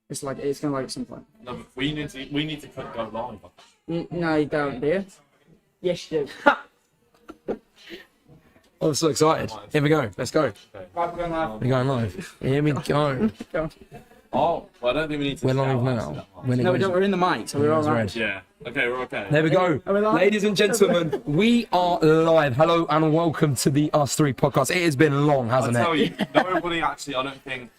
It's gonna like at some point. No, but we need to go live. No, you don't, do you? Yes, you do. I'm so excited. Here we go. Let's go. Okay. Right, we're going live. We're going live. Here we go. Go on. Oh, well, I don't think we need to. We're live shout now. out to that When it No, we goes- don't. We're in the mic, so we're all right. red. Yeah. Okay, we're okay. There we go. Are we live? Ladies and gentlemen, we are live. Hello and welcome to the US3 podcast. It has been long, I'll hasn't tell it? you, nobody actually, I don't think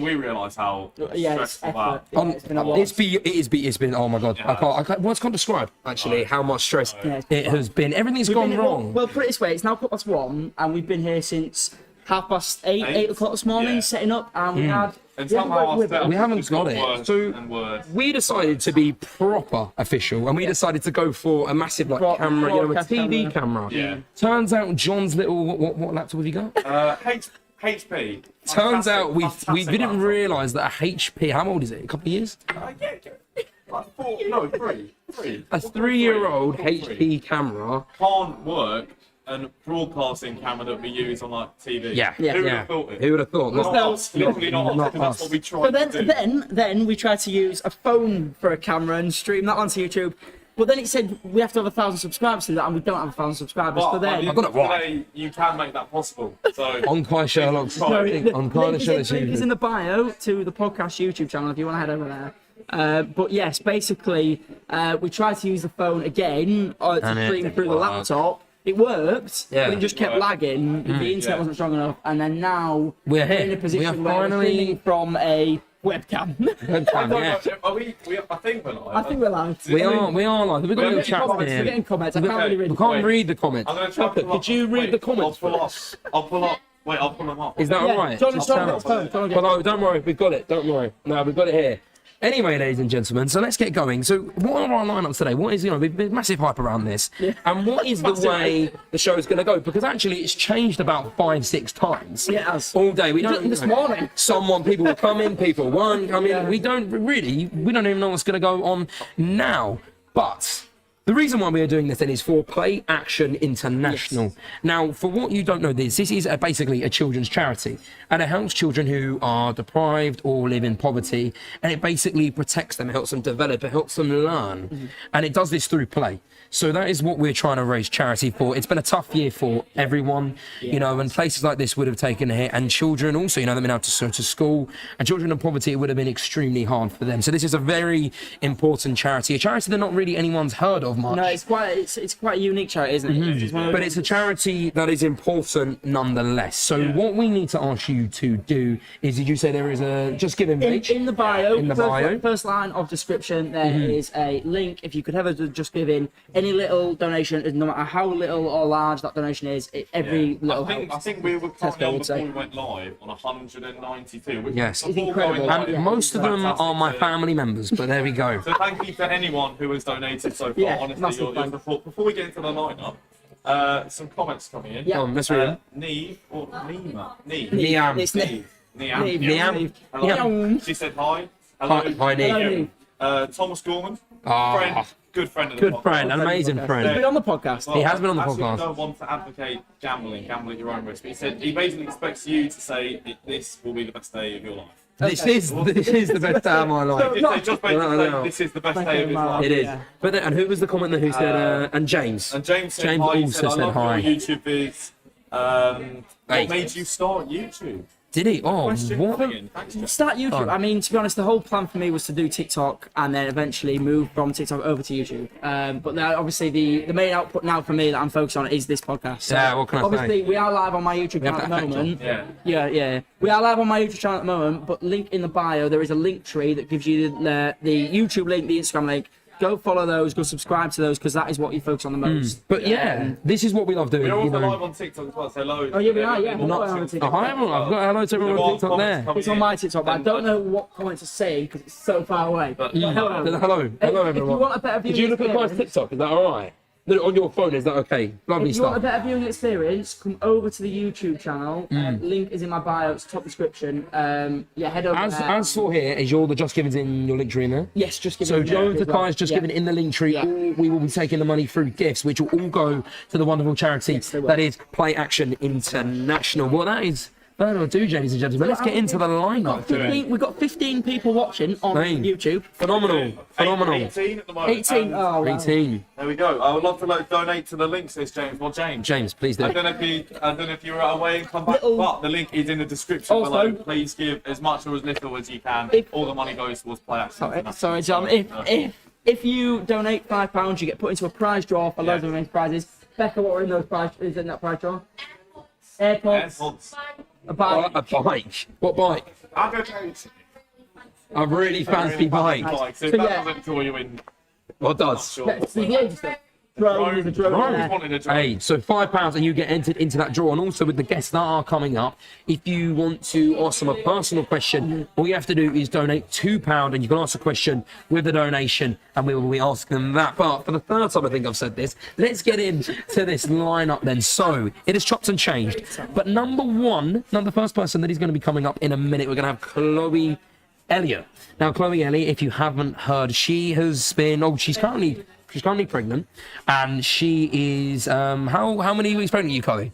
we realise how Yeah, it's stressful effort. that. Yeah, it's been a lot. It's been, oh my God. Yeah. I can't, words can't describe, actually, how much stress Yeah. it has been. Everything's We've gone been- wrong. Well, put it this way, it's now 1:15, and we've been here since 8:30, 8 o'clock this morning, Yeah. setting up, and we had. And we haven't somehow got our with setup it. We haven't just got it. worse So- and worse. We decided to be proper official, and we decided to go for a massive camera, a broadcast TV camera. Yeah. Turns out John's little what laptop have you got? HP. Turns out we Fantastic didn't laptop. realise that a HP. How old is it? A couple of years? Like three. A 3-year-old Three. HP camera. Can't work and broadcasting camera that we use on like TV. Yeah, Yeah. Who would yeah. have thought it? Who would have thought? Not No, us, literally not us, not because that's us. what we tried But to do. then we tried to use a phone for a camera and stream that onto YouTube. But then it said we have to have 1,000 subscribers to that, and we don't have 1,000 subscribers. But So at the then, end I've got of it right. the day, you can make that possible. So On Kai Sherlock's. No, the On Kai link Sherlock's. is in the bio to the podcast YouTube channel if you want to head over there. But yes, basically, we tried to use the phone again to And it stream didn't through the work. laptop. It worked, Yeah. but it just kept It worked. lagging. The internet Yeah. wasn't strong enough, and then now We're here. in a position We are where we're finally- streaming from a webcam. Yeah. Are we? I think we're live. I think we're live. We are like we've got a little We're chat We're getting here. comments. I can't Okay. really read We them. can't read the comments. I'm gonna try. Tucker, could you read the comments? I'll pull up. Wait, I'll pull them up. Is that Yeah, alright? John, Just John, tell get us. the phone. John, get But no, don't worry, we've got it. Don't worry. No, we've got it here. Anyway, ladies and gentlemen, so let's get going. So, what are our lineups today? What is, we've been massive hype around this, and what is the way the show is going to go? Because actually, it's changed about 5-6 times. Yeah, it has. All day. We don't. This morning. People will come in, people won't come in. Yeah. We don't even know what's going to go on now. But the reason why we are doing this then is for Play Action International. Yes. Now, for what you don't know, this is basically a children's charity, and it helps children who are deprived or live in poverty, and it basically protects them, it helps them develop, it helps them learn, and it does this through play. So that is what we're trying to raise charity for. It's been a tough year for everyone, and places like this would have taken a hit, and children also, they've been able to go to school, and children in poverty, it would have been extremely hard for them. So this is a very important charity, a charity that not really anyone's heard of much. No, it's quite a unique charity, isn't it? It's one of But it's a charity that is important nonetheless. So what we need to ask you to do is, did you say there is a Just Giving page? in the bio, In the bio. first line of description, there is a link. If you could ever Just Give in any little donation, no matter how little or large that donation is, every little I helps. think we were currently I on would before say. we went live on 192. Which Yes. before It's incredible. going live, And most of them are my fantastic. family members, but there we go. So thank you to anyone who has donated so far. Yeah, Honestly, massive you're thanks. the thought. Before we get into the lineup, some comments coming in. Yeah. Come on, let's read them. Neve or Nima? Neve. Niam. It's Neve. Niam. Neve. Niam. Hello. Niam. She said hi. Hello. Hi, Niam. Hello, Neve. Thomas Gorman. Ah, Good friend of the good podcast. friend, amazing He's friend. been on the podcast. Well, He has been on the actually, podcast. I don't want to advocate gambling at your own risk. But he said he basically expects you to say this will be the best day of your life. This is the best day of my life. Just basically No, say no. this is the best Best day of his life. It is. Yeah. But then, and who was the commenter who said? And James. And James said James hi. He also said, I said love hi. your YouTube vids. What Hey. made you start YouTube? Did he? Oh, Question what? coming in. Thanks, James. Start YouTube. Oh. I mean, to be honest, the whole plan for me was to do TikTok and then eventually move from TikTok over to YouTube. But now, obviously, the main output now for me that I'm focused on is this podcast. So Yeah, what can I say? obviously, we are live on my YouTube channel have at the that effect on. moment. Yeah. We are live on my YouTube channel at the moment, but link in the bio, there is a link tree that gives you the YouTube link, the Instagram link. Go follow those, go subscribe to those, because that is what you focus on the most. But yeah, this is what we love doing. We're you also know. live on TikTok as well. Say hello. Oh, yeah, we are, yeah. Everyone We're watching on TikTok. Oh, hi everyone. I've got hello to everyone on TikTok there. It's on my TikTok, but I don't know what comments are saying because it's so far away. But- Hello. Hello If everyone. you want a better viewing Did you look at my experience, TikTok? Is that all right? No, on your phone, is that okay? Lovely if you want a stuff. better viewing experience, come over to the YouTube channel. Link is in my bio. It's top description. Head over there. As for here, is the Just Giving's in your link tree in there? Yes, just give So it a Joe as to well. Kai's Just Yeah. Giving in the link tree. Yeah. All, we will be taking the money through gifts, which will all go to the wonderful charity Yes, they will. that is Play Action International. Well, that is Further ado, ladies and gentlemen, let's get into the lineup. We've got 15 people watching on Mate. YouTube. Phenomenal. 18 at the moment. 18. Oh, wow. 18. There we go. I would love to donate to the link, says James. Well, James. James, please do. I don't know if you were away and come back, but the link is in the description Also- below. Please give as much or as little as you can. All the money goes towards play actions. Sorry, John. If you donate £5, you get put into a prize draw for loads of amazing prizes. Becca, what were in those prizes? In that prize draw? AirPods. A bike. A bike. What bike? I'll go change. A really fancy bike. So if So, that yeah. doesn't draw you in, What does? sure. Let's see the age stuff. Drone, there's a drone Drone. there. Wanted a drone. Hey, so £5 and you get entered into that draw. And also with the guests that are coming up, if you want to ask them a personal question, all you have to do is donate £2 and you can ask a question with the donation and we will be asking them that. But for the third time I think I've said this, let's get into this lineup then. So it is chopped and changed. But the first person that is going to be coming up in a minute, we're going to have Chloe Elliott. Now, Chloe Elliott, if you haven't heard, she has been, she's currently pregnant, and she is how many weeks pregnant are you, Chloe?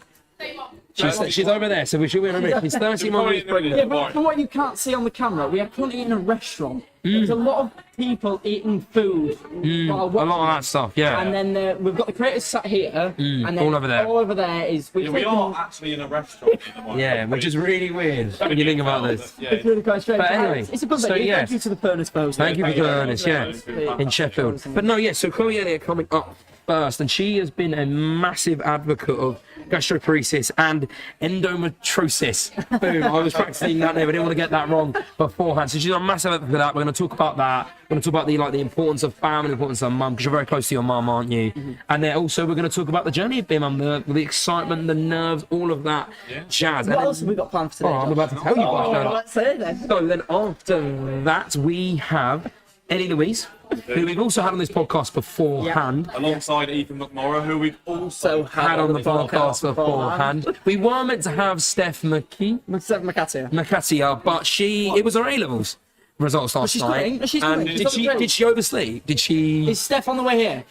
She's over there, so we should be in a minute. She's 31 weeks pregnant. Yeah, but from what you can't see on the camera, we are currently in a restaurant. There's a lot of people eating food. A lot of that stuff, yeah. And then we've got the creators sat here, and then all over there. All over there is. Yeah, we are actually in a restaurant at the moment. Yeah, which is really weird when you think about this. Yeah, It's really quite strange. But anyway, it's a good so venue. yeah. Thank you to the Furnace Post. Thank you for joining us, yeah, Yeah. in Sheffield. But no, yeah, so Chloe Elliott coming up first, and she has been a massive advocate of gastroparesis and endometriosis. Boom, I was practicing that name, I didn't want to get that wrong beforehand. So she's a massive advocate for that. We're going to talk about that. We're going to talk about the importance of family, the importance of mum, because you're very close to your mum, aren't you? And then also we're going to talk about the journey of being mum, the excitement, the nerves, all of that jazz. What And else have we got planned for today? I'm about to tell you, Josh. Let's say it then. So then after that, we have Ellie Louise, who we've also had on this podcast beforehand. Alongside Ethan McMorrow, who we've also Had on the podcast beforehand. We were meant to have Steph Makatia, but it was her A-levels results last she's night. coming. She's And coming. She's on the train. did she oversleep? Did she? Is Steph on the way here?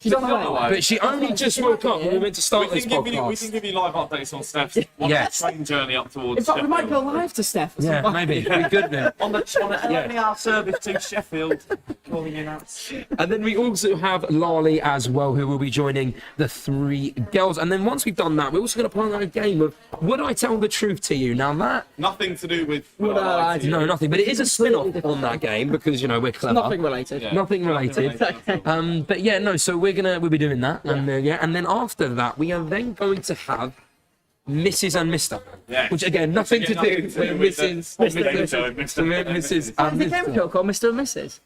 She's on the way. But she only just woke up when we were meant to start this we can podcast. give you live updates on Steph's Yes. train journey up towards In fact, we might go Sheffield. live to Steph. Yeah, maybe. We could do. On the 20-hour service to Sheffield, calling in out. And then we also have Lali as well, who will be joining the three girls. And then once we've done that, we're also going to play another game of Would I Tell the Truth to You? Now that, Nothing to do with. no, nothing, but it is a spin-off on that game because, we're clever. Nothing related. Yeah. Nothing related. But yeah, no, so we'll be doing that. And and then after that, we are then going to have Mrs. and Mr. Yeah. Which again, nothing to do with Mrs. Mr. Mrs. and Is the game Mr. show called Mr. and Mrs?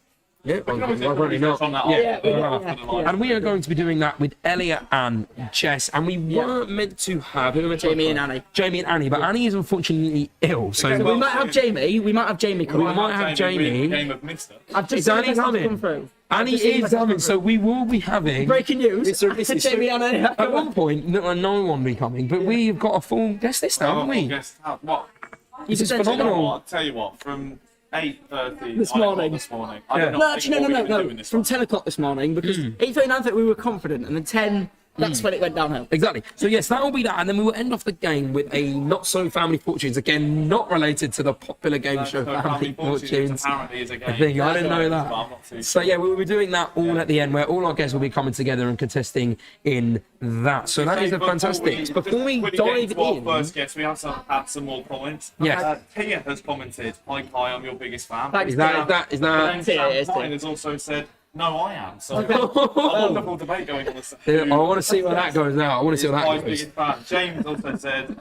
Yeah, Probably not. on that And we are going to be doing that with Elliot and Jess, and we weren't meant to have Jamie and Annie. Jamie and Annie, but Annie is unfortunately ill, so So we might have Jamie. We might have Jamie come We on. might have Jamie. Game of Mister. I've just Is seen Annie the message coming? come through. Annie I've just seen the is message coming, come so through. we will be having. Breaking news. Mr. and Mrs. Jamie and Annie. At one point, no one will be coming, but we've got a full guest list now, haven't we? Guess what? This is said- You know phenomenal. what? I'll tell you what. From 8:30 This 9 o'clock morning. This morning. I Yeah. did not No, think actually, what we were no. doing this From one. 10 o'clock this morning, because 8:39 we were confident, and then 10, that's when it went downhill. Exactly. So yes, that will be that, and then we will end off the game with a not so family fortunes. Again, not related to the popular game show So Family Fortunes. apparently is a game. I think I didn't know But I'm that. not too So sure. yeah, we will be doing that all at the end, where all our guests will be coming together and contesting in that. So that is a fantastic. Before we quickly get dive into our in, first guest, we have had some more comments. Yes. Tia has commented, "Hi Kai, I'm your biggest fan." Thanks, is that And then Tia, Sam it is Tia. Pine has also said, "No, I am." So a wonderful debate going on. I want to see where that goes now. I want to see where Kai's that goes. biggest fan. James also said,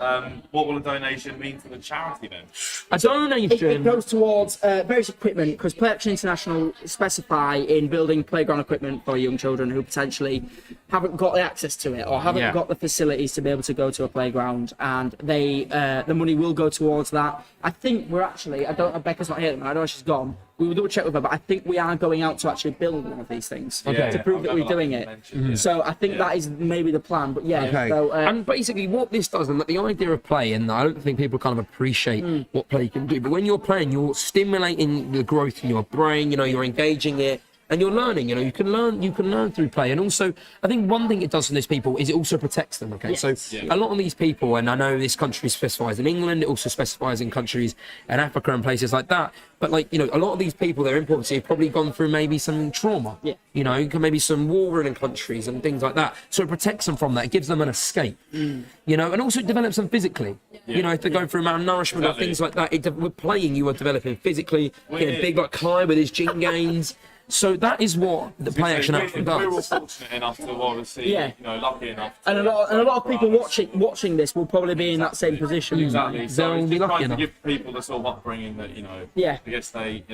"What will a donation mean to the charity then?" A It donation. goes towards various equipment, because Play Action International specify in building playground equipment for young children who potentially haven't got the access to it or haven't Yeah. got the facilities to be able to go to a playground, and they the money will go towards that. I think we're actually, I don't know, Becca's not here, I don't know if she's gone. We will double check with her, but I think we are going out to actually build one of these things Okay. to prove that we're doing it. So I think that is maybe the plan, but yeah. Okay. So, And basically, what this does, and the idea of play, and I don't think people kind of appreciate what play can do, but when you're playing, you're stimulating the growth in your brain, you're engaging it, and you're learning. You know, you can learn through play. And also, I think one thing it does for these people is it also protects them. Okay, so a lot of these people, and I know this country specifies in England, it also specifies in countries in Africa and places like that. But like, you know, a lot of these people that are in poverty have probably gone through maybe some trauma. Yeah. You know, maybe some war-ridden countries and things like that. So it protects them from that. It gives them an escape. You know, and also it develops them physically. You know, if they're going through malnourishment or things like that, with playing, you are developing physically, getting big like Kai with his gene gains. So that is what the play action actually does. We're all fortunate enough to obviously, you know, lucky enough. And a lot of people watching this will probably be in that same position. Exactly. So They'll it's be just lucky trying to enough. give people the sort of upbringing that, you know, Yeah. I guess they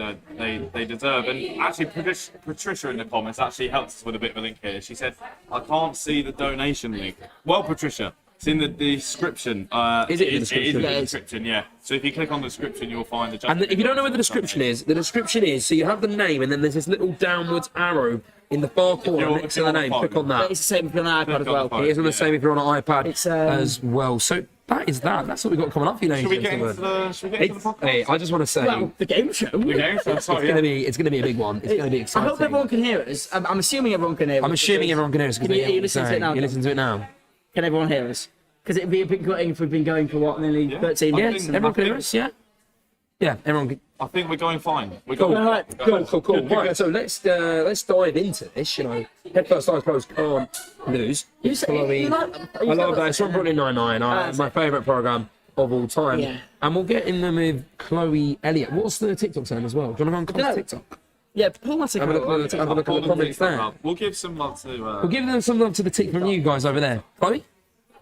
deserve. And actually, Patricia in the comments actually helped us with a bit of a link here. She said, "I can't see the donation link." Well, Patricia, it's in the description. Is it in the description? It is in Yeah, the it is. description, yeah. So if you click on the description, you'll find the. And if you don't know where the description is, so you have the name and then there's this little downwards arrow in the far corner next to the name. Click on that. It's the same for an iPad as well. It is on the same if you're on an iPad It's, as well. So that is that. That's what we've got coming up for you, ladies Should we and get into gentlemen. the podcast? Hey, I just want to say, Well, the game show. The game? So, sorry, it's gonna be a big one. It's gonna be I exciting. hope everyone can hear us. I'm assuming everyone can hear us. I'm assuming everyone can hear us. Can you listen to it now? You listen to it now. Can everyone hear us? Because it'd be a bit gutting if we've been going for what, nearly 13 I minutes. think- Everyone can hear us. Yeah. Yeah. Everyone can. I think we're going fine. We're Cool. going. Alright, Cool. Right, so let's dive into this. You know, head first, eyes closed, can't lose. You say- Chloe, you like- I love that. It's from Brooklyn Nine-Nine. My favourite program of all time. Yeah. And we'll get in them with Chloe Elliott. What's the TikTok saying as well? Do you want to go on No. TikTok? Yeah, pull that Have a look at the comments there. We'll give some love to. We'll give them some love to the tick from you guys over there. Chloe?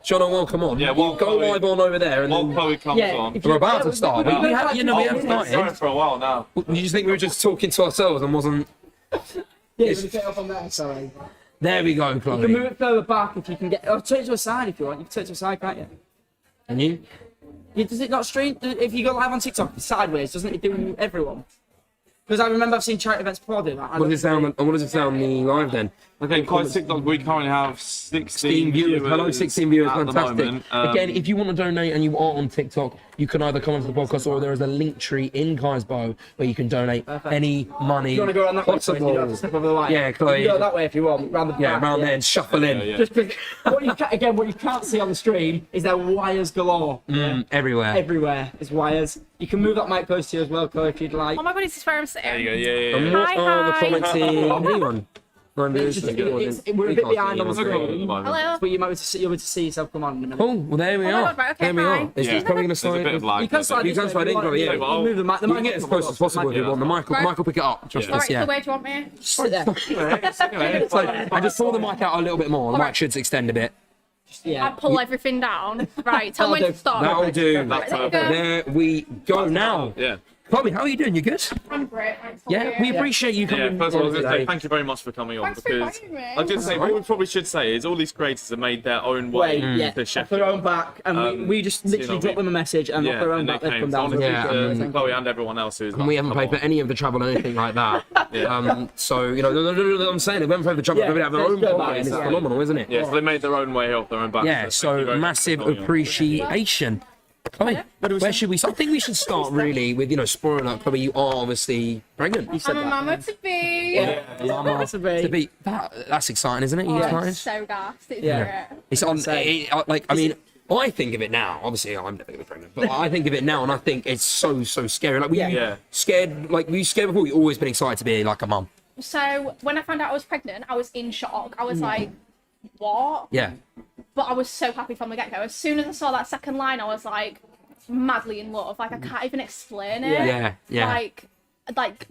Sean, welcome on. Yeah, We'll while go Chloe- live on over there. And While then Chloe comes Yeah, on. if we're about to start. We have It's going started. for a while now. You just think we were just talking to ourselves and wasn't... Yeah, you're gonna get up on there, sorry. There we go, You can move Chloe. it further back if you can get. Oh, turn it to a side if you want. You can turn it to a side, can't you? And you? Does it not stream? If you go live on TikTok sideways, doesn't it do everyone? Because I remember I've seen charity events before do that. What does it sound the live then? Okay, quite TikTok. We currently have 16 viewers. Hello, 16 viewers. at the Fantastic. moment. Again, if you want to donate and you are on TikTok, you can either come onto the podcast or there is a link tree in Kai's bio where you can donate any money You want to go around that way? So you don't have to possible. step over the line. Yeah, Chloe. You can go that way if you want, round the Yeah, back. around there and shuffle in. Yeah. Just what you can't see on the stream is there wires galore. Everywhere. Everywhere is wires. You can move that mic close to you as well, Chloe, if you'd like. Oh my god, is this where I'm sitting? There you go. Yeah. And what Hi, are the hi. comments in anyone? We're a bit behind on the screen, Hello. but you might be able to see yourself come on in a minute. Cool. Well, there we Oh my are. God, right, okay, there we hi. are. It's Yeah. just probably going to There's a slide. bit of lag. You can slide You can this slide way in, if you Chloe, want. yeah. You move the mic. The You mic can get as close as possible if you want. The mic will pick it up. Trust Alright, us, so yeah. where do you want me? Sit there. So, I just pull the mic out a little bit more. The mic should extend a bit. I Yeah. pull everything down. Right, tell me when to stop. That'll do. Right, there you go. There we go now. Yeah. Chloe, how are you doing? You good? I'm great, thanks. Yeah, we appreciate you Yeah, coming first of all, I was on going to say today. thank you very much for coming on Thanks for because inviting me. I was going to say what we probably should say is all these creators have made their own way Yeah, to off Sheffield. their own back, and we just you know, literally drop them a message, and off their own and back they they came. come So down. honestly, Yeah, Chloe and everyone else who's And we haven't paid for any of the travel or anything like that. So, you know, I'm saying they haven't paid for the travel, Yeah, but they have their let's own go pocket, back, and it's yeah. phenomenal, isn't it? Yeah, so they made their own way off their own back. Yeah, thank you so very much massive for coming on. appreciation. Chloe, where should we start? I think we should start really with, you know, spoiling up. Chloe, you are obviously pregnant. You said I'm a that. mama to be. Mama That's a very- to be. That's exciting, isn't it? You Oh, guys? it's so gassed. It's Yeah. great. It's on. Say. Like, I mean, I think of it now. Obviously, I'm never gonna be pregnant, but I think of it now, and I think it's so scary. Like, were you Yeah. scared? Like, were you scared before? You always been excited to be like a mum. So when I found out I was pregnant, I was in shock. I was like, what? Yeah. But I was so happy from the get-go. As soon as I saw that second line, I was like madly in love. Like I can't even explain it. Yeah. Like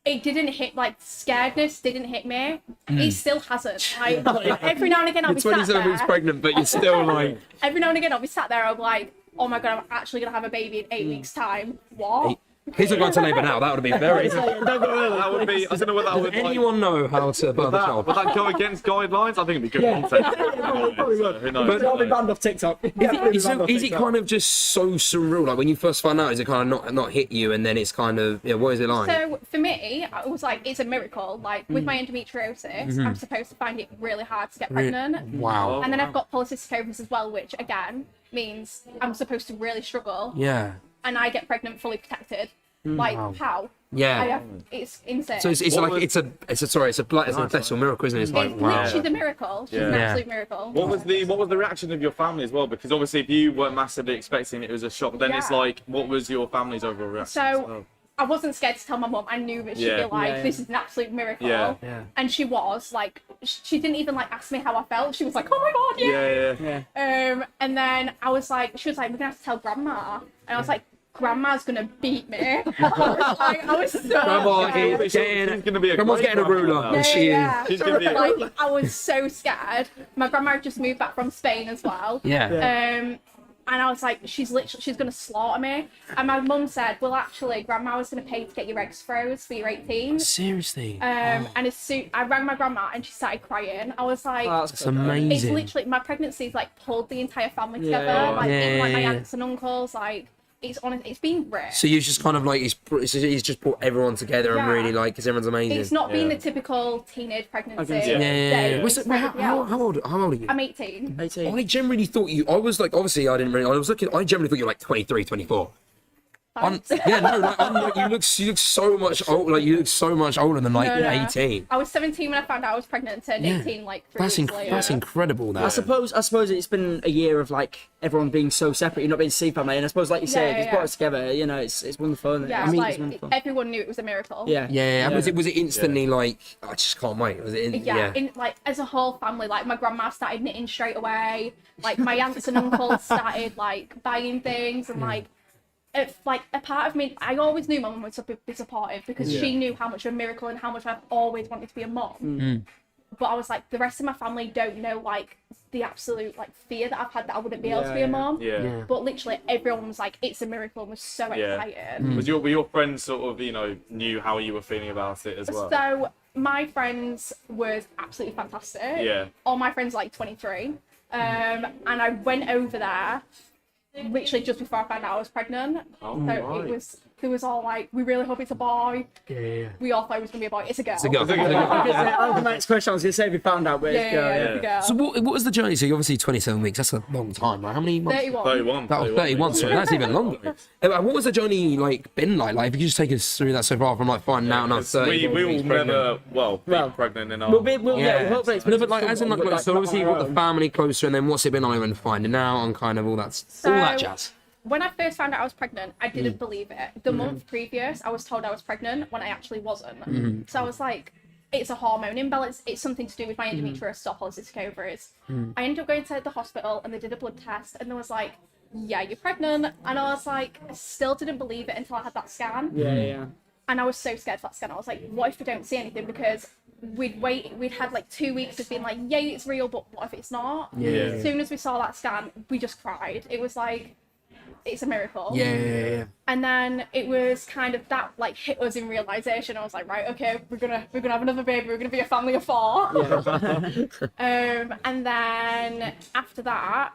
it didn't hit, like scaredness didn't hit me. It still hasn't. Like every now and again I'll be sat 27 weeks there. pregnant, but you're still like. Every now and again I'll be sat there. I'm like, oh my god, I'm actually gonna have a baby in 8 weeks' time. What? He's not going to labour now. That would be very. Don't go early. That would be. I don't know what that Does would like. anyone know how to birth a child? Would that go against guidelines? I think it'd be good Yeah. content. Probably would. Who knows? I'll be banned off TikTok. Is it kind of just so surreal? Like when you first find out, is it kind of not hit you, and then it's kind of what is it like? So for me, I was like, it's a miracle. Like with my endometriosis, I'm supposed to find it really hard to get pregnant. Wow. And then I've got polycystic ovaries as well, which again means I'm supposed to really struggle. Yeah. And I get pregnant fully protected. Like Wow. how? Yeah. It's insane. So it's What like was- it's a blessed miracle, isn't it? It's like It's wow. literally the miracle. She's an Yeah. absolute miracle. What was the reaction of your family as well? Because obviously, if you weren't massively expecting it was a shock, then it's Yeah. like, what was your family's overall reaction? as So well? I wasn't scared to tell my mum. I knew that she'd Yeah. be like, Yeah. "This is an absolute miracle." Yeah. Yeah. And she was like, she didn't even like ask me how I felt. She was like, "Oh my god, yeah." Yeah. And then I was like, she was like, "We're gonna have to tell grandma," and I was like, "Grandma's gonna beat me." I was so Grandma scared. is getting, She's gonna be a Grandma's great getting a ruler, grandma now. and she Yeah, is. She's gonna be a- like, I was so scared. My grandma had just moved back from Spain as well. Yeah. And I was like, she's gonna slaughter me. And my mum said, well, actually, grandma was gonna pay to get your eggs froze for your 18. Seriously. And as soon I rang my grandma and she started crying. I was like, Oh, That's good. it's amazing. literally my pregnancy's like pulled the entire family together. Yeah. Like even like my Yeah. aunts and uncles, like it's been great. So you just kind of like he's just brought everyone together and Yeah. really like because everyone's amazing. It's not been Yeah. the typical teenage pregnancy. Okay. Yeah. day. What's It's it, how, everything how, else. how old are you? I'm 18. 18. I generally thought you. I was like, obviously, I didn't really. I was looking. I generally thought you were like 23, 24. Yeah, no, like, you look so much old. Like you look so much older than like No, no. 18. I was 17 when I found out I was pregnant and turned Yeah. 18 like 3 That's weeks later. that's incredible. That. I suppose it's been a year of like everyone being so separate. You're not being see family, and I suppose like you said, Yeah, it's yeah. brought us together. You know, it's wonderful. Isn't it? Yeah, I mean, like it's wonderful. everyone knew it was a miracle. Yeah. Yeah. Was it instantly like I just can't wait? Was it? Yeah, in like as a whole family, like my grandma started knitting straight away. Like my aunts and uncles started like buying things, and like a part of me, I always knew my mum would be supportive because she knew how much of a miracle and how much I've always wanted to be a mum. But I was like, the rest of my family don't know like the absolute like fear that I've had that I wouldn't be able to be a mum. Yeah. But literally everyone was like, it's a miracle, and was so excited. Were your friends sort of, knew how you were feeling about it as well? So my friends was absolutely fantastic. Yeah. All my friends like 23. And I went over there literally just before I found out I was pregnant. Oh, So right. it was all like, we really hope it's a boy. Yeah. We all thought it was gonna be a boy. It's a girl. It's a girl. That was the next question I was going to say if you found out, but it's Yeah, it's a girl. So what was the journey? So you're obviously 27 weeks. That's a long time. Right? How many months? 31. 31. That was 31. So that's even longer. What was the journey like been like? Like if you could just take us through that so far from like finding out now 30 We will weeks pregnant. never, Well, be pregnant in our... we'll hopefully No, but like as in like so obviously you've got the family closer, and then what's it been like when finding out and kind of all that jazz. When I first found out I was pregnant, I didn't believe it. The month previous, I was told I was pregnant when I actually wasn't. So I was like, it's a hormone imbalance. It's something to do with my endometriosis or polycystic ovaries. I ended up going to the hospital and they did a blood test and they was like, yeah, you're pregnant. And I was like, I still didn't believe it until I had that scan. Yeah. And I was so scared for that scan. I was like, what if we don't see anything? Because we'd had like 2 weeks of being like, yay, it's real, but what if it's not? Yeah. As soon as we saw that scan, we just cried. It was like, it's a miracle. Yeah. And then it was kind of that like hit us in realization. I was like, right, okay, we're gonna have another baby. We're gonna be a family of 4. And then after that,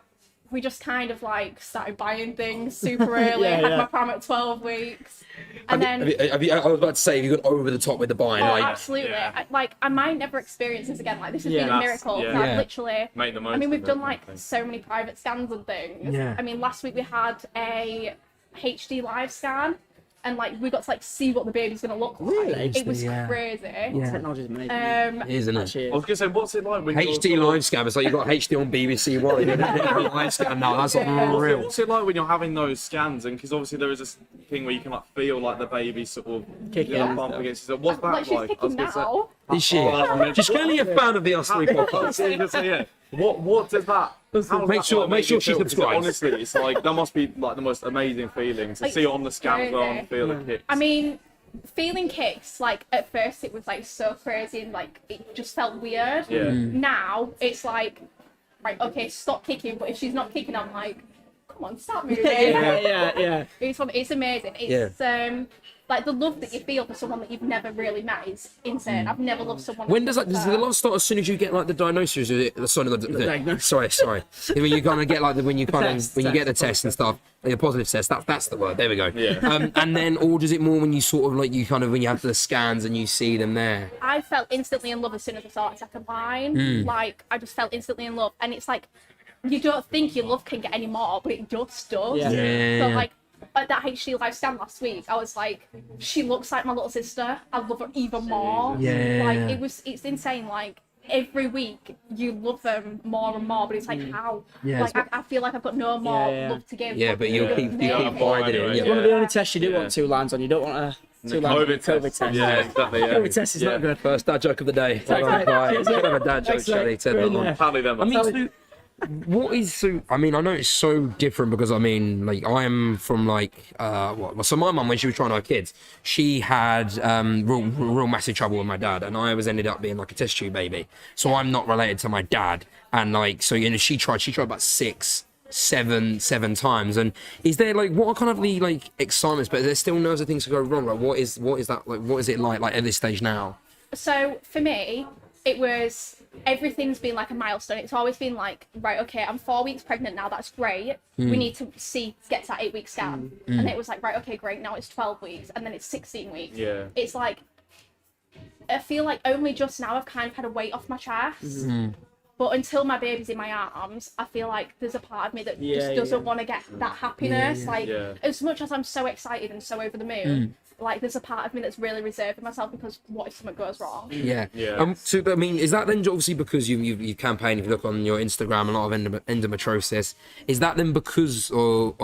we just kind of like started buying things super early. Had my pram at 12 weeks, and then I was about to say, have you got over the top with the buying? oh, Like, absolutely. Yeah. I might never experience this again. Like this has been a That's- miracle. yeah. I've Yeah. literally. Make the most I mean, of we've it, done I like think. so many private scans and things. Yeah. I mean, last week we had a HD live scan, and like we got to like see what the baby's gonna look like. Really? It was Yeah. crazy. Technology's amazing. isn't it? Actually, I was going to say, what's it like when HD you're... live scam. It's like you got HD on BBC One. You know, live scam now. That's unreal. What's it like when you're having those scans? And because obviously there is this thing where you can like feel like the baby sort of Kicking you know, and bump stuff. against itself. What's that Like she's like? I was kicking gonna say- now. Is she? Oh, She's clearly a fan of the Us 3 podcast. yeah. What does that? how does Make that, sure- like, make make sure you she feel? Because subscribes. Honestly, it's like that must be like the most amazing feeling to Like, see it on the scan as well crazy. and feel the kicks. I mean, feeling kicks, like at first it was like so crazy and like it just felt weird. Yeah. Now it's like, right, okay, stop kicking. But if she's not kicking, I'm like, come on, stop moving. yeah. It's amazing. It's like the love that you feel for someone that you've never really met is insane. I've never loved someone. When does the love start as soon as you get like the diagnosis? Or is it, sorry, diagnosis. sorry. When you kind of get like when you get the test and stuff, like, the positive test. That's the word. There we go. Yeah. And then, or does it more when you sort of like you kind of when you have the scans and you see them there? I felt instantly in love as soon as I saw that second line. Like I just felt instantly in love, and it's like you don't think your love can get any more, but it just does. Yeah. Yeah. So like at that HD live stand last week, I was like, she looks like my little sister. I love her even more. Yeah. Like it's insane. Like every week you love them more and more, but it's like how? Yeah, Like I feel like I've got no more love to give. Yeah, but you'll keep finding it. It's Yeah. one of the only tests you do want 2 lines on. You don't want a 2 lines on a COVID test. Yeah, exactly. Yeah. COVID test is not good. First dad joke of the day. right. Right. Should have a dad joke, Thanks, mate. Shelley. Turn We're that in on. there. Tally them. I mean, so, what is so? I mean, I know it's so different because I mean, like, I am from like, so my mum when she was trying to have kids, she had real massive trouble with my dad, and I was ended up being like a test tube baby. So I'm not related to my dad, and like, so you know, she tried about seven times. And is there like what are kind of the like excitements? But there's still nerves of things to go wrong. Like, what is that like? What is it like at this stage now? So for me, it was everything's been like a milestone. It's always been like, right, okay, I'm 4 weeks pregnant now. That's great. We need to get to that 8-week scan. And it was like, right, okay, great. Now it's 12 weeks, and then it's 16 weeks. Yeah. It's like I feel like only just now I've kind of had a weight off my chest. But until my baby's in my arms, I feel like there's a part of me that just doesn't want to get that happiness. Like as much as I'm so excited and so over the moon. Like there's a part of me that's really reserving myself because what if something goes wrong? Yeah. So I mean, is that then obviously because you campaign? If you look on your Instagram, a lot of endometriosis. Is that then because of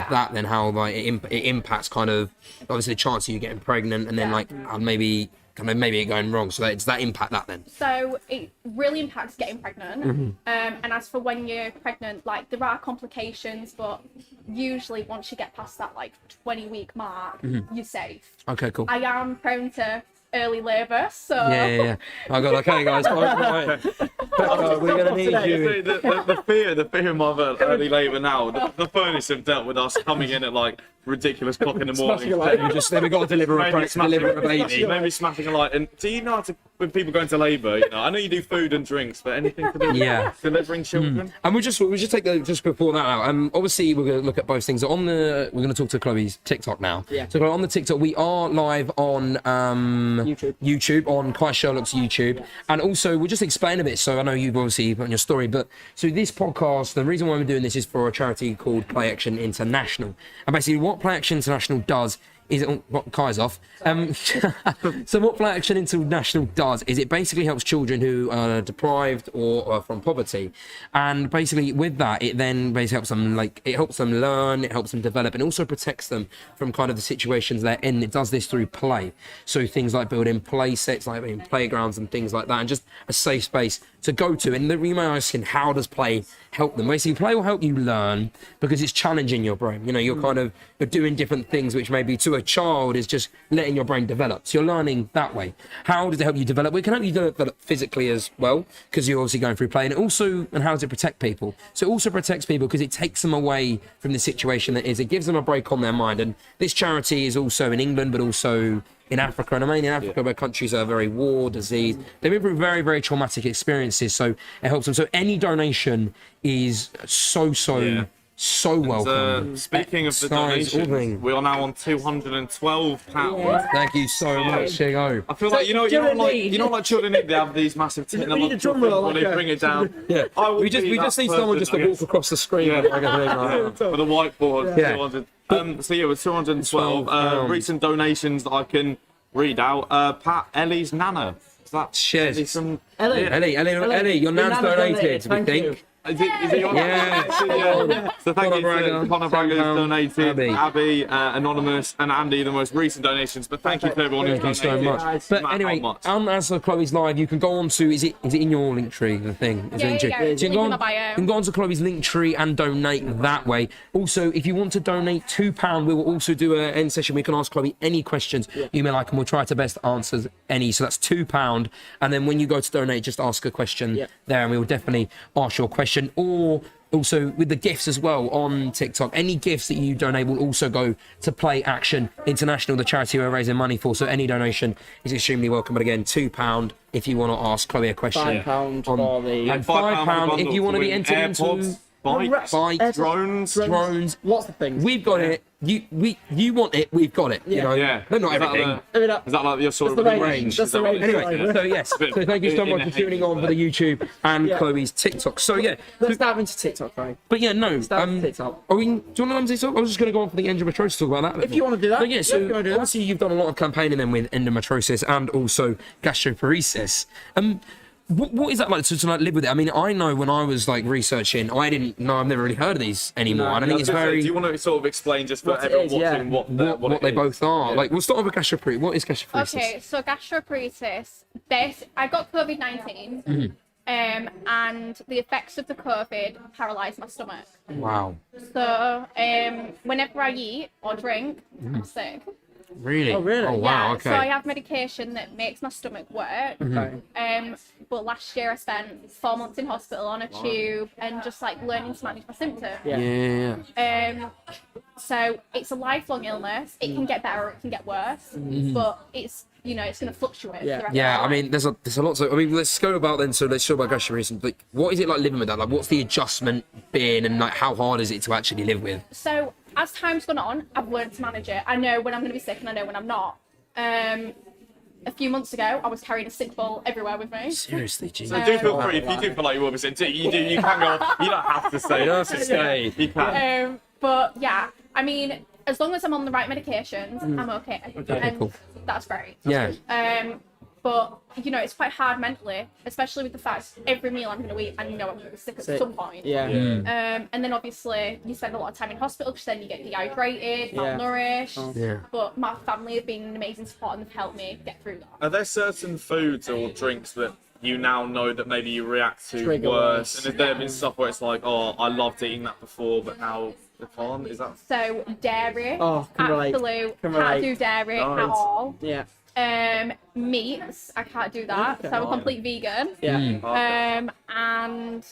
that? Then how like it impacts kind of obviously the chance of you getting pregnant, and then like maybe it going wrong. So does that impact that then? So it really impacts getting pregnant. And as for when you're pregnant, like there are complications, but usually once you get past that like 20-week mark, you're safe. Okay, cool. I am prone to early labour, so Yeah. I got okay, guys. Right. We're gonna need you. The fear of early labour now. The furnace have dealt with us coming in at like ridiculous clock in the morning. Then we got to deliver a baby. Maybe smashing a light. And do you know how to, when people go into labour? You know, I know you do food and drinks, but anything to do with delivering children. And we just take just before that out. Obviously we're going to look at both things. We're going to talk to Chloe's TikTok now. Yeah. So on the TikTok, we are live on YouTube on Kai Sherlock's YouTube, and also we'll just explain a bit. So I know you've obviously put on your story, but so this podcast, the reason why we're doing this is for a charity called Play Action International, and basically what Play Action International does is what Kai's off. So what Play Action International does is it basically helps children who are deprived or are from poverty, and basically with that it then basically helps them learn, it helps them develop, and also protects them from kind of the situations they're in. It does this through play, so things like building play sets, like in playgrounds and things like that, and just a safe space to go to. And you may ask, how does play help them? Basically, play will help you learn because it's challenging your brain. You know, you're doing different things which maybe to a child is just letting your brain develop. So you're learning that way. How does it help you develop? Well, it can help you develop physically as well because you're obviously going through play. And how does it protect people? So it also protects people because it takes them away from the situation that is. It gives them a break on their mind. And this charity is also in England, but also in Africa, and I mean in Africa where countries are very war, disease, they've been through very, very traumatic experiences, so it helps them. So any donation is so welcome. Speaking of the donations, we are now on £212. Thank you so much, Shigo. I feel like you know like children need, they have these massive tin We need a drum roll, when they bring it down. Yeah, we just need someone just to walk across the screen with like a thing like that. With a whiteboard. Yeah. 200. So with 212 recent donations that I can read out. Pat Ellie's nana. Is that Cheers. some Ellie, your nan's donated, we Thank think. you. Is it your Yeah. So thank you to Conor Braga who's donated, Abby. Anonymous, and Andy, the most recent donations. But thank you to everyone who's Thank you so donated. much. But anyway, as for Chloe's live, you can go on to, is it in your link tree, the thing? Is it link tree? It's So you link can in go my bio. you can go on to Chloe's link tree and donate that way. Also, if you want to donate £2, we will also do an end session. We can ask Chloe any questions you may like, and we'll try to best answer any. So that's £2. And then when you go to donate, just ask a question there, and we will definitely ask your question. Or also with the gifts as well on TikTok, any gifts that you donate will also go to Play Action International, the charity we're raising money for. So any donation is extremely welcome. But again, £2 if you want to ask Chloe a question. £5 for the And £5 £5 if you want to be entered into. bikes, Bikes, drones. Lots of things. We've got it. You want it. We've got it. You know. Yeah. But not Is that everything. Is that like your sort of the range. range? That's Is that the what range. it is? Anyway, Yeah. so yes. Bit So thank you so in much a for tuning hate on for the YouTube and Chloe's TikTok. So yeah. Let's dive into TikTok, right? But yeah, no. dive into TikTok. Are we? Do you want to go on TikTok? I was just going to go on for the endometriosis talk about that. If you want to do that. But yeah, so if you want to do that. obviously you've done a lot of campaigning then with endometriosis and also gastroparesis. What is that like to like live with it? I mean, I know when I was like researching, I didn't know. I've never really heard of these anymore. No, and I think it's very Do you want to sort of explain just for What it everyone is, yeah. watching what they it both is? are. Yeah. Like, we'll start with gastroparesis. What is gastroparesis? Okay, so gastroparesis. I got COVID-19, and the effects of the COVID paralysed my stomach. Wow. So whenever I eat or drink, I'm sick. Really? Oh, really? Oh, wow. Yeah, Okay. so I have medication that makes my stomach work. Okay. But last year I spent 4 months in hospital on a tube and just like learning to manage my symptoms. Yeah. Yeah. So it's a lifelong illness. It can get better, it can get worse, but it's it's going to fluctuate. Yeah. for the rest Yeah, of I my mean, there's a lot. So, I mean, let's go about then. So let's talk about gastroparesis. Like, what is it like living with that? Like, what's the adjustment been, and like, how hard is it to actually live with? So as time's gone on, I've learned to manage it. I know when I'm going to be sick and I know when I'm not. A few months ago, I was carrying a sick ball everywhere with me. Seriously, geez. So do feel free if you do feel like you will be saying you can go. You don't have to say. You don't have to stay. You can. But yeah, I mean, as long as I'm on the right medications, I'm okay. And cool. that's great. Yeah. But it's quite hard mentally, especially with the fact every meal I'm going to eat, I know I'm going to be sick at Sick. some point. Yeah. And then obviously you spend a lot of time in hospital because then you get dehydrated, malnourished. Yeah. But my family have been an amazing support and they've helped me get through that. Are there certain foods or drinks that you now know that maybe you react to Trigger worse? worse. And has there been stuff where it's like, oh, I loved eating that before, but now I can't? Is that? So dairy, Oh, can relate. absolute, Can can't relate. do dairy Right. at all. Yeah. Meats, I can't do that. Okay. So I'm a complete vegan. Yeah. And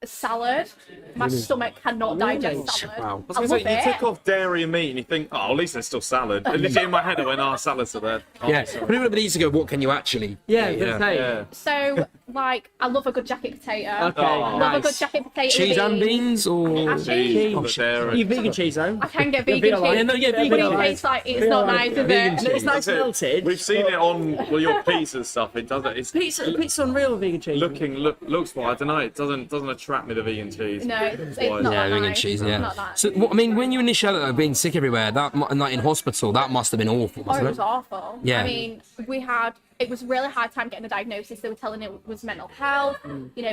salad, my stomach cannot digest salad. Wow. I was I gonna love say, you it. take off dairy and meat and you think, oh, at least there's still salad. And literally in my head, I went, oh, salads are there. Oh, Yeah. sorry. But even needs to go. What can you actually? Yeah. eat? Gonna say. Yeah. So, like, I love a good jacket potato. Okay. Oh. Love a good Nice. jacket potato. Cheese with and beans, or Actually, Cheese, Oh, the shit. dairy. You vegan cheese though? I can get Yeah, vegan vegan cheese. Yeah, no, yeah, but vegan it life. tastes like it's Vegan not life. nice, is Vegan it? cheese. It's nice That's it. melted. We've seen it on your pizza stuff. It doesn't. It's Pizza's unreal with vegan cheese. looks well. I don't know. It doesn't attract me, the vegan cheese. No, it's Why? not yeah, that vegan nice. cheese. It's Yeah. not that. So, I mean, when you initially being sick everywhere, and like in hospital, that must have been awful, Oh, it wasn't was awful. Yeah. I mean, it was a really hard time getting a diagnosis. They were telling it was mental health,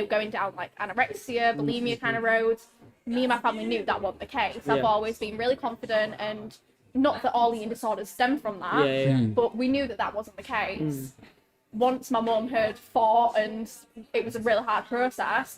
going down like anorexia, bulimia kind of roads. Me and my family knew that wasn't the case. I've Yeah. always been really confident, and not that all eating disorders stem from that, Yeah. but we knew that that wasn't the case. Once my mum had fought and it was a really hard process,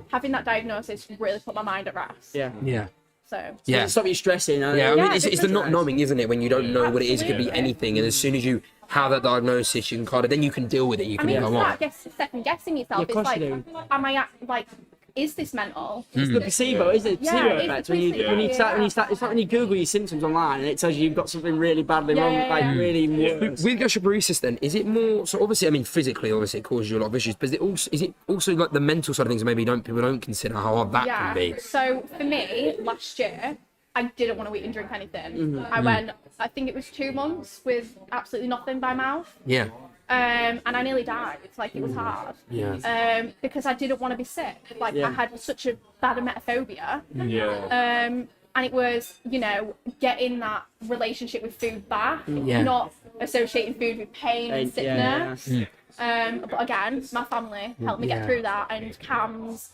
having that diagnosis really put my mind at rest. Yeah. Yeah. So Yeah. Stop you stressing. Yeah, I Yeah, mean, it's the not knowing, isn't it? When you don't know what it is, it could be Absolutely. anything. And as soon as you have that diagnosis, you can kind of, then you can deal with it. You I can mean, you go start on. second guessing yourself. Yeah, of It's course like, you am I like, is this mental? It's the placebo, isn't it? Yeah, Placebo it's effect. the When you placebo, start, it's like when you Google your symptoms online and it tells you you've got something really badly Yeah, wrong, yeah, like yeah. really worse. With gastroparesis, then, is it more so? Obviously, I mean, physically, obviously, it causes you a lot of issues. But is it also like the mental side of things? Maybe people don't consider how hard that can be. So for me, last year, I didn't want to eat and drink anything. Mm-hmm. I went, I think it was 2 months with absolutely nothing by mouth. Yeah. And I nearly died. It's like, it was hard. Yeah. Because I didn't want to be sick. Like, Yeah. I had such a bad emetophobia. Yeah. And it was, getting that relationship with food back, Yeah. not associating food with pain and Yeah. sickness. But again, my family helped me Yeah. get through that, and Cam's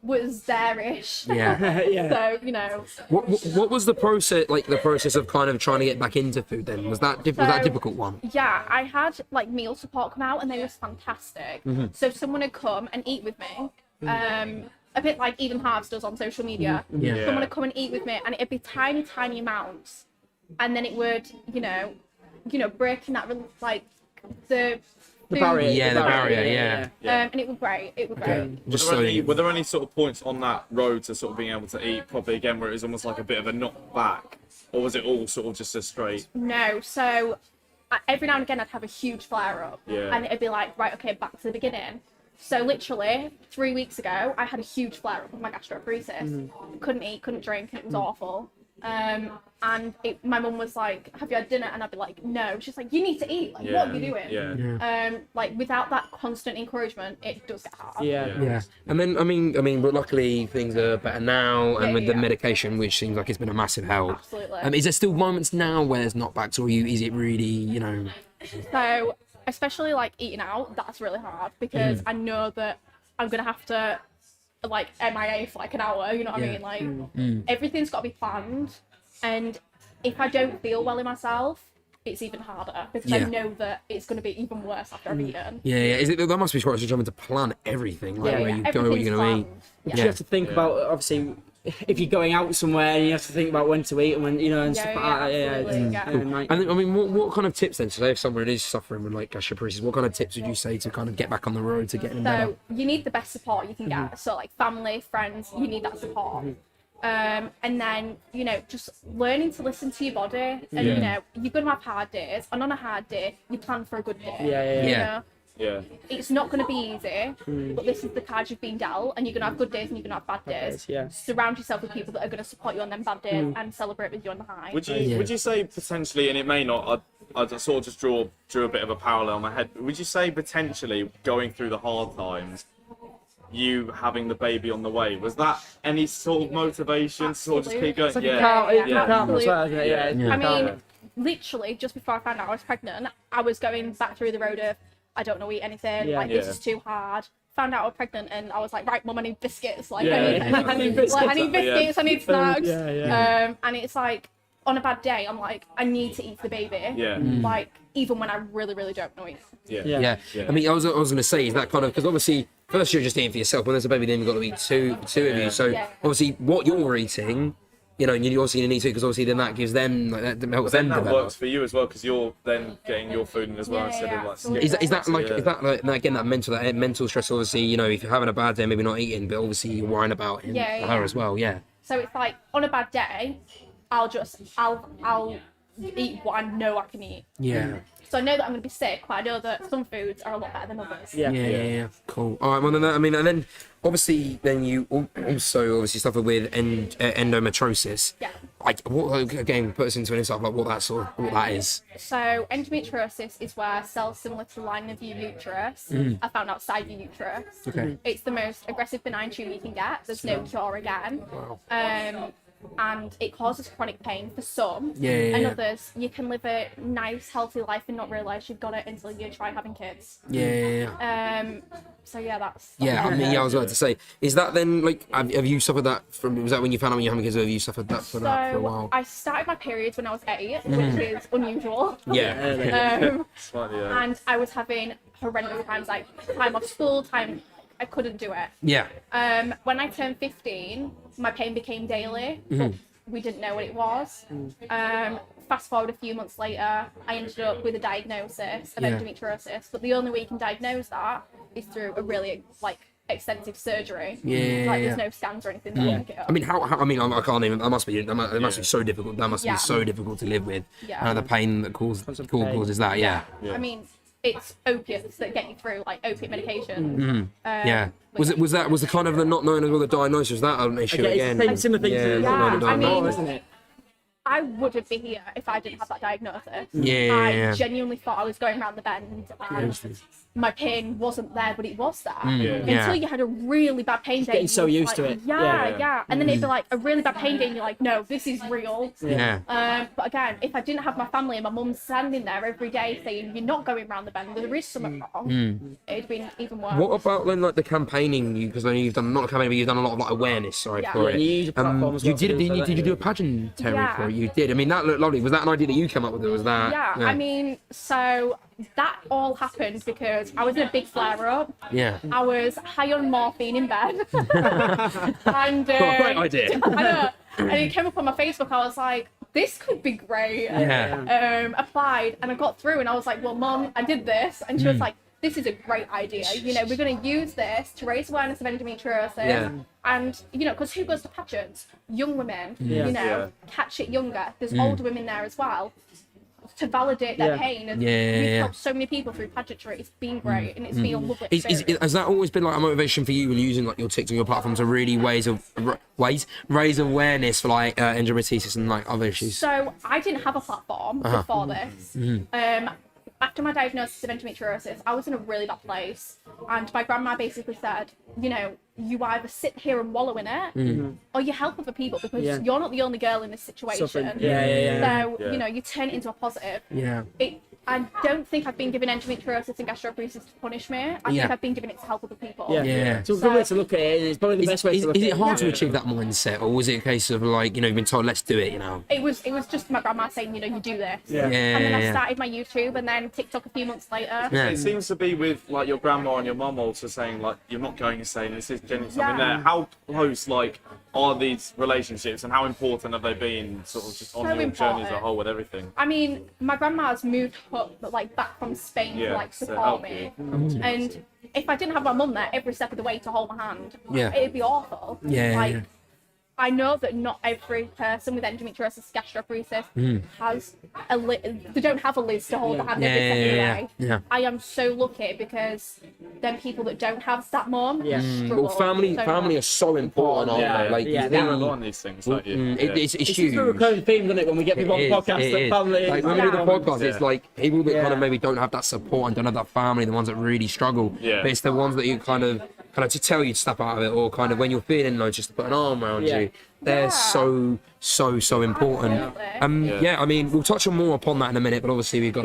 was there-ish. Yeah. Yeah. So, What was the process, like the process of kind of trying to get back into food then? Was that was that a So- difficult one? yeah, I had like meal support come out, and they were fantastic. So someone would come and eat with me, a bit like Eden Harves does on social media. Yeah. Someone would come and eat with me, and it'd be tiny, tiny amounts, and then it would, breaking that like the The food- barrier. Yeah, the barrier, yeah. and it was great. It was great. Just Were so there, any, you- were there any sort of points on that road to sort of being able to eat properly again where it was almost like a bit of a knock back? Or was it all sort of just a straight? No, so every now and again I'd have a huge flare up, Yeah. and it'd be like, right, okay, back to the beginning. So literally 3 weeks ago, I had a huge flare up with my gastroparesis. Couldn't eat, couldn't drink, and it was awful. And my mum was like, "Have you had dinner?" And I'd be like, "No." She's like, "You need to eat. Like, what are you doing?" Yeah. Like without that constant encouragement, it does get hard. Yeah, and then I mean, but luckily things are better now, and with the medication, which seems like it's been a massive help. Absolutely. Is there still moments now where there's knockbacks, or is it really, So especially like eating out, that's really hard because I know that I'm gonna have to like MIA for like an hour. You know what I mean? Like everything's got to be planned, and if I don't feel well in myself, it's even harder because I know that it's going to be even worse after I've eaten. That must be quite having to plan everything, like where you go, what you're gonna eat. You have to think about, obviously, if you're going out somewhere, you have to think about when to eat and when, and stuff like that. And then, I mean, what kind of tips then? So if someone is suffering with like gastroparesis, what kind of tips would you say to kind of get back on the road to getting better? So you need the best support you can get. So like family, friends, you need that support. And then, just learning to listen to your body. And, you're going to have hard days. And on a hard day, you plan for a good day. Yeah. It's not going to be easy, but this is the card you've been dealt. And you're going to have good days and you're going to have bad days. Surround yourself with people that are going to support you on them bad days and celebrate with you on the high. Would you say potentially, and it may not, I sort of just drew a bit of a parallel in my head. Would you say potentially going through the hard times, you having the baby on the way, was that any sort of motivation to sort of just keep going? I mean, literally just before I found out I was pregnant, I was going back through the road of I don't know, eat anything, this is too hard. Found out I was pregnant and I was like, right, mum, I need biscuits. Like, I need biscuits, I need snacks. And it's like, on a bad day, I'm like, I need to eat for the baby. Like, even when I really, really don't know eat. I mean, I was going to say, is that kind of, because obviously, first you're just eating for yourself. When there's a baby, then you've got to eat two of you. So obviously, what you're eating, you obviously need to, because obviously then that gives them, like, that helps them develop. That works for you as well, because you're then getting your food in as well instead of like. Is that like again that mental stress? Obviously, if you're having a bad day, maybe not eating, but obviously you're worrying about him, her as well. So it's like on a bad day, I'll eat what I know I can eat. So I know that I'm going to be sick, but I know that some foods are a lot better than others. Yeah. Cool. All right. Well, then, I mean, and then obviously, then you also obviously suffer with endometriosis. Like, what again? Put us into an insight of like what that is. So endometriosis is where cells similar to the lining of your uterus are found outside your uterus. Okay. It's the most aggressive benign tumour you can get. There's no cure again. Wow. And it causes chronic pain for some, and others you can live a nice healthy life and not realise you've got it until you try having kids. So that's I mean, I was about to say, is that then like have you suffered that from? Was that when you found out when you were having kids, or have you suffered that for a while? I started my periods when I was 8, which is unusual. Slightly, and I was having horrendous times, like time off school, time I couldn't do it. When I turned 15, my pain became daily. We didn't know what it was. Fast forward a few months later, I ended up with a diagnosis of endometriosis. But the only way you can diagnose that is through a really extensive surgery. There's no scans or anything that look it up. I mean, how? I mean, I can't even. That must be so difficult. That must be so difficult to live with. The pain that causes that. I mean, it's opiates that get you through, like opiate medication. Was the kind of the not knowing as well the diagnosis, was that an issue again? It's similar things. I mean, isn't it? I wouldn't be here if I didn't have that diagnosis. I genuinely thought I was going around the bend and my pain wasn't there, but it was there. Until you had a really bad pain day. Getting so used to it. And then it'd be like a really bad pain day and you're like, no, this is real. But again, if I didn't have my family and my mum standing there every day saying, you're not going around the bend, there is something wrong, it'd been even worse. What about then like the campaigning? Because I know you've done, not a campaigning, but you've done a lot of like awareness, for it. You did you do a pageantary for it? You did. I mean, that looked lovely. Was that an idea that you came up with, or was that? I mean, so that all happened because I was in a big flare up. I was high on morphine in bed. And great idea. I know. And it came up on my Facebook. I was like, this could be great. Applied and I got through and I was like, well, Mum, I did this. And she was like, this is a great idea. We're going to use this to raise awareness of endometriosis. And, because who goes to pageants? Young women, catch it younger. There's older women there as well. to validate their pain. And Yeah. we've helped so many people through pageantry. It's been great, and it's been a lovely Is, experience. has that always been like a motivation for you when using like your TikTok, your platform to really raise awareness for like endometriosis and like other issues? So I didn't have a platform before this. After my diagnosis of endometriosis, I was in a really bad place, and my grandma basically said, you know, you either sit here and wallow in it, or you help other people, because you're not the only girl in this situation. Suffering. So you know, you turn it into a positive. Yeah. I don't think I've been given endometriosis and gastroparesis to punish me. I think I've been given it to help other people. Yeah. It's a good way to look at it, and it's probably the best way to look Is at it it. hard to achieve that mindset, or was it a case of like, you know, you've been told, let's do it, you know? It was just my grandma saying, you know, you do this. Yeah. And then I Yeah. started my YouTube, and then TikTok a few months later. Yeah. It seems to be with like your grandma and your mum also saying like you're not going insane. This is genuinely something Yeah. there. How close like are these relationships, and how important have they been sort of just on So your journey as a important. whole with everything? I mean, my grandma's moved like back from Spain to like to support help me. you. And if I didn't have my mum there every step of the way to hold my hand, it'd be awful. Yeah, Like, yeah. I know that not every person with endometriosis, gastroparesis has they don't have a Liz to hold the hand every step of the way. Yeah. I am so lucky, because then people that don't have that mum struggle. Well, family so are much. so important, aren't Yeah, they? Like, yeah, you they You really- remember on these things, don't you? it's It's huge. just a recurring theme, doesn't it, when we get people on the podcast, It that is. family. Like when we do the podcast, it's Yeah. like people that kind of Yeah. maybe don't have that support and don't have that family, the ones that really struggle. Yeah. But it's the ones that you kind of to tell you to step out of it, or kind of when you're feeling low, just to put an arm around Yeah. you. They're so important. Absolutely. I mean, we'll touch on more upon that in a minute, but obviously we've got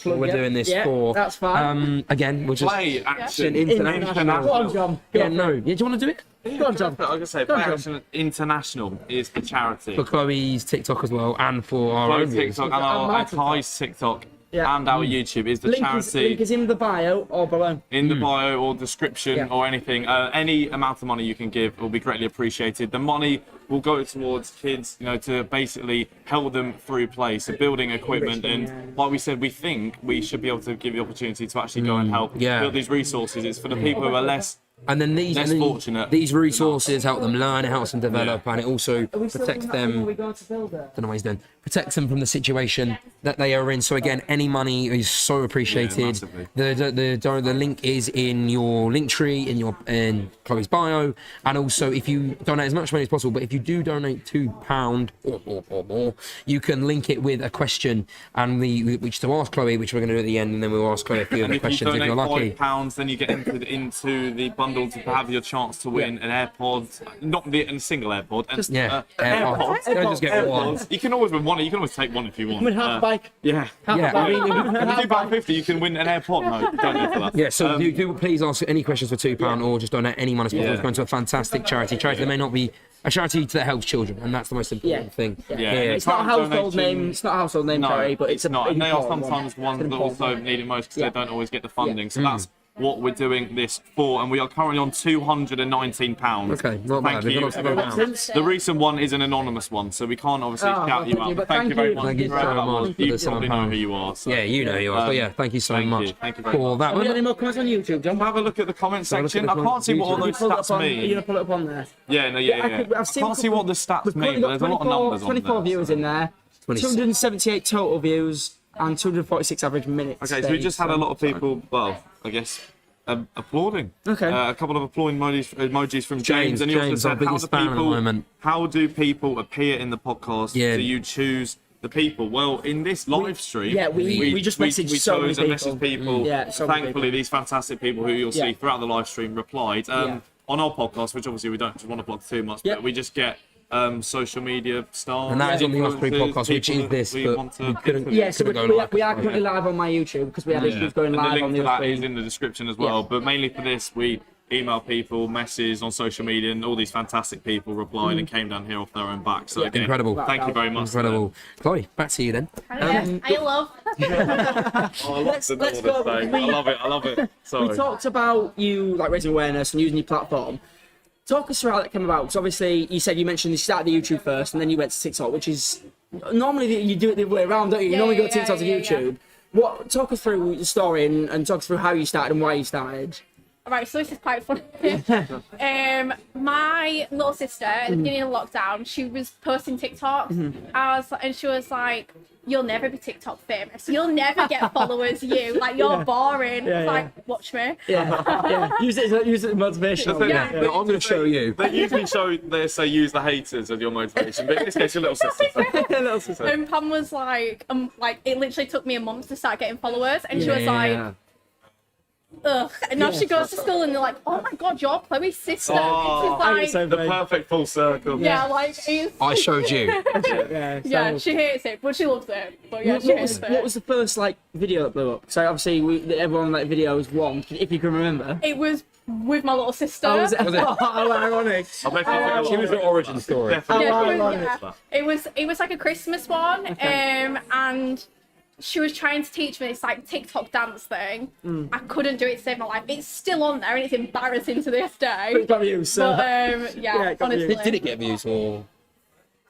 to. We're doing this for. That's fine. Again, we'll just. Play action International. Go on, John. Yeah, no. Yeah, do you want to do it? Go on, John. I was gonna say, Go on, Play John. Action International is the charity. For Chloe's TikTok as well, and for our own Chloe's views. TikTok and our my TikTok. Kai's TikTok Yeah. and our YouTube is the Link charity. is in the bio or below. In the bio or description Yeah. or anything, any amount of money you can give will be greatly appreciated. The money will go towards kids, you know, to basically help them through play, so building equipment. And like we said, we think we should be able to give the opportunity to actually go and help Yeah. build these resources. It's for the people who are less. And then Less fortunate. these resources help them learn, it helps them develop, and it also Are we still protects doing that thing them. when we go to build it? Don't know what he's doing. Protects them from the situation that they are in. So again, any money is so appreciated. massively. The link is in your link tree in Chloe's bio, and also if you donate as much money as possible. But if you do donate £2 or more, you can link it with a question, and which to ask Chloe, which we're going to do at the end, and then we'll ask Chloe a few And other if you questions if donate you're lucky. £5, then you get entered into the bundle to have your chance to win an AirPod, not a single AirPod. AirPods. Don't just get one. AirPods. You can always win one. You can always take one if you want. I mean, half a bike. Yeah. Yeah, I mean, If you buy 50, you can win an AirPod. No, you don't need for that. yeah, so do please ask any questions for £2 or just donate any money as possible. It's going to a fantastic charity. Charity that may not be a charity that helps children, and that's the most important thing. Yeah. It's not a household Donation- name. It's not a household name, No, charity, but it's a not. And they are important one. sometimes ones It's an that important also one. need it most because Yeah. they don't always get the funding. So that's what we're doing this for, and we are currently on £219. Okay, not bad. Thank We've you. got lots of everyone. The recent one is an anonymous one, so we can't obviously Oh, shout you thank you, out. but Thank you thank very you. much. Thank you so Whoever that much was. for the You probably know £7. who you are. So. Yeah, you know you are. So yeah, thank you so thank you. much Thank you very for much. that. Have you got any more comments on YouTube, John? Have a look at the comment Have a look section. at I the can't see what all YouTube. those Pull it up stats on, are you mean. gonna pull it up on there? Yeah, no, yeah. I I've seen can't see what the stats We've mean, currently but got there's a lot of numbers on 24 there. viewers in there. 26. 278 total views and 246 average minutes. Okay, so we just had a lot of people, well, I guess, applauding. Okay. A couple of applauding emojis from James, and he also James, our said, biggest fan at the moment. how do people appear in the podcast? Yeah. Do you choose the people? Well, in this live stream, yeah, we just messaged we so many chose and people. messaged people. Yeah, so many Thankfully, people. these fantastic people who you'll see Yeah. throughout the live stream replied. Yeah. On our podcast, which obviously we don't want to plug too much, Yeah. but we just get social media stars. And that is on the US3 influencers, podcast, which people is this, that we but want to we couldn't- Yeah, so Couldn't go we live. are currently live on my YouTube because we had issues going and live the link on the for that other is stream. in the description as well. Yeah. But mainly for this, we email people, messages on social media, and all these fantastic people replied and came down here off their own back. So again, Incredible. Thank you very much. for Incredible. Chloe, back to you then. I love. that. Oh, I love Let's the go. thing. I love it. I love it. Sorry. We talked about you like raising awareness and using your platform. Talk us through how that came about. Because obviously, you mentioned you started the YouTube first, and then you went to TikTok, which is normally you do it the other way around, don't you? You normally go TikTok to YouTube. Talk us through the story and talk us through how you started and why you started. Right, so this is quite funny. My little sister at the beginning of lockdown, she was posting TikToks, and she was like, you'll never be TikTok famous. You'll never get followers. You like you're boring. Yeah, It's like watch me. Yeah. Use it as motivational. Yeah. But I'm going to show you. They usually they say use the haters as your motivation, but in this case, your little sister. And Pam was like it literally took me a month to start getting followers, and she was like, ugh. And now she goes to school, and they're like, oh my god, you're Chloe's sister. Oh, She's like, the perfect full circle. yeah, like it's. I showed you. Yeah, she hates it, but she loves it. But yeah, she hates it. What was the first like video that blew up? So obviously everyone like video was one, if you can remember. It was with my little sister. Oh, was it? Was it? Oh, ironic. I bet you think She was the origin story. Definitely. Yeah, Oh, it was like a Christmas one, and she was trying to teach me this like TikTok dance thing. I couldn't do it to save my life. It's still on there, and it's embarrassing to this day. It got views, so. But Yeah, it got honestly, views. Did it get views or?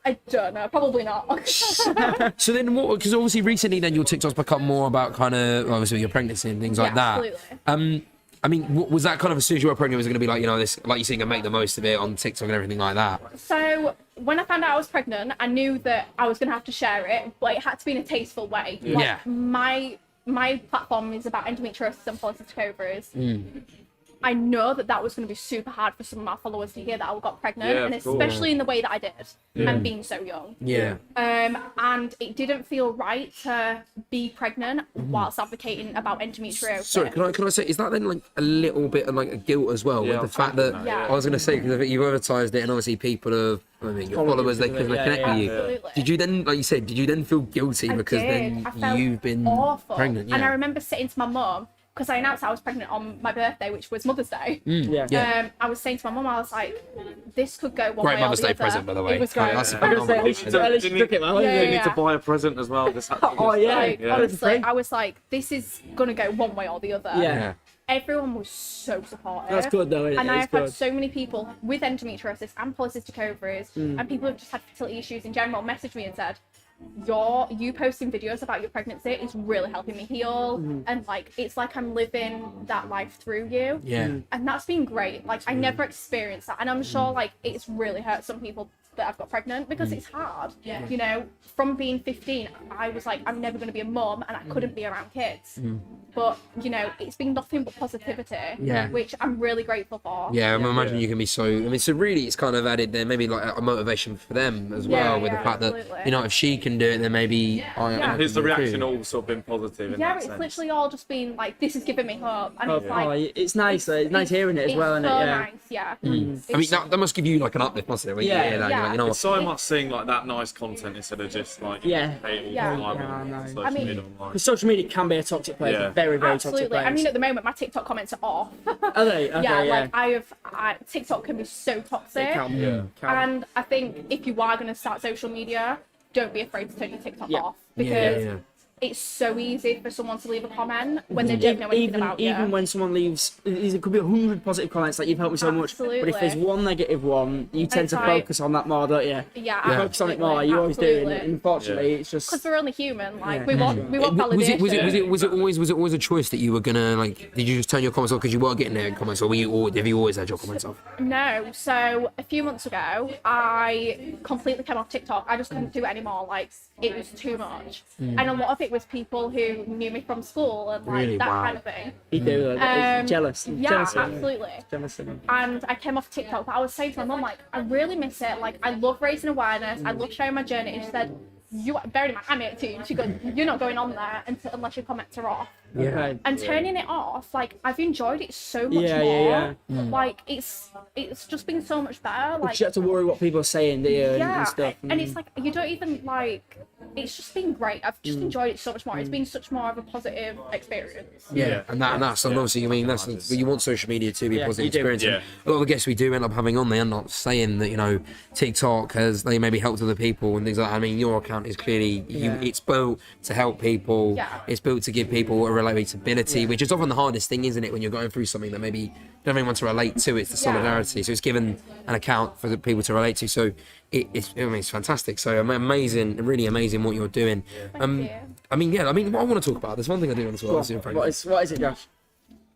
I don't know. Probably not. So then what, because obviously recently then your TikTok's become more about kind of, obviously your pregnancy and things like Yeah, that. absolutely. I mean, was that kind of as soon as you were pregnant, was it going to be like, you know, this, like you saying, make the most of it on TikTok and everything like that? So when I found out I was pregnant, I knew that I was going to have to share it, but it had to be in a tasteful way. Like, Yeah. My platform is about endometriosis and polycystic ovaries. I know that was going to be super hard for some of my followers to hear that I got pregnant, Yeah, and of course. especially in the way that I did, and being so young. Yeah. And it didn't feel right to be pregnant whilst advocating about endometriosis. Sorry, can I say, is that then like a little bit of like a guilt as well, Yeah, with the I'm fact that, thinking that, I was going to say, because you've advertised it and obviously people have, I mean, your followers, they can Yeah, connect yeah, with you. absolutely. Did you then, like you said, did you then feel guilty I because did. then I felt you've been awful. pregnant? Yeah. And I remember saying to my mum, because I announced I was pregnant on my birthday, which was Mother's Day. Yeah. Yeah. I was saying to my mum, I was like, this could go one Great way Mother's or the Day other. present, by the way. It was great. That's a I was gonna say, at phenomenal least you took it, man. Yeah, You yeah. need to buy a present as well. Just Oh, yeah. Like, Yeah. honestly, I was like, this is gonna go one way or the other. Yeah. Yeah. Everyone was so supportive. That's good though, isn't it? And I've It's good. had so many people with endometriosis and polycystic ovaries, and people who've just had fertility issues in general, message me and said, you posting videos about your pregnancy is really helping me heal, and like it's like I'm living that life through you. Yeah. And that's been great. Like I never experienced that, and I'm sure like it's really hurt some people that I've got pregnant because it's hard. Yeah. You know, from being 15, I was like, I'm never going to be a mum, and I couldn't be around kids. But you know, it's been nothing but positivity. Yeah. Which I'm really grateful for. Yeah, I imagine you can be so. I mean, so really, it's kind of added there, maybe like a motivation for them as Yeah, well, with the yeah, fact that absolutely. you know if she can do it, then maybe I. Yeah. I Has the can do reaction too. all sort of been positive in Yeah, that it's sense? literally all just been like, this is giving me hope, and it's Oh, like it's nice though. It's nice hearing it as well, isn't so it? Yeah. nice, yeah. I mean, that must give you like an uplift, mustn't it? When Yeah. you hear that, Yeah. you're like, you know It's what? so much seeing like that nice content instead of just like Yeah. hate all Yeah. the time Yeah, I on know. social I mean- media online. Because social media can be a toxic place, Yeah. a very, very toxic Absolutely. place. I mean, at the moment, my TikTok comments are off. Are they? Okay, yeah, yeah. like TikTok can be so toxic. It can, Yeah. can. And I think if you are going to start social media, don't be afraid to turn your TikTok Yeah. off, Yeah, because yeah. it's so easy for someone to leave a comment when they don't know anything even about even you. when someone leaves, there could be 100 positive comments like you've helped me so much. But if Absolutely. there's one negative one, you tend It's to like- focus on that more, don't you? Yeah, Focus on it more. absolutely, You always do. absolutely. And unfortunately, it's just. Because we're only human, like Yeah. we want validation. Was it always a choice that you were gonna like? Did you just turn your comments off because you weren't getting their comments, or have you always had your comments off? No, so a few months ago, I completely came off TikTok. I just couldn't do it anymore. Like, it was too much. And a lot of it was people who knew me from school and like Really? that Wow. kind of thing. You do. It's jealous. Yeah, Jealous of you. absolutely. Jealous of you. And I came off TikTok, but I was saying to my mum, like, I really miss it. Like, I love raising awareness. I love sharing my journey. And she said, bearing in mind, I'm 18. She goes, you're not going on there unless your comments are off. Okay. And turning it off, like, I've enjoyed it so much Yeah, more. yeah, Like, it's just been so much better. Like, You have to worry what people are saying, do you? yeah, And stuff. and it's like you don't even like. It's just been great. I've just enjoyed it so much more. It's been such more of a positive experience. Yeah, and that's and obviously, I mean, that's you want social media to be a Yeah, positive you do. experience. Yeah. And a lot of the guests we do end up having on, they end up saying that, you know, TikTok has they maybe helped other people and things like that. I mean, your account is clearly Yeah. it's built to help people. Yeah. It's built to give people a relatability, which is often the hardest thing, isn't it, when you're going through something that maybe you don't really want to relate to. It's the solidarity. So it's given an account for the people to relate to. So it's fantastic. So amazing, really amazing what you're doing. Thank you. I mean, what I want to talk about. There's one thing I do want to talk about. What is it, Josh?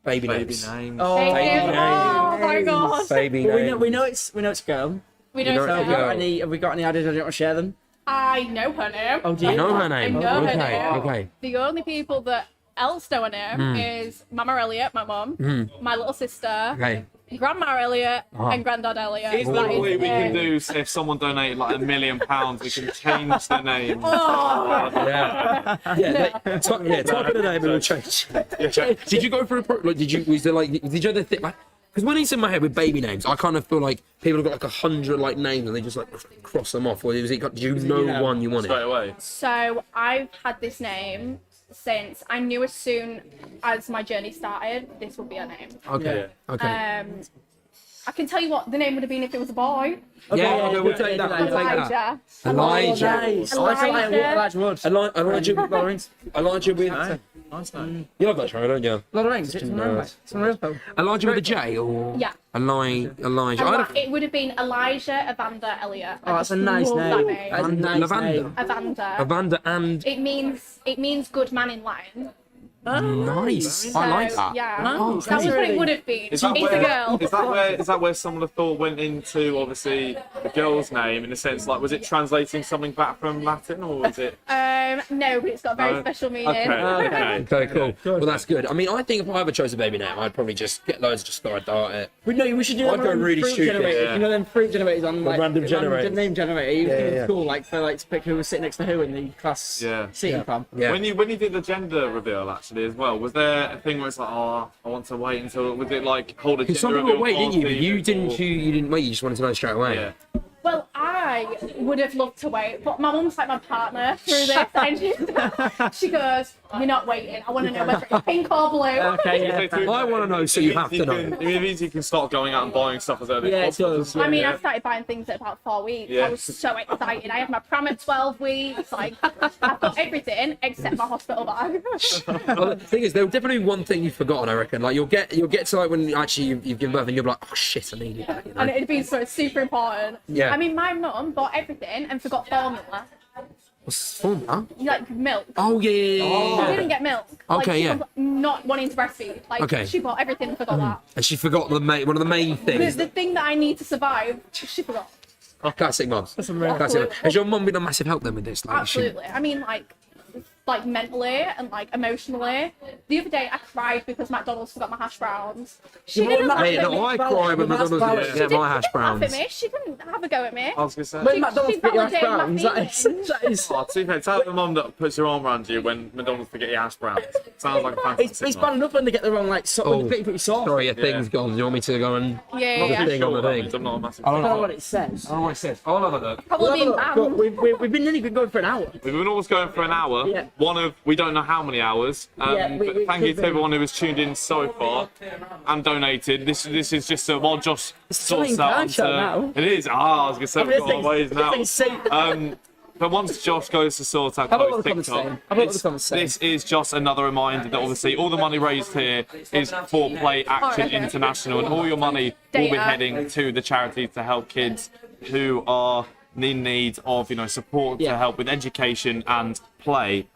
Baby Baby names. names. Oh, Thank you. names. Oh my god. Baby Well, names. we know it's a girl. We You don't know So it's have a we got any added? I don't want to share them. I know her name. Oh, do I you? know her name. I know her Okay, name. okay. The only people that else know her name is Mama Elliot, my mum, my little sister, Okay. Grandma Elliot, and Granddad Elliot. Is there That a way is we can it. do if someone donated like £1 million, we can change the name? Oh, Yeah. Yeah. Type in the name and it'll change. Did you go for a was there like did you ever think like because when it's in my head with baby names, I kind of feel like people have got like 100 like names and they just like cross them off. Or was it, did you know one you wanted? Straight away. so I've had this name since I knew as soon as my journey started, this would be her name. Okay. Okay. I can tell you what the name would have been if it was a boy. Yeah, okay, we'll take that. We'll take that. Elijah. Elijah. Elijah Wood. Elijah with. Nice name. You love that show, don't you? Lord of the Rings. It's on the Elijah with a J or Yeah. Elijah. It would have been Elijah Evander Elliot. Oh, that's a nice Love name. that That's a nice Lavender. name. Evander. Evander and It means good man in Latin. nice. I like So, that. Yeah. Nice. That was what Really- it would have been. Is He's a girl. Is that where some of the thought went into obviously the girl's name in a sense like was it translating something back from Latin or was it? No, but it's got a very No? special meaning. Okay. Okay, cool. Well, that's good. I mean, I think if I ever chose a baby name, I'd probably just get loads, just throw a dart at it. We should do I'd that go on really fruit stupid. generators. Yeah. You know them fruit generators on like random generators. name generator. You think yeah. it's cool, like for like to pick who was sitting next to who in the class Yeah. seating from. Yeah. When you did the gender reveal actually as well, was there a thing where it's like, oh, I want to wait until was it like hold a Because gender some people reveal wait, didn't you? But party you didn't. before- You didn't wait. You just wanted to know straight away. Yeah. Well, I would have loved to wait, but my mum's like my partner through this, and she goes, "You're not waiting. I want to know whether it's pink or blue." Okay, yeah. I want to know, so you have to know. It means you can start going out and buying stuff as early Yeah, as it possible. does. I mean, Yeah. I started buying things at about 4 weeks. Yeah. I was so excited. I had my pram at 12 weeks. Like, I've got everything except my hospital bag. Well, the thing is, there'll definitely be one thing you've forgotten. I reckon. Like you'll get to like when actually you've given birth and you'll be like, oh shit, I needed that. You know? And it'd been so super important. Yeah. I mean, my mum bought everything and forgot formula. What's formula? Like milk. Oh yeah. She didn't get milk. Okay, she yeah. was not wanting to breastfeed. Like, Okay. she bought everything and forgot that. And she forgot one of the main things. The thing that I need to survive, she forgot. Classic mums. Classic mums. Absolutely. Has your mum been a massive help then with this? Like, Absolutely. I mean, like mentally and like emotionally. The other day I cried because McDonald's forgot my hash browns. She didn't laugh Hey, at no, me. I cry when McDonald's get my hash She didn't browns. laugh at me. She didn't have a go at me. I was gonna say. When McDonald's she pick your hash validated my browns, that is. Oh, to be fair, tell the mum that puts her arm around you when McDonald's forget your hash browns. Sounds like a fantastic It's mum. bad enough when they get the wrong like when they put your sauce. Sorry, your thing's gone. You want me to go and Yeah. thing on the thing? I'm not a massive I don't know what it says. Oh, what it says. I'll have a look. Probably being But banned. we've been nearly been going for an hour. We've been almost going for an hour. Yeah. We don't know how many hours. Yeah, But thank you to everyone who has tuned in so far and donated. This is just while Josh sorts something out. kind show now. It is. I was gonna say we've got our ways now. But once Josh goes to sort out How about Chloe's what the comments TikTok, saying? How about what the comments saying? this is just another reminder that obviously all the money raised here is for Play Action okay. International, and all your money will be Data. heading to the charity to help kids who are in need of support Yeah. to help with education and play.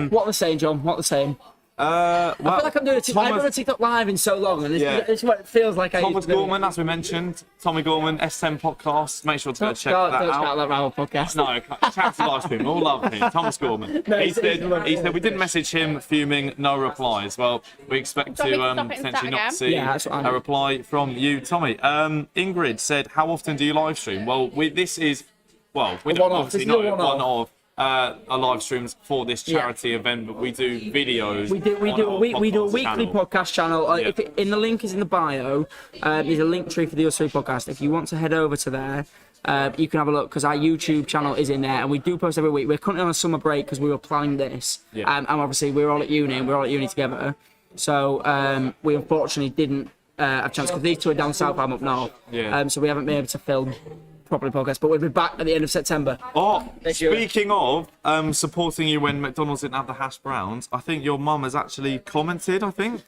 What they're saying, John? What they're saying? Well, I feel like I'm doing a TikTok. I've done a TikTok live in so long, and it's what it feels like. Thomas Gorman, as we mentioned, Tommy Gorman, S10 podcast. Make sure to go check Don't that shout out. that our podcast. No, chat to live stream. We all love him. Thomas Gorman. No, he he's lovely. said we didn't message him, fuming, no replies. Well, we expect Do you to want me to stop it and potentially start not again? see Yeah, that's what I a mean. reply from you, Tommy. Ingrid said, "How often do you live stream?" Well, this is we don't one-off. obviously This is a know one-off. one of. Our live streams for this charity event, but we do videos. We do on our we do a podcast weekly channel. podcast channel. If in the link is in the bio, there's a link tree for the US3 podcast. If you want to head over to there, you can have a look because our YouTube channel is in there, and we do post every week. We're currently on a summer break because we were planning this, Yeah. and obviously we're all at uni and we're all at uni together. So we unfortunately didn't have a chance because these two are down south, I'm up north. Yeah. So we haven't been able to film properly podcast, but we'll be back at the end of September. Oh, Next year. speaking of supporting you when McDonald's didn't have the hash browns, I think your mum has actually commented, I think.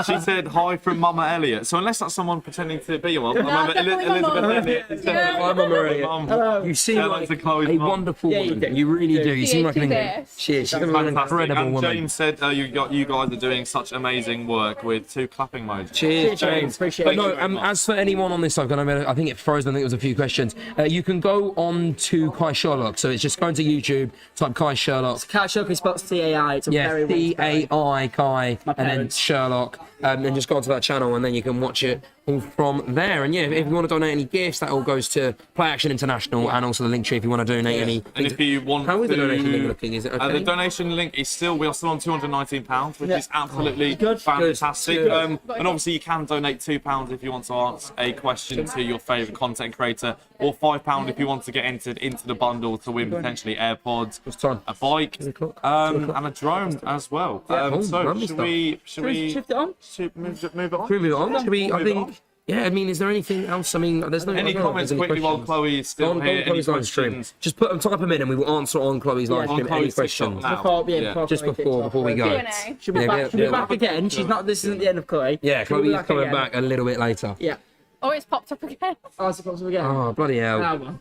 She said, hi from Mama Elliot. So unless that's someone pretending to be your mum, I remember definitely my Elizabeth mum. Elliot. is definitely Hi, Mama Elliot. your mum. You seem Shout out like to Chloe's a mum. wonderful Yeah, you woman. do. You really do. You seem like an Yes. she's an Fantastic. incredible And woman. James said you guys are doing such amazing work with 2 clapping emojis. Cheers, James. James. Appreciate But it. no, Thank you very much. as for anyone on this side, I think it froze. I think it was a few few questions. You can go on to Kai Sherlock. So it's just going to YouTube, type Kai Sherlock. Kai Sherlock is spelled CAI. It's a Yeah, very CAI Kai, and then parents. Sherlock, and just go onto that channel, and then you can watch it all from there. And yeah, if you want to donate any gifts, that all goes to Play Action International, and also the link tree if you want to donate any. And if you want How is the to, donation link looking? Is it okay? The donation link is we are still on £219, which is absolutely Good. fantastic. Good. And obviously you can donate £2 if you want to ask a question to your favourite content creator, or £5 if you want to get entered into the bundle to win potentially AirPods, time? a bike, 2 o'clock? and a drone as well. cool. So Lovely should stuff. we Shift it on? move it on? Should we move on? Should we? I Move it think. on? Yeah, I mean, is there anything else? I mean, there's no. I Any don't know if comments there's any quickly while questions. Chloe is still Go on here? Any Chloe's live stream. questions? Just type them in, and we will answer on Chloe's live On stream any Chloe's questions. TikTok now. Before Just Chloe before we go. Q&A. She'll be Yeah, back. yeah, She'll be yeah. back again. She's not. This isn't the end of Chloe. Yeah, She'll be Chloe's back coming again. back a little bit later. Yeah. Oh, it's popped up again. Oh, it's supposed to again. Oh bloody hell! Ah, well.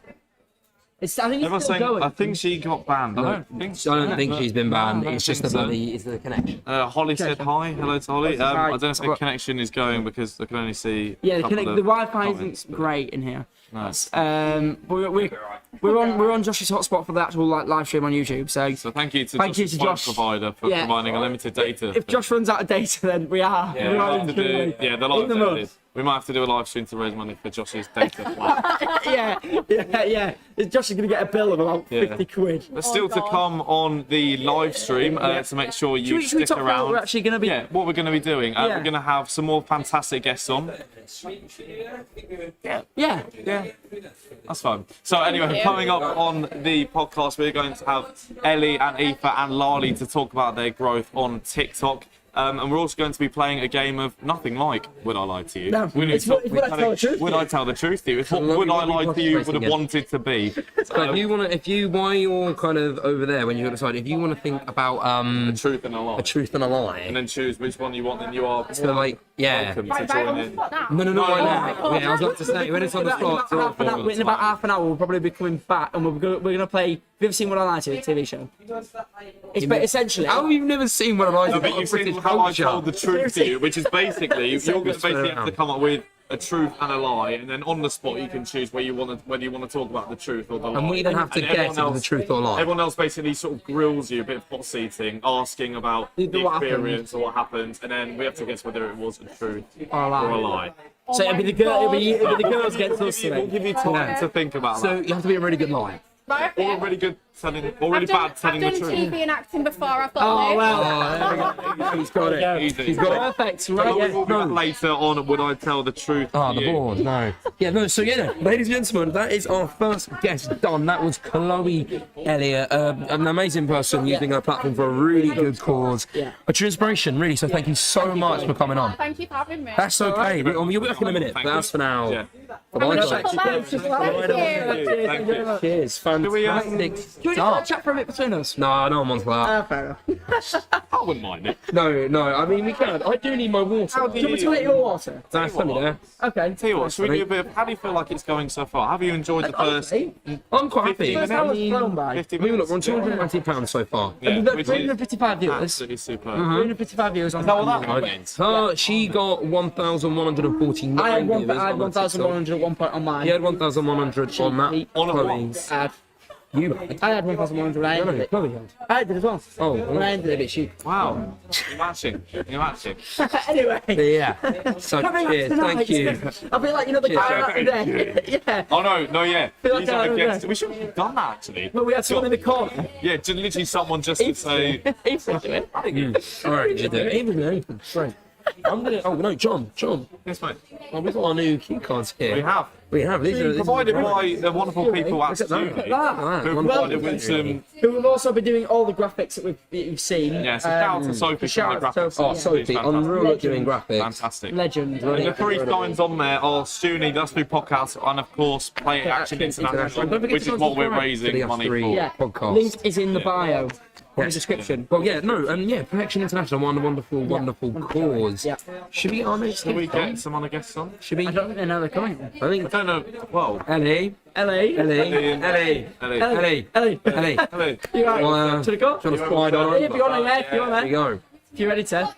It's. I think it's Everyone's still saying, going. I think she got banned. I don't think so. I don't think she's been banned. I don't It's just the think so. bloody. It's the connection. Holly said hi. Hello to Holly. Hi. I don't know if the connection is going because I can only see. Yeah, a couple the of Wi-Fi comments, isn't but- great in here. Nice. But we're on Josh's hotspot for the actual live stream on YouTube. So thank you to Thank you Josh's to phone Josh. provider for Yeah. providing unlimited data. if Josh runs out of data, then we are. yeah, we we are have to do, in the live in the data mud. is- We might have to do a live stream to raise money for Josh's data plan. yeah. Josh is gonna get a bill of about Yeah. 50 quid. But still to God. come on the live stream to make sure you Should we stick talk about what around. we're actually gonna be? Yeah, what we're going to be doing. Yeah. We're going to have some more fantastic guests on. Yeah. That's fun. So anyway, you. coming up on the podcast, we're going to have Ellie and Aoife and Lali to talk about their growth on TikTok. And we're also going to be playing a game of nothing like Would I Lie to You? No, We need it's to- Would I Tell the Truth Would to You? I tell the truth to you? It's what Lovely, Would I lovely Lie to You would have again. wanted to be. So if you while you're kind of over there when you're decide, if you want to think about Truth and a lie. a truth and a lie, And then choose which one you want, then you are so like welcome to Right join on the in. spot now. no, No, right no, now. no. Yeah, I was about to say when it's on the spot. In about half an hour, we'll probably be coming back, and we're gonna play. Have you ever seen What I Lie to You, TV show? It's essentially. How have you never seen one of those? No, but you've seen how I told the truth to you, which is basically you're going to basically have to come up with a truth and a lie, and then on the spot you can choose whether you want to talk about the truth or the lie. And we then have to everyone guess if it's the truth or lie. Everyone else basically sort of grills you, a bit of hot seating, asking about the What happened. experience or what happened, and then we have to guess whether it was a truth Or a lie. or a lie. So it'll be the girl. It'll be the girls against us We'll today. give you time to think about So that. you have to be a really good liar. Right, Or okay. really good telling, or really bad telling I've the done truth. TV and acting before. I've got Oh this. well. He's got it. Easy. He's got it. Perfect. But Right. we Yeah. will be back later on. Would I tell the truth? Ah, to the you? board, no. Yeah, no, so yeah, ladies and gentlemen, that is our first guest done. That was Chloe Elliott, an amazing person using her platform for a really good cause. Yeah. A true inspiration, really, so thank you so much for coming on. Thank you for having me. That's okay. You'll be back in a minute, but Thank that's you. for now. Yeah. Bye-bye. Thank you. Thank you. Cheers, we, fantastic Do we want to chat for a bit between us? No, I don't want that. Fair enough. I wouldn't mind it. No, I mean, we can. I do need my water. Do you want me to let your water? That's funny there. Okay. Tell you what, should we do a bit of, how do you feel like it's going so far? Have you enjoyed the first I'm quite happy. 15 First hour's I flown mean, by. 50 I mean, look, minutes? we're on £290 so far. Yeah, We've got which is 355 viewers. absolutely superb. 355 viewers on Is that what that. that means? She got 1,149 I had viewers on 1,100 at one point on mine. You had 1,100 on that. On a Chloe's. I had- You had. I had 1,100. I No, ended no, it. Chloe had. I did as well. Oh, When I ended it, it's you. Wow. You're matching. You're matching. Anyway. Yeah. So Coming up cheers. tonight. Thank you. I feel like, you know, the guy out there. Yeah. Oh no, yeah. Feel like These are I don't against- know. we should have done that actually. But we had someone in the corner. Yeah, just literally someone just to say. He's into it. All right, you do it. Even anything. Right. I'm gonna. Oh no, John. Yes, mate. Oh, we've got our new cue cards here. We have. We have. These are Provided by the wonderful people at Look at that. Uni. Ah, Who Well, provided with some. who will also be doing all the graphics that you've seen. Yeah, so shout out to Sophie from shout the out to graphics. Sophie, Oh, Sophie, Fantastic. unreal at doing graphics. Fantastic. Legend. And the three signs on there are Stuni, That's New Podcast, and of course Play It Action International, Don't forget which to is what we're subscribe to raising the money US3. for. Yeah. Podcast. Link is in the bio. In the Yes. description. Well, yeah, no, and yeah, Protection International, one wonderful cause. Yeah. Should we our next Can we guest on? get some other guests on? Should we? I don't think they know they're coming. I think I don't know. Well, Ellie, Ellie. Ellie. Ellie. Hello. You right? Well, Should we go? trying to slide on. If you're on there, if you're on There you there. go. If you're ready to.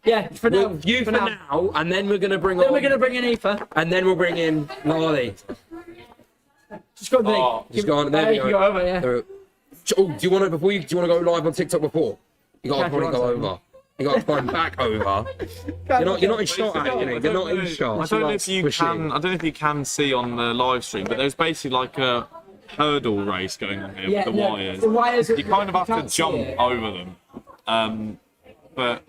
Yeah, for now. Well, you for now, and then we're gonna bring Then on, we're going to bring in Aoife. and then we'll bring in Lali. Just go on, Oh, Just go on. There we you go. go over, yeah. There we- Oh, do you want to go live on TikTok before? You got to Yeah, probably if go you want over. You got to phone back over. You're not in shot actually. You're not in shot. I don't know if you can. I don't know if you can see on the live stream, but there's basically like a hurdle race going on here with the wires. The wires. You kind of have to can't see jump it. over them. But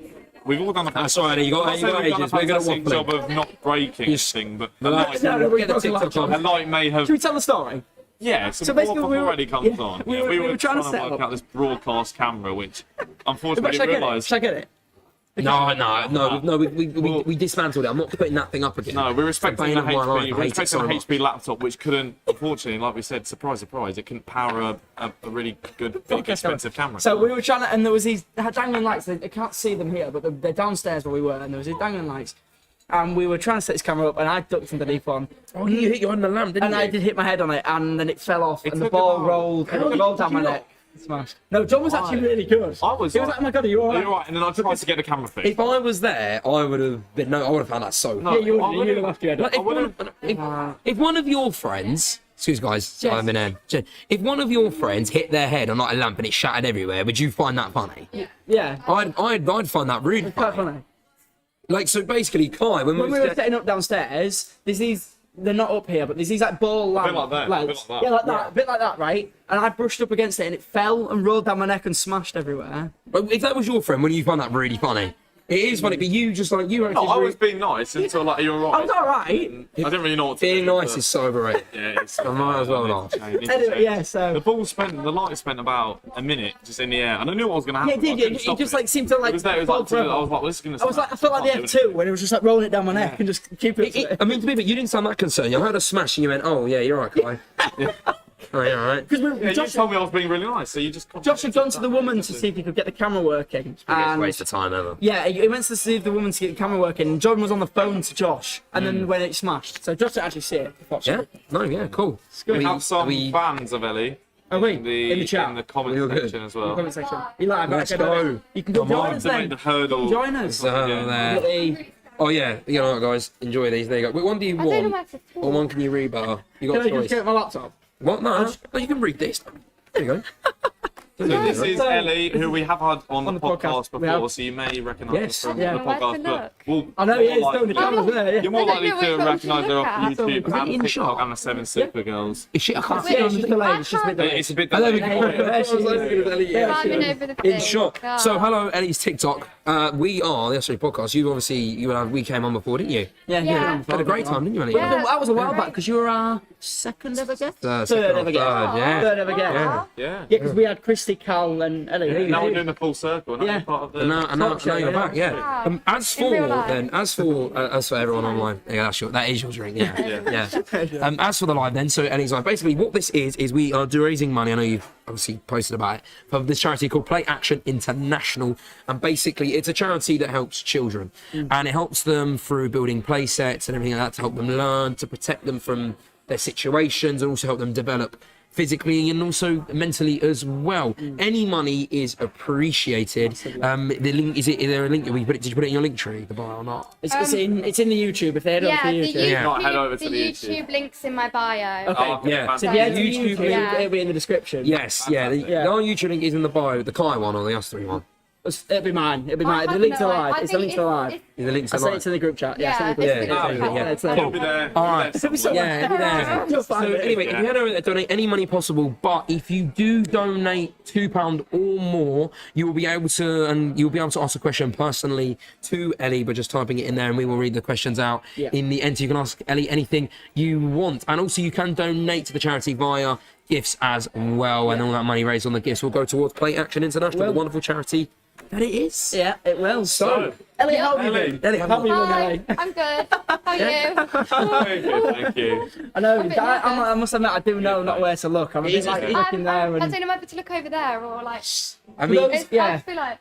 we've all done a That's right, you got I'm not saying we've done ages. We're gonna fantastic waffle job of not breaking this thing, but the light, No, we Get the broke a light TikTok on. on. the light may have. Should we tell the story? Yeah, So so basically before we were- already comes yeah, on. we Yeah, were- we we were were trying trying to to set work up- out this broadcast camera, which unfortunately Should I we get it? realised. Should I get it? No, we dismantled it. I'm not putting that thing up again. No, we're respecting Bane the of my life. HP. I We're hate it respecting so the much. HP laptop, which couldn't, unfortunately, like we said, surprise, surprise, it couldn't power a really good, big, expensive camera. So we were trying to, and there was these dangling lights. I can't see them here, but they're downstairs where we were, and there was these dangling lights. And we were trying to set this camera up, and I ducked underneath one, Oh, you hit you on the lamp, didn't and you? I did hit my head on it, and then it fell off, and the took ball about- rolled, and it rolled down my neck. Smashed. No, John was actually really good. I was He was like, "Oh my god, are you You're alright?" right, and then I tried to get the camera fixed. If I was there, I would have been. No, I would have found that so. No, Yeah, you I would wouldn't- have left your head Like, up. if one of your friends, excuse guys, Yes. I'm in there. If one of your friends hit their head on like a lamp and it shattered everywhere, would you find that funny? Yeah, I'd find that really quite funny. funny. Like so, basically, Kai, when When we were setting up downstairs, there's these. They're not up here, but there's these like ball lamp like that, a bit lights. like that. Yeah, like that, a bit like that, right? And I brushed up against it, and it fell and rolled down my neck and smashed everywhere. if that was your friend, wouldn't you find that really funny? It is funny, but you just like you actually. No, I was being nice until like you're I right. was alright. I didn't really know what to being do. nice is so overrated. Yeah, it's, I might as well not. Anyway, yeah, The so light spent about a minute just in the air, and I knew what was going to happen. yeah, it but I did. couldn't It stop just it. like seemed to like. It was there. It was fall like, forever. I was like, well, this is going to. I was like, I felt like the F2 when it was just like rolling it down my neck and just keep it. I mean, to me, but you didn't sound that concerned. I heard a smash and you went, "Oh yeah, you're right, Kai." Oh, yeah, all right. Because Yeah, you Josh, told me I was being really nice, so you just. Josh had gone to the woman to see if he could get the camera working. And Waste of time ever. yeah, he went to see the woman to get the camera working. And Jordan was on the phone to Josh, and then when it smashed, so Josh didn't actually see it. Yeah. No. Yeah. Cool. We have some fans of Ellie Oh wait, in the, in the chat, comment Real good. section as well. comment section. You like? Let's okay, go. You can go Come join on. us To make then. the hurdle. Join us. So there. Get the- Oh yeah. You know what, guys? Enjoy these. There you go. Which one do you I don't know want? where to Or talk. one can you read better? You Can got I a just choice. get my laptop? What? No. Oh, you can read this. There you go. So this is So- Ellie, who we have had on the podcast we before, have. so you may recognise Yes. her from Yeah. the Where to podcast. But look? we'll, I know, you're yeah, it's more still the likely- camera's there. Yeah. You're more I don't likely know which to one to recognise her look off at. YouTube Is it and in TikTok shot? and the Seven Supergirls. Is shit. I can't see Yeah, it. it's just delayed. It's just a bit delayed. It's a bit I don't delayed. think There she is. Climbing over the thing. In shot. God. So hello, Ellie's TikTok. We are the US3 podcast. You obviously we came on before, didn't you? Yeah, Yeah. Had a great time, didn't you, Ellie? Yeah. That was a while back because you were our second ever guest. Second Third or ever guest. third, yeah. Third ever guest. Yeah. Yeah. Yeah, because we had Christy, Cal, and Ellie. Now we're doing the full circle. And Yeah. I'm part of the. And now Talk show, you're yeah. back, yeah. Wow. As In real life. for everyone online, yeah, that is your drink, yeah, yeah. As for the live, then, so Ellie's live. Basically, what this is we are raising money. I know you've obviously posted about it for this charity called Play Action International, and basically, it's a charity that helps children, and it helps them through building play sets and everything like that to help them learn, to protect them from their situations, and also help them develop physically and also mentally as well. Any money is appreciated. The link is there a link? Did you put it in your link tree, the bio or not? It's in the YouTube. If they head over Yeah, to the YouTube. YouTube, Yeah. Not head over to the the YouTube links in my bio. Okay. Oh, Yeah. So if you head to YouTube YouTube, link. it'll be in the description. Yes, yeah. Yeah. Our YouTube link is in the bio, the Kai one or the US3 one. It'll be mine. It'll be I mine. The have link's no alive. idea. It's the link to live. it's- The links I are sent it live. to the group chat. Yeah, send it it's to the the group group chat. chat. It's there. You'll be there. All right. So- Yeah, it'll be there. You'll So find it. anyway, if you head over there, donate any money possible. But if you do donate £2 or more, you'll be able to ask a question personally to Ellie by just typing it in there, and we will read the questions out Yeah. in the end. So you can ask Ellie anything you want, and also you can donate to the charity via gifts as well, and all that money raised on the gifts will go towards Play Action International, the wonderful charity that it is. Yeah, it will. So, Ellie, how have you Ellie. been? Ellie, How have you been, Hi, Ellie? I'm good. How are you? Very good, thank you. I know. bit I must admit, I do know not where to look. I'm a bit like looking there I and. don't know whether to look over there or like. I mean, Those- It's, yeah. I feel like.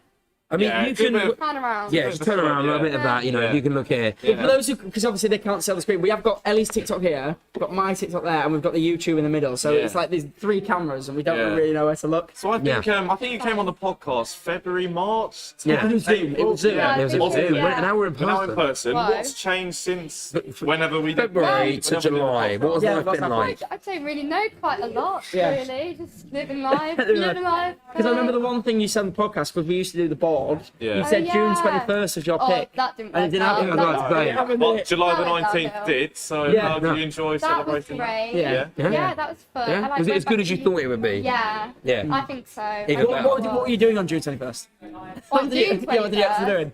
I mean, Yeah, you do a can. bit of- Turn around. Yeah, just turn around a little bit of that. You know, Yeah. you can look here. Yeah. For those who, because obviously they can't see on the screen, we have got Ellie's TikTok here, we've got my TikTok there, and we've got the YouTube in the middle. So Yeah. it's like these 3 cameras, and we don't Yeah. really know where to look. So I think you came on the podcast February, March. Yeah. It was Zoom. It was Zoom. Yeah. There was a Yeah. Zoom. Yeah. And now we're in But now in person. person, Right. what's changed since whenever we did February to whenever we did the July. What was Yeah, life what's been that like? I don't really know quite a lot, Yeah. really. Just living life. Living living life. Because I remember the one thing you said on the podcast, because we used to do the board, Yeah. you said Oh, June yeah. 21st was your Oh, pick. that didn't And it work didn't out. happen. Yeah, that's great. Having Well, the- July the That was 19th downhill. did, so Yeah. how do you enjoy That was celebrating great. Yeah. Yeah, that was fun. Yeah? I, like, Was it went as good back as you to thought it would be? Yeah. Yeah. I think so. Even I think better. What it were you was. doing on June 21st? On June Yeah, what did you actually 21st? doing?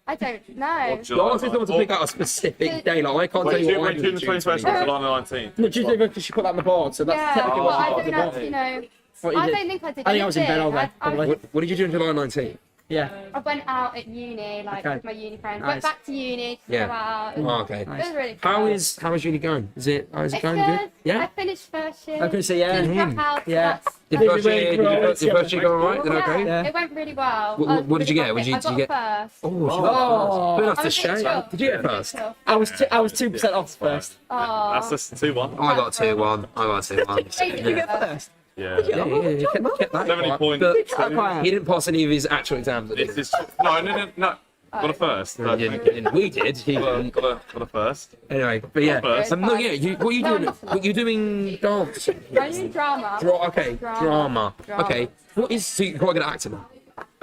I don't know. Or You July honestly want to pick out a specific day. Like, I can't tell Wait, you June, what I wait, did June on the 21st or 21st. July the 19th? No, Tuesday because she put that on the board, so that's Yeah, technically well, what she I put on the didn't board. actually know. What you I did. don't think I did. I think I was in bed all day, I probably. What did you do on July 19th? Yeah. I went out at uni, like Okay. with my uni friends. Nice. Went back to uni to Yeah. go out. It Oh, was, okay. it was really fun. How is uni going? Is it It's going good. good? Yeah. I finished first year. I could say, yeah. Didn't drop out, so Yeah. that's- Did Did first you year, win did your for first year go alright? Did it yeah, okay? Yeah. it went really well. What I was did you really get? Did you I got get- first. Oh, Oh. but I that's a was a bit shame. shocked. Did you get first? I was 2% off first. Oh. That's just 2-1. I got 2-1. I got 2-1. Did you get First. Yeah. Yeah, kept that. 70 points. But he didn't pass any of his actual exams. Did he? This is no. Got a first. No, He thank didn't. you. We did. He didn't. Got a first. Anyway, but yeah. First. No, yeah. What are you doing? What you doing? Dance. I do drama. Okay. Drama. Okay. What is? So you're quite good at acting. Now.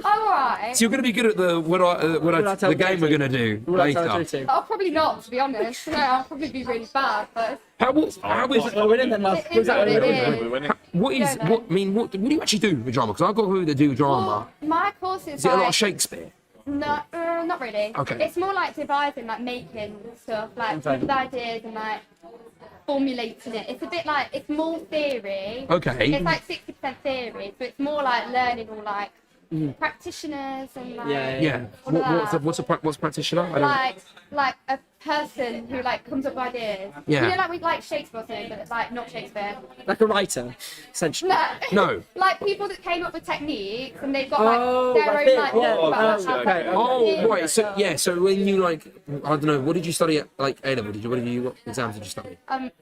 Oh, alright. So you're gonna be good at the I the game we're gonna do What did I tell you later. to? I'll probably not, to be honest. No, I'll probably be really bad, but How is? We're winning then, love. it Was is that what what it we're doing? is. We're winning. What is? Don't know. What I mean? What do you actually do with drama? Because I've got who that do drama. Well, my course is Is it a lot like, of Shakespeare? no, not really. Okay. It's more like devising, like making stuff, like Okay. with ideas and like formulating it. It's a bit like, it's more theory. Okay. It's like 60% theory, so it's more like learning all like practitioners and like Yeah, Yeah. What about What's a practitioner? I don't. like a person who like comes up with ideas. Yeah. You know, like with like Shakespeare or something, but it's like not Shakespeare. Like a writer, essentially. No. No. Like people that came up with techniques and they've got Oh, like their like own it, like. yeah. thought about Oh, how okay, that Oh is. right, so yeah, so when you like, I don't know, what did you study at like A level? What exams did you study?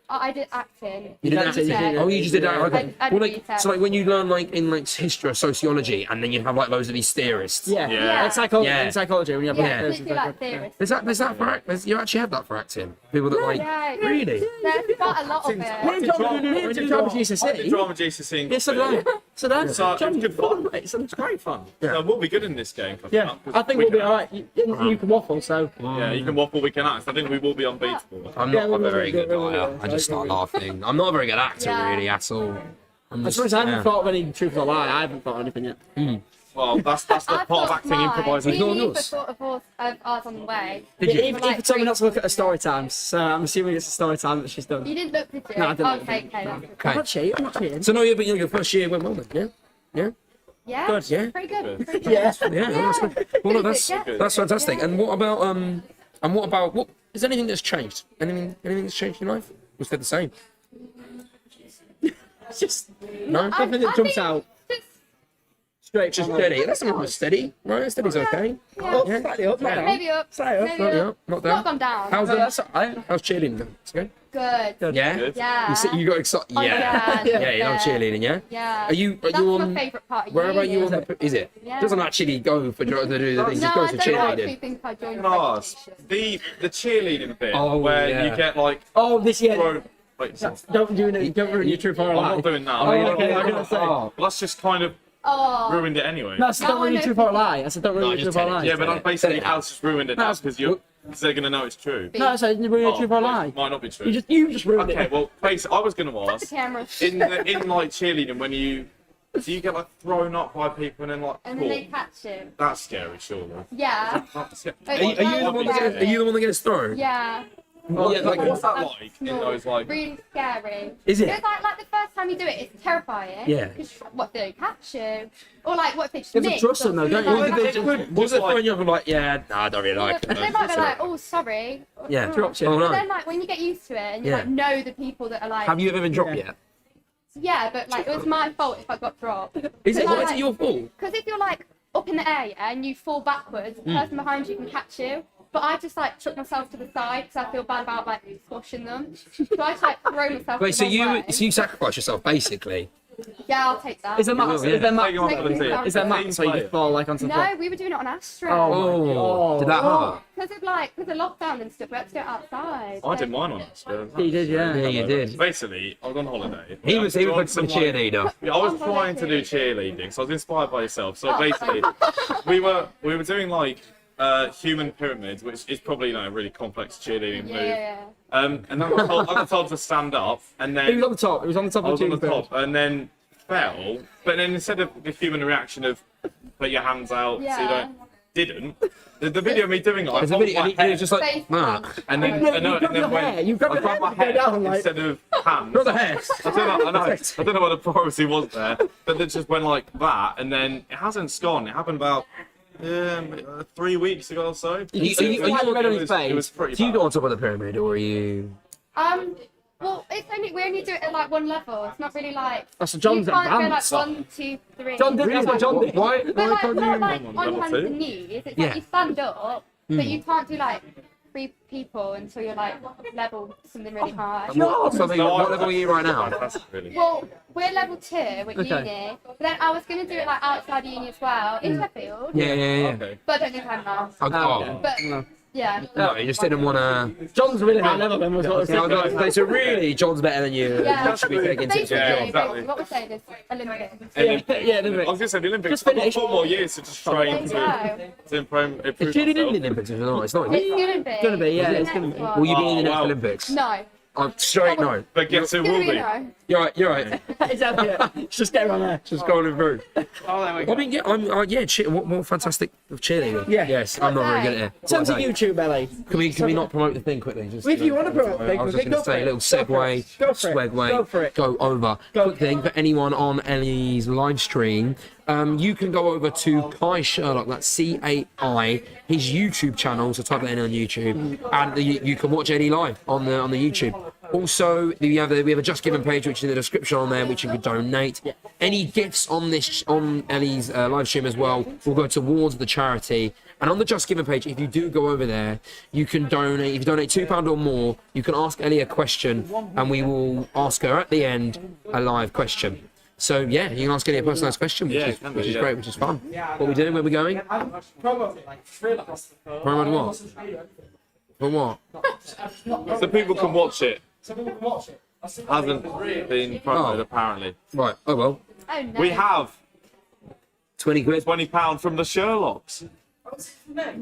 I did acting. You did That's it, acting. you did Oh, you just did that. Okay. I Well, did like, BTEC. so like when you learn like in like history or sociology, and then you have like loads of these theorists. Yeah. Yeah. Like psychology, Yeah. in psychology when you have Yeah, like, it's literally like yeah. theorists. There's that for act. You actually have that for acting. People that like Yeah, really. there's quite a lot of Me it. and John did drama I did GCSE. drama GCSE. Yeah, so did I. So did I. So, John, good fun. mate. So it's great fun. So we'll be good in this game. Yeah, I think we'll be alright. You can waffle, so. Yeah, you can waffle, we can act. I think we will be unbeatable. I'm Yeah, not a we're very really good good, we're really liar. good. I just start We're really laughing. I'm not a very good actor Yeah. really at all. I'm I just, suppose I haven't yeah. thought of any truth or lie. I haven't thought of anything yet. Well, that's the I part of thought acting mine. improvisation. Go on, We yours. thought of ours on the way. Did you? Eve told me not to look at her story times, so I'm assuming it's a story time that she's done. You didn't look, did you? No, I didn't. Okay, that's I'm Okay. not cheating, I'm not cheating. So no, yeah, but your first year went well then, yeah? Yeah. Good, yeah. Pretty good. Yeah. Yeah, that's good. Well, no, that's Yeah. that's fantastic. And what about what is there anything that's changed? Anything that's changed in your life? Was that the same? It's just No, nothing that jumps out. Just, Straight just from steady. That's not steady, right? Steady's okay. Up, Yeah. slightly up, not down. maybe up. Slightly up. Maybe Not up. down, not Not down. gone down. How's No, the that's alright. how's cheerleading then? It's good. Good. Yeah. Good. Yeah. You got excited. Oh, Yeah. yeah. Yeah, you know cheerleading, yeah. Yeah. Are you That's on? my favourite part of Where about you uni. on the? Is it? Yeah. Doesn't actually go for to do the thing. No, Just I goes for don't actually cheerleading. think I joined Can I ask, competition. the cheerleading bit, Oh, where yeah. you get like Oh, this year. thrown. Wait, Don't ruin your truth or I'm lie. not doing that. Oh, okay, I'm gonna say. Oh. Well, that's just kind of Oh. ruined it anyway. No, I said don't ruin your truth or lie. I said don't ruin your just truth tell or it. lie. Yeah, but I'm basically Tell it. Al's just ruined it now because they're gonna know it's true. No, I said ruin your Oh, truth or well, lie. it might not be true. You just ruined Okay, it. well, basically, I was gonna The ask camera. in like cheerleading when do you get like thrown up by people and then like And then they caught? catch him. That's scary, surely. Yeah. That's scary. Are you the one that gets? Are you the one that gets thrown? Yeah. Yeah, like What's that like in those like? Really scary. Is it? It's like the first time you do it, it's terrifying. Yeah. 'Cause what if they catch you? Or like what if they just You have to miss trust or them though, don't something you? like Well, that? they could Was just it like, throwing you up? I'm like, yeah, nah, I don't really like it. They might be like, oh, sorry. Yeah. Drops you. Oh But no. then like when you get used to it and you Yeah. like know the people that are like, Have you ever been dropped yet? yeah, but like it was my fault if I got dropped. Is it? Because Why is it your fault? Because if you're like up in the air, yeah, and you fall backwards, the person behind you can catch you. But I just like took myself to the side because I feel bad about like squashing them. So I just like throw myself. Wait, so the wrong way. you sacrifice yourself basically? Yeah, I'll take that. Is there mats? Is there mats? Take Is there mats so you just fall like onto the floor? No, we were doing it on Astro. Oh, did that hurt? Because of lockdown and stuff, we had to do it outside. I did mine on it. You did, yeah. Yeah, you did. Basically, I was on holiday. He was doing like a some, cheerleader. Yeah, I was trying to do cheerleading, so I was inspired by yourself. So basically, we were doing like human pyramids, which is probably a really complex cheerleading move. Yeah. And then I got told to stand up, and then It was on the top. It was on the top I of was the on the tube. top, and then fell. But then instead of the human reaction of put your hands out, so you Yeah. didn't. The video of me doing it, I There's a hold video, my and he was head, just like, Face nah. and then No, and you grabbed your hair. You grabbed I your hair grabbed my to go head down, like- instead of hands. Not the hair. I don't know what the priority was there, but it just went like that, and then it hasn't gone. It happened about 3 weeks ago or so. Are you red on his It face. was pretty Do you bad. go on top of the pyramid, or are you? Well, we only do it at like one level. It's not really like. Oh, so John's you can't advanced. go like 1, 2, 3. John did that's what John did. Why? But Why like, can't not you? like on on level hands 2? and knees. It's Yeah. like you stand up, but you can't do like 3 people until you're like level something really high. What level are you right now? That's really. Well, we're level 2 at Okay. uni, but then I was going to do it like outside uni as well, in Sheffield, Yeah. Okay. but I don't think I'm now. Oh, But No. yeah. no, you just didn't want to. John's really high level then was what I was Yeah, I was thinking. going to say, so really, John's better than you. Yeah. That should be taken into Basically, Yeah, consideration. exactly. what we're saying is Olympics. Yeah, didn't I it? was gonna say the Olympics. Just I've got finish. 4 more years to just train There to improve It's cheerleading in the myself. Olympics, is it not? It's not. It's gonna be. It's gonna be, yeah, it's gonna be. Will you be in the next wow. Olympics? No. I'm straight no. But guess who It's gonna will be be? no. You're right. You're right. Exactly. Yeah. Just get her on there. Just going through. Oh, there we I go. mean, yeah, what fantastic cheerleading. Yeah. Yes, I'm not very good at it. In terms of What YouTube, Ellie. Can we not promote the thing quickly? Just, If you want to promote the thing, I was quickly, just going go to say a for little it. segue, Go for it. swagway, Go for it. go over. Go. Quick thing for anyone on Ellie's live stream, you can go over to Kai Sherlock, that's CAI, his YouTube channel, so type that in on YouTube, and you can watch Ellie live on the YouTube. Also, we have a Just Giving page, which is in the description on there, which you can donate. Any gifts on Ellie's live stream as well will go towards the charity. And on the Just Giving page, if you do go over there, you can donate. If you donate £2 or more, you can ask Ellie a question, and we will ask her at the end a live question. So yeah, you can ask Ellie a personalised question, which is great, which is fun. What are we doing? Where are we going? Probably like freelance. Promo what? For what? So people can watch it. So people can watch it. Hasn't been promoted apparently. Right. Oh well. Oh no. We have 20 quid. £20 from the Sherlocks.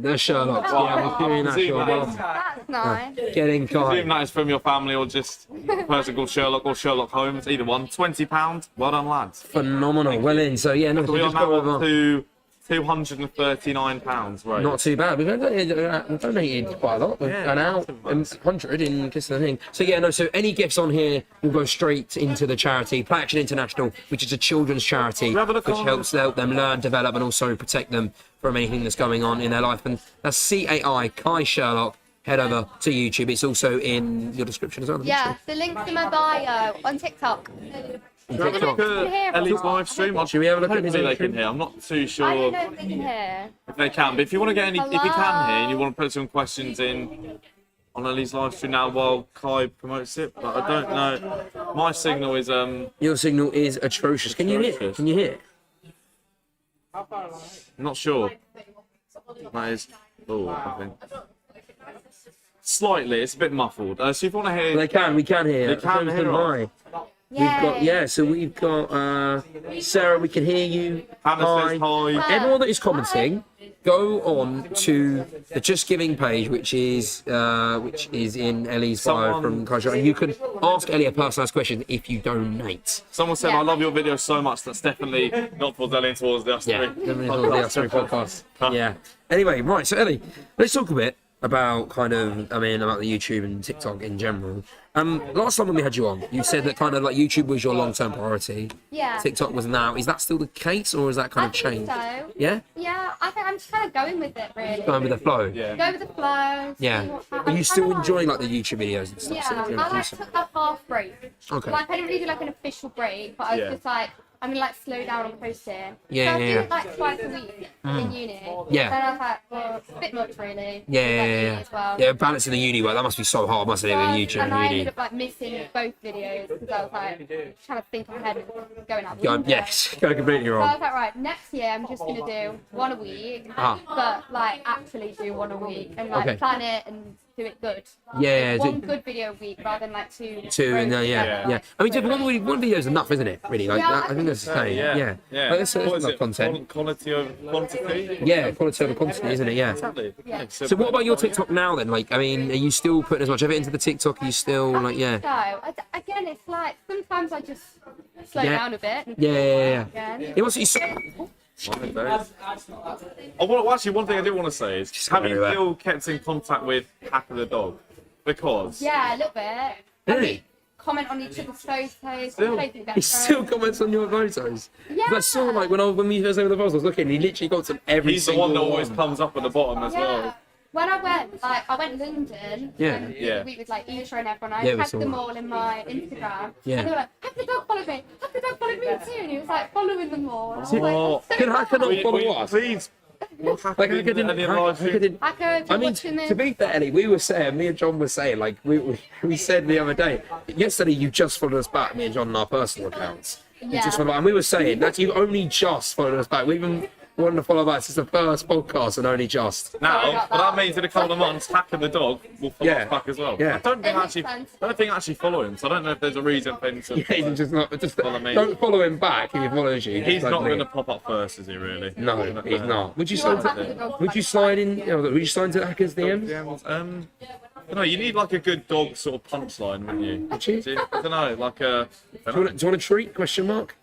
The Sherlock. Yeah, we're doing that. See, Sure. mate. Well, That's nice. getting Assume Kai. that is from your family or just a person called Sherlock or Sherlock Holmes, either one. £20. Well done, lads. Phenomenal. Well in. So yeah, no, So we we are just now go up over. to £239, right? Not too bad. We've donated quite a lot. We've gone out 100 in Kiss the Thing. So yeah, no. So any gifts on here will go straight into the charity Play Action International, which is a children's charity Have a look which on- helps them learn, develop, and also protect them from anything that's going on in their life. And that's CAI Kai Sherlock. Head over to YouTube. It's also in your description as well. Yeah, the link's in my bio on TikTok. Have a look at Ellie's live stream. Should we have a look at his Hopefully they live can stream? hear. I'm not too I don't sure know if they can hear. if they can, but if you want to get any, if you can Hello? hear and you want to put some questions in on Ellie's live stream now while Kai promotes it, but I don't know. My signal is Your signal is atrocious. Can you hear? Atrocious. Can you hear? not sure. That is, I think. Slightly, it's a bit muffled. So if you want to hear, We can hear. They can So hear hi. us. We've got so we've got Sarah, we can hear you. Hannah Hi. says hi. Everyone that is commenting, go on to the Just Giving page, which is in Ellie's bio Someone- from Kaiser, and you can ask Ellie a personalised question if you donate. Someone said, Yeah. I love your video so much. That's definitely not towards Ellie, towards the us Yeah, three. definitely the Sorry podcast. Yeah. Anyway, right. So Ellie, let's talk a bit about about the YouTube and TikTok in general. Last time when we had you on, you said that kind of like YouTube was your long-term priority. Yeah. TikTok was now. Is that still the case, or is that kind I of think changed? so. Yeah, Yeah, I think I'm just kind of going with it, really. going with the flow. Yeah. Go with the flow. see Yeah. what Are happens. you still Kinda enjoying like the YouTube videos and stuff? Yeah, so, I like took a half break. Okay. Like I didn't really do like an official break, but I was Yeah. just like I'm gonna like slow down on posting. Yeah, so I yeah, do yeah. it like twice a week in uni. Yeah. Then I was like, well, it's a bit much really. Yeah, With, like, yeah, uni yeah. as well. Yeah, balancing the uni work, that must be so hard, mustn't it, with YouTube And I and ended uni? up like missing both videos because I was like trying to think ahead and going out. the Go, window. yes, go completely So I wrong. was like, right, next year I'm just gonna do one a week, Ah. but like actually do one a week and like Okay. plan it and do it good. Yeah, Like, one do- good video a week rather than like two. Two and rows yeah, together, yeah. like, I mean, quick. one video is enough, isn't it? Really, like Yeah, that, I I think that's the same. Yeah. Like, that's What is enough it? content. Quality over quantity. Yeah, quality over quantity, isn't it? Yeah. Exactly. Yeah. So what about your TikTok now then? Like, I mean, are you still putting as much effort into the TikTok? Are you still like, yeah, So again, it's like sometimes I just slow Yeah. down a bit. And yeah. Again. It must be so. Oh, well, actually, one thing I do want to say is, have you everywhere. still kept in contact with Hacker the dog? Because Yeah, a little bit. Really? Comment on each other's photos. Still. play through their He still photos. comments on your photos. Yeah. 'Cause I saw like when we first over the photos, I was looking. He literally got on every he's the single one that always comes up at the bottom as Yeah. well. When I went London. Yeah. And Yeah. we with like Isha and everyone. I Yeah, we tagged saw them that. all in my Instagram. Yeah. And they were like, "Have the dog followed me? Have the dog followed me too?" And he was like following them all. And I was like, Oh. "That's so Can Hacker not nice." follow us? Please. Like, Hacker didn't. Hacker didn't. Hacker, if I you're mean, watching this, to be fair, Ellie, we were saying, me and John were saying, like, we said the other day, yesterday you just followed us back, me and John, on our personal accounts. You Yeah. just followed, and we were saying that you only just followed us back. We even wanted to follow back since the first podcast and only just. Now, but that means in a couple of months, Hacker the dog will follow Yeah. us back as well. Yeah. I don't think It makes actually, sense. I don't think actually follow him. So I don't know if there's a reason for him to. Yeah, he's just not. Just Follow me. don't follow him back if he follows you. He's Just not like going me. to pop up first, is he? Really? No, he's not. Would you You want slide? Hacker the dog Would you back? slide in? Would you slide into Hacker's DMs? No, you need like a good dog sort of punchline, wouldn't you? Would you? I don't know, like a. Do you want a treat? Question mark.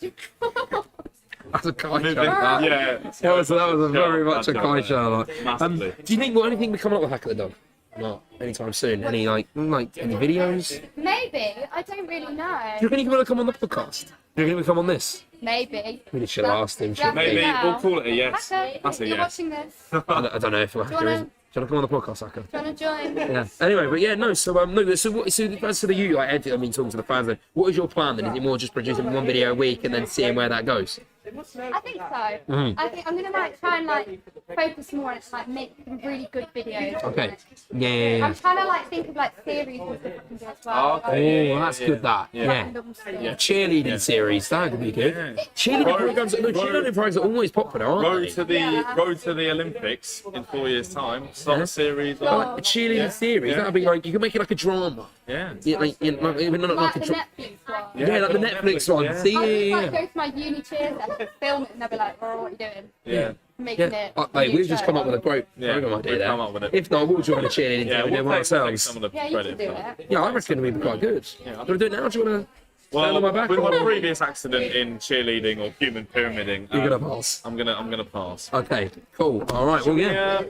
That's a Kai Moving, show. yeah. That was a very Yeah, much a that's Kai right. show. Like. Massively. Do you think will anything be coming up with Hacker the Dog? Not anytime soon. Any like any videos? Do Maybe. I don't really know. you reckon he will come on the podcast? Do you reckon he will come on this? Maybe. Really should have asked him. Yeah. Shouldn't Maybe we? Yeah. we'll call it a yes. Hacker, That's a you're yes. watching this. I don't know if Hacker wanna- is. Do you want to come on the podcast, Hacker? Do you want to join? Yeah. Anyway, but yeah, no. So no. So what? So as to the you, like I mean, talking to the fans, then what is your plan? Then is it more just producing one video a week and then seeing where that goes? I think so. I think I'm gonna like try and like focus more on like make some really good videos. Okay. Yeah. I'm trying to like think of like series and stuff I can do as well. Okay. Oh, that's good. That. Yeah. Random stuff. Cheerleading series, that could be good. Cheerleading programs, no, cheerleading programs are always popular, aren't Road they? to the road to the Olympics in 4 years' time. Start a series. Like a cheerleading series, that'd be like you can make it like a drama. Yeah. Yeah, like, even not Like like a the drama. Netflix one. Yeah, like the Netflix one. Yeah. See, I'll just yeah, like yeah. go to my uni cheers and film it and they'll be like, oh, what are you doing? Yeah. Making Yeah, it. mate, a we've new just show. come up with a great Yeah, program idea we've there. come up with it. If not, we'll join a cheerleading Yeah, team and do it we'll take ourselves. some of the Yeah, you credit can do for it. it. Yeah, I reckon we'd be quite good. Do you want to do it now? Do you want to stand on my back? With or- my previous accident in cheerleading or human pyramiding, You're gonna pass. I'm gonna pass. Okay, cool. All right. Well, yeah.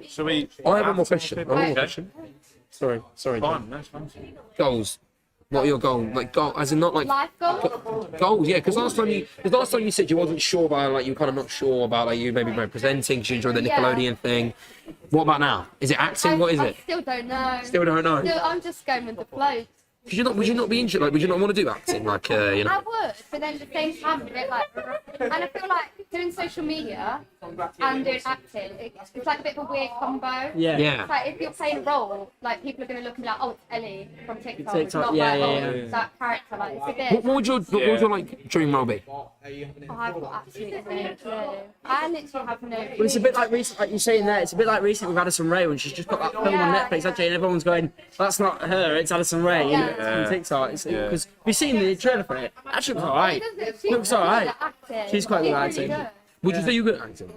Shall we? I have one more question. I have one more Okay. question. Sorry. John. Fine, no, it's fine. Goals. What are your goals? Like goal, as in not like Life goals? goals. Yeah, because last time you said you wasn't sure about like you were kind of not sure about like you maybe presenting because you enjoyed the Yeah. Nickelodeon thing. What about now? Is it acting? What is I it? still don't know. Still don't know. Still, I'm just going with the flow. Would you not be interested? Like, would you not want to do acting? Like, you I know. would, but then at the same time, a bit like, and I feel like doing social media and doing acting, it's like a bit of a weird combo. Yeah. Yeah. It's like if you're playing a role, like people are going to look and be like, oh, it's Ellie from TikTok. It's TikTok, not yeah, like, yeah, oh, yeah. it's that character. Like, it's a bit. What would your like dream role be? Oh, I've got absolutely no clue. I literally have no clue. But it's a bit like recent, like you're saying there. It's a bit like recent with Addison Rae when she's just got that film on Yeah, Netflix, yeah. actually, and everyone's going, "That's not her. It's Addison Rae." Yeah. It's from TikTok. Yeah. Because we've seen the trailer for it. Actually, looks alright. She Looks does alright. the acting. She's quite good at She's really acting. good. Would you say you're good at acting?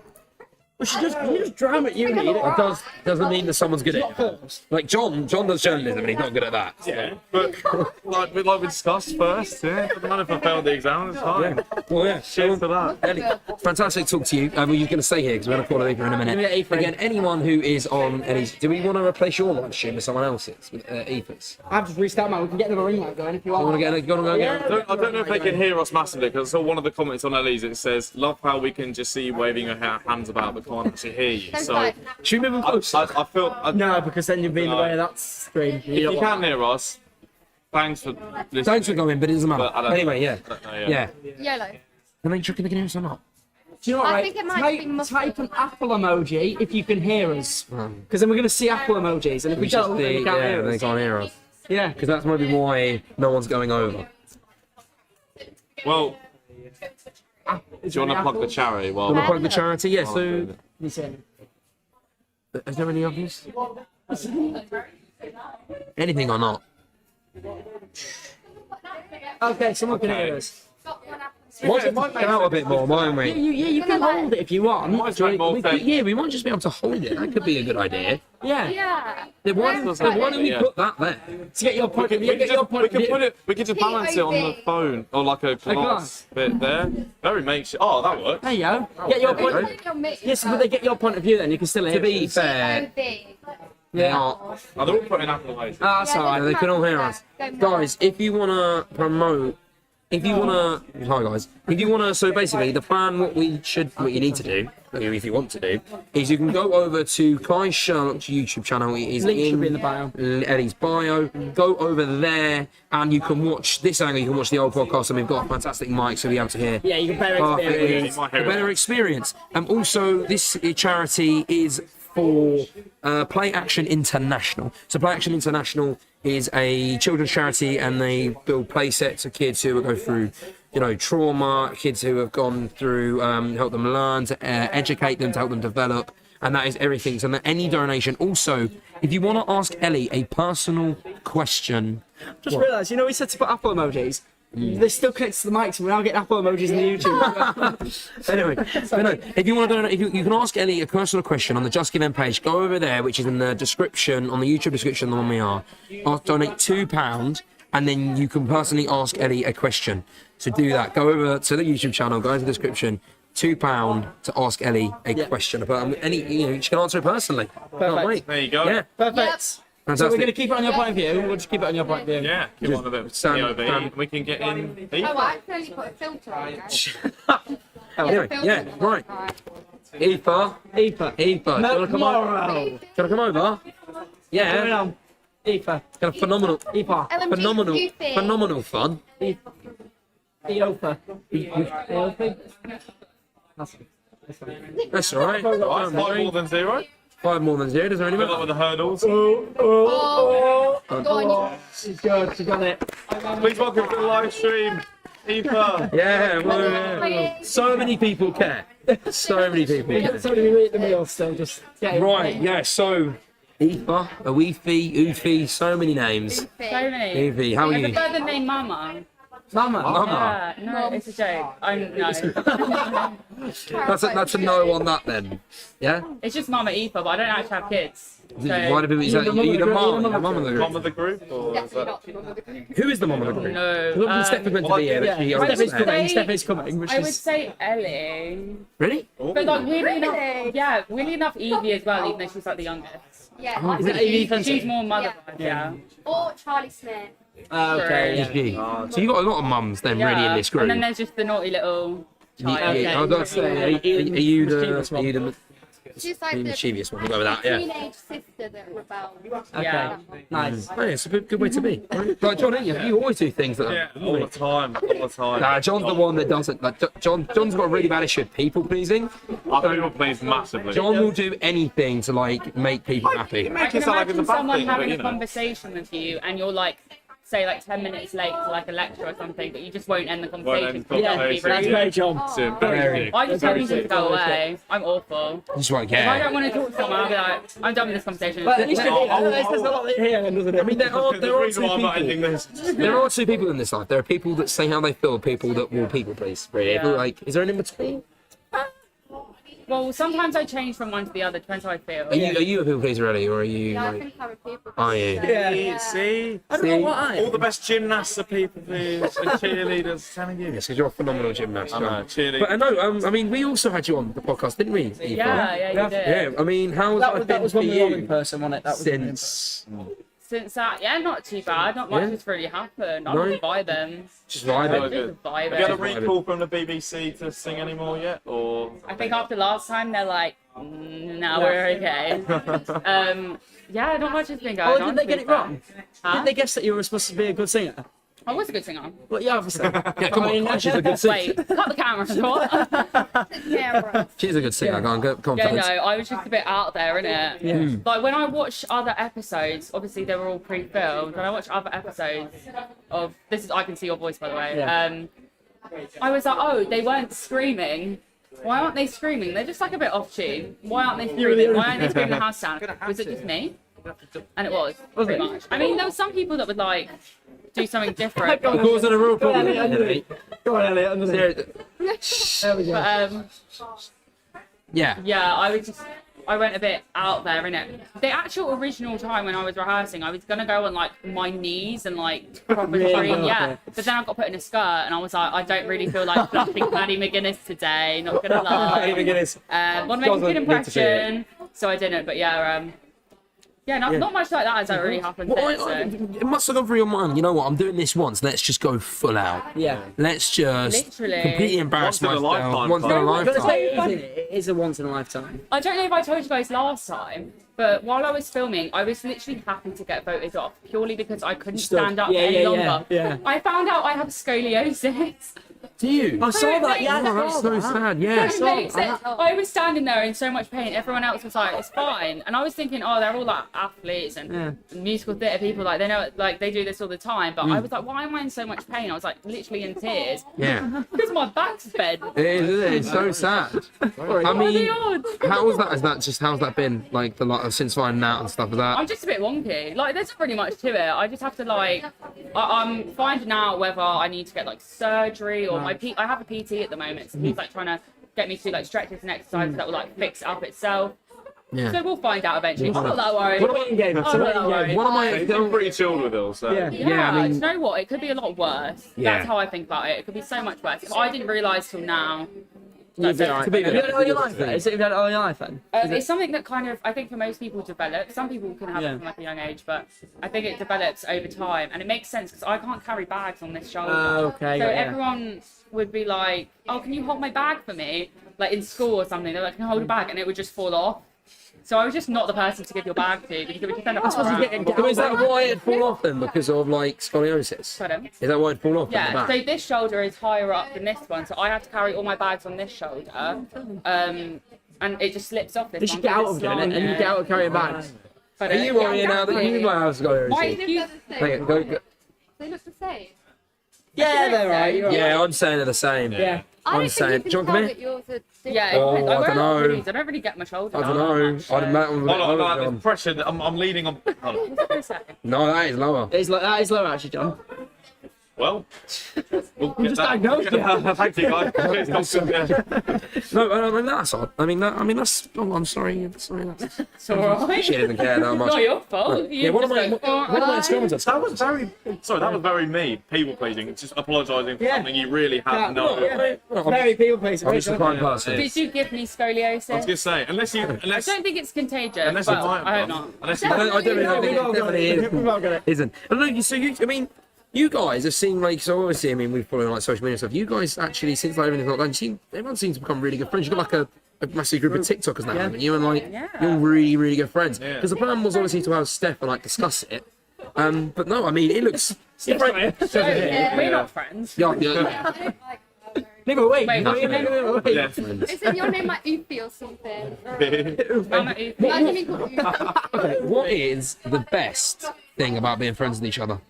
But she just drama at uni. It doesn't mean that someone's good at it. Like John does journalism and he's not good at that. Yeah, but like we discussed first, yeah. Doesn't matter if I failed the exam, it's fine. Well, yeah. Cheers to that. Ellie, fantastic to talk to you. Well, you're going to stay here because we're going to call Aoife in a minute. Yeah, Aoife. Again, anyone who is on Ellie's, do we want to replace your live stream with someone else's, with Aoife's? I've just restarted mine. We can get another ring light going if you I want. want to get I don't know if they can hear us massively because I saw one of the comments on Ellie's. It says, "Love how we can just see you waving your hands about but can't actually hear you." So Should we move them close? I feel No, because then you'd be in the way of that screen. if you can hear us, Thanks for listening. Thanks for going, but it doesn't matter. But I don't Anyway, know. yeah. I don't know, Yeah. Yellow. Can they hear us or not? Do you know what? I Right? think it might be muffled. Type an apple emoji if you can hear us, because then we're gonna see apple emojis, and if we don't, then we can't hear they us. can't hear us. Yeah. Because that's maybe why no one's going over. Well, do you want to plug the charity? Well, Want to plug the charity? Yeah, so... You say- Is there any others? Anything or not? Okay, someone can hear us. Might get out a bit more, mightn't we? You can hold it if you want. make more sense. Yeah, we might just be able to hold it. That could be a good idea. Yeah. Yeah. Then why don't we Yeah. put that there? To get your point of view. Get your point of view. We could just balance it on the phone or like a glass bit there. Very makeshift. Oh, that works. There you go. Get your point. Yes, but they get your point of view. Then you can still hear. To be us. fair, Yeah. not. Oh, they're all putting Apple away. That's Yeah, alright. They can all hear us. Guys, if you want to promote, hi guys, if you want to, so basically the plan, what you need to do, if you want to do, is you can go over to Kai Sherlock's YouTube channel. It is Link should be in the bio. Eddie's bio. Go over there and you can watch this angle, you can watch the old podcast, and we've got a fantastic mic so we have to hear. Yeah, you can better Perfectly. experience. You might A hear it. better experience. Also, this charity is for Play Action International. So Play Action International is a children's charity, and they build play sets for kids who go through, trauma, kids who have gone through, help them learn, to educate them, to help them develop, and that is everything. So any donation. Also, if you want to ask Ellie a personal question, Just realised, we said to put apple emojis. They're still connected to the mics, and we're now getting apple emojis in the YouTube. anyway, but no, if you want to donate, if you can ask Ellie a personal question on the Just Give Em page. Go over there, which is in the description, on the YouTube description, the one we are. Donate £2, and then you can personally ask Ellie a question. So do that. Go over to the YouTube channel, go into the description. £2 to ask Ellie a question about any. She can answer it personally. Can't wait. There you go. Yeah, Perfect. fantastic. So we're going to keep it on your point of view. We'll just keep it on your point of view. Yeah, give one a bit of stand- POV. We can get in. Oh, I accidentally put a filter on. Anyway, yeah, right. Aoife, Aoife. do you want to come over? Tomorrow. Do you want to come over? Going Yeah. on. Aoife. Kind of phenomenal, Aoife. phenomenal fun. Aoife. Aoife. That's all right. Right, 5 more than 0. 5 more than 0. Does there any Good luck matter? with the hurdles. Oh, go on. She's good. She got it. Please welcome to the live stream, Aoife. Yeah, well, so many people care. So many people care. Somebody who eat the meal still. Just get it. Right, yeah. So, Aoife, Oifi, so many names. So many. Oifi, how are I you? prefer the name Mama. Mama. Mama. No, it's a joke. No. That's a no on that then. Yeah. It's just Mama Aoife, but I don't actually have kids. So, Why do people? Is that, are you the mom? The mom of the Mom group. of the group? Or is that... Who is the mom of the group? no. Because Steph is meant to be here. but she Yeah, always Steph is said- coming. Steph is coming. Which I would is say Ellie. Really? But like weirdly enough, weirdly enough Evie as well, even though she's like the youngest. Yeah. Is it Evie? She's more mother vibe, yeah. Or Charlie Smith. okay. Is Yeah. she? So you got a lot of mums then really in this group. And then there's just the naughty little child. Okay. I was gonna say, are you the She's like the mischievous one? We'll go with that. Yeah. teenage sister that rebelled. Okay. Yeah. Nice. Oh, yeah, it's a good way to be. Like John, ain't you? You always do things that. Yeah, all the time. All the time. Nah, John's the one that doesn't. Like John's got a really bad issue with people pleasing. I think people please massively. John will do anything to like make people happy. I Make can it sound like it's a imagine bad someone thing, but having you a know. conversation with you and you're like, say like 10 minutes late to like a lecture or something, but you just won't end the conversation. end because Yeah, you want to be that's rude. great, John. So, very I just tell Very people to good. go away. I'm awful. Just won't If I care. don't want to talk to someone, I'll be like, I'm done with this conversation. But at least There's there's a lot here, doesn't it? I mean, there the are reason why I'm not two ending people. this. There are two people in this life. There are people that say how they feel, people that will people please. Really, Yeah. like, is there an in between? Well, sometimes I change from one to the other, depends how I feel. Are you a people pleaser, Ellie, or are you Yeah, I like? think I'm a people. Are you? Yeah. See? I don't know what I All am. the best gymnasts are people please and cheerleaders. Telling you. Yes, because you're a phenomenal gymnast. I know, John. cheerleaders. But I know. I mean, we also had you on the podcast, didn't we? Eva? Yeah, you did. Yeah. I mean, how has That that was, been that was for when we were in you person, wasn't it? That was since? Since that, yeah, not too bad. Not much Yeah. has really happened. I'm No? just vibing. Just Oh, vibing. good. Just vibing. Have you had a recall from the BBC to sing anymore yet? Or I think after last time, they're like, no, we're okay. Yeah, not much has been going Oh, on. did they to get be it fair. wrong? Huh? Did they guess that you were supposed to be a good singer? I was a good singer. Well, yeah, obviously. Yeah, come on, she's a good singer. Wait, cut the camera. What? Yeah, She's a good singer. Go on, go Yeah, confidence. no, I was just a bit out there, innit? Yeah. Like when I watch other episodes, obviously they were all pre-filmed. When I watch other episodes of I can see your voice by the way. Yeah. I was like, oh, they weren't screaming. Why aren't they screaming? They're just like a bit off tune. Why aren't they screaming? Why aren't they screaming the house down? Was it just me? And it was Was pretty it? much. I mean, there were some people that would like do something different. Of course, a real problem. Elliot, underneath. Go on, Elliot, underneath. There we go. But Yeah. yeah, I went a bit out there, innit? The actual original time when I was rehearsing, I was gonna go on like my knees and like proper Really? scream, yeah. Okay. But then I got put in a skirt and I was like, I don't really feel like fluffing Maddie McGuinness today, not gonna lie. Want to make a good impression, so I didn't. But yeah, not much like that has really happened. Well, since, so. it must have gone through your mind. You know what? I'm doing this once. Let's just go full out. Yeah. Let's just Literally. completely embarrass Once in a myself. lifetime, Once in a folks. But it's lifetime. like, isn't it? It is a once in a lifetime. I don't know if I told you guys last time, but while I was filming, I was literally happy to get voted off purely because I couldn't Stood. stand up Yeah, any yeah, longer. yeah. I found out I have scoliosis. Do you? I saw that, yeah. Oh, that's so sad. Yeah. It makes sense. I was standing there in so much pain. Everyone else was like, "It's fine," and I was thinking, "Oh, they're all like athletes and musical theatre people. Like they know, like they do this all the time." But I was like, "Why am I in so much pain?" I was like, literally in tears Yeah. because my back's bent. It is, isn't it? It's so sad. I What are mean, the odds? how was that? How's that been? Like since finding out and stuff like that. I'm just a bit wonky. Like, there's not really much to it. I just have to like, I'm finding out whether I need to get like surgery or I have a PT at the moment, so he's like trying to get me to like stretches and exercises that will like fix it up itself. Yeah. So we'll find out eventually. I'm not that worried. What about you, Gabe? I'm So not what that about you, worried. Gabe? One of my He's been pretty chilled with it, so. Yeah. Yeah, I mean- do you know what? It could be a lot worse. Yeah. That's how I think about it. It could be so much worse. If I didn't realise till now. You've That's had it. it all your life then? Is it you've had it all your life then? It's something that kind of, I think for most people develops. Some people can have Yeah. it from like a young age, but I think it develops over time. And it makes sense because I can't carry bags on this shoulder. Okay, So got ya. everyone would be like, oh, can you hold my bag for me? Like in school or something. They're like, can you hold a bag? And it would just fall off. So I was just not the person to give your bag to because it would just end up suppose you around. get So is that why it'd fall off then? Because of like scoliosis? Pardon? Is that why it'd fall off at the Yeah, back? so this shoulder is higher up than this one, so I have to carry all my bags on this shoulder, and it just slips off this Did one. you get out 'cause of it's doing it and you long, get out of carrying bags? but, Are you worrying now that you might have Why scoliosis? do you... Hang on, go. They look the same. Yeah, they're right. You're right. Yeah, I'm saying they're the same. Yeah. I I'm don't saying- think do you you can want tell to that yours are different. Yeah, Oh, I wear I a lot of dunno. hoodies. I don't really get my shoulder I down don't know. that much, I'd imagine. Hold on, there's pressure. I'm leaning on. Hold on. for a second. No, that is lower. It's like that is low actually, John. Well, we'll We just diagnosed it. Thank you, guys. Yeah. No, I mean that's odd. I mean that's. Oh, I'm sorry. Sorry. That's, It's alright. she doesn't care that much. Not your fault. Yeah, what am I? What am I experiencing? That was very. Sorry, that was very me. People pleasing. Just apologising for Yeah. something you really have no. Very people pleasing. I'm just a kind person. Did you give me I was scoliosis? gonna say, unless I don't think it's contagious, unless you but might have I hope done. not. Unless you I don't really think We've all it got definitely it. We've all got it. isn't. I don't know. So I mean, you guys have seen like so obviously. I mean, we've followed like social media stuff. You guys actually since like everything's lockdown, everyone seems to become really good friends. You've got like a massive group of TikTokers now, haven't you? And like Yeah. you're really, really good friends. Yeah. Because the plan was obviously to have Steph and like discuss it. But no, I mean it looks. We're not friends. Yeah. I don't like her. No, but wait. Wait, what's your name? wait. Yeah. Is it your name like Oofy or something? I'm not even- I didn't mean called Oofy. Okay, what is the best thing about being friends with each other?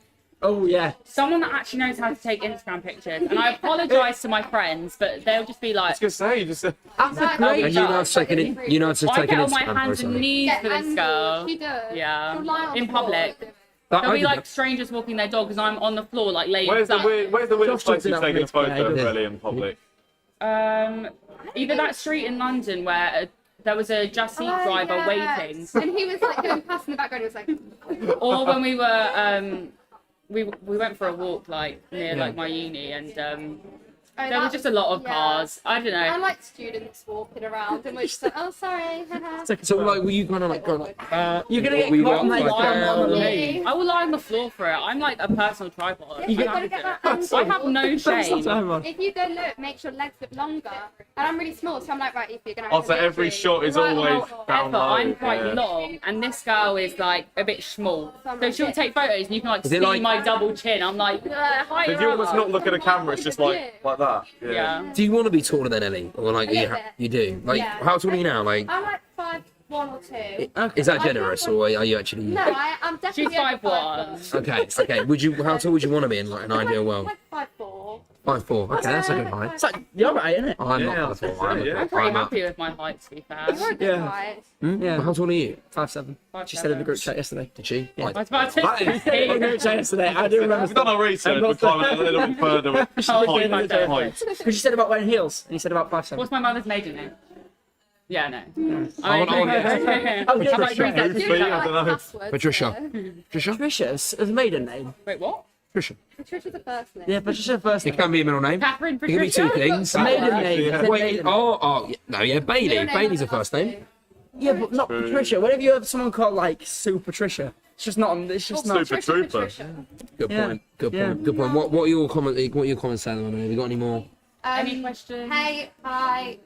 Oh yeah. Someone that actually knows how to take Instagram pictures. And I apologise to my friends, but they'll just be like, I was gonna say, just. That's a Like, great And you know how to take an you know how to I take get an on my Instagram hands post. and don't you? knees Yeah, for this and girl. she does. Yeah. She'll lie on In the floor. public. That- There'll I be do like that. strangers walking their dog because I'm on the floor, like laying Where's the flat. weirdest place you've taken a photo of Yeah. Ellie in public? Either that street in London where there was a Just Eat driver waiting, And he was like going past in the background. He was like, or when we were we went for a walk like near like my uni, and Oh, There that was just a lot of yeah. cars. I don't And know. like students walking around, and we're just like, oh, sorry. So like, were you kind of like going like that? You're gonna get Were you caught on like, that down? down. I will lie on the floor for it. I'm like a personal tripod. You I gotta have get to that do it. angle. I have no shame. If you go look, make sure legs look longer. And I'm really small, so I'm like, right, if you're gonna. Oh, so every shot is Right, always down however, low. I'm quite yeah. long, and this girl is like a bit small. So she'll take photos, and you can like Is see it like- my double chin. I'm like, higher If you almost up. not look at the camera, it's just like that. Yeah. Do you want to be taller than Ellie, or like little bit. you do? Like, Yeah. how tall are you now? Like, I'm like 5'1" or 2. is that generous, or are you actually? No, I'm definitely. She's over 5'1". Okay, okay. Would you? How tall would you want to be in like an ideal world? Like 5'4". 5'4". Okay, that's a good height. It's like you're right, isn't it? I'm Yeah, not 5'4". I'm, yeah. I'm pretty I'm up. happy with my height, to be fair. You're a good Yeah. height. Yeah. How tall are you? 5'7". She 5'7". said in the group chat yesterday. Did she? Yeah. Like, I was about to That is- say. In the group chat yesterday, I do remember. We've done our research. We've climbed a little bit further with Oh, height. okay. height. Because she said about wearing heels, and he said about 5'7". What's my mother's maiden name? Yeah, no. I want- Oh, yeah, Like, right. research. Who's me? I don't know. Passwords, Patricia. Patricia? Patricia's a maiden name. Wait, what? Patricia. Patricia's the first name. Yeah, Patricia first It name. can be a middle name. Catherine It can be Patricia? two things. Maiden name. Yeah. I said Wait, maiden. no, yeah, Bailey. Middle name Bailey's a is first also- name. Yeah, but not Patricia. Whenever you have someone called like Sue Patricia, it's just not. It's just not. Super Patricia, Trooper. Patricia. Good Yeah. point. Good Yeah. point. Good point. What are your comments? What are your comments saying? Have you got any more? Any questions? Hey, hi.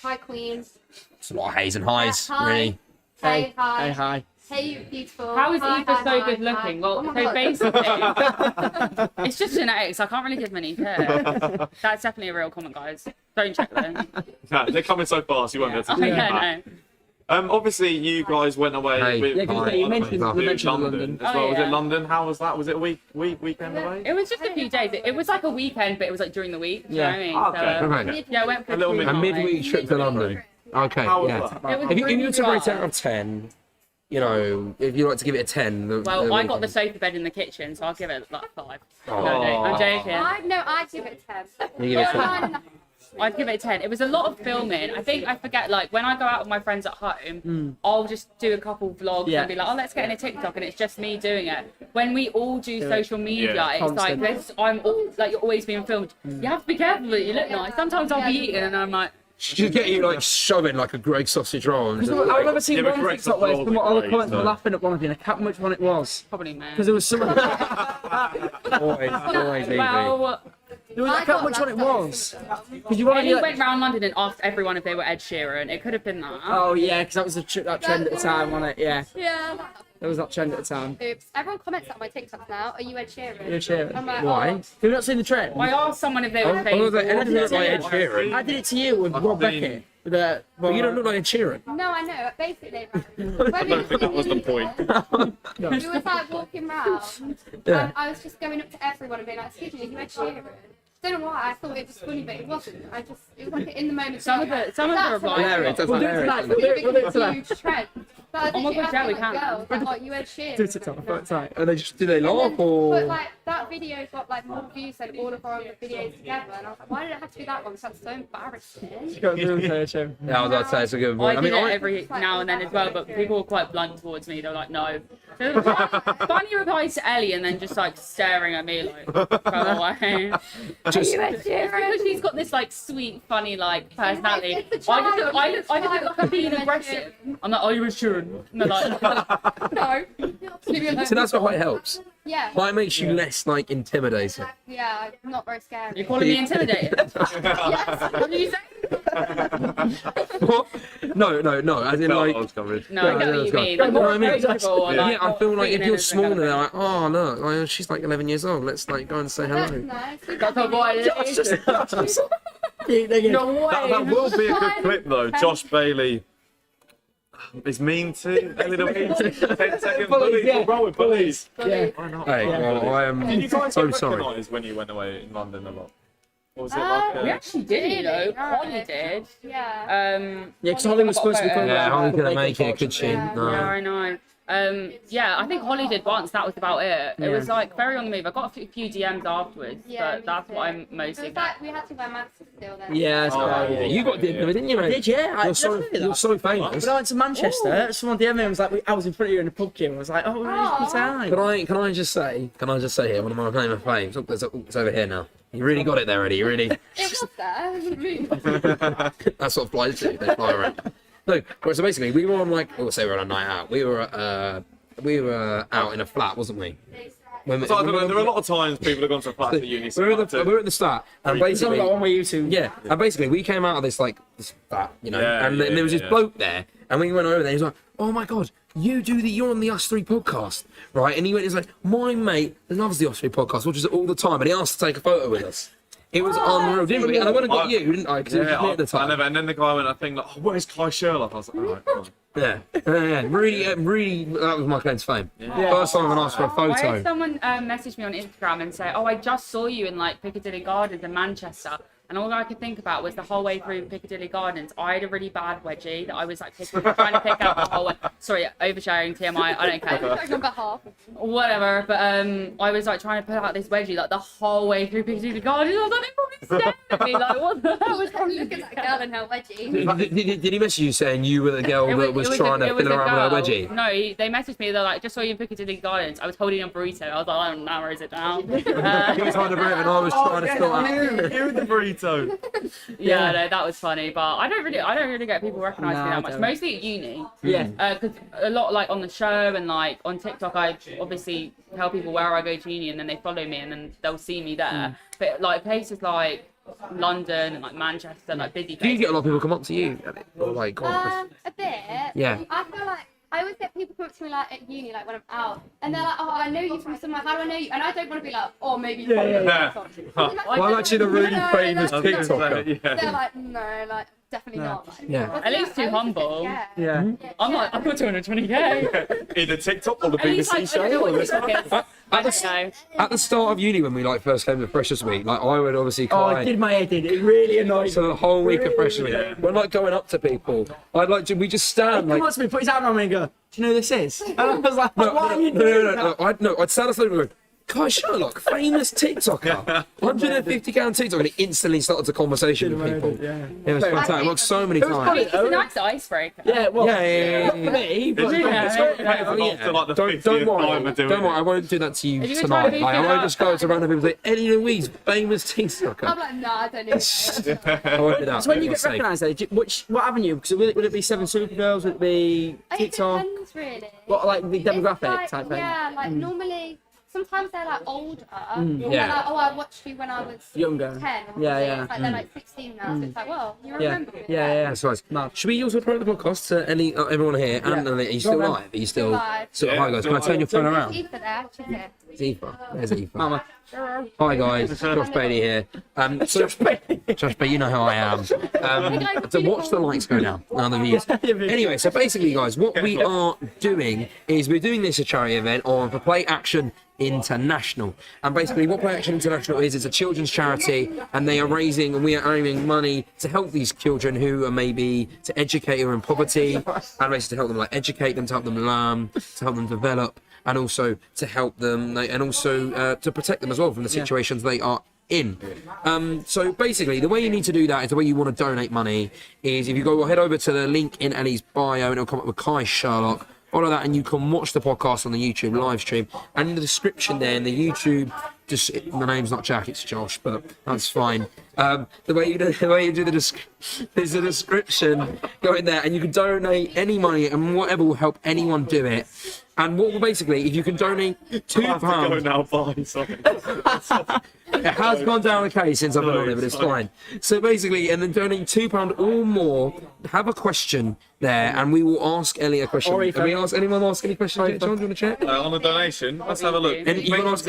Hi, queens. It's a lot of hays and highs, Hi. really. Hey, hi. Hey, hi. Hey, you beautiful. How is Hi, Eva hi, so hi, good hi. looking? Well, Oh my so God. basically, it's just genetics. I can't really give many tips. That's definitely a real comment, guys. Don't check them. No, they're coming so fast, you won't be able to Oh, take them yeah, back. no. Obviously, you guys went away Hey. with Yeah, 'cause Hi. you mentioned London. we mentioned London London. as Oh, well. Was yeah. it London? How was that? Was it a weekend away? It was just a few days. It was like a weekend, but it was like during the week. Do you know what I mean? Okay. So, Okay. yeah, I went for A little two bit- A nights. midweek trip to London. Okay. How was Yeah. that? It was If you really were to rate it fun. out of 10, you know, if you like to give it a 10, Well, I got the sofa bed in the kitchen, so I'll give it like 5. Oh. No, I'm joking. I'd give it a 10. You give it a 10. 9.5. I'd give it a 10. It was a lot of filming. I think I forget, like, when I go out with my friends at home, I'll just do a couple vlogs Yeah. and be like, oh, let's get in a TikTok, and it's just me doing it. When we all do social media, Yeah. it's like, Constant. you're always being filmed. You have to be careful that you look nice. Sometimes I'll be eating and I'm like, She'd get you like shoving like a Greg sausage roll. And just, I remember seeing Yeah, but one correct TikTok where applause some all the is comments great, were so- laughing at one of you, and I can't remember which one it was. probably me. Because there was some. always easy. Well, There was, I can't remember which one it was. Because you want to Ellie be like, went round London and asked everyone if they were Ed Sheeran. It could have been that. oh yeah, because that was that trend at the time, wasn't it? Yeah, Yeah. there was that trend at the time. Oops. Everyone comments on my TikToks now. Are you Ed Sheeran? Ed Sheeran. I'm like, Why? oh. Have you not seen the trend? I asked someone if they were I saying. was like, Ed doesn't look like Ed Sheeran. I did it to you with Rob seen- Beckett. With the, But you don't look like Ed Sheeran. No, I know. Basically, I don't think that was the point. We was like walking round, Yeah. and I was just going up to everyone and being like, "Excuse me, are you Ed Sheeran?" Don't know why. I thought it was funny, but it wasn't. It was like an in the moment. Some of the replies. Hilarious. That's We'll do it hilarious. tonight. We'll do it It was a tonight. huge trend. But Oh my God, yeah, we can. Girls, like, oh, you Ed Sheeran. Do TikTok. I thought it's right. And they just do they laugh But or? like that video got like more views than all of our other videos together, and I was like, why did it have to be that one? 'Cause that's so embarrassing. Go through and say, Jim. Yeah, I was about to say it's a good I one. I did mean, it every now and then as well, but people were quite blunt towards me. They were like, no. So, funny replies to Ellie and then just like staring at me like, go away. just Because she's got this like sweet, funny like personality. I just look like I'm being aggressive. I'm like, oh, you're Sheeran. And they're like, No. Leave me alone. so that's what helps. Yeah. Height makes you less like intimidating. Yeah, not very scary. you're calling me intimidated. Yes. What did you say? What? No. As in Felt like. I was covered. No, I get what you mean. You Like, know what I mean? approachable or, Yeah, like, I feel like if treating you're it as a smaller, kind they're of- like, oh look, like, she's like 11 years old. Let's like go and say That's hello. nice. That's what boy it is. No That way. will be a good clip though. Josh Bailey is mean to Ellie Louise. 10 second bullies. yeah. We'll roll with bullies. Yeah. Why not? Hey, well, I am Did you guys so get sorry. recognised when you went away in London a lot? Or was it Uh, like We a... actually did, you know. Really? Holly did. Yeah. Yeah, because Holly was supposed to be coming Yeah, back. Holly couldn't make it, could she? Yeah. No. Yeah, I know. Yeah, I think Holly did once. That was about it. It was like very on the move. I got a few DMs afterwards, Yeah, but that's me what too. I'm mostly It was like we had to wear masks still then. Yeah, it's right. Yeah, you got dinner, didn't you, mate? Did yeah? I You're so, definitely you're that. so famous. When I went to Manchester, someone DM'd me and was like, I was in front of you in a pub queue. And I was like, oh, Aw. good time. Can I just say here, one of my claim of fame. It's over here now. You really got it there, Eddie. You really. It was there. It didn't move. That's what flies do. They fly around. No, right, so basically, we were on we'll say we were on a night out. We were out in a flat, wasn't we? When, So, there are a lot of times people have gone to a flat at uni. we were at the start, and It's not basically, like one way you two. yeah, and basically we came out of this flat, you know, Yeah, and yeah, there was this yeah. bloke there, and we went over there. He's like, "Oh my god, you're on the US3 podcast, right?" And he's like, "My mate loves the US3 podcast, watches it all the time," and he asked to take a photo with us. It was unreal, didn't we? And I would have got you, didn't I? Because it was Yeah, me at the time. and then the guy went, I think, like, oh, where's Kai Sherlock? I was like, all right, come on. Yeah, really, that was my claim to fame. First time I asked for a Why photo. did someone message me on Instagram and say, "Oh, I just saw you in like Piccadilly Gardens in Manchester," and all I could think about was the whole way through Piccadilly Gardens, I had a really bad wedgie that I was like trying to pick up the whole way. Sorry, oversharing TMI. I don't care. Talking on behalf of Whatever, but I was like trying to pull out this wedgie like the whole way through Piccadilly Gardens. I was like, they probably stared at me like, what the hell was probably look at that girl and her wedgie. Did he message you saying you were the girl that was trying to fiddle around with her wedgie? No, they messaged me. They're like, just saw you in Piccadilly Gardens. I was holding a burrito. I was like, I don't know, where is it now? He was trying to bring it and I was trying to sort out. You the burrito. Yeah, no, that was funny, but I don't really get people recognising me No, I that much. don't. Mostly at uni, Yeah. because a lot like on the show and like on TikTok, I obviously tell people where I go to uni, and then they follow me, and then they'll see me there. But like places like London and like Manchester, like busy Do you places. get a lot of people come up to you? Or like, go on, A bit. Yeah. I feel like I always get people come up to me like at uni, like when I'm out, and they're like, "Oh, I know you from somewhere. How do I know you?" And I don't want to be like, "Oh, maybe you follow me on TikTok." Well, I'm actually the really No, famous that's TikToker. They're like, "No, like definitely not." Like, Yeah. At least too humble. Yeah. Yeah. I'm like, I've got 220k. Either TikTok or the At least BBC I know show. what Or this. TikTok is. I don't know. At the start of uni, when we first came to Freshers Week, I would obviously Oh, cry. it did my head in. It really annoyed me. So the whole week of Freshers Week, when going up to people, we just stand He come up to me, put his arm around me and go, "Do you know who this is?" And I was like, "What are you doing?" I'd stand up and go, Kai Sherlock, famous TikToker, 150k on TikTok, and he instantly started a conversation with people. Yeah. It was fantastic. It worked so many times. It's a nice icebreaker. Yeah, well, Yeah. not for me, but It's got painful after like the 50th Don't time worry, of doing don't worry, it. I won't do that to you If you could tonight. try to Like, I beat it won't up. just go to random people and say, Eddie Louise, famous TikToker. I'm like, "No, I don't know." I won't do that. So when you for get sake. recognised, what avenue? Because would it be Seven Supergirls? Would it be It TikTok? depends, really. What, like the It's demographic like, type thing? Yeah, like normally, sometimes they're like older. And Yeah. they're like, "Oh, I watched you when I was Younger. 10. Or Yeah, something." yeah. It's like they're like 16 now, so it's like, well, you Yeah, remember me. yeah. That's nice. Mad. Should we also promote the podcast to everyone here? And are you still Go on, live? Are you still live. Hi guys, can I turn your phone around? Ether there, she's here. It's Aoife. There's Aoife. Mama. Hi guys, Josh Bailey here. Josh Bailey, you know who I am. To watch the lights go down, none of the views. Anyway, so basically, guys, what we are doing is we're doing this a charity event for Play Action International, and basically what Play Action International is, it's a children's charity, and we are aiming money to help these children who are maybe to educate who are in poverty, and basically to help them educate them, to help them learn, to help them develop, and also to help them, and also to protect them as well from the situations they are in. So basically, the way you need to do that is the way you want to donate money is if you head over to the link in Ellie's bio, and it'll come up with Kai Sherlock. Follow that, and you can watch the podcast on the YouTube live stream. And in the description there, in the YouTube, my name's not Jack, it's Josh, but that's fine. The way you do there's a description. Go in there, and you can donate any money, and whatever will help anyone do it. And what basically, if you can donate I have to go £2. now, bye. Sorry. It has gone down the case since I've been on it, but it's fine. So basically, and then donate £2 or more, have a question there, and we will ask Ellie a question. Or Can we ask anyone ask any questions? John, do you want to check? On the donation, let's have a look. And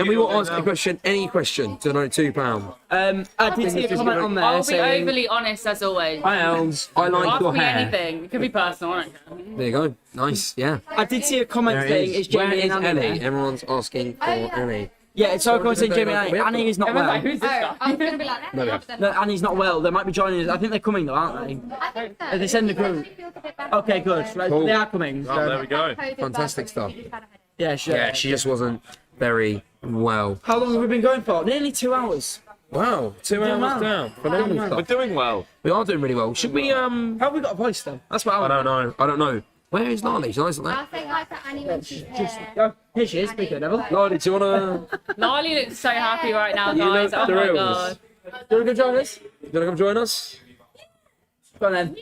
we will ask a question, any question, to donate £2. I did see a comment on there I'll be saying, overly honest as always. Hi, Els. I like Ask your me hair. anything. It could be personal. I don't care. There you go. Nice. Yeah. I did see a comment There saying, it "Is is. Where Jamie is and Annie Ellie? there?" Everyone's asking for Ellie. Yeah, so a comment saying Jamie and Annie. Annie is not Everyone's well. like, who's this Oh, guy? I was going to be like, No, "That's no. No, Annie's not well. They might be joining us. I think they're coming though, aren't they? I think so. Are they sending a She group? actually feels a bit better. Okay, good. Right, Cool. they are coming. Oh, there we go. COVID Fantastic bad, stuff. she just had a headache. Yeah, sure. Yeah, she just wasn't very well. How long have we been going for? Nearly 2 hours. Wow, 2 hours well. down. Phenomenal We're stuff. doing well. We are doing really well. Should we How have we got a voice though? That's what I I want. don't know. Where is Lolly? She's nice like I'll say hi to Annie when she's here. Oh, here she is. Speaking of Neville. that. Lolly, do you wanna? Lily looks so happy right now, You guys. look Oh my thrilled. god. Do you want to go join us? You wanna come join us? Go on then.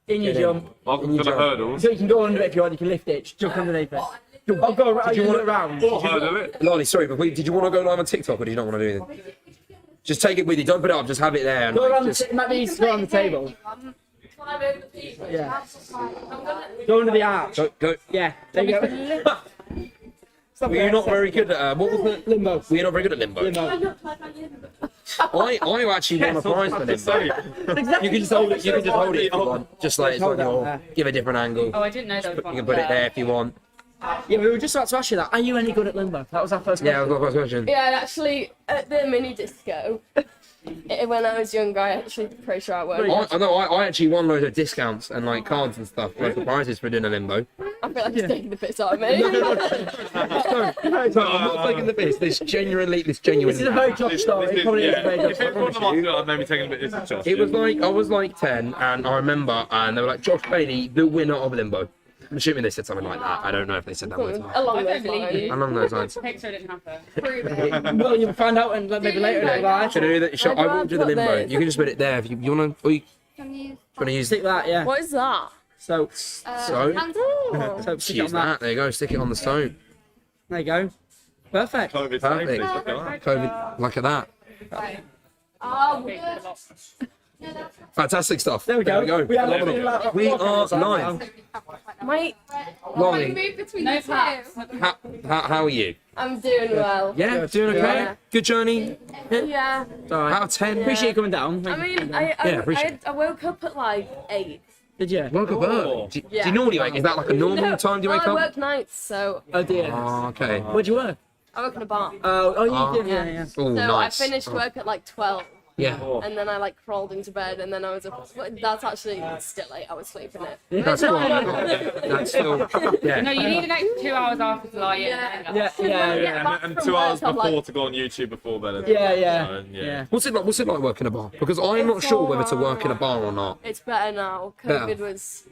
In your jump. Welcome to the hurdles. So you can go under it if you want. You can lift it. Just jump underneath it. Oh, go around. Did you You want- look around. Hurdle it. Lolly, sorry, but did you want to go live on TikTok or do you not want to do anything? Just take it with you. Don't put it up. Just have it there. And Go around just... the. Matt needs to go on the table. Yeah. Go under the arch. Go. Yeah. There you go. Were you not very good at what was the Limbo? Were you not very good at limbo? Limbo. I actually won a prize for limbo. You can just hold it. You can just hold it if you want. Just like it's on your. Give a different angle. Oh, I didn't know that was You can put it there if you want. Yeah, we were just about to ask you that. Are you any good at limbo? That was our first Yeah, question. that was my question. Yeah, and actually, at the mini disco, when I was younger, I actually pretty sure I won. I know. I actually won loads of discounts and like cards and stuff, like for prizes for doing a limbo. I feel like it's taking the piss out of me. I'm not taking the piss. This genuinely. This is a very Josh story. It probably is a very Josh If it story. was one of us, I'd maybe taken a bit of Josh. It was like I was like 10, and I remember, and they were like Josh Bailey, the winner of limbo. I'm assuming they said something like that. I don't know if they said that words. Along I those don't believe lines. you. Along those lines. Picture didn't happen. Prove it. Well, you'll find out and maybe later in life. Should I do that? I won't do the put limbo. this. You can just put it there if you want to. Or you Can you want to use Stick that, yeah. What is that? So, So? hands Oh. so stick it on use that. that. There you go. Stick it on the stone. There you go. Perfect. COVID Perfect. safety, look at that. COVID, like that. Oh, Fantastic stuff. There we go. We are Phenomenal. We are live. Mate, Lolly, move between No the two. taps. how are you? I'm doing well. Yeah, doing okay. Yeah. Good journey. Yeah. Out of 10. Appreciate you coming down. I mean, appreciate I woke up at like 8. Did you? Woke up early. Do Yeah. you normally wake? Is that like a normal time? Do you wake I up? work nights, so Oh dear. Oh, okay. Where'd you work? I work in a bar. Oh, you Oh. did. Yeah, yeah. Oh, So nice. I finished Oh, work at like 12. Yeah. And then I like crawled into bed, and then I was up. That's actually still 8 hours sleep in it. That's cool. That's still. Yeah. No, you need an extra 2 hours after to lie in. Yeah, yeah, yeah. And 2 hours before to go on YouTube before bed. Yeah, yeah. So, Yeah. What's it like? What's it like working a bar? Because I'm not sure whether to work in a bar or not. It's better now. Better. COVID was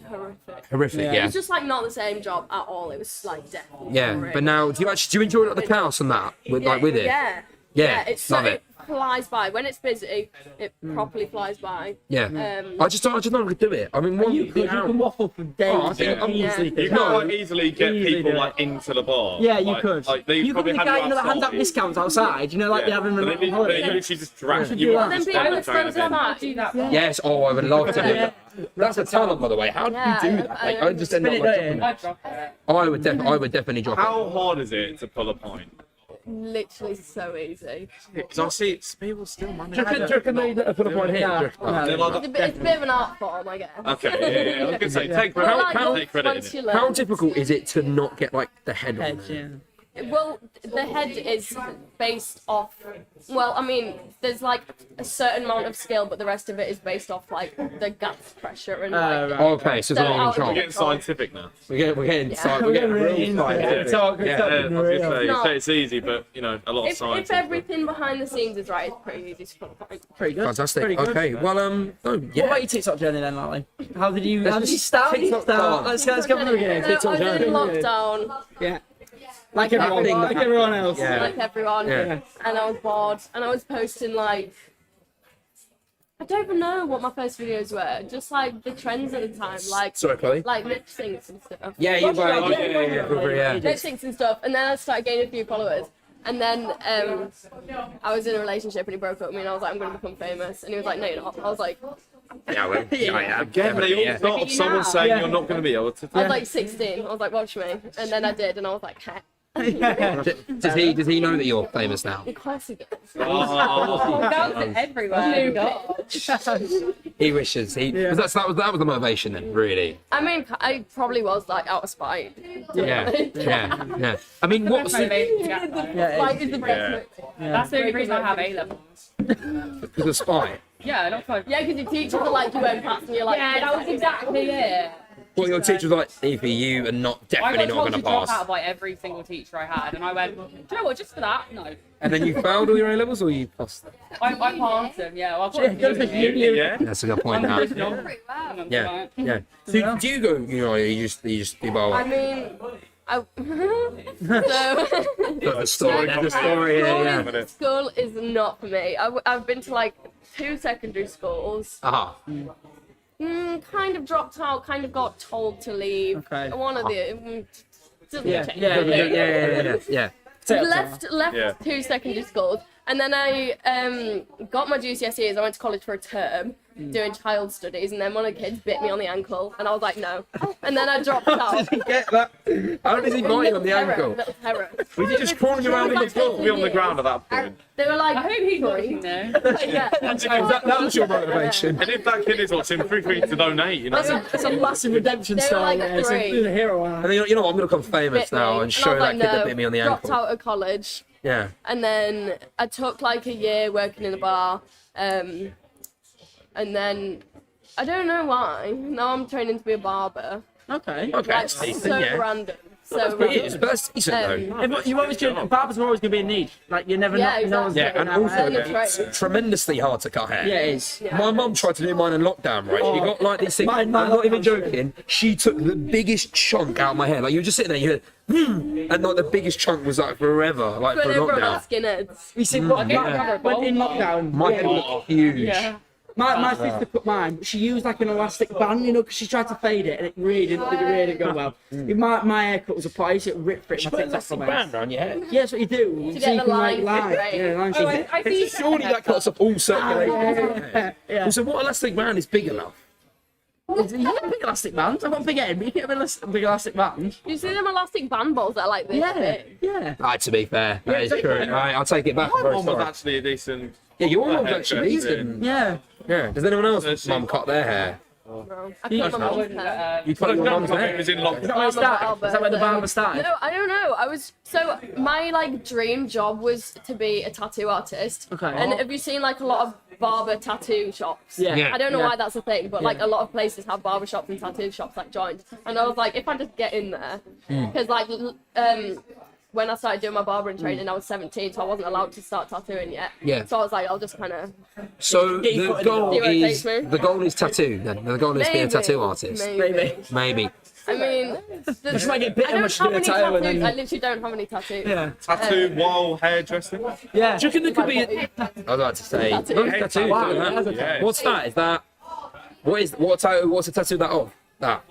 horrific. Horrific. Yeah. It Yeah. was just like not the same job at all. It was like definitely. Yeah. horrific. But now, do you enjoy it at the house and that? With like with it? Yeah. Yeah. It's Love it. flies by when it's busy. It properly flies by. Yeah. I just don't know if I could do it. I mean, one. You can waffle for days. Oh, I think I'm easily. You do can that. like easily get Easily people do like into the bar. Yeah, you Like- could. Like, they You could probably be the have guy, you you know, that hands out outside. discounts outside. You know, like they have them But on they literally holiday. just drag should you do out that. and Then stand people in front of expose them. that. Do that. Yes. Oh, I would love to do that. That's a talent, by the way. How do Yeah, you do that? Like, I just end up Spin it, like don't you? I'd drop it. I would definitely drop it. How hard is it to pull a pint? Literally so easy. Because I see people still manage. Do you reckon they put a point here? No, Do you reckon? no. They're like, It's a bit of an art form, I guess. okay, yeah. I was gonna say, take But, credit. like, Take credit in once it. you learn, How difficult is it to not get like the head on Heads, there? yeah. Well, the head is based off. Well, I mean, there's like a certain amount of skill, but the rest of it is based off like the gut pressure and like. Right. Okay, so it's So all in I'll- We're control. getting scientific now. We're getting Yeah. we're getting really real into it. scientific. Talk, Yeah. talk, I was gonna say, No. say it's easy, but you know, a lot of science. If everything behind the scenes is right, it's pretty easy to put a point. Pretty good. Fantastic. Pretty good. Okay, well, no, What yeah. about your TikTok journey then, Lally? How did you start? TikTok start. Let's go from the beginning. No, TikTok I was in journey. lockdown, Yeah. Like everyone, thing like that- everyone else. Yeah. like everyone, Yeah. and I was bored, and I was posting like. I don't even know what my first videos were. Just like the trends at the time, Sorry, Chloe. like lip syncs and stuff. Yeah, you were. Oh, Yeah. Lip syncs and stuff, and then I started gaining a few followers. And then I was in a relationship and he broke up with me and I was like, I'm going to become famous. And he was like, no, you're not. I was like, Yeah, well, yeah. Again, they all yeah. start off someone saying you're not going to be able to. I was like 16. I was like, watch me. And then I did, and I was like, hey. Does he know that you're famous now? Of course he does. Oh, Girls are everywhere. He wishes. That was the motivation then, really. I mean, I probably was like out of spite. Yeah. I mean, what's the, Yeah, Spite is the best. That's the only reason I have A levels. because of spite? Yeah, not quite. Yeah, because your teachers are like, you won't pass, and you're like, Yeah, that was exactly it. Well, your teacher was like, Evie, you are not I definitely got not told going to to drop pass. out of like every single teacher I had, and I went, do you know what? Just for that, no. And then you failed all your A levels, or you passed them? I passed them. Yeah, well, I've got Good for you. Yeah. That's a good point. Now. Wow. Yeah, yeah. So do you go? You know, you just do bar. I mean, so The story. The story. Yeah, yeah. school is not for me. I've been to like 2 secondary schools. Aha. Kind of dropped out. Kind of got told to leave. Okay. One of the. Doesn't Yeah, change. Yeah. Left Yeah. 2 secondary schools, and then I got my GCSEs. I went to college for a term doing child studies, and then one of the kids bit me on the ankle, and I was like, no. And then I dropped out. Did he get that? How did he bite you on the ankle? Little terror. Was he just crawling around in the floor? Be on the ground at that point. They were like, I hope he's watching now. yeah. That was your motivation. And if that kid is watching, feel free to donate. You know. It's a massive redemption They were story. like Yeah. It's three. a hero arc. And then, you know what? I'm going to become famous Bit me. now and show I was that kid that bit me on the dropped ankle. out of college, Yeah. and then I took like a year working in a bar, and then I don't know why. Now I'm training to be a barber. Okay. Okay. Like That's decent, so yeah. random. So It is, random. but that's decent though. You always do. Barbers are always going to be in need. Like you never Yeah, know. No one's exactly. Yeah, and getting also out. Learn the trade. it's tremendously hard to cut hair. Yeah, it is. My mum tried to do mine in lockdown, right? She got like this thing. Mine I'm not even lockdown. joking. She took the biggest chunk out of my hair. Like you were just sitting there, you heard, and like the biggest chunk was like forever, like When for everyone lockdown. got skinheads. You see, I what, gave my brother a when in bowl. lockdown, My head was huge. Yeah. my sister cut mine, but she used like an elastic band, you know, because she tried to fade it, and it really didn't go well. My haircut was a place, it ripped for it. My Put TikTok a band around your head. Yeah, that's what you do. To so get you the can like lines line. straight. Yeah, lines Oh, straight. I see. Surely that cuts up all circulation. Yeah. So what elastic band is big enough? You get a big elastic band. I'm not forgetting, you get a big elastic band. You see them elastic band balls that are like this Yeah, big? yeah. Right, to be fair, that is exactly. true. Right, I'll take it back. I'm My very mum was sorry. actually a decent. Yeah, your mum's hair actually decent. Yeah. Yeah. Does anyone else Does she? mum cut their hair? No, I Yeah, cut my I mum's wouldn't. hair. You cut your mum's It hair? was in Is that lockdown. where it started? Is that where the barber started? No, I don't know. I was so my like dream job was to be a tattoo artist. Okay. And have you seen like a lot of barber tattoo shops? Yeah. Yeah. I don't know Yeah. why that's a thing, but like a lot of places have barber shops and tattoo shops like joined. And I was like, if I just get in there, because like when I started doing my barbering training, I was 17, so I wasn't allowed to start tattooing yet. Yeah. So I was like, I'll just kind of So Get your the foot in the goal door. is See where it takes me. the goal is tattoo. Then the goal is to be a tattoo artist. Maybe. Maybe. I mean, Just might get bitten I much don't to have get a any tattoo and tattoos. then. I literally don't have any tattoos. Yeah. Tattoo while hairdressing. Yeah. Do you reckon there could be? I'd like to say. Tattoo. Nice tattoo. Wow, Look at that's that. a tattoo. What's that? Is that? What's a tattoo that of? That.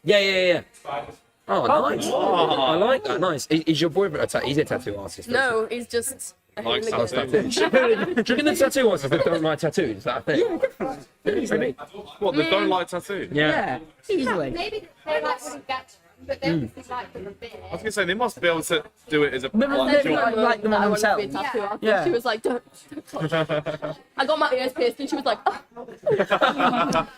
Yeah. Oh, nice. I like that. Nice. Is your boyfriend a tattoo? He's a tattoo artist. No, he's just a Likes hooligan. tattoos. Do you reckon the tattoo artists that don't like tattoos? Is that a thing? Maybe. What, they don't like tattoos? Yeah. Easily. Maybe they like wouldn't get to them, but they obviously like them a bit. I was gonna say they must be able to do it as a Maybe like, they Said job. my mum like them that I on wanted to be a themselves. tattoo artist. Yeah. She was like, don't touch. I got my ears pierced and she was like, oh.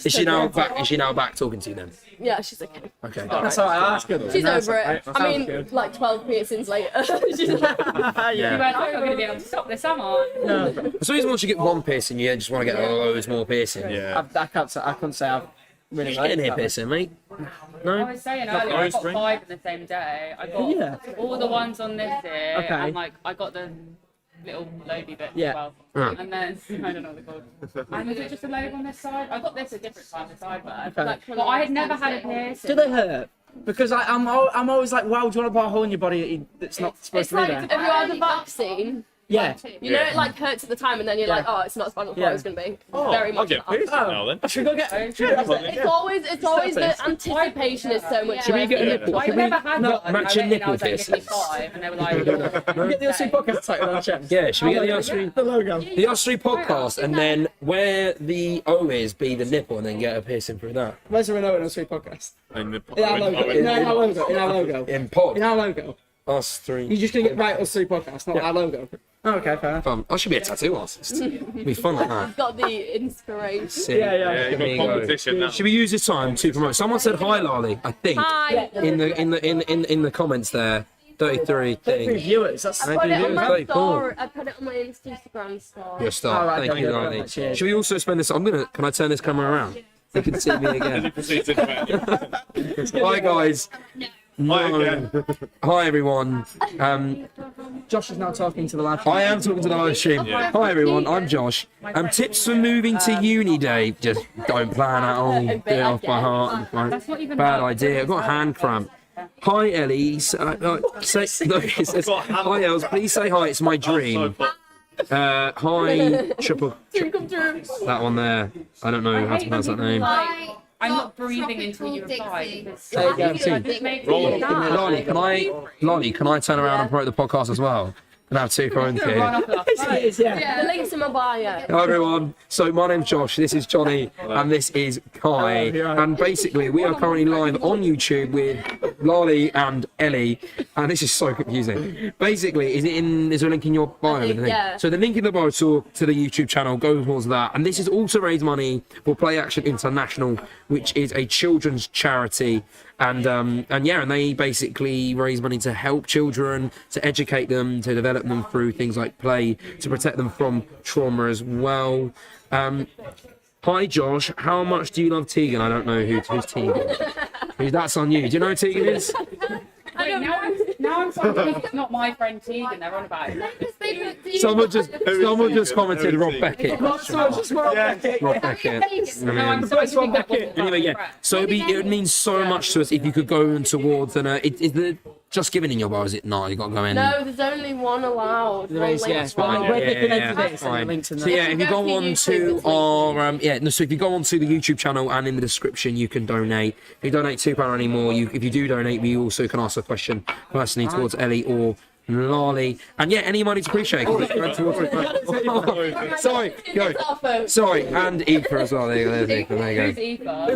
Is she now back? Is she now back talking to you then? Yeah, she's okay. Okay. That's all I ask her. She's over it. That I mean, sounds good. like 12 piercings later. She's like, You Yeah. went, I'm not going to be able to stop this, am I? No. So even once you get one piercing, you just want to get loads more piercing. Yeah. I couldn't say I've really Get an ear liked that. piercing, mate. I No. was saying earlier, I got string? 5 in the same day. I got Yeah. all the ones on this ear, Okay. and like I got the little lobey bit Yeah. as well. Yeah. And then I don't know what they're called. And is it just a lobe on this side? I got this a different side, the side one. Okay. But I had never had a piercing. Do they hurt? Because I'm always like, wow, do you want to put a hole in your body that's not supposed it's to be like, there? have you had the vaccine? Yeah. You know, it like hurts at the time, and then you're like, oh, it's not as bad as I thought it was going to be. Very I'll much. get that. pierced now then. I should go get. It's always the anticipation is so much. Should we get a worth it. nipple? I've Should we? never had No, one. I matching went in, I was nipple like, give me piercings. 5, and they were like, Get the US3 podcast tattooed on the chest. Yeah, should we get the US3? The logo. The US3 podcast, and then where the O is be the nipple, and then get a piercing through that. Where's the Renault US3 podcast? In the- In our logo. In our logo. In our logo. In pod. In our logo. Us three. You're just gonna get right US3 podcast, not our logo. Oh, okay, fair enough. I should be a tattoo artist. It'd be fun like that. Got the inspiration. Sick. Yeah, yeah. Yeah, you've got competition now. Should we use this time to promote? Someone said hi, Lolly. I think Hi. in the comments there. 33 Three things. viewers. That's I put it on my Very cool. story. I put it on my Instagram story. Your star. Alright, Thank okay, you, okay, Lolly. cheers. Should we also spend this? Can I turn this camera around? You can see me As you again. proceed to defend. Hi guys. Hi again. Hi everyone. Josh is now talking to the live. I am talking to the live stream. Yeah. Hi everyone, I'm Josh. Tips for moving to uni day. Just don't plan at all. Do it off by heart. Bad idea. I've got a hand cramp. Hi Ellie. Hi Els. Please say hi. It's my dream. Hi Triple. That one there. I don't know how to pronounce that name. I'm not breathing until you reply. because There you go. It makes Roll. me sad. Lolly, can I turn around and promote the podcast as well? And have 2 phones Run here. off the phone. Yeah. The link's in my bio. Hi everyone. So my name's Josh, this is Johnny, and this is Kai. And basically we are currently live on YouTube with Lolly and Ellie, and this is so confusing. Basically, is there a link in your bio? think, yeah. So the link in the bio to the YouTube channel goes towards that, and this is also raise money for Play Action International, which is a children's charity. And they basically raise money to help children, to educate them, to develop them through things like play, to protect them from trauma as well. Hi Josh, how much do you love Tegan? I don't know who's Tegan. That's on you. Do you know who Tegan is? Wait, now I'm starting to think it's not my friend Tegan they're on about. Someone just commented Rob Beckett. Rob Beckett. No, I'm sorry to think that wasn't Anyway, my yeah. friend. So it would mean so much to us if you could go in towards is the just giving in your bar? Is it not? You got to go in. No, there's only one allowed. There is, yes. Fine, Where they yeah, connect to yeah, this, fine. and the links in So there. yeah, if you go on to our so if you go on to the YouTube channel and in the description you can donate. If you donate £2 or any more, if you do donate, we also can ask a question personally towards Ellie or Lolly. And yeah, any money's appreciated. Sorry, go. Sorry, and Aoife as well. There you go. Who's Eva?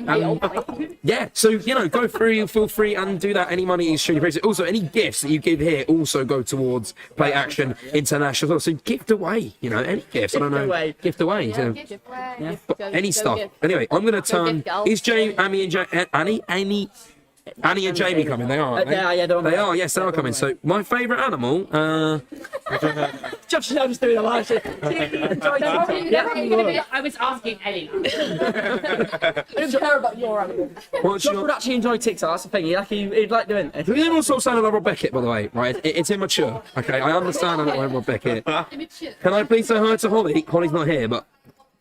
Aoife. Yeah, so go through, feel free and do that. Any money is extremely appreciated. Also, any gifts that you give here also go towards Play Action International. So gift away, any gifts. I don't know. Gift away. So, any stuff. Anyway, I'm gonna turn. Is Annie and Jamie coming? They are. Aren't they? Yeah, they're on They the way. are. Yes, they are coming. So my favourite animal. Josh is now just doing a live shit. I was asking Ellie. I don't care about your animal. What's Josh your? would actually enjoy TikTok. That's the thing. He'd like doing it. Does anyone stop sounding like Rob Beckett, by the way? Right, it's immature. Okay, I understand I'm not like Rob Beckett. Can I please say hi to Holly? Holly's not here, but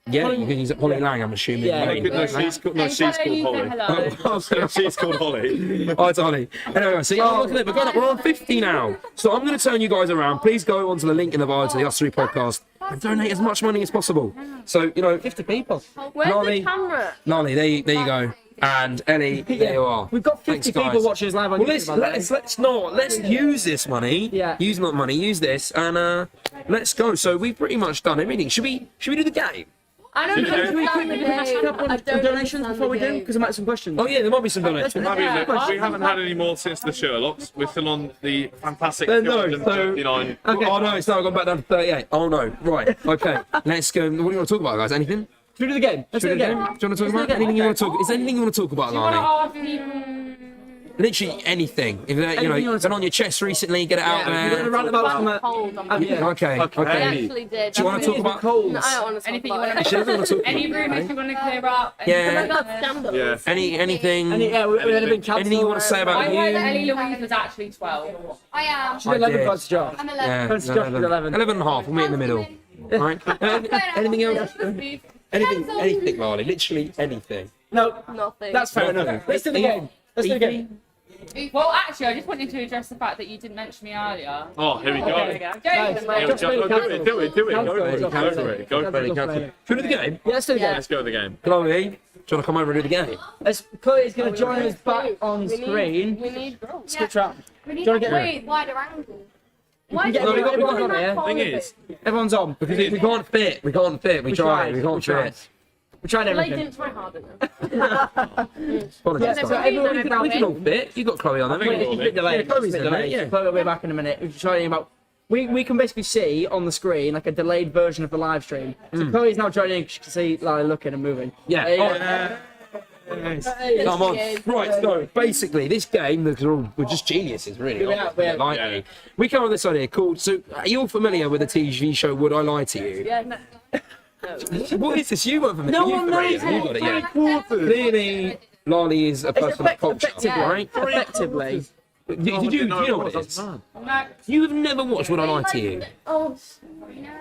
yeah, you can use it. Holly Lang, I'm assuming. Yeah. Holly. No, she's called Holly. Hello. She's called Holly. Oh, it's Holly. Anyway, so look at it. We're on 50 now. So I'm going to turn you guys around. Please go onto the link in the bio to the US3 podcast and donate as much money as possible. So 50 people. Where's Lolly. the camera? Lolly, there you go. And Ellie, there you are. We've got 50 Thanks, people guys. watching us live on Well, YouTube. by the way. let's use this money. Yeah. Use not money. Use this, and let's go. So we've pretty much done everything. Should we do the game? I don't Should we understand the Can we ask a couple game. I of don't donations understand before we the do? game. Because I might have some questions. Oh yeah, there might be some donations. We haven't had any more since the Sherlocks. We're still on the fantastic No, 239. Okay. Oh no, it's now gone back down to 38. Oh no, right. Okay, let's go. What do you want to talk about, guys? Anything? Should we do the game? Let's do the game. Do you want to talk about game. anything you want to talk? Is there anything you want to talk about, Lani? Ask people. Literally anything. If Anything you it's want been on your chest recently, get it out We're going to there. rant about some. Cold on my Yeah. Okay. I Okay. actually did. Do you want to talk about? Colds. No, I don't want to talk Anything you about want it. to She doesn't want to talk Any about it. rumours you want to clear up? Yeah. About scandals. Yeah. Anything? Yeah, we've been cancelled. Anything you want to say I about heard that you? Ellie Louise was actually 12. I am. She's 11 did. points to Josh. I'm 11. Yeah. Prince Josh is 11. 11 and a half. We'll meet in the middle. Right. Anything else? Anything, Lani. Literally anything. No, Nothing. that's fair enough. Let's do the game. Let's do the game. Well, actually, I just wanted to address the fact that you didn't mention me earlier. Oh, here we go. There we go. Nice. James, Here we go. Do it. Go for it. Should we do the game? Yeah, let's do the game. Let's go with the game. Chloe, do you want to come over and do the game? Chloe's going to join us back on We need- screen. We need bro. Switch up. We need Do you wanna a get- way wider angle. Why can do get- you we got- have we got one it, yeah. phone Thing with is, Everyone's on. Because we can't fit. We tried. We can't tried. fit. We tried Blake everything. didn't try hard enough. Apologies, Yeah, guys. so everyone, We can all fit. You got Chloe on there. think haven't we'll you? It's a bit delayed. Yeah, Chloe's It's a bit in there, delayed. yeah. Chloe will be back in a minute. We're trying about. We can basically see on the screen like a delayed version of the live stream. So Chloe's now joining. She can see Lally looking and moving. Yeah. There you Oh, go. yeah. Come on. Right, so basically, this game, because we're just geniuses, really. We are, we are. Like me. We come on this idea called. So, are you all familiar with the TV show Would I Lie to You? Yeah. What is this? You went for me. No you one got it, knows yeah. You it. got it, yeah. 3/4. Clearly, Lolly is a person of culture, Effectively, right? Effectively. Did you know what it is? No. You've never watched Would I Lie to You? Oh,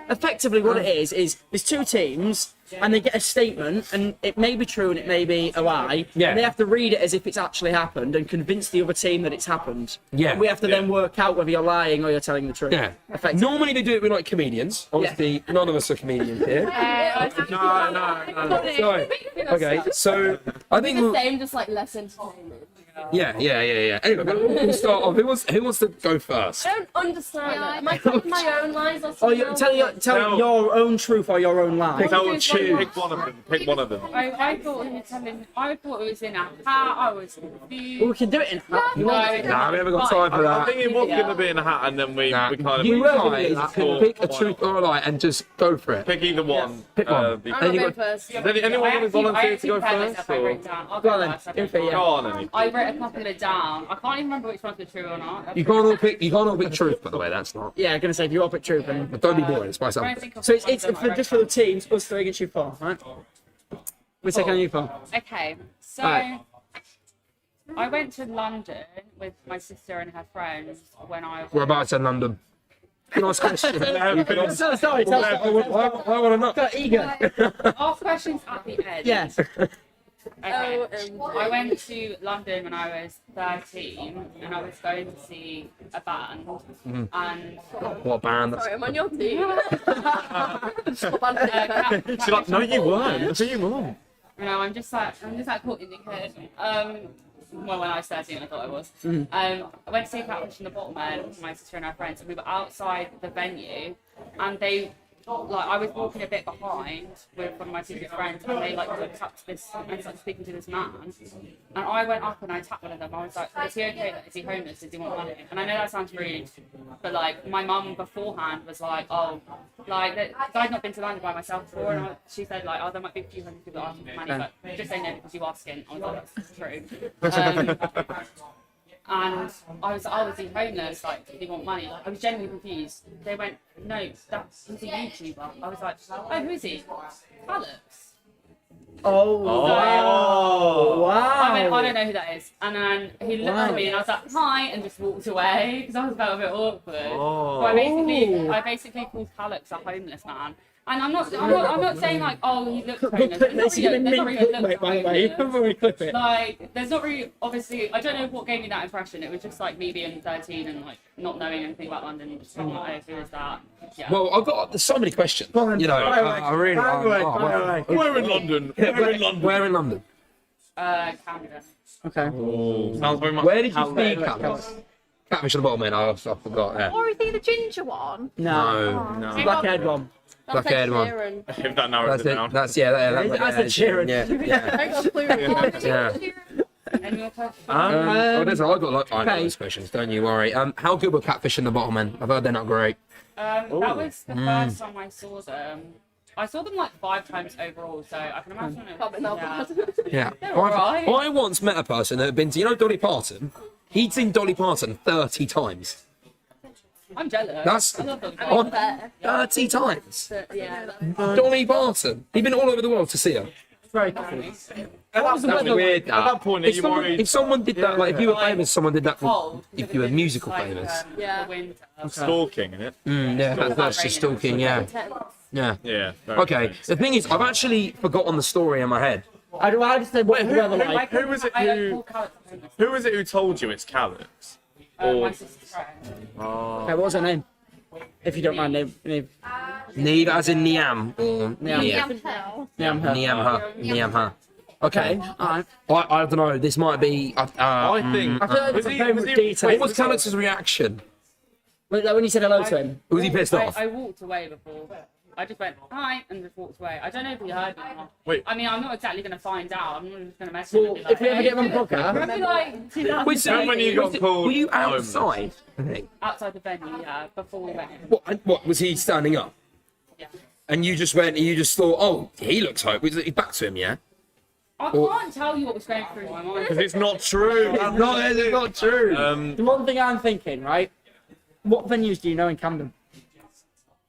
Effectively, what it is there's two teams, and they get a statement, and it may be true and it may be a lie. Yeah. And they have to read it as if it's actually happened and convince the other team that it's happened. Yeah. And we have to then work out whether you're lying or you're telling the truth. Yeah. Effectively. Normally they do it with like comedians. Obviously, none of us are comedians here. No. So, okay, so I think the we'll, same, just like less entertainment. yeah. Anyway, but we'll start off. Who wants to go first? I don't understand it. Am I telling my own lies or Oh, something? you tell your own truth or your own lie. Pick one of them. Pick one of them. I thought you were telling. I thought it was in a hat. I was confused. Well, we can do it in half. You want it? Nah, we haven't got time for I that. think it was going to be in a hat, and then we kind of You will guys do can pick a truth or a lie and just go for it. pick either one. Pick one. Be- I'm you going got- first. Does anyone want to volunteer to go first? I Or? wrote down. I'll Go go on then. first. Go for it, Go on, Annie. I wrote a couple of down. I can't even remember which ones were true or not. You can't all pick truth, by the way. That's not. Yeah, I'm gonna say if you all pick truth, and But don't be boring. Spice I'm up. trying to think of so it's ones that I wrote just for the down. teams, us three against you four, right? We're taking on you four. Okay, so Right. I went to London with my sister and her friends when I was. We're about to London. Nice question. Tell the story. Tell the story. Why would I not? Got eager. Our questions at the end. Yes. Okay. Oh, I went to London when I was 13 and I was going to see a band. And What band? sorry, I'm on your team. What band is it? She's like, no, you weren't. No, you weren't. I'm just like caught in the head. Well, when I was 13, I thought I was. I went to see Catfish in the Bottom End with my sister and her friends, and we were outside the venue, and they, like, I was walking a bit behind with one of my sister's friends, and they, like, looked up to this and started speaking to this man, and I went up and I tapped one of them. I was like, is he okay? Is he homeless? Does he want money? And I know that sounds rude, but, like, my mum beforehand was like, oh, like, because I'd not been to London by myself before, and she said, like, oh, there might be a few hundred people asking for money, but just say no because you asking. I was like, that's true. And I was he homeless? Like, did he want money? Like, I was genuinely confused. They went, no, he's a YouTuber. I was like, oh, who is he? Alex. Oh. Oh. Wow. I went, I don't know who that is. And then he looked at me and I was like, hi, and just walked away because I was felt a bit awkward. So I basically called Alex a homeless man. And I'm not saying like, oh, he looks homeless. There's There's gonna not be really a clickbait, look by the way. homeless. When we clip it. Like, there's not really, obviously, I don't know what gave me that impression. It was just like me being 13 and like not knowing anything about London. Just being like, oh, who is that? Yeah. Well, I've got there's so many questions. on, You know, fire away. I really. Fire away, oh, fire well. away. We're in London. We're in London. Where in London? Camden. Okay. Sounds very much. Where did you how- see Catfish on the bottom end? I forgot. Yeah. Or is he the ginger one? No. No. Black haired one. That's Black-haired one. Sheeran. If that narrows That's it it. down. That's yeah. That's the cheering. Yeah. I got a clue. Yeah. Any more questions? Oh, there's, I've got like I know okay. those questions. Don't you worry. How good were Catfish in the bottom end? I've heard they're not great. That was the first time I saw them. I saw them like 5 times overall, so I can imagine it. Can't be that Yeah. bad. Yeah. alright. I once met a person that had been to, you know, Dolly Parton? He'd seen Dolly Parton 30 times. I'm jealous. That's I love them. on Fair. 30 times. But, yeah. Dolly Parton. He'd been all over the world to see her. Very cool. That's weird. At that point, are If you someone, worried? if someone did that, like if you were famous, someone did that for, Cold. if you were musical famous. Yeah. The winter. Stalking, innit? Yeah, that's just stalking, yeah. Intense. Yeah. Yeah. very Okay, intense. the thing is, I've actually forgotten the story in my head. I just said what the weather like. Who was it Who was it who told you it's Calix? My sister's friend. Okay, what was her name? If you don't mind, name. Neve as in Niam. Or Niam. Niam. Niamha. Okay. Alright. I don't know, this might be... I think. I feel like Was it's he- very was much he- detail. what was Calix's reaction? Like when you said hello to him. Was he pissed off? I walked away before. I just went, hi, and just walked away. I don't know if he heard me or not. Wait. I mean, I'm not exactly going to find out. I'm not just going to message him Well, and be like, if we ever get him on the I'd podcast, be like, do that Wait, so How many you got called were you homeless? outside? I think. outside the venue, yeah, before we went in. What, was he standing up? Yeah. And you just thought, oh, he looks hope. Was it back to him, yeah? I can't tell you what was going through my mind. Because it's not true. It's not true. the one thing I'm thinking, right? What venues do you know in Camden?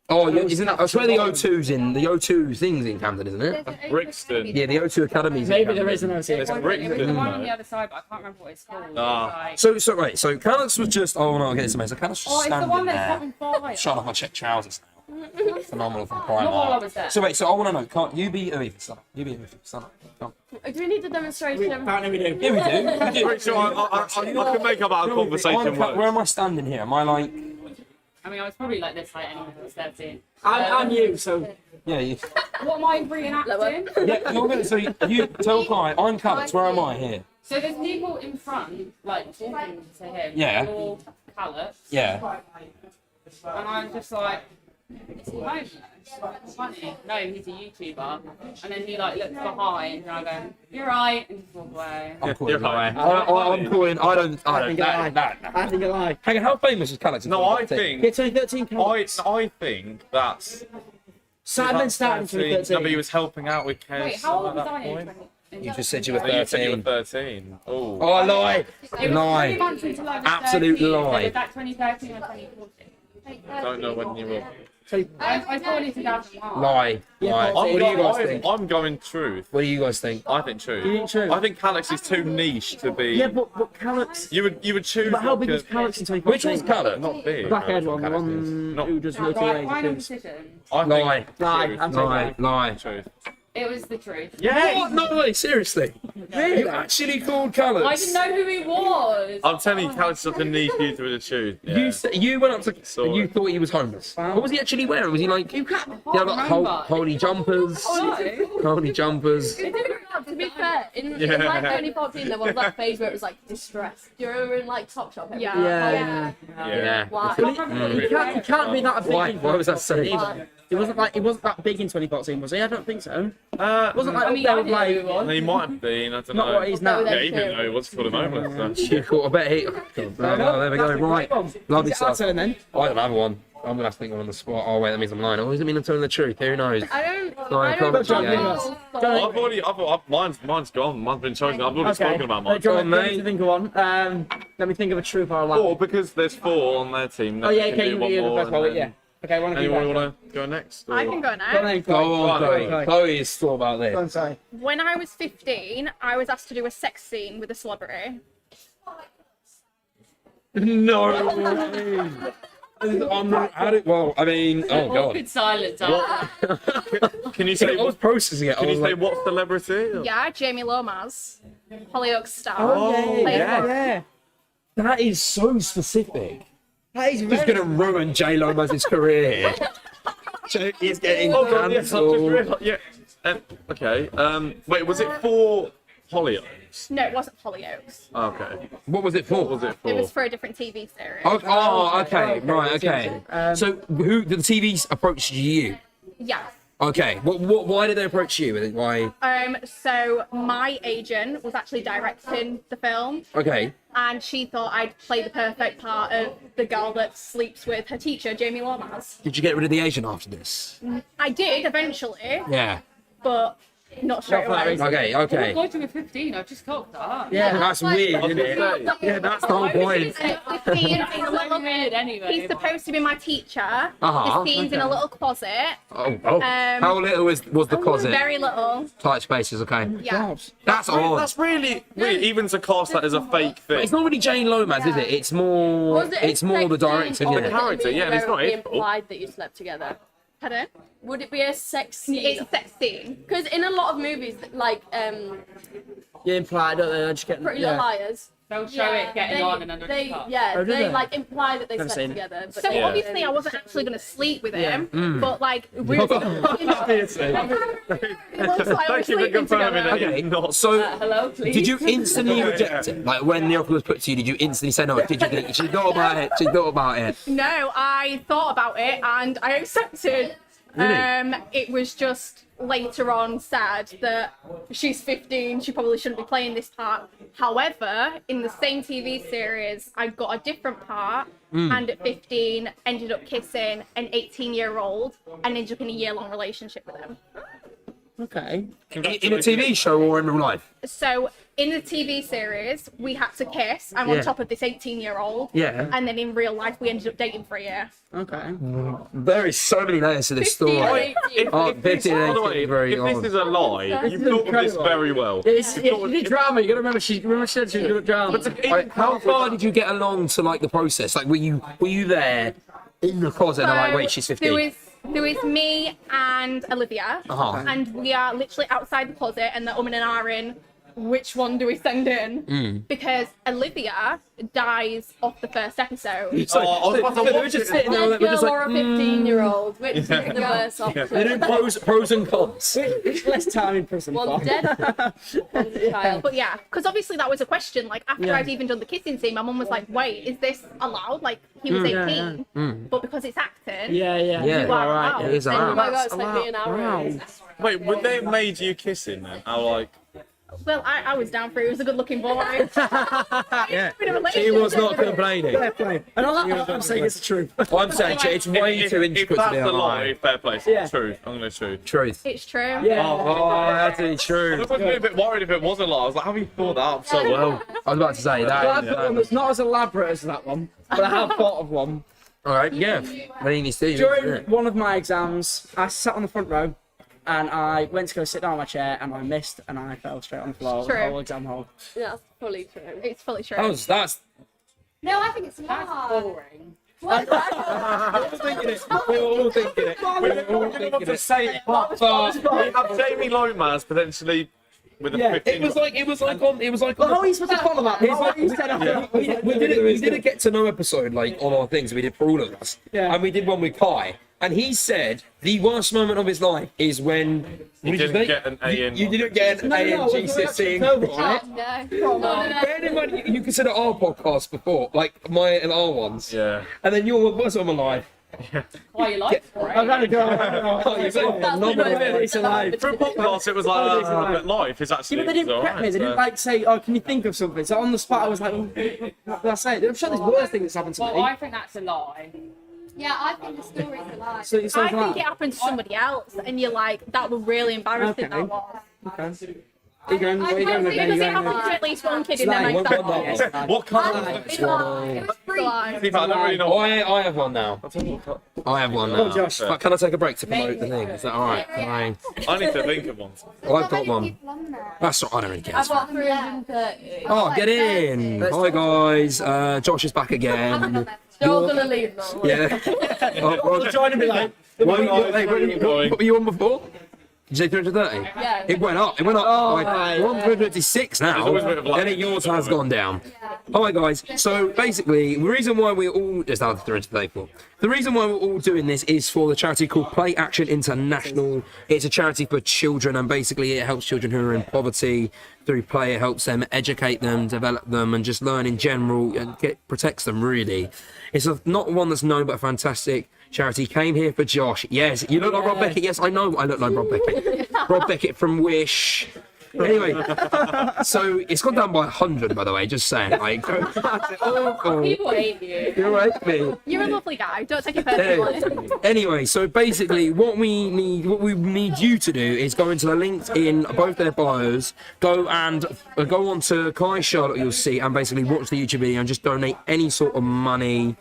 Oh, isn't that? I swear the O2's in the O2 things in Camden, isn't it? Brixton. Yeah, the O2 Academy's in Maybe Camden. there is an OC. It's It was the Brixton. one on the other side, but I can't remember what it's called. Ah. It's like, So Callux was just. Oh no, okay, it's amazing. Callux was oh, it's the standing one there. that's on fire. Shut up! I checked trousers now. Phenomenal from Not while I Primark. was there. So wait, so I want to know. Can't you be Aviva? Stand up. You be Aviva. Stand up. Come on. Do we need a demonstration? Apparently we do. Yeah, we do. We do. Pretty sure I can make up our conversation Where work. am I standing here? Am I like? I mean, I was probably like this height anyway when I was 13. I'm you, so Yeah. You, What am I reenacting? yeah. You're gonna. So you tell Kai. I'm Callux. Where am I here? So there's people in front, like talking to him. Yeah. All callous. Yeah. And I'm just like, is he homeless? Funny. No, he's a YouTuber. And then he like looks behind, and I go, "You're right," and just walk away. I'm calling. You're right. I'm calling. I don't. I think I lie. I think I lie. Hang on. How famous is Callux? No, I think Yeah, 2013 I think that's Simon started in 2013. No, but he was helping out with Kes Wait, how old at was that I in point. 20? You just said you were Oh, you said you were 13. 13. Oh. Oh, I lie. It was 3 Lie. months until I was Absolute 13, lie. So was that 2013 or 2014? Don't know when you were. I was born in 2001. Lie. Yeah, Lie. but- What do you guys think? I'm going truth. What do you guys think? I think truth. You think truth? I think Callux is too niche to be. Yeah, but Callux. You would choose. But how big like was Callux in 2014? Which one's Callux? Not big. Black-haired one, the Callux one Not- who does no two Right, ways. final Truth. decision. I think Lie. Lie. truth. I'm saying Lie. Lie. Truth. It was the truth. Yeah. What? No way. Seriously. You actually called Callux? I didn't know who he was. I'm telling you, Callux is such a niche youth with a truth. Yeah. You went up to Saw and you it. thought he was homeless. What was he actually wearing? Was he like? You can't like remember. holy jumpers. No. Holy jumpers. To be fair, in Yeah. like 2014, there was that phase where it was like distress. Do you remember in like Topshop? Yeah. Yeah. Yeah. Why? But he can't be that big. Why? in Why was that so? 2014 either. He wasn't that big in 2014, was he? I don't think so. Uh, Wasn't like I up mean, there I with didn't know who he like was. he might have been. I don't not know. what he's now. No, Yeah, he didn't know. What's called him homeless. So. You caught a bit. There we go. Right. Lovely Is it our stuff. turn then? I don't have one. I'm gonna have to think of one on the spot. Oh wait, that means I'm lying. Or does it mean I'm telling the truth? Who knows? I don't. No, I I can't don't. judge know. Mine's gone. Mine's been chosen. I've already Okay. spoken about mine. Let me mate. think of one. Let me think of a truth or a lie. Or because there's 4 on their team. Oh yeah, they can okay, do you one do the more first and one. then- Yeah. Okay, one of you. Anyone guys. want to go next? I or- can go Go now. on, Go on, Chloe. Chloe. Chloe is thought about Go on, this. sorry. When I was 15, I was asked to do a sex scene with a celebrity. No way. Well, I mean, oh god. Awkward silence. after. Can you say I was processing it. I Can you was say like, what celebrity? Yeah, Jamie Lomas, Hollyoaks star. Oh Played yeah, her. yeah. that is so specific. That is He's very. gonna ruin J Lomaz's career. He's getting Oh god, yes, I've just cancelled. realised. Yeah. Okay. Wait, was it 4 Hollyoaks? No, it wasn't Hollyoaks. Okay. What was it for? What was it for? It was for a different TV series. Oh, okay, right, okay. okay. So, who the TVs approached you? Yeah. Okay, why did they approach you? Why? So my agent was actually directing the film, Okay, and she thought I'd play the perfect part of the girl that sleeps with her teacher, Jamie Lomas. did you get rid of the agent after this? I did eventually, Yeah. but not straight Not for that away. reason. Okay, Oh my okay. god, you were 15. I just clocked that. Yeah. That's weird, isn't it? Yeah, that's the whole point. The scene is a little Weird anyway. He's supposed to be my teacher. Uh-huh, The scene's in a little closet. Oh. How little was the closet? Very little. Tight spaces, okay. Yeah. That's odd. That's really weird, even to cast that as a fake thing. It's not really Jane Lomas, is it? It's more. Was it It's more the director, Oh, yeah. the character, yeah, and it's not Where it his fault. implied that you slept together. Pardon? Would it be a sex scene? It's a sex scene. Because in a lot of movies, like You implied, don't they? I just get. Pretty Little Liars, They'll show it getting on and under the cup. Oh, do they they? like imply that they Never slept seen it. together. But So they- obviously I wasn't actually going to sleep with him, but like we Oh, it looks like we're Thank you for sleeping confirming together. that. Okay, Not so Hello, please. did you instantly reject it? Like when the offer was put to you, did you instantly say no? Did you think she thought about it? She thought about it. No, I thought about it and I accepted. Really? It was just later on sad that she's 15, she probably shouldn't be playing this part. However, in the same TV series, I got a different part, and at 15 ended up kissing an 18-year-old and ended up in a year-long relationship with him. Okay. In a TV show or in real life? So in the TV series, we had to kiss. I'm on top of this 18-year-old. Yeah. And then in real life, we ended up dating for a year. Okay. There is so many layers to this story. Oh, 15 By the way, very if odd. this is a lie, you've thought of this very well. She did drama. You gotta remember, she said she was good at drama. Like, how far did you get along to like the process? Like, were you there in the closet and like, wait, she's 15? There was me and Olivia, and we are literally outside the closet, and they're umming and ahhing. Which one do we send in? Because Olivia dies off the first episode. We're just sitting there, we're just or a like, 15-year-old, which is the worst option. they're doing pros and cons. It's less time in prison. One's dead, one's a child. But yeah, because obviously that was a question. Like after I'd even done the kissing scene, my mum was like, "Wait, is this allowed?" Like he was 18, but because it's acting, Yeah. you are allowed. It is Oh allowed. my god, it's like me and Aaron. Wait, would they have made you kissing then? How like? Well, I was down for it. He was a good-looking boy. Yeah. She was not complaining. And I'm saying it's the truth. I'm saying it's way too If intricate that's to be the a lie. lie, fair play. Yeah. True. I'm gonna true. Truth. It's true. Yeah. Oh, that's really true. I was a bit worried if it was a lie. I was like, how have you thought that up so well? I was about to say Well, I've that. got one that's not as elaborate as that one, but I have thought of one. All right, yeah. Then you see. During one of my exams, I sat on the front row, and I went to go sit down on my chair, and I missed, and I fell straight on the floor. True. The whole exam hall. Yeah, that's fully true. It's fully true. Oh, that's. No, I think it's not. Boring. We were all thinking it. We were all thinking it. Say, but we have Jamie Lomas potentially with a Yeah, 15. It was like on. How are you supposed to follow that? How you said We did a get to know episode like on our things. We did for all of us, Yeah. and we did one with Kai. And he said the worst moment of his life is when You didn't get an A in. You didn't get an A in GCSE. No. Bear in mind, you consider our podcast before, like my and our ones, Yeah. and then your worst moment of life. Oh, you like it? I've had a go. Oh, you said phenomenal. It's alive. For a podcast, it was like, but life is actually. Yeah, but they didn't prep me. They didn't like say, "Oh, can you think of something?" So on the spot, I was like, "What did I say?" I'm sure there's worse things that's happened to Well, me. I think that's a lie. Yeah, I think the story's a lie. So you I said think it that. happened to somebody else, and you're like, that was really embarrassing. Okay. That was. Okay. Are you going? Where are you going with Because it that? happened to at least one kid in their Slide. mates One by that one. What kind of? It was free. I don't really know. I have one now. I have one now. Josh. But can I take a break to promote the thing? Is that all right? I need to think of one. I've got Many one. people on there. That's all right. I don't really care. I've got 330. Oh, get in! Hi guys, Josh is back again. You're gonna leave now. Yeah. Oh, Trying to be like, what were you on before? Did you say 330? Yeah. It went up. It went up. Oh, Like, right. we're on 356 now. always a bit of luck. And then yours has gone down. All right, guys. So basically, the reason why we're all just out of 334. The reason why we're all doing this is for the charity called Play Action International. It's a charity for children, and basically it helps children who are in poverty through play. It helps them educate them, develop them, and just learn in general, and protects them really. It's not one that's known, but a fantastic charity. Came here for Josh. Yes, you look like Rob Beckett. Yes, I know I look like Rob Beckett. Rob Beckett from Wish. Anyway, so it's gone down by 100, by the way. Just saying, like, that's awful. People hate you. You're right, me. you're a lovely guy. Don't take it personally. Anyway, so basically, what we need you to do is go into the links in both their bios, go on to Kai Charlotte, you'll see, and basically watch the YouTube video and just donate any sort of money.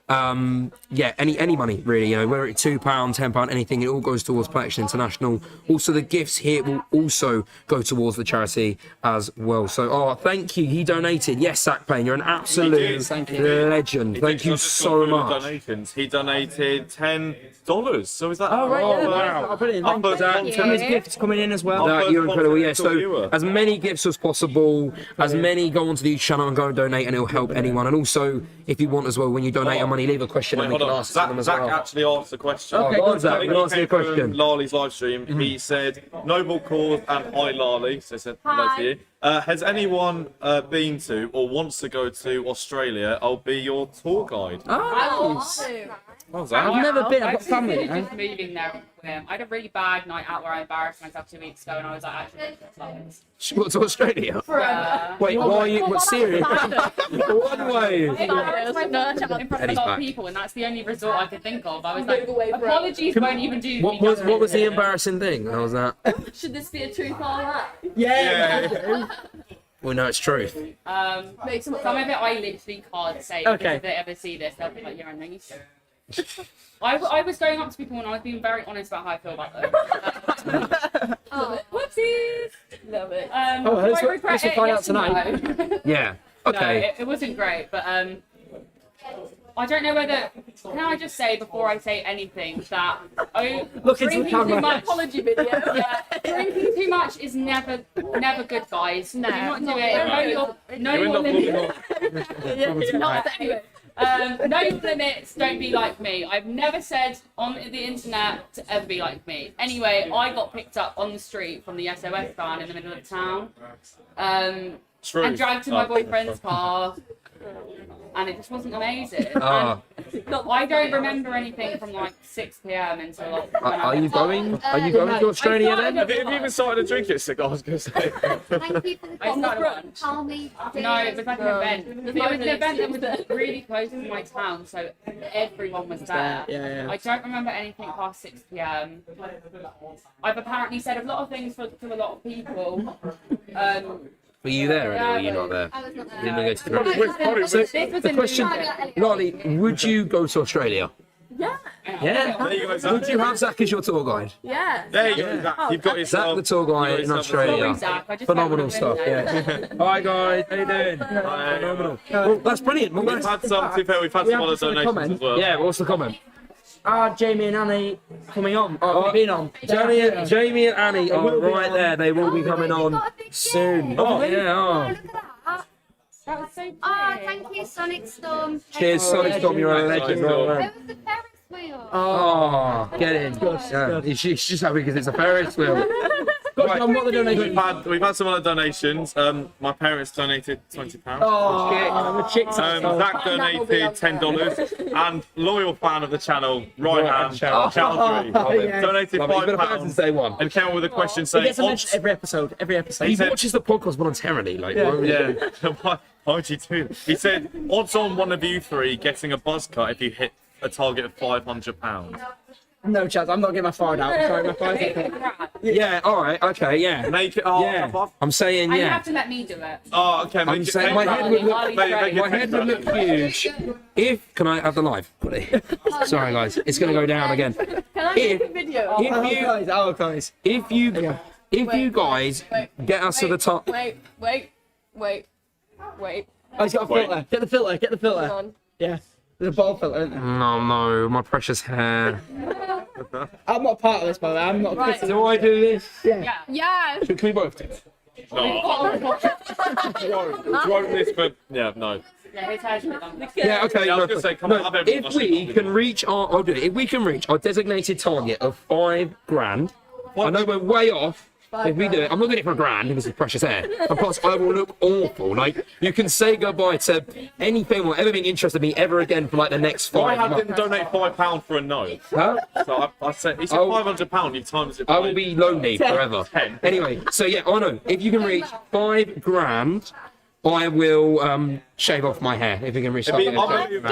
Any money really, you know, whether it's £2, £10, anything, it all goes towards Play Action International. Also, the gifts here will also go towards the charity as well. So, thank you. He donated. Yes, Zach Payne, you're an absolute legend. Thank you so much. Donations. He donated $10. So is that? oh right, yeah, wow. Oh, brilliant. Our first And his content. gifts coming in as well. That, you're incredible, yeah. Potential So viewer. as many gifts as possible, as many go onto the YouTube channel and go and donate, and it'll help anyone. And also, if you want as well, when you donate your money, leave a question Wait, and we hold can on. ask them as Zach well. actually asked a question. Okay, go on, Zach. I You think can it ask your came from question. Lali's live stream. He said, "Noble cause and hi, Lali." So I said hello Hi. to you. Has anyone been to or wants to go to Australia? I'll be your tour guide. Oh, nice. Well, Zach. I've never been. I've got I've family. considered You know? just moving there with him. I had a really bad night out where I embarrassed myself 2 weeks ago, and I was like, actually, What, to Australia? Wait, why are you? What, serious? One way. in front of a Eddie's lot of back. people, and that's the only resort I could think of. I was like, away forever. apologies won't even do. What was the embarrassing thing? How was that? Should this be a truth or that? Yeah. We know it's truth. Some of it I literally can't say. Okay. Because if they ever see this, they'll be like, yeah, I know you said. I was going up to people and I was being very honest about how I feel about them. Whoopsies! Love it. Oh, do let's I regret find it? out Yes and tonight. no. Yeah. No, Okay. it wasn't great, but I don't know whether. Can I just say before I say anything that Look into the drinking camera. too much, Apology video. yeah, drinking too much is never good, guys. No. Do not do it. Know your limits. Not anyway. Know your limits. Don't be like me. I've never said on the internet to ever be like me. Anyway, I got picked up on the street from the SOS van in the middle of town. True. And dragged to my boyfriend's car, and it just wasn't amazing. Ah. And I don't remember anything from like 6 p.m. until like. Are you going? Are you going to Australia then? Have you even started to drink it, Sig? I was going to say. Thank you for the I started one. Tell me. No, it was like an event. It was an event that was really close to my town, so everyone was there. Yeah. I don't remember anything past 6 p.m. I've apparently said a lot of things to a lot of people. Were you there or were you not there? I was not You there. didn't go to Australia. So This was the in question, Lolly, would you go to Australia? Yeah. Yeah. There you go, Would Zach. you have Zach as your tour guide? Yeah. There you go, Zach. You've got Zach, yourself. the tour guide in Sorry, Australia. Zach, I just Phenomenal don't stuff. remember. Yeah. Hi guys, how you doing? Phenomenal. Well, that's brilliant. Well, We've that's, had some, to be fair, we've had some other have some donations comment. as well. yeah. What's the comment? Are Jamie and Annie coming on? Or have been on? Jamie and Annie are right there. They will be coming on soon. Oh yeah. Oh, Oh. look at that. That was so pretty. Oh, thank you, Sonic Storm. Cheers, Sonic Storm. You're a legend. Well done. It was the Ferris wheel. Oh, get in. Yeah. She's just happy because it's a Ferris wheel. Got John, what the donation? We've had some other donations. My parents donated £20. Oh, the chicks. Zach donated $10, and loyal fan of the channel, Ryan Channel 3, donated Love it. You've been a fan since £5 day one. and came up with a question He saying, gets a mention every episode. Every episode. He said- watches the podcast voluntarily. Like, why would you do it? yeah, why would you do that? He said, odds on one of you three getting a buzz cut if you hit a target of £500. No chance. I'm not getting my phone out. Sorry, my phone's out. Yeah. All right. Okay. Yeah. Make it. Oh, Yeah. I'm saying And you yeah. have to let me do it. Oh, okay. I'm saying my head would look. My head would look huge if. Can I have the live, buddy? Sorry, guys. It's gonna go down again. Can I If- make a video? Oh, guys. If you guys get us to the top. Wait. Oh, he's got a filter. Get the filter. Get the Hang filter. on. Yeah. There's a ball filter, isn't there? No, my precious hair. I'm not part of this, by the way. I'm not. Right. Do I do this? Yeah. Can we both do it? Wrote this, but yeah, no. Yeah, his hair's a bit long. Yeah, okay. Yeah, I was no, gonna say, come on, have everyone. if we can reach I'll do it. If we can reach our designated target of £5,000, I know we're way off. If we do it, I'm not doing it for £1,000 because it's precious air. And plus, I will look awful. Like, you can say goodbye to anything or ever being interested in me ever again for like the next 5 Ryan months. didn't donate £5 for a no. Huh? So I said, he said Oh. £500. You times it by I will be lonely forever. 10. Anyway, so yeah, I know. If you can reach £5,000, I will shave off my hair. If you can reach that. Be On unbelievable.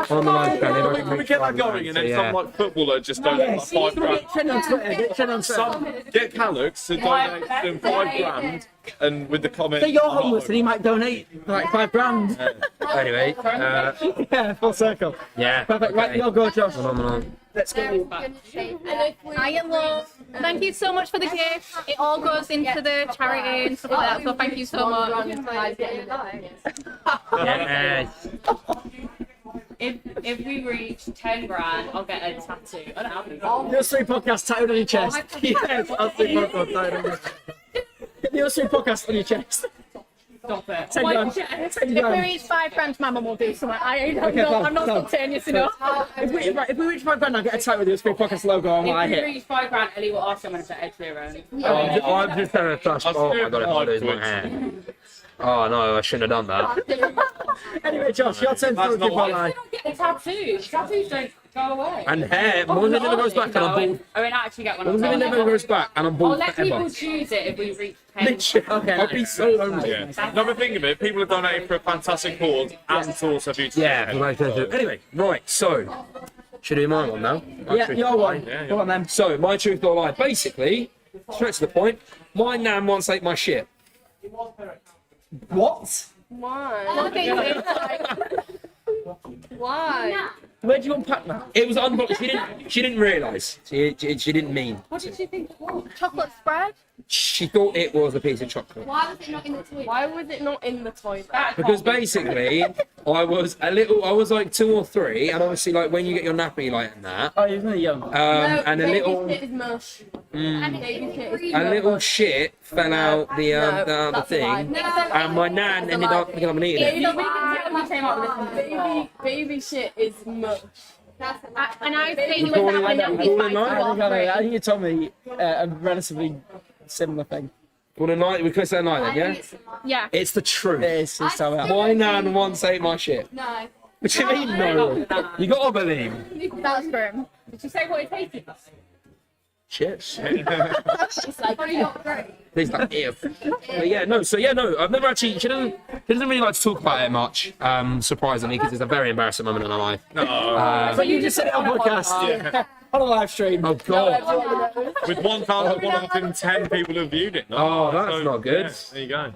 the live channel, if I Can can we reach get that £5,000, going and then so, some like footballer just donate like £5,000? Get trend on Twitter. Get trend on Twitter. Some get Calux to donate them £5,000 and with the comment. Say you're homeless and he might donate like $5,000. Anyway, Yeah, full circle. yeah. Perfect. Right, okay. you'll go, Josh. Phenomenal. Let's go. And if we- Hi, love. Thank you so much for the gift. It all goes into the charity and stuff like that. So thank you so much. Yes. If we reach 10 grand, I'll get a tattoo. I don't have any. US3 podcast tattooed on your chest. Yes, US3 podcast tattooed on your chest. Get the US3 podcast on your chest. Stop it. 10 grand. 10 If we grand. reach $5,000, my mum will do something. I'm fine, not fine. spontaneous enough. If we reach $5,000, I'll get a tattoo with the US3 podcast logo on my If we hip. reach 5 grand, Ellie will ask someone to Ed Sheeran. I'm just having a flash. Oh my god, if I lose my hair. Oh no, I shouldn't have done that. Anyway, Josh, your turn to That's give not your what line. Get a tattoo. Tattoos don't go away. And hair, more than it never goes back, and I'm bald. I mean, actually get one. More than it never goes back, and I'm I'll bald let forever. people choose it if we reach 10. Literally, Okay, I'll be so lonely. Yeah. Another thing of it, people are donating for a fantastic cause and to also beautiful. Yeah, anyway, right, so, should I do my one now? My Yeah, truth your or lie? one. Yeah, Go on then. So, my truth or lie, basically, straight to the point, my nan once ate my shit. What? Why? Why? Where do you unpack that? It was unboxed. She didn't realise. She didn't mean. What did she think it was? Chocolate spread. She thought it was a piece of chocolate. Why was it not in the toilet? Why was it not in the toilet? Because basically, I was like 2 or 3, and obviously, like when you get your nappy like and that, Oh, you're really young. and a baby little shit is mush. And Baby shit is a little shit fell out the No, the that's a lie. thing, No, and my nan ended up picking up and eating it. We can tell you came up with this. Baby shit is mush. that's a And I think You with calling that, that- my you calling nappy's that? like I think you told me a relatively similar thing. Well, the night we could say night then, yeah. Yeah. It's the truth. It's so out. My nan once ate my shit. no. What do you mean no? You gotta believe. That's grim. Did she say what it tasted? Shit. It's like probably not great. Things like ew. But yeah, no. So yeah, no. I've never actually. She doesn't really like to talk about it much. Surprisingly, because it's a very embarrassing moment in her life. But you just said it on podcast. On a live stream. Oh god. With 1,110 people who viewed it. Oh, that's not good. Yeah, there you go.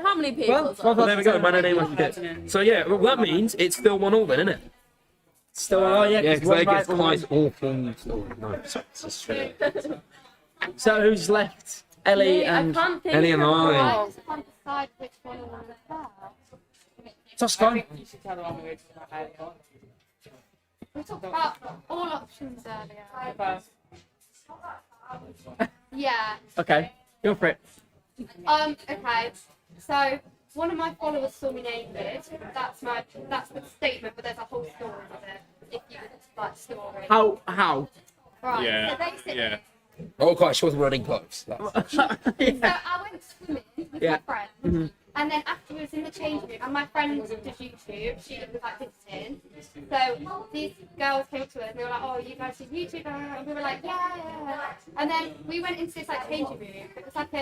How many people? Well, Well, there we go. My name was good. So yeah, well that means it's still 1-1 then, isn't it? Still, oh yeah, Yeah, because they get right, quite awful. Oh, no, sorry. So who's left? Ellie I and can't think Ellie and of I. I just can't decide which one I want to start. Toscan. You should tell the one we were talking about earlier. We talked about all options earlier. First. Yeah. Okay, go for it. Okay. So one of my followers saw me naked. That's the statement, but there's a whole story with it. If you like story. How? Right. Yeah. So basically, Yeah. Oh god, she wasn't running clothes. That's- so I went swimming with Yeah. my friend, and then afterwards in the changing room, and my friend does YouTube. She was like visiting. So these girls came up to us and they were like, "Oh, you guys do YouTube?" And we were like, "Yeah." And then we went into this like changing room. It was like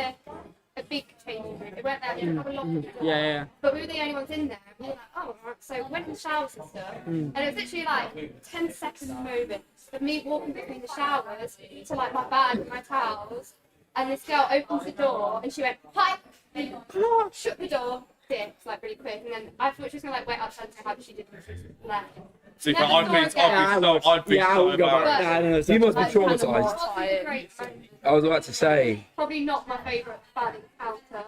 a big changing room. It weren't there. It didn't have a lot of people. Yeah. But we were the only ones in there. We were like, "Oh, right." So we went in the showers and stuff, and it was literally like 10-second moment of me walking between the showers to like my bag and my towels. And this girl opens the door and she went, "Hi!" And shut the door, dipped like really quick. And then I thought she was gonna like wait outside to say hi, but she didn't. She just left. See, Never I'd be saw again. I so would go embarrassed. back. No, You must be Like, kind of traumatized. Wasn't a great friend. I was about to say. Probably not my favourite bad encounter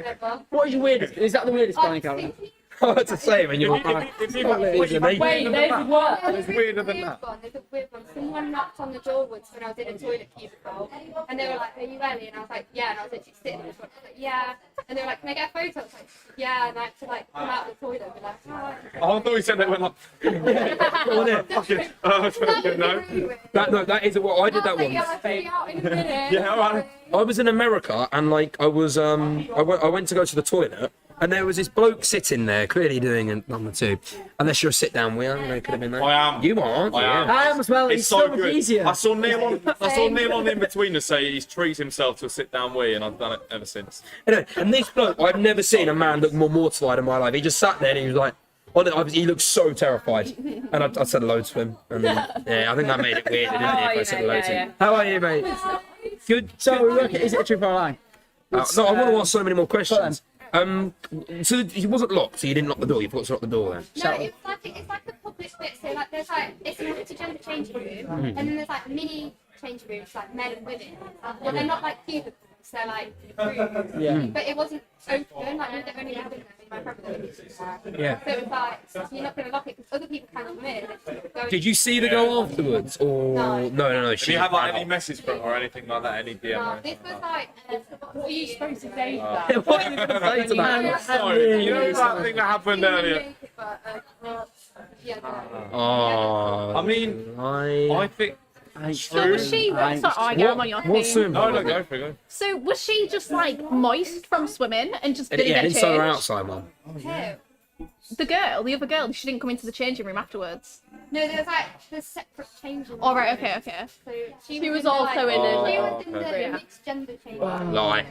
ever. What is your weirdest? Is that the weirdest I spelling was encounter? thinking- I was about to say when you were. If you Wait, there's work. There's a weirder than weird that. one. There's a weird one. Someone knocked on the door once when I was in a toilet cubicle, and they were like, "Are you Ellie?" And I was like, "Yeah." And I was literally sitting in the toilet. I was like, "Yeah." And they were like, "Can I get a photo?" I was like, "Yeah." And I had to like come out of the toilet and be like, "Oh." Oh, I thought you said they went like. Go on in. No. That is what I did that I was like, once. "Yeah, I'll see you out in a minute." Yeah, all right. I was in America and like I was I went to go to the toilet and there was this bloke sitting there clearly doing a number 2. Unless you're a sit down wheel, it could have been that. I am. You aren't. I yeah. am. I am as well. It's so much good. easier. I saw Neil on in between us say he's treated himself to a sit down wee, and I've done it ever since. Anyway, and this bloke, I've never seen a man look more mortified in my life. He just sat there and he was like, he looked so terrified. And I said hello to him. And yeah, I think that made it weird, didn't it? If I said hello to him. How are you, mate? Good. So, look, is it a true or a lie? No, I want to ask so many more questions. So he wasn't locked, so you didn't lock the door. You forgot to lock the door then. No, it's like a public bit. So like there's like it's an intergender changing room, and then there's like mini changing rooms like men and women, but they're not like cubicles. They're like rooms. Yeah. But it wasn't open. Like we were only living there. My friend was there. Yeah. So it was like you're not gonna lock it because other people can't come in. They just go Did you see the girl afterwards, or no? Do She you have like any message from her or anything like that? Any DM? No, or this anything? was like. What are you supposed to say to that? What are you going to say to that? Sorry, you know that thing that happened earlier. Yeah. Oh, I mean, I think. So was she? Sorry, I get on your what's thing. No, go for it. Go. So was she just like moist from swimming and just didn't yeah, get inside or changed? outside one. The other girl, she didn't come into the changing room afterwards. No, there's like the separate changing. All right, okay. So She was in the, also in She a. was in the Yeah. mixed gender changing room. Lie.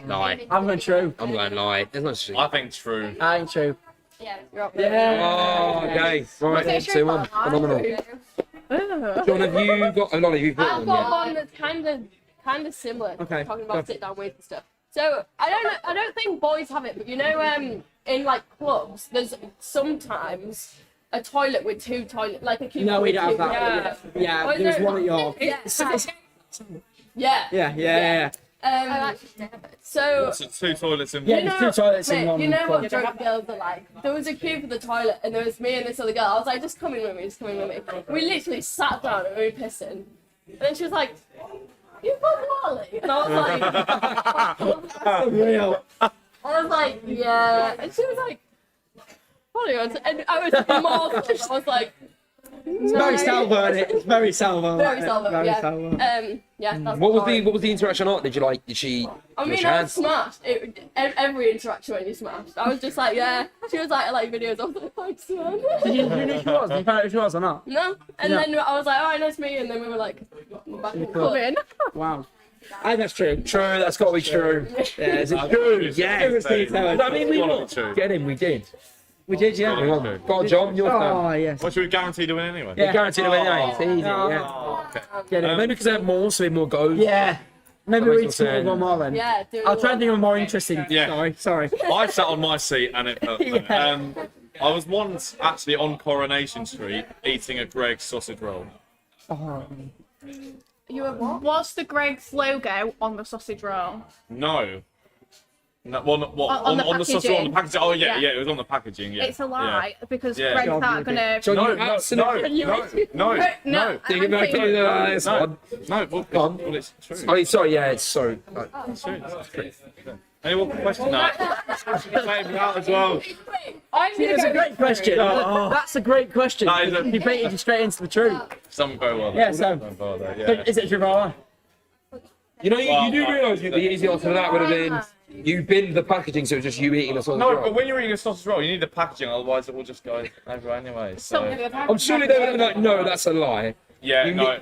I'm going true. I'm going lie. There's no such thing. I think it's true. I ain't true. Yeah. Yeah. Oh, okay. Right, Okay, 2-1. Phenomenal. John, have you got a lot of you've got I've one got yet? one that's kind of similar. Okay, Talking go. about sit down with and stuff. So I don't think boys have it, but you know in like clubs, there's sometimes a toilet with two toilets, like a queue. No, we with don't have two- that. Yeah. Yeah, Oh, is there's there- one at your. Yeah. Yeah. So So 2 toilets in Yeah, one. there's 2 toilets in mate, one. you know club. what drunk girls are like? There was a queue for the toilet, and there was me and this other girl. I was like, just come in with me, just come in with me. We literally sat down and we were pissing. And then she was like, you got Wally? And I was like, Real. I was like, yeah. And she was like, Wally. And I was more, I was like, It's very Salvo, isn't it? It's very Salvo. very Salvo, Very yeah. Salvo. That's What was fine. the interaction like? Did she? I mean, push I was hands? smashed. Every interaction when you smashed, I was just like, yeah. She was like, I like videos. I was like, thanks, man. Did you know who she was? Did you find out who she was or not? No. And No. then I was like, all right, nice to meet you. And then we were like, back in the club. Wow. I think that's true. True, that's got to be true. Yeah, is it True, It yeah. was detailed. I mean, we Gotta be won. true. Get in, we did. We did, yeah. We won. Go on, John, your turn. Oh, yes. What should we guarantee to win anyway? You're guaranteed to win, yeah. It's easy, Oh. yeah. Get it. Maybe because they have more, so we have more goals. Yeah. Maybe That we makes need more to one more then. Yeah, do I'll try and think of a more interesting. Yeah. Sorry. I sat on my seat and it hurt. Yeah. I was once actually on Coronation Street eating a Greg's sausage roll. You were what? What's the Greg's logo on the sausage roll? No. No, well, On the on the sausage roll, on the packaging. Oh yeah, Yeah. yeah, it was on the packaging. Yeah. It's a lie because Yeah. Greg's John, not gonna. John, No, you no, absolutely. no. Think about it, this No, one. no, well, Go on. well, it's true. Oh, sorry, yeah, it's so. It's true. It's true. Anyone can question that? Play me out as well. I'm gonna That's go a great question. That's a great question. That is a- You baited you straight into the truth. Some go well. Yeah, so- Some go well there, So, yeah. is it true or lie? You know, you do realise the easy answer to that would have been you binned the packaging, so it was just you eating a sausage No, roll. but when you're eating a sausage roll, you need the packaging, otherwise it will just go over anyway. So I'm surely they would have been like, no, that's a lie. yeah, You no,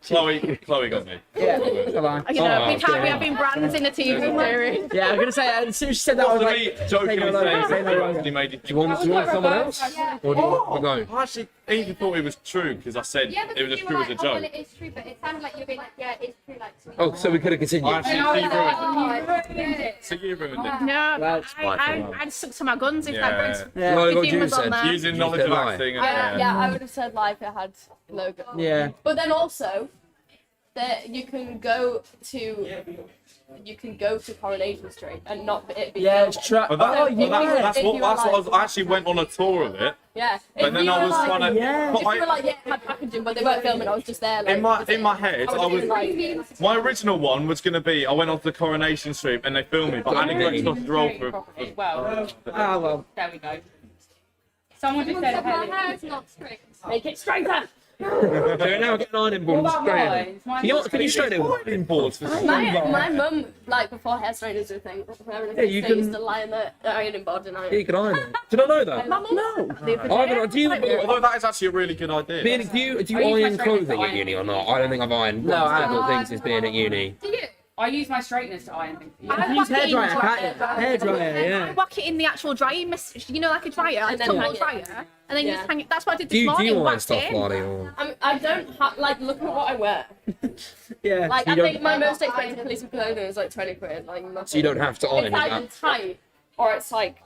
Chloe got me. Yeah, it's a lie. You know, Oh, we've okay. having brands in a TV series. Yeah, I'm gonna say as soon as she said that, I was To like, me, say jokingly no longer, say no saying, longer. he made you Do you want someone else? Or do you want to go? I actually even thought it was true because I said Yeah, but it was as you true were as a like, oh, well, joke. it is true, but it sounded like you were being like, yeah, it's true, like, to me. Oh, so we could have continued. I actually so you ruined it. Oh, So you ruined it. No, That's I'd stuck to my guns if Yeah. that Greg's Yeah. Like what Jim you was on said. there. Using You knowledge said of lie. acting. And, I would have said lie if it had logo. Yeah. But then also, that you can go to Coronation Street and not it be Yeah, filmed. it's true. But that, Oh, but yeah. that's If what you were that's what I, like- was, I actually went on a tour of it, Yeah. but If then you I were was like, trying to. yeah. but If you were like, yeah, it had packaging, but they weren't filming, I was just there. Like, in my head, I was. My original one was going to be I went off the Coronation Street and they filmed me, but I didn't get sausage roll for. Well, Ah, well. there we go. Someone just So said, my hey, hair is not straight. make it straighter. So now we're getting ironing boards What about straight. mine? Can you straighten it? In boards. My mum, like before hair straightners were a thing, Yeah, you they can- used to lie in the ironing board and Yeah, iron. you can iron it. Did I know that? No. I haven't. Do you Although that is actually a really good idea. do you I use iron my straighteners clothing to at iron. uni or not? I don't think I've ironed. No, I one of the haven't. things is being at uni. Do you? I use my straighteners to iron things. I Use whack it in hairdryer, can't you? Hairdryer, I yeah. whack it in the actual drying machine, you know, like a dryer, like a then tumble hang it. dryer, and then you Yeah. just hang it. That's what I did Do this you morning. iron Whacked stuff, it in. Lottie? Or... I don't have, like, look at what I wear. Yeah. Like, You I don't- think my most expensive piece of clothing is like 20 quid. Like, nothing. So you don't have to iron It's either it. tight or it's like.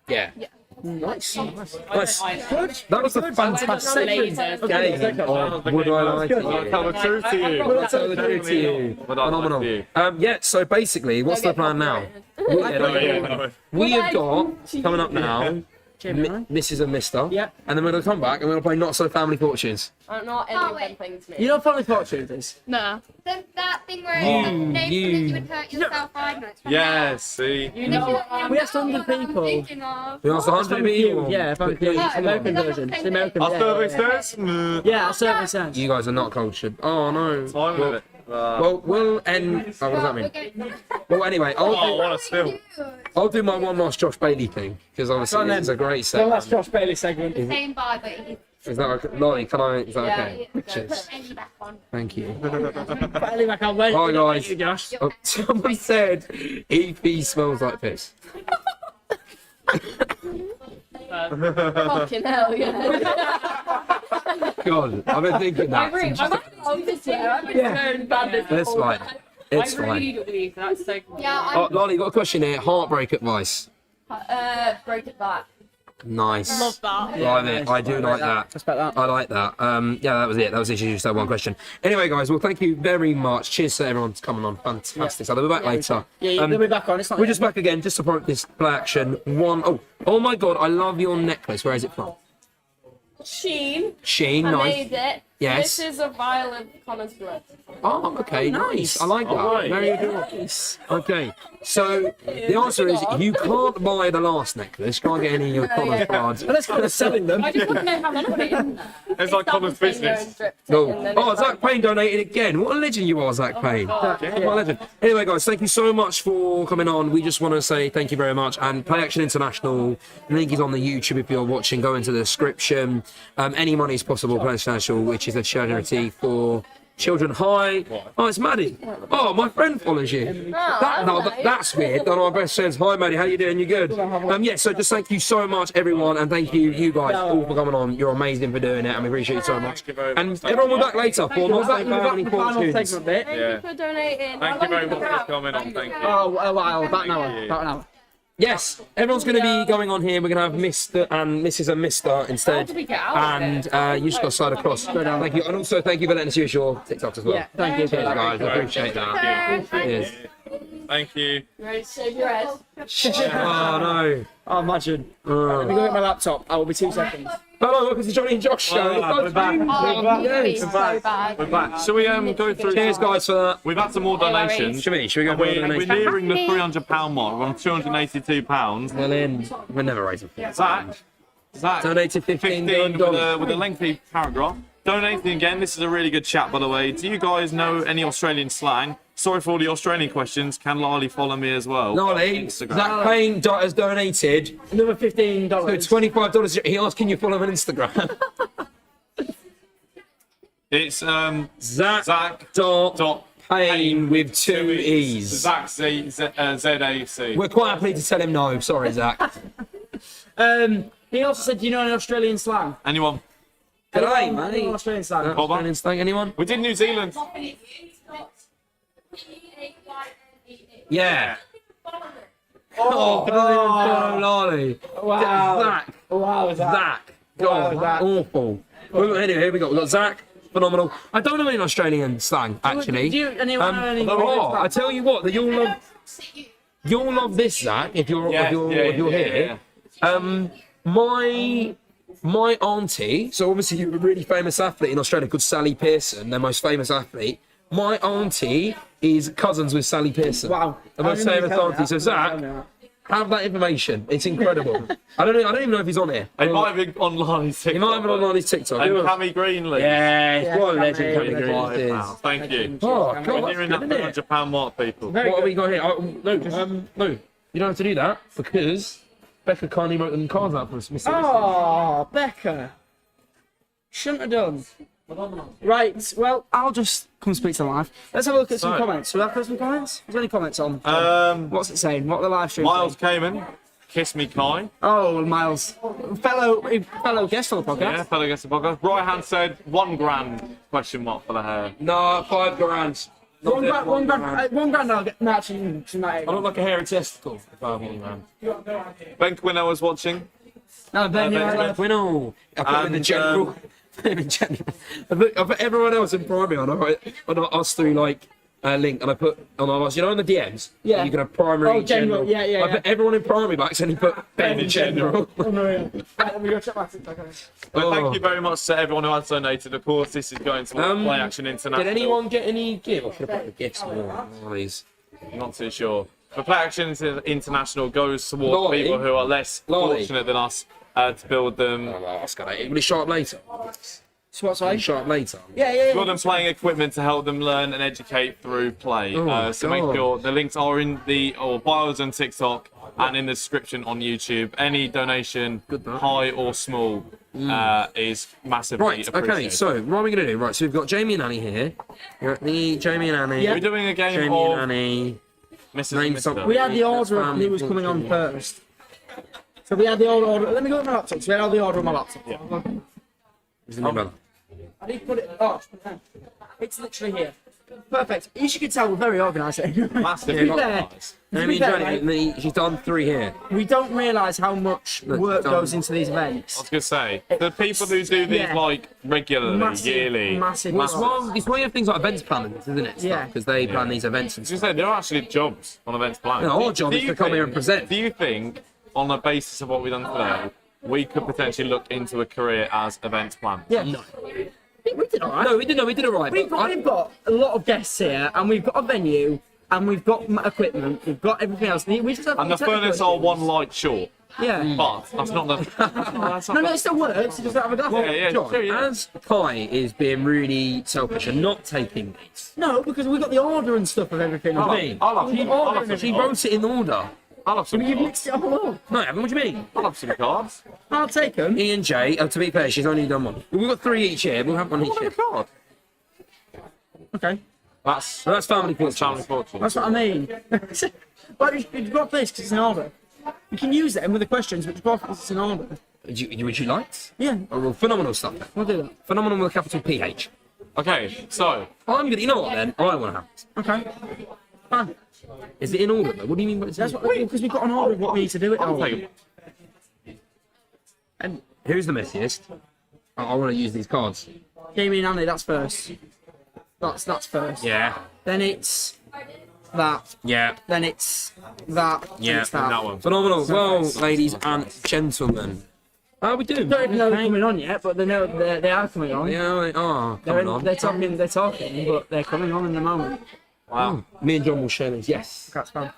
Yeah. Yeah. Nice. I Nice. don't iron. Good. That was a fantastic Lasers. game. Oh, would I lie to I'll you? tell the truth to you. Would I tell the truth to you? Would I lie to Phenomenal. you? Yeah. So basically, what's the plan now? We have got coming up now. Mrs. and Mr. Yeah. And then we're gonna come back and we're gonna play Not So Family Fortunes. I don't know what any of them things mean. You know Family Fortunes is? No. That thing where it's the name that you would hurt yourself by. No, it's from Yes, see. You know what? We asked 100 people. Thinking of. We asked 100 people. Yeah, Family Feud. It's the American version. It's the American. Our Yeah, service yeah, says. Mm. yeah, our service says. You guys are not cultured. Oh no. Time with it. Well, we'll end. Oh, what does that mean? Well, anyway, Oh, what a spill. I'll do my one last Josh Bailey thing because Go on obviously then. it's a great So that's segment. Josh Bailey segment. Same bar, but he's Is that okay? Lolly, can I? Is that Yeah, okay? put Cheers. any back on. Thank you. Finally back on. Wait, Bye, guys. you, Josh. Oh, someone said EP smells like piss. Fucking hell, yeah. God, I've been thinking that. I I've been swearing bad this That's whole fine. time. It's really fine. need a weed. That's so cool. Yeah, Oh, Lolly, got a question here. Heartbreak advice. Break it back. Nice. Love that. Love it. I do like that. Respect that. I like that. Yeah, that was it. That was literally just that one question. Anyway, guys, well, thank you very much. Cheers to everyone coming on. Fantastic. So they'll be back later. Yeah, they'll be back on. It's not We're just back again, just to promote this play action. Oh my God, I love your necklace. Where is it from? Sheen. Sheen, I nice. made it. Yes. This is a vial of Connor's blood. Oh, okay, nice. I like that. Alright. Very good. Okay, so the answer is you can't buy the last necklace. Can't get any of your Connor's cards. Let's go selling them. I just want to know how long put it in there. It's like Connor's business. Oh, Zach Payne donated again. What a legend you are, Zach Payne. What a legend. Anyway, guys, thank you so much for coming on. We just want to say thank you very much. And Play Action International, the link is on the YouTube if you're watching. Go into the description. Any money is possible. Play Action International, which is a charity for children. Hi. Oh, it's Maddie. Oh, my friend follows you. That's weird. One of my best friends. Hi, Maddie. How you doing? You good? Yeah. So just thank you so much, everyone, and thank you guys all for coming on. You're amazing for doing it, and we appreciate you so much. Thank you very And much. everyone will be back later for more We're back family for the final fortunes. segment bit. Thank you for donating. Thank you very much for coming on. Thank you. Oh, a while. About an hour. Thank you. About an hour. Yes, everyone's going to be going on here. We're going to have Mr. and Mrs. and Mr. instead. did we get out of And you just got to slide across. Thank you. And also thank you for letting us use your TikToks as well. Yeah, thank you. Cheers, guys. I appreciate that. Cheers. Thank you. Ready to shave your head? Oh, no. Oh, imagine. Let me go get my laptop. I will be 2 seconds. Hello, welcome to Johnny and Josh show. We're back. Yes. So bad. We're back. Shall we go through? Cheers, guys, for that. We've had some more donations. Should we go for We're the donation? nearing the £300 mark. We're on £282. Well in. We're never raising. Zach Donated 15 $15. with a lengthy paragraph. Donating again. This is a really good chat, by the way. Do you guys know any Australian slang? Sorry for all the Australian questions. Can Lolly follow me as well? Nolly, Instagram. Zach Payne has donated Another $15. $25. He asked, can you follow him on Instagram? It's Zach dot Payne with 2 E's. Zach Z-A-C. We're quite happy to tell him no. Sorry, Zach. He also said, do you know any Australian slang? Anyone? G'day, man. Any Australian slang? Australian slang, anyone? We did New Zealand. Yeah. Oh, Lolly. Wow. Zach. Wow, Zach. Wow, God, Zach. awful. Well, anyway, here we go. We've got Zach. Phenomenal. I don't know any Australian slang, actually. Do you anyone know any Oh, I tell you what, that you'll love this, Zach, if you're here. My auntie, so obviously you're a really famous athlete in Australia called Sally Pearson, their most famous athlete. My auntie is cousins with Sally Pearson. Wow. The most famous auntie. So Zach, have that information. It's incredible. I don't even know if he's on here. It might have been online his TikTok. He might have been on his TikTok. And Cammy Greenlee. Yeah, what a legend Cammy. Cammy Green is. Wow, thank you. Oh, God, We're that's nearing good, that isn't it? £300 mark, people. What have we got here? No, you don't have to do that because Becca kindly wrote them cards out for us. Oh, Becca. Shouldn't have done. Right, well, I'll just come speak to live. Let's have a look at some So- comments. Should we have some comments? Is there any comments on? What's it saying? What are the live stream Miles saying? Cayman, Kiss Me Kai. Oh, Miles. Fellow guest on the podcast. Yeah, fellow guest of the podcast. Ryan said £1,000 question mark for the hair. No, $5,000. Not One it, grand, one grand I'll get. No, actually, tonight. I look like a hairy testicle if I have £1,000. Ben Quino was watching. No, Ben, you're Benjamin. right. I put him in the And, general. Put him in general. I put everyone else in primary on. I us through like a link, and I put on us. You know, in the DMs. Yeah. You can have primary. Oh, general, yeah. I put everyone in primary, but accidentally put Ben in general. Oh, no, yeah. Right, let me go check my TikTok. But Oh. thank you very much to everyone who has donated. Of course, this is going to Play Action International. Did anyone get any gift? I should have put the gifts more. Please. Not too sure. But Play Action International goes towards Lolly. people who are less Lolly. fortunate than us to build them. That's gonna. Will he show up later? So what's right? Show up later. Yeah. Build them playing equipment to help them learn and educate through play. Oh, So make God. sure the links are in the bios on TikTok and in the description on YouTube. Any donation, Good man. high or small, is massively Right. appreciated. Okay. So what are we gonna do? Right. So we've got Jamie and Annie here. You're at the Jamie and Annie. We're doing a game Jamie of and Annie. Mrs. Name and Mr. something. We had the order of who was coming on first. So we had the old order. Let me go with my laptop. So we had all the order on my laptop. Is the new brother. I need to put it. Oh, it's literally here. Perfect. As you can tell, we're very organised. Massively Yeah, fair, organised. I be mean, fair, Johnny, she's done 3 here. we don't realise how much Look, work done. goes into these I events. was gonna say the people who do these Yeah. like regularly, yearly. Massive. Well, it's why you have things like events planners, isn't it? Yeah. Because they plan these events and I was stuff. gonna say there are actually jobs on events planning. No, our job is to come here and present. Do you think, on the basis of what we've done today, we could potentially look into a career as events planners? Yeah. No. We did alright. No, we did all right. We've got a lot of guests here, and we've got a venue, and we've got equipment, we've got everything else. We just have And the furnace are one light short, Yeah. but that's not the. That's not No, the- it still works. You just don't have a glass. yeah, John, sure, yeah. as Kai is being really selfish and not taking these, No, because we've got the order and stuff of everything. I'll me. have she some wrote it in order. I'll have some You've cards. mixed it up all. No, I haven't. What do you mean? I'll have some cards. I'll take them. E and J. Oh, to be fair, she's only done one. We've got 3 each here. We'll have one each I'll here. have a card. Okay. That's So that's family family fortune. fortune. That's what I mean. But you've got this because it's in order. You can use them with the questions, but you've got because it's in order. Would you like? Yeah, Oh, well, phenomenal stuff. Then. we'll do that. Phenomenal with a capital PH. Okay, so I'm gonna. You know what? Then I want to have this. Okay. Fine. Is it in order though? What do you mean? By That's what because we've got an order of what we need to do it. I'll all. take it. And who's the messiest? I want to use these cards. Jamie and Annie, that's first. That's first. Yeah. Then it's that. Yeah. Then it's that. then Yeah. it's that. That one. Phenomenal. Well, ladies and gentlemen, how are we doing? Don't even know they're coming on yet, but they know they are coming on. Yeah, they are They're, coming on. they're talking, but they're coming on in a moment. Wow. Me and John will share these. Yes. That's fine.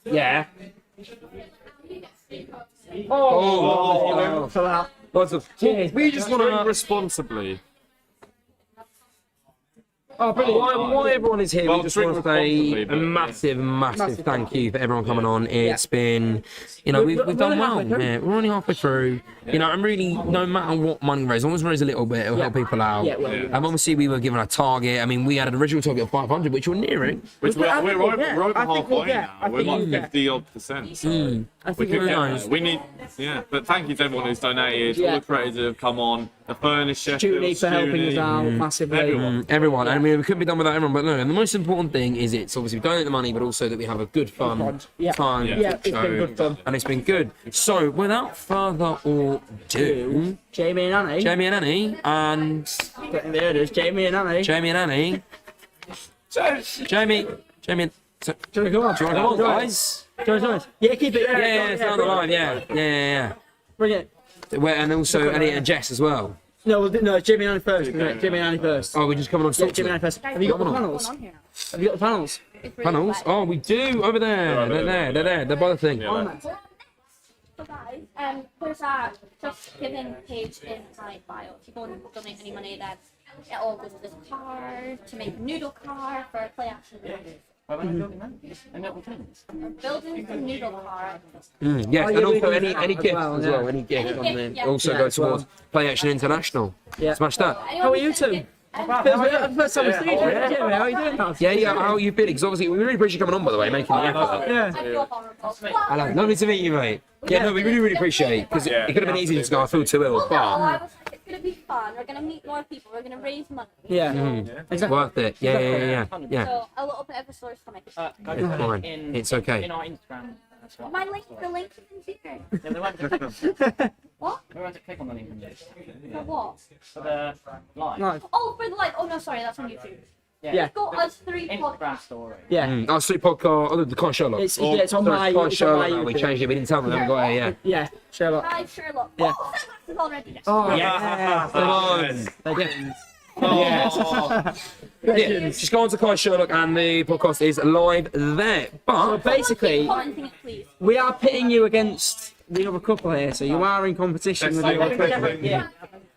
Yeah. Oh, for that. Lots of. Cheers. We just want Drink to. responsibly. Oh, brilliant. Why everyone is here, Well, we just drink want to say responsibly, a but, yeah. massive thank you for everyone coming on. It's been, you know, We're we've done only well. halfway through. Yeah, we're only halfway through. You know, and really, no matter what money we raise, as long as we raise a little bit, it'll help people out. Yeah, well, And obviously, we were given a target. I mean, we had an original target of 500, which we're nearing. Which I think we're we'll over, get. we're over I think we'll halfway get. now. I We're think like we'll get. 50 odd percent. So I we think could we'll get get. there. We need, yeah. But thank you to everyone who's donated, all Yeah. the creators who have come on, the furnace chef, Judy for helping us out massively. everyone. Everyone. I mean, we couldn't be done without everyone. But no, the most important thing is it's obviously we donate the money, but also that we have a good fun Yeah. time. Yeah, it's been good fun. And it's been good. So, without further ado, Jamie and Annie. Jamie and Annie, and There it is. Jamie and Annie. Jamie and Annie. Jamie, and. So, Do you want to come on? come on, guys. Yeah, keep it. Yeah, it's on the line. Yeah. Bring it. And also Elliot and Jess as well. No, it's Jamie and Annie first. Isn't it? Jamie and Annie first. Oh, we're just coming on Yeah, stock. Jamie and Annie first. Have you got the panels? on here now. Have you got the panels? It's really Panels? wet. Oh, we do over there. They're there. They're by the thing. Yeah. So guys, there's a just giving page in my bio. If you go and donate any money, then it all goes to this car to make a noodle car for play action. We're building a noodle car. Yes, Oh, yeah, and we also do any that as gifts well, as yeah. well. Any gifts Any on gift, there yeah. also Yeah, go as well. towards Play Action International. Yeah. Smash that. How are you two? First time we see you, Jamie. How are you doing now? Yeah. How are you feeling? Because obviously we really appreciate you coming on, by the way, making the effort. Yeah. I feel horrible. Hello, lovely to meet you, mate. Yeah, no, we really appreciate it because it could have been easy just to go. I feel too ill, No, but I was like, it's gonna be fun. We're gonna meet more people. We're gonna raise money. Yeah. it's Exactly. worth it. Yeah. So a little bit of a sore stomach. It's fine. It's okay. In our Instagram. That's what. The link is in here. Yeah, we won't click What? on the link from this. For what? For the live. Nice. Oh, for the live. Oh no, sorry, that's on YouTube. Yeah. Go us 3 Instagram podcasts. story. Yeah. Our sleep podcast, the Kai Sherlock. It's on my. Kai It's on my Sherlock. We YouTube. changed it. We didn't tell them. We got it. Yeah. Yeah. Sherlock. Hi, Sherlock. Yeah. Oh, sunglasses already. Oh Yeah. Come on. Legends. Yeah, just go on to Kai Sherlock and the podcast is live there. So But basically, Commenting it, please. we are pitting you against the other couple here, so you are in competition with the other couple. Yeah.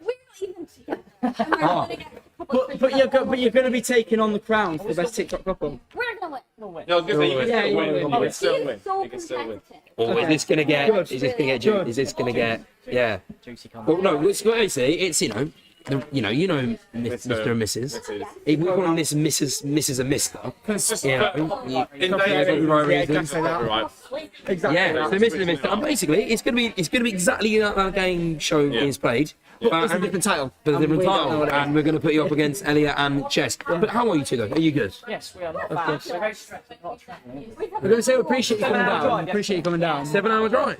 We're not even together. And we're gonna get a couple of But you're going to be taking on the crown for the best TikTok couple. We're gonna win. Yeah, I was gonna say, you can Yeah, still win. yeah, You can still win. So You can still win. competitive. is this gonna get? Good. Is this gonna get? Is this gonna get? Yeah. Juicy comment. Well, no. It's what I say. It's you know, Mr. and Mrs. Mrs. We call him this Mrs. and Mister. Yeah, In Copyright. Exactly. yeah. So Mr. and Mister, and basically, it's gonna be exactly how that game show is played. It's a different title. But a And different we don't know title, what it is. and we're going to put you up against Elliot and Chess. But how are you two though? Are you good? Yes, we are not bad. We're very stressed. Not travelling. We're going to say we appreciate you coming down. Appreciate you coming down. 7 hour drive.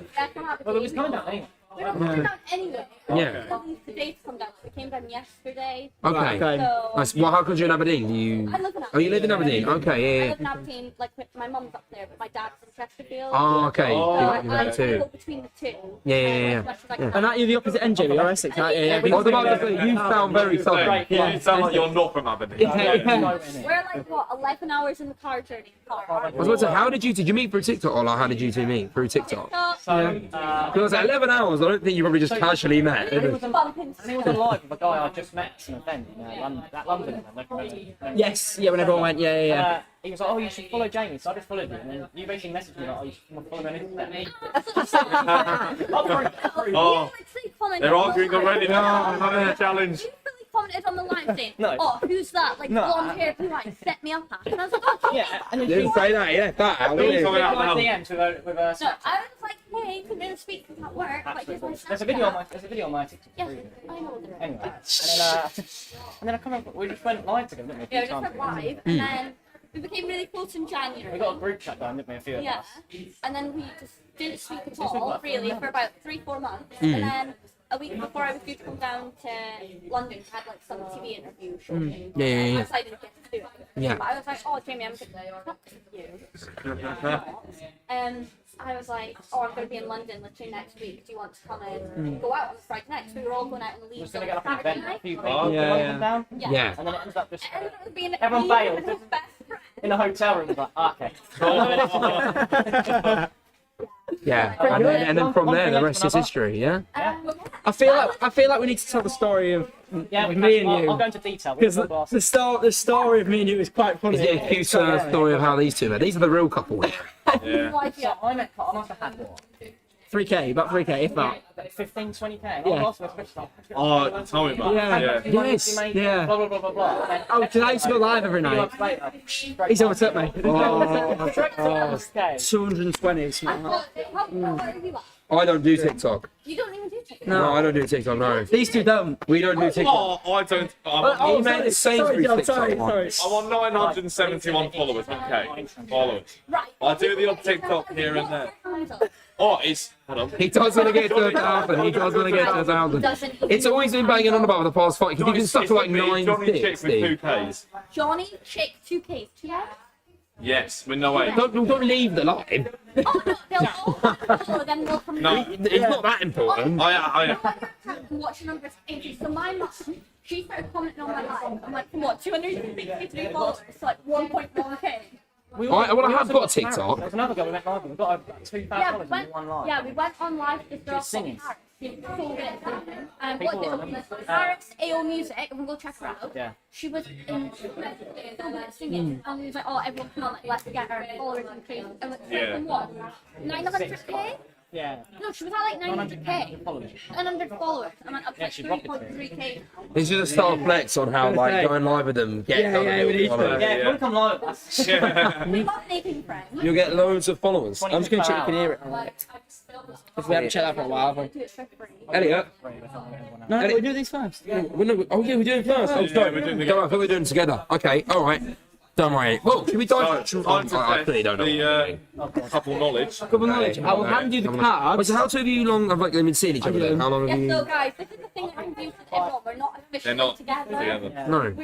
Well, it was coming down anyway. We're not coming down anyway. Yeah. Probably today to come down. We came down yesterday. Okay. Okay. So Nice. Well, how come you're in Aberdeen? Do you? I live in Oh, you live in Aberdeen. Okay. I Yeah. live in Aberdeen, like my mum's up there, but my dad's in Chesterfield. Oh, okay. So You're I there go too. between the two. Yeah, yeah, yeah. As much as I can. And aren't you the opposite end, Jamie? You're Essex, aren't you? I was about to say, you sound very southern. You sound like you're not from Aberdeen. We're like, what, 11 hours in the car journey. I was about to say, how did you meet through TikTok, or like, how did you two meet through TikTok? So, Because at 11 hours, I don't think you probably just casually met. he was Bump into he was on live with a guy I just met at an event in that London event. Yes, yeah, when everyone went, yeah. He was like, oh, you should follow Jamie. So I just followed you. And then you basically messaged me like, oh, you should follow me on Instagram. Oh, commented they're on the arguing live. already now. I'm having a challenge. You really commented on the live saying, No. oh, who's that? Like, No. blonde hair, blue eyes, set me up at. And I was like, oh, Yeah, and then Didn't say that, yeah. That out. Don't didn't tell it? me out like now. DMs with a no, I was like, hey, come in and speak at work. Like, here's my There's a video on Snapchat. my TikTok. Yes, I know what they're Anyway, and then I come up, we just went live together, didn't we? Yeah, A we few just times. went live, and then we became really close in January. We got a group chat going, didn't we? A few of Yeah, us. and then we just didn't speak at all, really, for about 3-4 months. And then a week before I was due to come down to London, I had like some TV interview shortly. Yeah. I decided to get to do it. Yeah. But I was like, oh, Jamie, I'm going to talk to you. I was like, oh, I'm going to be in London literally next week. Do you want to come and go out on the Friday night? So we were all going out and We leave was going on to get like an Saturday event, a night. few Oh, people yeah. down. Yeah. And then it ended up just It ended up being Everyone me bailed. and his best friend. in a hotel room. It was like, okay. Yeah. And then from there, the rest is history, yeah? I feel like we need to tell the story of Yeah, we me and I'll you. go into detail. Because the story of me and you is quite funny. Is it a cute story of how these two met? These are the real couple here. Yeah. Like, yeah. I met Carl, I must have had what? 3K, about 3K, if that. 15, 20k. Yeah. Oh, tell me about Yeah. it. Yeah. Yes, yeah. Blah, blah, blah, blah, blah. And then- Oh, because I used to go live every A few night. months later, He's overtook me. okay. 220, something like that. How old are you at? I don't do TikTok. You don't even do TikTok. No, I don't do TikTok, no. These two don't. We don't do TikTok. Oh, I don't. Oh, He made the Sainsbury's John, TikTok sorry. one. I'm on 971 followers. Okay, followers. Right. I do the odd TikTok here and there. Oh, it's. Hold on. He does want to get to 1,000. He does want to get to 1,000. It's always been banging on about the past fight. Because he can stuck to like Johnny Chick 9-6. with 2Ks. Johnny Chick 2K. 2 hours? Yes, with no way. Don't leave the live. Oh no, they'll all follow, then they'll come No. back. It's not that important. I Watch numbers. So my mum, she started commenting on my live. I'm like, from what, 263 followers to like 1.1k. Well, I have got a TikTok. There's another guy we met live with. We've got over 2,000 Yeah, followers in one live. yeah, we went on live with girls singing. called Paris. So good at singing. People What were- did Paris AO Music? Everyone go check her out. Yeah. She was so good at singing, and we was like, oh, everyone come on, like, let's get her followers increased. And like, Yeah. from what? 900k? Yeah. No, she was at like 900k. Followers. 900 followers. I went up to Yeah, like she rocketed 3.3k. It's just a start flex on how like going live with them. Get we need to. Yeah, come come live with us. We love making friends. You'll get loads of followers. I'm just going to check if you can hear it. Like, Because we haven't checked that for a while, have we? do it for free. Elliot. No, we do these first. Oh yeah, we're doing it first. Oh, Yeah, sorry. we're doing it Don't worry, I thought we were doing it together. Okay, all right. Don't worry. Well, should we dive? Time to I clearly don't know. the couple knowledge. Couple knowledge. I will hand you the Wait, cards. so how two of you long have like been seeing each other then? How long have Yeah, so you? guys, this is the thing that confused with everyone. We're not officially They're not together. together. No.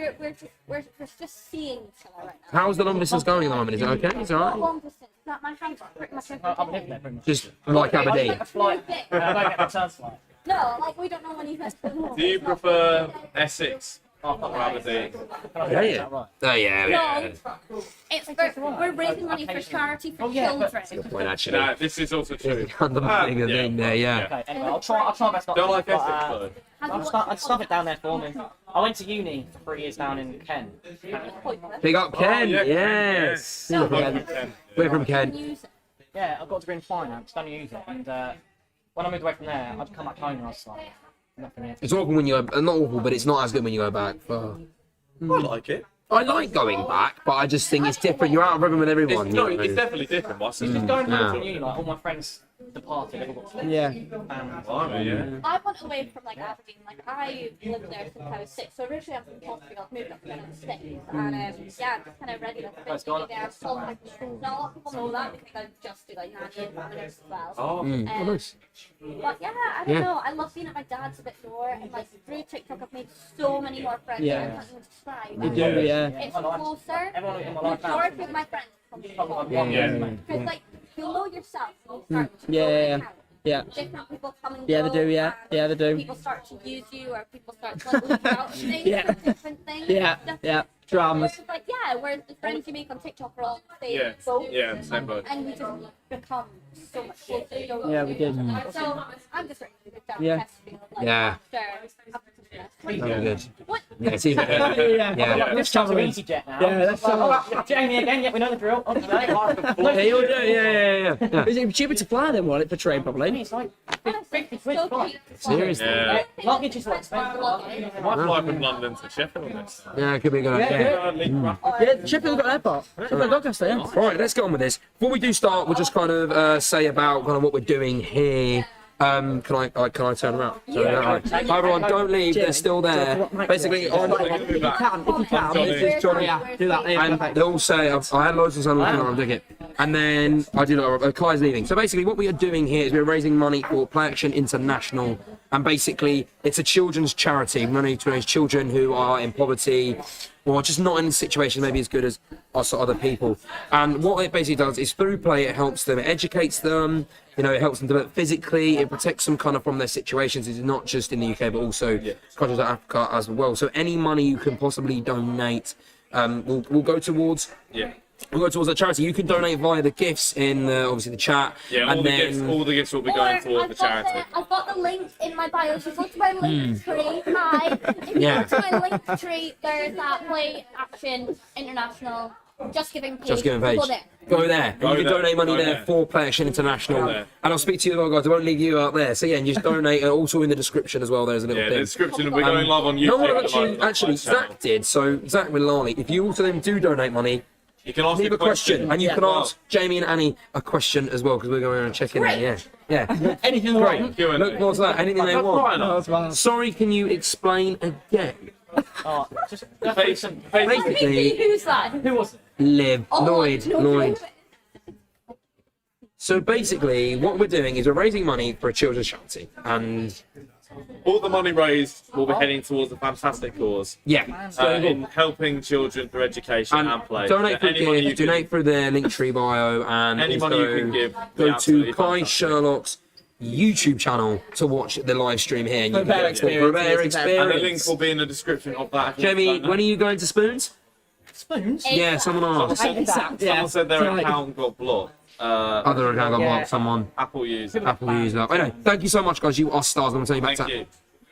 We're just seeing each other right now. How's the long distance going at the moment? Is it okay? Is it Not alright? long distance. That my house is pretty much every I'm day. living there pretty much. Just like Aberdeen. A flight. I don't get return flight. No, like we don't know when he's next to home. Do you prefer Essex Oh, fuck or Aberdeen? Yeah, yeah. Right. Oh yeah. No, it's we're raising money for charity for children. Point actually. No, this is also true. Undermining the thing there, yeah. Okay, anyway, I'll try my best not Don't to, like but, Essex though. I'll stuff it down there for me. I went to uni for 3 years down in Kent. Big up Ken. yeah, Yes. No, We're from Ken. music. Yeah, I got a degree in finance, don't use it. And when I moved away from there, I'd come back home and I was like, Nothing here. It's awful when you go, not awful, but it's not as good when you go back. I like it. I like going back, but I just think it's different. You're out of rhythm with everyone. It's, you no, know? it's definitely different. But I see Just going home Yeah. from uni, like all my friends departed. They've all got kids. Yeah. yeah. I went away from like Aberdeen. Like I lived there since I was 6. So originally I'm from Portugal, moved up to the States, and yeah, I'm just kind of ready. Like That's I've gone. been there. So like, not a lot of people know that. They think I just do like nanny and manners as well. Oh, Nice. But yeah, I don't know. I love being at my dad's a bit more, and like through TikTok, I've made so many more friends. Yeah. That I can't even describe. You do, yeah. It's closer. Everyone in my life now. Majority of my friends from TikTok. Yeah. Because like you'll know yourself. And you start to Yeah, grow yeah, an yeah. account. Yeah. Different people come and Yeah, go. they do, yeah. and Yeah, they do. People start to use you, or people start to like leave you out of things. Yeah. For different things. Yeah, yeah. Dramas. Whereas, like yeah, whereas the friends you make on TikTok are all the same Yeah. boat. Yeah, same boat. And we just become so much closer. Don't Yeah, we did. So I'm just ready to get down Yeah. testing. Like, Yeah. after Very good. What? Yeah, it's even. Yeah. Yeah. Let's chat to Easy Jet now. Yeah, let's Oh, Jamie again. Yeah, we know the drill. Yeah, you'll do it. Yeah. Is it cheaper to fly than what? For train, probably. It's like Honestly, 50 it's quid so flight. cheap. Seriously? Yeah. Luggage is what expensive. My flight from London to Sheffield next time. Yeah, it could be a good idea. Yeah, Sheffield got an airport. Sheffield Doncaster, yeah. Right, let's get on with this. Before we do start, we'll just kind of say about kind of what we're doing here. Can I turn around? Hi everyone, don't leave. They're still there. Basically, I'm. If you can, Johnny. this is Johnny. Yeah, do that. Yeah, And perfect. they'll say, I had loads of sun looking on, dig it. And then I did, Kai's leaving. So basically what we are doing here is we're raising money for Play Action International. And basically it's a children's charity, money to raise children who are in poverty or just not in a situation maybe as good as us or other people. And what it basically does is through play, it helps them, it educates them, you know, it helps them develop physically, it protects them kind of from their situations. It's not just in the UK, but also countries like Africa as well. So any money you can possibly donate will go towards we'll go towards the charity. You can donate via the gifts in obviously the chat. Yeah, all the gifts will be going towards the charity. I've got the link in my bio. So go to my link tree. Hi. If you Yeah. go to my link tree, there's that Play Action International Just Giving page. Just Giving page. Go there. Go there. Go And you can there. donate money Go there there. for Play Action International. Go there. And I'll speak to you as well, guys. I won't leave you out there. So yeah, and you just donate. Also in the description as well, there's a little Yeah, the thing. description will be going live on YouTube. No one live actually, on channel. Zach did. So Zach with Lali, if you also then do donate money, You can ask leave a question, and you can Well, ask Jamie and Annie a question as well because we're going around checking that. Yeah. Anything they want. Q&A. Look forward to that. Anything they That's want. fine. No, that's fine. Sorry, can you explain again? Oh, just go through some. Basically, Who's that? Who was it? Liv, Lloyd. No, So basically, what we're doing is we're raising money for a children's charity, and All the money raised will be heading towards a fantastic cause yeah, in helping children through education and play. donate So through any money you gift, can- donate through their Linktree bio, and Any also money you can give, go absolutely to Kai fantastic. Sherlock's YouTube channel to watch the live stream here. And For you a better can get for a better experience. And the link experience. will be in the description of that. Jamie, when are you going to Spoons? Spoons? Yeah, someone asked. Someone said their account got blocked. Other account got blocked. Someone. Apple user. Apple user. Anyway, thank you so much, guys. You are stars. I'm going to tell you back Thank to you.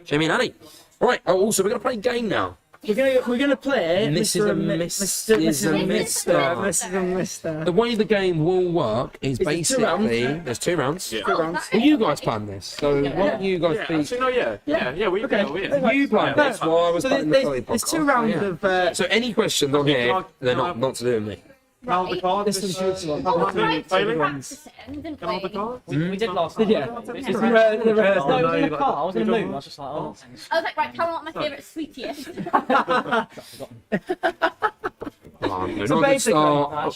Jamie and Annie. All right. Oh, also, we're going to play a game now. We're gonna play Mrs. Mr. and and Mrs. Mrs. and Mr. The way the game will work is there 2 rounds? basically there's 2 rounds. Yeah. Well, you guys plan this, so why don't you guys Yeah, speak? actually, no, we Okay. You plan this while I was So playing the there's, Chloe there's podcast. 2 rounds Yeah. of. So any questions on here, they're not to do with me. Can I hold the card? This is Just, good. Oh, Can I right. failing? Practicing, didn't Can I hold the we? card? We did last time. Yeah. No, it The rehearsal. was in the car. I was in the mood. I was just like, oh. I was like, right, tell me what my favourite sweetie is. So basically,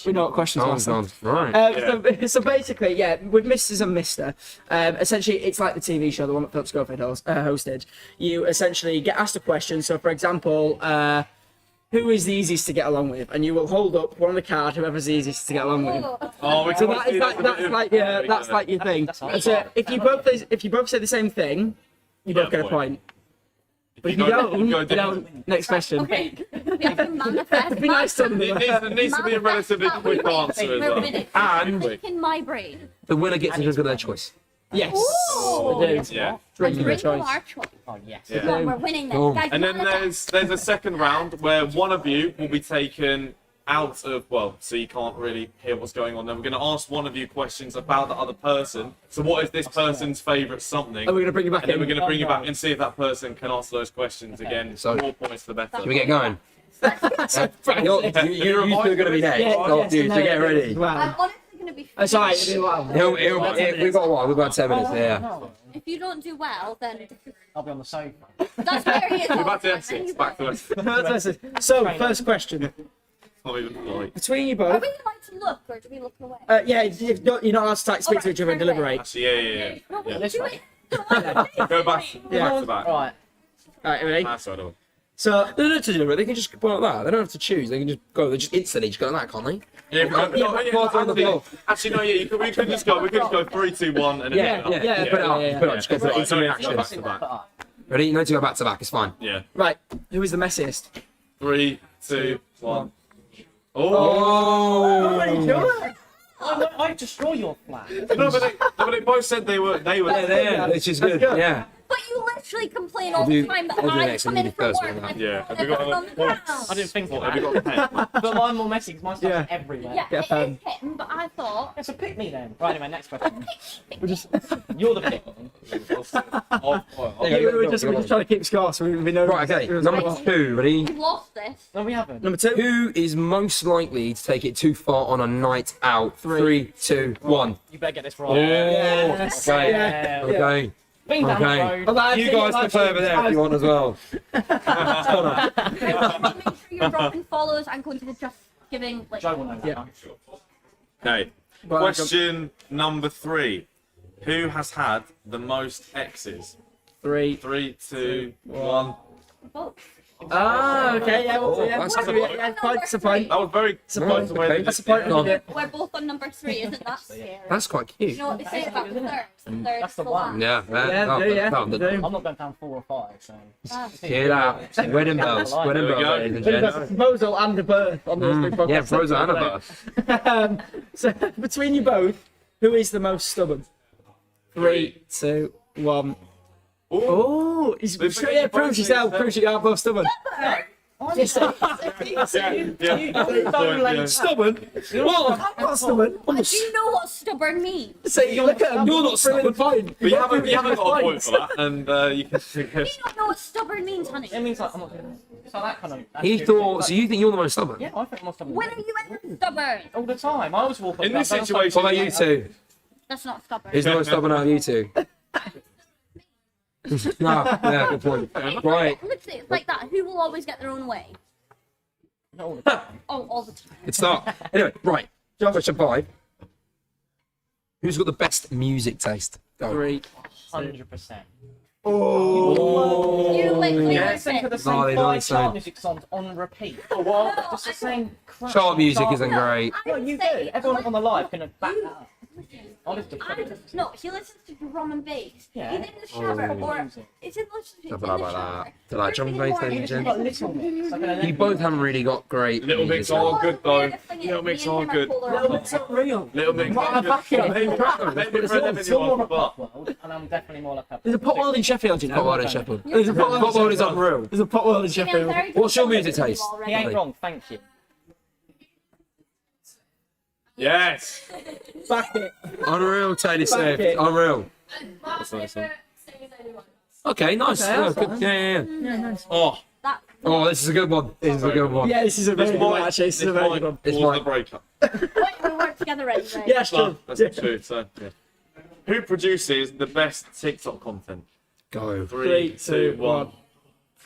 we know what questions are. Oh, God. Right. So basically, yeah, with Mrs. and Mr. Essentially, it's like the TV show, the one that Philip Schofield hosted. You essentially get asked a question. So, for example, who is the easiest to get along with? And you will hold up one on the card, whoever's the easiest to get along with. Oh, we So can that is that's like your thing. And so if you both say the same thing, you both get a point. But if you don't, next question. Okay. We have to manifest. Be nice to them. It needs to be a relatively quick answer as well. And Quick. In my brain. the winner gets to drink of their choice. Yes. Ooh. I do. Yeah. Drink of your Drink of choice. our choice. Oh, yes. Yeah. Come on, we're winning this. Boom. Guys, And then manifest. there's a second round where one of you will be taken out of, well, so you can't really hear what's going on. Then we're going to ask one of you questions about the other person. So what is this person's favourite something? And we're gonna bring you back And then in. we're going to bring you back and see if that person can answer those questions again. So- More points the better. Can we get going? You're still going to be next. Oh, dude, so get ready. I'm Wow. honestly gonna be. That's all right. It'll be a while. We've got a while. We've got 10 minutes. Yeah. If you don't do well, then I'll be on the sofa. that's where he is. We're back to M6. Back to M6. So, first question. Not even like. Between you Are both. we like to look, or do we look away? Yeah, you're not allowed to speak to Alright, each other and straight away. deliberate. Actually, yeah. No, we This do way. it. Go back. Yeah. Back to back. Right. Alright, ready? That's what I do. So, They don't have to do it. They can just go like that. They don't have to choose. They can just go. They just instantly just go like that, can't they? Yeah, floor. actually, no, yeah, we could just go 3, 2, 1, and then Yeah, put it up. yeah, Put it up. yeah. Put it up. Just go for Right, instant no, reaction. go back to back. Ready? You need to go back to back. It's fine. Yeah. right, who is the messiest? 3, 2, 1. Oh. I destroy your flat. No, but they both said they were. Yeah, which is good. Yeah. But you literally complain all We'll the time that we'll do I next come and in you do from first work one, and Yeah. I Have you got put it on the ground. I didn't think of Have you that. got a pen? But mine more messy because mine stuff's Yeah. everywhere. Yeah, Get a it pen. is him, but I thought. It's a pick me then. Right, anyway, next question. We're just, You're the pick me. we're just trying to keep score so we know. Right. Okay. Number 2. Ready? We've lost this. No, we haven't. Number 2. Who is most likely to take it too far on a night out? 3, 2, 1. You better get this right. Yes. Okay. Yeah. Okay. Been down Okay. the road. You guys can play over there if you want as well. Make sure you're dropping follows and going to the just giving. Like, Joe will know that. Yeah. Okay. Question number 3. Who has had the most X's? 3. 3, 2, 1. both. Ah, okay, yeah, well, yeah, that's yeah, a yeah, yeah, point, that's a point. That was very. point. Okay. That's a point. Go on. We're both on number 3, isn't that scary? That's quite cute. You know what they say about the thirds? The thirds That's the go one. on. Yeah, Yeah, no, do, yeah, no, do. the- I'm not going down 4 or 5, so. Ah. Get out. Wedding bells. Wedding There we bells, go. ladies and But gents. that's a proposal and a birth on those two podcasts. Yeah, Frozen and a birth. So between you both, who is the most stubborn? 3, 2, 1. Oh, prove yourself. Prove you are both stubborn. Yes, stubborn. What? I'm not stubborn. Do you know what stubborn means? Say you look at him. You're not stubborn. Point. But you haven't got a point for that, and you can take Do it. you not know what stubborn means, honey? It means like, I'm not doing it. It's like that kind of. He attitude. thought. So you think you're the most stubborn? Yeah, I think I'm more stubborn. When are you ever stubborn? All the time. I always walk up In and this down, situation, What about you two? That's not stubborn. Who's the most stubborn out of you two? No, yeah, good point. Right, Literally, it's like that. Who will always get their own way? Not all the time. Oh, all the time. good start. Anyway, right. Question 5. Who's got the best music taste? Go. 3. 100%. You literally Yeah, were listen to the sick. No, they same don't 5 say. chart music songs on repeat. Oh, what? Just the same crap. Chart music Chart- isn't great. No, you do. Everyone on the live can back that up. I listen to No, he listens to drum and bass. Yeah. He's in the shower, or music. it's in the Something like that. Do you like drum and bass, ladies and You've gents? got little mix. Like an You both haven't really got great Little Mix music. are good though. Little Mix are good. Unreal. Little Mix What are a back good. it. Maybe for them You're more of a but pop world, and I'm definitely more like a. There's a pop world in Sheffield, you know. Pop World in Sheffield. There's a pop Pop World is unreal. There's a pop world in Sheffield. What's your music taste? He ain't wrong, thank you. yes. Back it. Unreal, Taylor Swift. it. Unreal. That's nice. Okay, nice. Okay, Yeah, that's good. fine. Yeah. Oh, That, Oh, this is a good one. This is a good one. Yeah, this is a very good one, actually. This is a very good one. It's was like- the breakup. we work together anyway. Yeah, sure. That's true. So, yeah. Who produces the best TikTok content? Go. 3, 2, 1.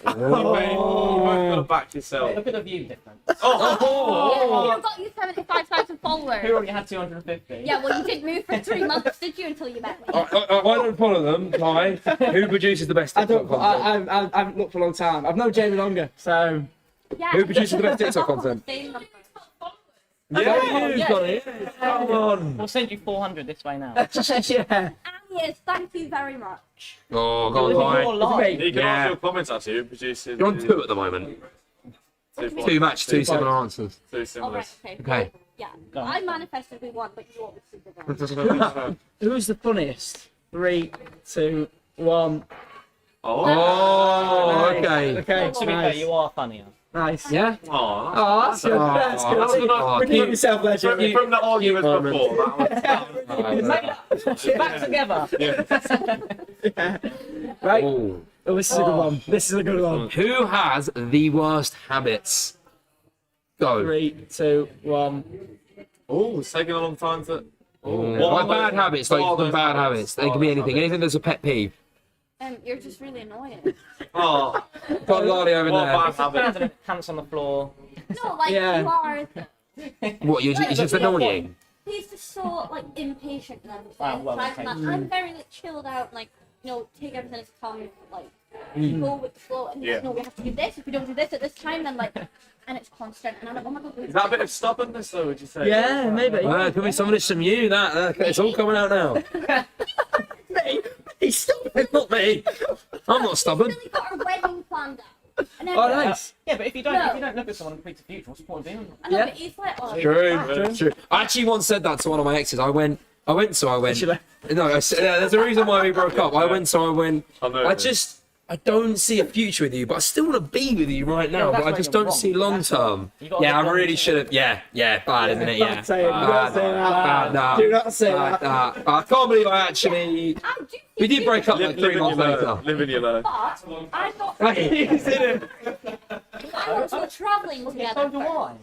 You both got to back yourself. Look at the view difference. Yeah, you got you 75,000 Who followers. already had 250? Yeah, well, you didn't move for 3 months, did you, until you met me? I don't follow them. Kai. Who produces the best I TikTok don't. content? I haven't looked for a long time. I've known Jamie longer, so. Yeah. Who produces the best TikTok content? Same number. Yeah, yeah. got it. Come on. We'll send you 400 this way now. Yeah. And yes, thank you very much. Oh, go on, More Kai. live. You can Yeah. ask your comments actually. Who produces? You're on 2 at the moment. 2 match, 2 similar answers. 2 similar. Alright, okay. Okay. Yeah. Go on. I manifested we won, but you obviously didn't. Who's the funniest? 3, 2, 1. Oh. Oh, okay. Okay. Okay, To be fair, nice. you are funnier. Nice. Yeah. Oh, Oh, that's good. That's good. that's That's good. Oh, good. Give yourself leisure. from the arguments before, that was Back together. Right. Oh. Oh, this is a good one. This is a good one. Who has the worst habits? Go. 3, 2, 1. Oh, it's taking a long time to. By bad habits, like the bad habits. They can be anything. Anything that's a pet peeve. You're just really annoying. Oh, Got Lolly over what there. bad habit? Standing pants on the floor. No, like Yeah. you are. What? You're just annoying. He's just so like impatient and everything. Ah, well, Aside from okay. that, I'm very like chilled out, like take everything as it comes, like go with the flow, and Yeah. no, we have to do this. If we don't do this at this time, then like, and it's constant. And I'm like, oh my god. Is that a bit of stubbornness, though? Would you say? Yeah, maybe. Could be some of this from you. It's all coming out now. He's stupid. It's not me. I'm not stubborn. We've really got our wedding planned out. And Oh, everything. nice. Yeah, but if you don't look at someone and complete the future, what's the point of being with them? I know, Yeah. but he's like, oh, True. True. I actually once said that to one of my exes. I went. Should I- No, there's a reason why we broke up. I know. I don't see a future with you, but I still want to be with you right now. Yeah, that's but I where just you're don't wrong. see long That's term. You gotta Yeah, I get really long should have. Yeah, bad, isn't it? Yeah. Don't say it. Do not say that. Bad, Do not say that. I can't believe I actually. I do think We did break up like 3 months later. Live in your life. But I'm not. He's in it. I want to go traveling So together. do I.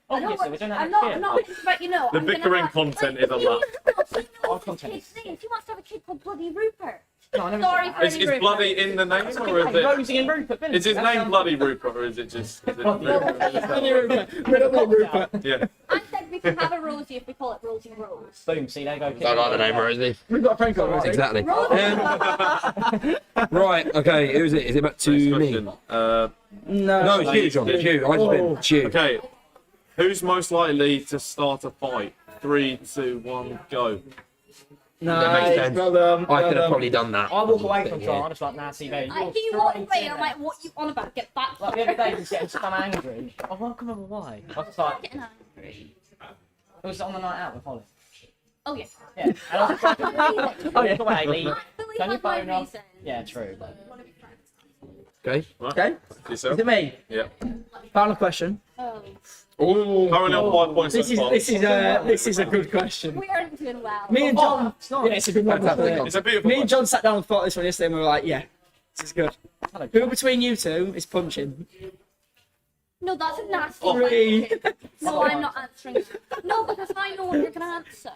I know, Obviously, we don't have I'm a not. kid. I'm not. But you know, The I'm gonna bickering have- content is on that. Our What's content his is- name? He wants to have a kid called Bloody Rupert. No, I never Sorry said for Is any Rupert. bloody in the name, or is that. it? Rosie and Rupert. Billy. Is his That name sounds- Bloody Rupert, or is it just? Is it Bloody Rupert. Rid of Rupert. Yeah. I said we can have a Rosie if we call it Rosie Rose. Boom, see, there you go. I like the name, Rosie. We've got a friend called Rosie. Exactly. Rosie. Right. Okay. Who's it? Is it back to Next me? question. No, it's you, John. It's you. I just been. It's you. Okay. Who's most likely to start a fight? 3, 2, 1, go. That makes Nice. sense. Well done. I could well have done. probably done that. I walk away from Yeah. trial, I'm just like, nah, see, babe. He walked away. I'm like, what you on about? Get back. Like the other day, he was getting so angry. I can't remember why. I was just like, Getting angry. it was on the night out with Holly. Oh yeah. Yeah, and I was just like, Oh, yeah. walk away, leave. I believe Turn your that's my phone off. reason. Yeah, true. Okay. Okay. Yourself? Is it me? Yeah. Final question. Oh. Currently on 5 points. This is a good question. We aren't doing well. Me and John. it's not. Yeah, it's a good one. Fantastic. It's a beautiful. Me and John sat down and thought this one yesterday, and we were like, yeah, this is good. Hello, Who between you two is punching? No, that's a nasty Oh. Three. question. No, I'm not answering that. No, because I know what you're gonna answer.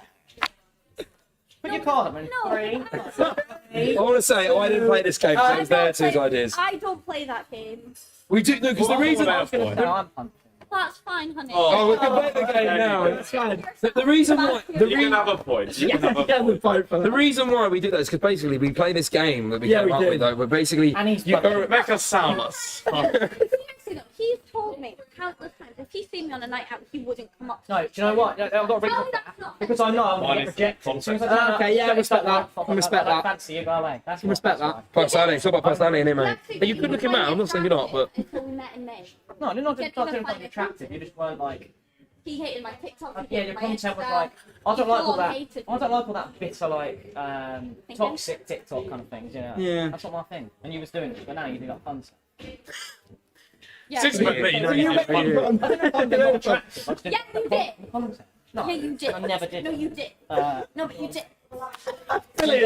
Put your card up, man. No. 3. I want to say I didn't play this game, so it was their two ideas. I don't play that game. We do no, because the reason. What about No, I'm punching. That's fine, honey. Oh, we can play the game now. It's fine. The reason why. You can have a point. You can have a Yeah, point. we're both for The that. reason why we did that is because basically we play this game that we Yeah, came we up did. with. Like, we're basically And he's you punching. go, Make us sound like Seriously though, he's told me countless times if he seen me on a night out, he wouldn't come up. No, do you know what? I've got a reason No, for that's that. not. Because I know I'm going to Mine get is rejected. concept. As soon as I turn up, Okay, yeah, don't respect start that. like, Respect I don't that. fancy you, go away. That's why, Respect that's that. why. personality. It's all about personality, innit, mate? Actually, But you could look him out. I'm not saying you're not, but until we met in May. No, you're not Get not to doing the something attractive. You just weren't like. He hated my TikTok. he Yeah, hated your my content was Insta. like. I don't like all Full-on that. hated I don't like all that bitter like Thinking? toxic TikTok kind of things. Yeah. Yeah. That's not my thing. And you was doing it, but now you do that fun stuff. Yeah, Six you foot me, you know, did. you did fun. I don't know if I'm not attractive. I just didn't Yeah, you did. the content. No, Yeah, you did. I never did. No, you did. Uh, No, but you did.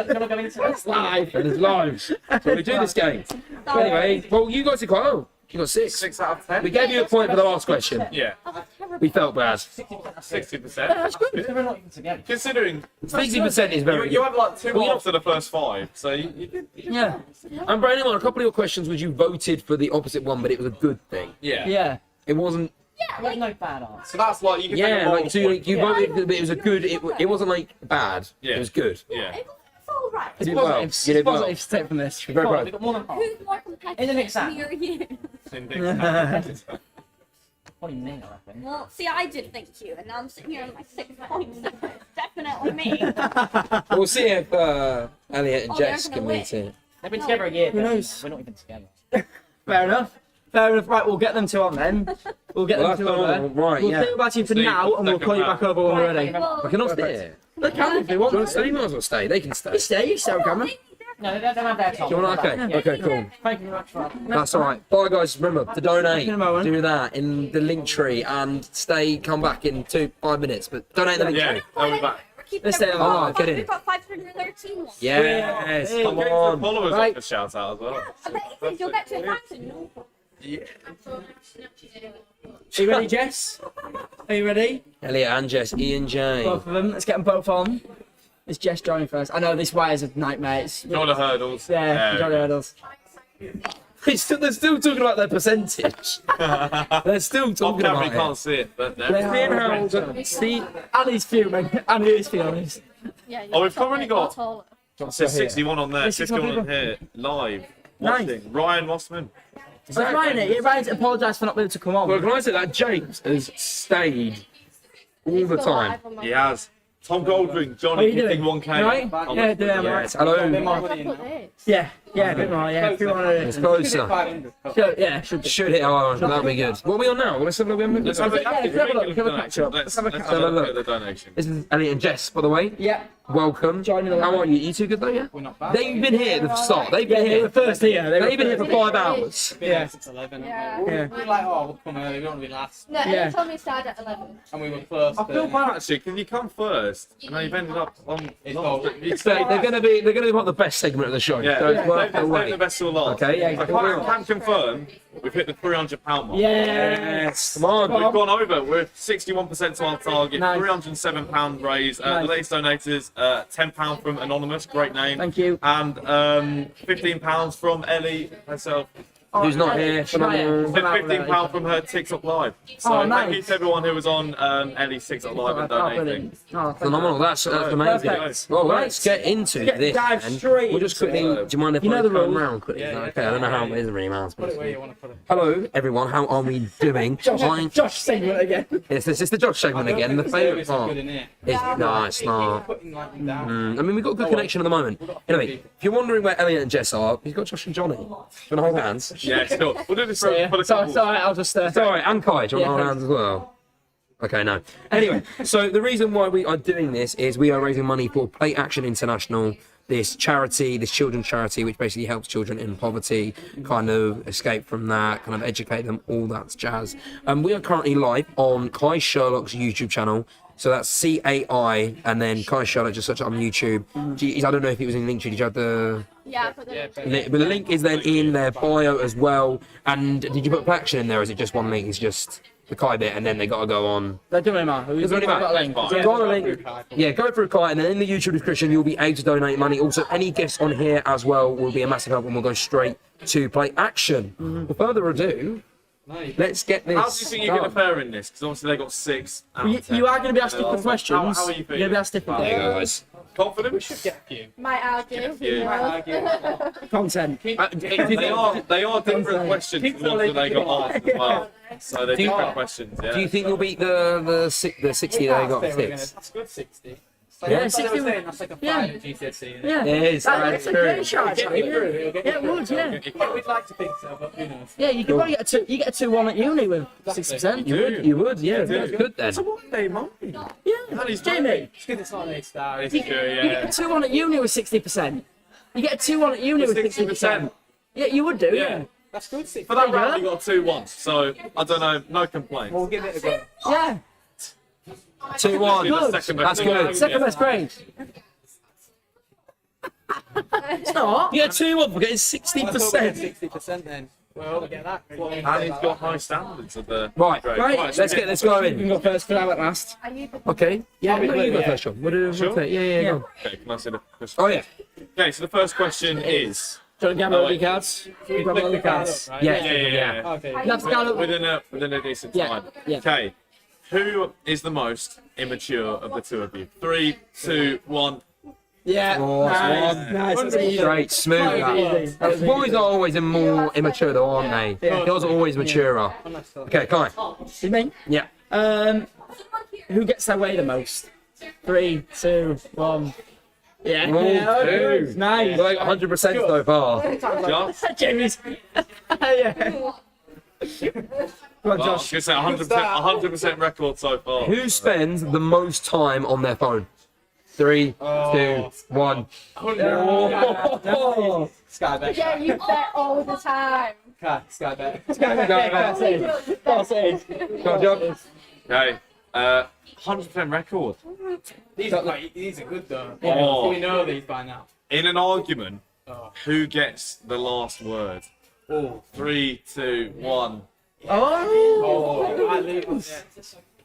can I go into that? Live. and it's live. So we do this game. Anyway, well, you guys did quite well. You got 6. 6 out of 10. We gave you a point for the last question. Yeah. That was terrible. We felt bad. 60%. We're not even together. Considering 60% is you, very you good. had like 2 after the first 5, so you did. Yeah. And bearing in mind, a couple of your questions was you voted for the opposite one, but it was a good thing. Yeah. Yeah. It wasn't. There's like, no bad answer. So that's like you can take a Yeah, moral like so point. like, you Yeah. voted, but it was a good. It wasn't like bad. Yeah. It was good. Yeah. It was all right. You did well. Positives. You did well. Positives take from this. Very Come on, proud. we got more than half. Who's more competitive? In an exam. Me or you? Probably me, I reckon. Well, see, I did think you, and now I'm sitting here on my 6 points. It's definitely me. We'll see if Elliot and Oh, they're Jess gonna can win. meet it. They've been together a year. Who but knows? We're not even together. Fair enough. Fair enough. Right, we'll get them two on then. We'll get Well, them two that's on there. right, We'll yeah. think about you for Steve, now, and we'll second call you round. back over when we're ready. Well, I cannot stay here. They can if they Do want. you want to stay? You might as well stay. They can stay. You stay, you stay on camera. they're No, they don't have their top. Do you want to? Okay, okay, cool. Thank you very much for That's all right. Bye, guys. Remember to donate. in a moment. Do that in the link tree and come back in 5 minutes. But donate the link Yeah, tree. I'll be back. Let's stay on. Oh, get in. We've got 513 ones. Yes, Hey, come Get the on. followers Right. off the shout out as well. I bet you think you'll get to 1,000. Are you ready, Jess? Are you ready? Elliot and Jess, E and J. Both of them. Let's get them both on. It's Jess joining first. I know this wire's a nightmare. It's, Got the hurdles. yeah, Johnny Hurdles. They're still talking about their percentage. They're still Off talking camera, about you can't it. see it, but See, Annie's fuming. Annie is fuming. Yeah, Oh, we've currently got- taller. there's 61 on there, 61 61 on here, live. Nice. Watching. Ryan Mossman. So Ryan's apologised for not being able to come on. well, can I say that James has stayed all the time. He has. Tom Goldring, How Johnny you doing? hitting 1K. You right? on Yeah, the- doing Yes, hello. Yeah, a bit more. Yeah, if you want It's to. closer. Yeah, should be. Should hit our that'll be good. What are we on now? Let's have a look. Let's have a Yeah, let's have a look, look have a at the catch up. donation. Let's have a Let's catch have a up. look at the donation. This is Elliot and Jess, by the way. Yeah. Welcome. Joining the How line. are you? You two good though, yeah? We're not bad. They've been here at the start. They've Yeah, been they were here. first here. They've been here for first 5 hours. Yeah, since 11. Yeah. We were like, oh, we'll come early. We don't want to be last. No, Yeah. they told me to start at 11. And we were first. I feel bad actually, because you come first, and now you've ended up on. all- They're going to be like the best segment of the show. Yeah, So it's worth the they've wait. the best of the lot. Okay. Yeah, I can confirm we've hit the £300 mark. Yes. Come on. We've gone over. We're 61% to our target. Nice. £307 raised. Nice. The latest donators, £10 from Anonymous, great name. Thank you. And £15 from Ellie herself. Who's not here? Right. Phenomenal. Then £15 from her TikTok Live. So Oh, nice. thank you to everyone who was on Ellie's TikTok Live and donating. Phenomenal. That's amazing. Perfect. Well, let's get into this. dive then. straight We'll just into quickly. Do you mind if You know I the turn rules. around quickly? Yeah, Okay, I don't know how it isn't really mouse. Put it where you want to put it. Hello, everyone. How are we doing? I'm- Josh segment again. Yes, this is the Josh segment again. The favourite part. Good in here. No, it's not. Putting like them down. I mean, we've got a good connection at the moment. Anyway, if you're wondering where Elliot and Jess are, you've got Josh and Johnny. Do you want to hold hands? Yeah, sure. We'll do this for a So couple. it's alright, I'll just. It's all right, and Kai, do you want to Yeah. hold hands as well? Okay, no. Anyway, so the reason why we are doing this is we are raising money for Play Action International, this charity, this children's charity, which basically helps children in poverty kind of escape from that, kind of educate them, all that jazz. We are currently live on Kai Sherlock's YouTube channel. So that's CAI, and then Kai Sherlock, just search it on YouTube. I don't know if it was in the link tree. Did you have the... Yeah, but then But the link is then in their bio as well. And did you put Play Action in there, or is it just one link? It's just the Kai bit, and then they got to go on... They're doing it, Doesn't really matter. So go on the link. Yeah, go through Kai, and then in the YouTube description, you'll be able to donate money. Also, any gifts on here as well will be a massive help, and we'll go straight to Play Action. Without further ado, let's get this How do you think you're going to done. fare in this? Because obviously they got 6 out of 10. You are going to be asked different questions. How are you You're feeling? going to be asked different There you go, guys. Confident? We should get a few. Might argue. Yeah. you know. content. They are different questions to the ones that they got asked as well. So they're different questions, yeah. Do you think you'll beat the 60 they got We're 6? That's good 60. Yeah, 60 60 that's like a 5 yeah. at GCSE. Yeah, It is, that's a true. great shot. Get me through. It'll get me Yeah, it through. would, yeah. We'd like to think so, but who knows? Yeah, you could probably get a 2. You get a 2-1 at uni with 60%. You would, yeah. That's good then. So what they might. Yeah, Jamie. It's good it's not an A-star. It's true, You yeah. get a 2-1 at uni with 60%. You get a 2-1 at uni with 60%. Yeah, you would do. Yeah. That's good. 60. For that There you round, go. you got 2 once. So I don't know, no complaints. We'll give it a go. Yeah. 2-1. Be the Good. second That's best good. thing. Second best grade. It's not. You get 2-1 for getting Let's hope we get 60%. 60% then. Well, we get that. And he's got high standards of the Right, grade. Right, let's go You can in. go first for now at last. Okay. Yeah, I'll be you blue, go yeah. first, John. What do Sure. Yeah, go. Okay, can I see the question? Oh, yeah. Okay, so the first question is. Do you want to grab Oh, all wait. the cards? You grab all the cards. Yeah. Okay. You have to count up. Within a decent Yeah, time. yeah. Okay. Who is the most immature of the two of you? 3, 2, 1. Yeah. Oh, Nice. that's Nice. That's easy. Great, smooth. That was easy. That was Boys easy. are always more immature though, aren't they? Yeah. Girls are always maturer. Okay, Kai. You mean? Yeah. Who gets their way the most? 3, 2, 1. Yeah. Oh, Yeah, two. Nice. Like 100% so far. Josh? Jamie's. Yeah. Go on, Well, I was Josh. going to say 100% record so far. Who spends the most time on their phone? 3, 2, 1. Sky bet. Yeah, you bet all the time. Sky bet. Go on, John. Okay. 100% record. These are good though. Oh. We know these by now. In an argument, who gets the last word? Oh. 3, 2, 1. Oh, I lose.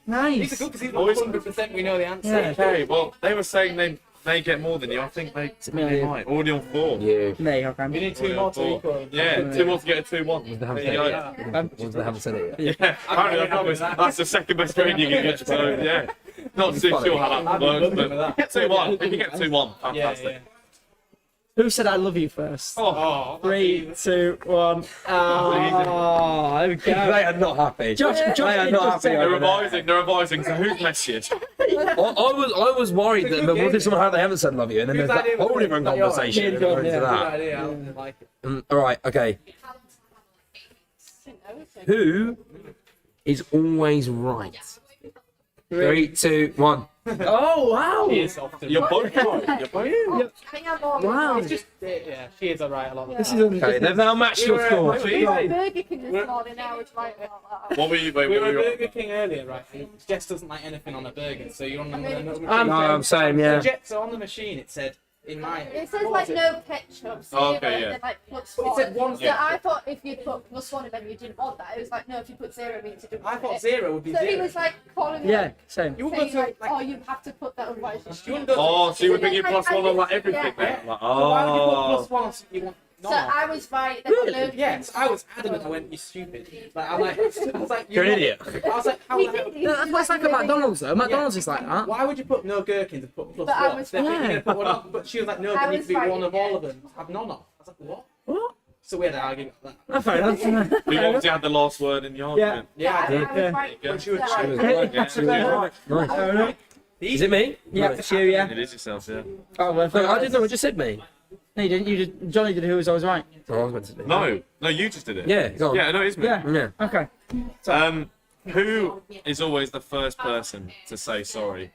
nice. These are good because these are 100% we know the answer. Yeah. Okay, well, they were saying they get more than you. I think they might. Already on 4. Yeah. Me, okay. We need 2 more to equal. Yeah, 2 more to get a 2-1. They haven't There you go. They haven't said it yet. Yeah, apparently I promise that's the second best grade you can get. So yeah, not too sure how that works, but 2-1. If you get 2-1, fantastic. Who said I love you first? Oh, 3, 2, 1. Oh, there we go. They are not happy. Josh They are not happy. they're over there. revising. They're revising. So who's messaged? I was worried that what if someone they haven't said love you, and then there's that whole different conversation. Yeah, into yeah. that. idea. I don't like it. All right, okay. Who is always right? 3, 2, 1. Oh, wow. She is often. You're both right. You're both. I think I'm all Wow. It's just, yeah, she is alright a lot of the This time. is Okay, they've now matched your score. Burger King this morning. I was right about that. What were you? Wait, We what were were at you? Burger King earlier, right? And Jess doesn't like anything on a burger, so you're on the machine. I'm saying, yeah. So on the machine, it said in my. It says like no ketchup, so Oh, okay, yeah. then like plus It one. said one. So I thought if you put plus one and then you didn't want that, it was like no, if you put zero, it means you didn't I want thought it. 0 would be So 0. he was like calling me, Yeah, like, same. You wouldn't go saying to like, like. oh, you have to put that otherwise you're You wouldn't go to. Oh, so you were thinking I- plus I one on like just- everything yeah. then? Like, So why would you put oh. plus 1 on something you want? So I was right. Really? Yes, I was adamant. I went, you stupid. Like I'm like, I was like, You're an idiot. I was like, how He the hell? did. That's what it's like at McDonald's though. McDonald's is like that. Why would you put no gherkins and put plus But I 1? was Then you're right. gonna put one on. But she was like, no, I there needs was to be right, one of yeah. all of them. Have none of. I was like, what? What? So we had an argument about that. Oh, fair enough. You obviously had the last word in the argument. Yeah, I I did. was Yeah. right. Yeah. She was Yeah. right. Nice. Fair enough. Is it me? Yeah, it's you, yeah. It is yourself, yeah. Oh, well, No, I didn't know what you said me. No, you didn't. You did. Johnny did who was always right. Oh, I was meant to do. No, you just did it. Yeah, go on. Yeah, no, it is me. Yeah. Yeah. Okay. Who is always the first person to say sorry?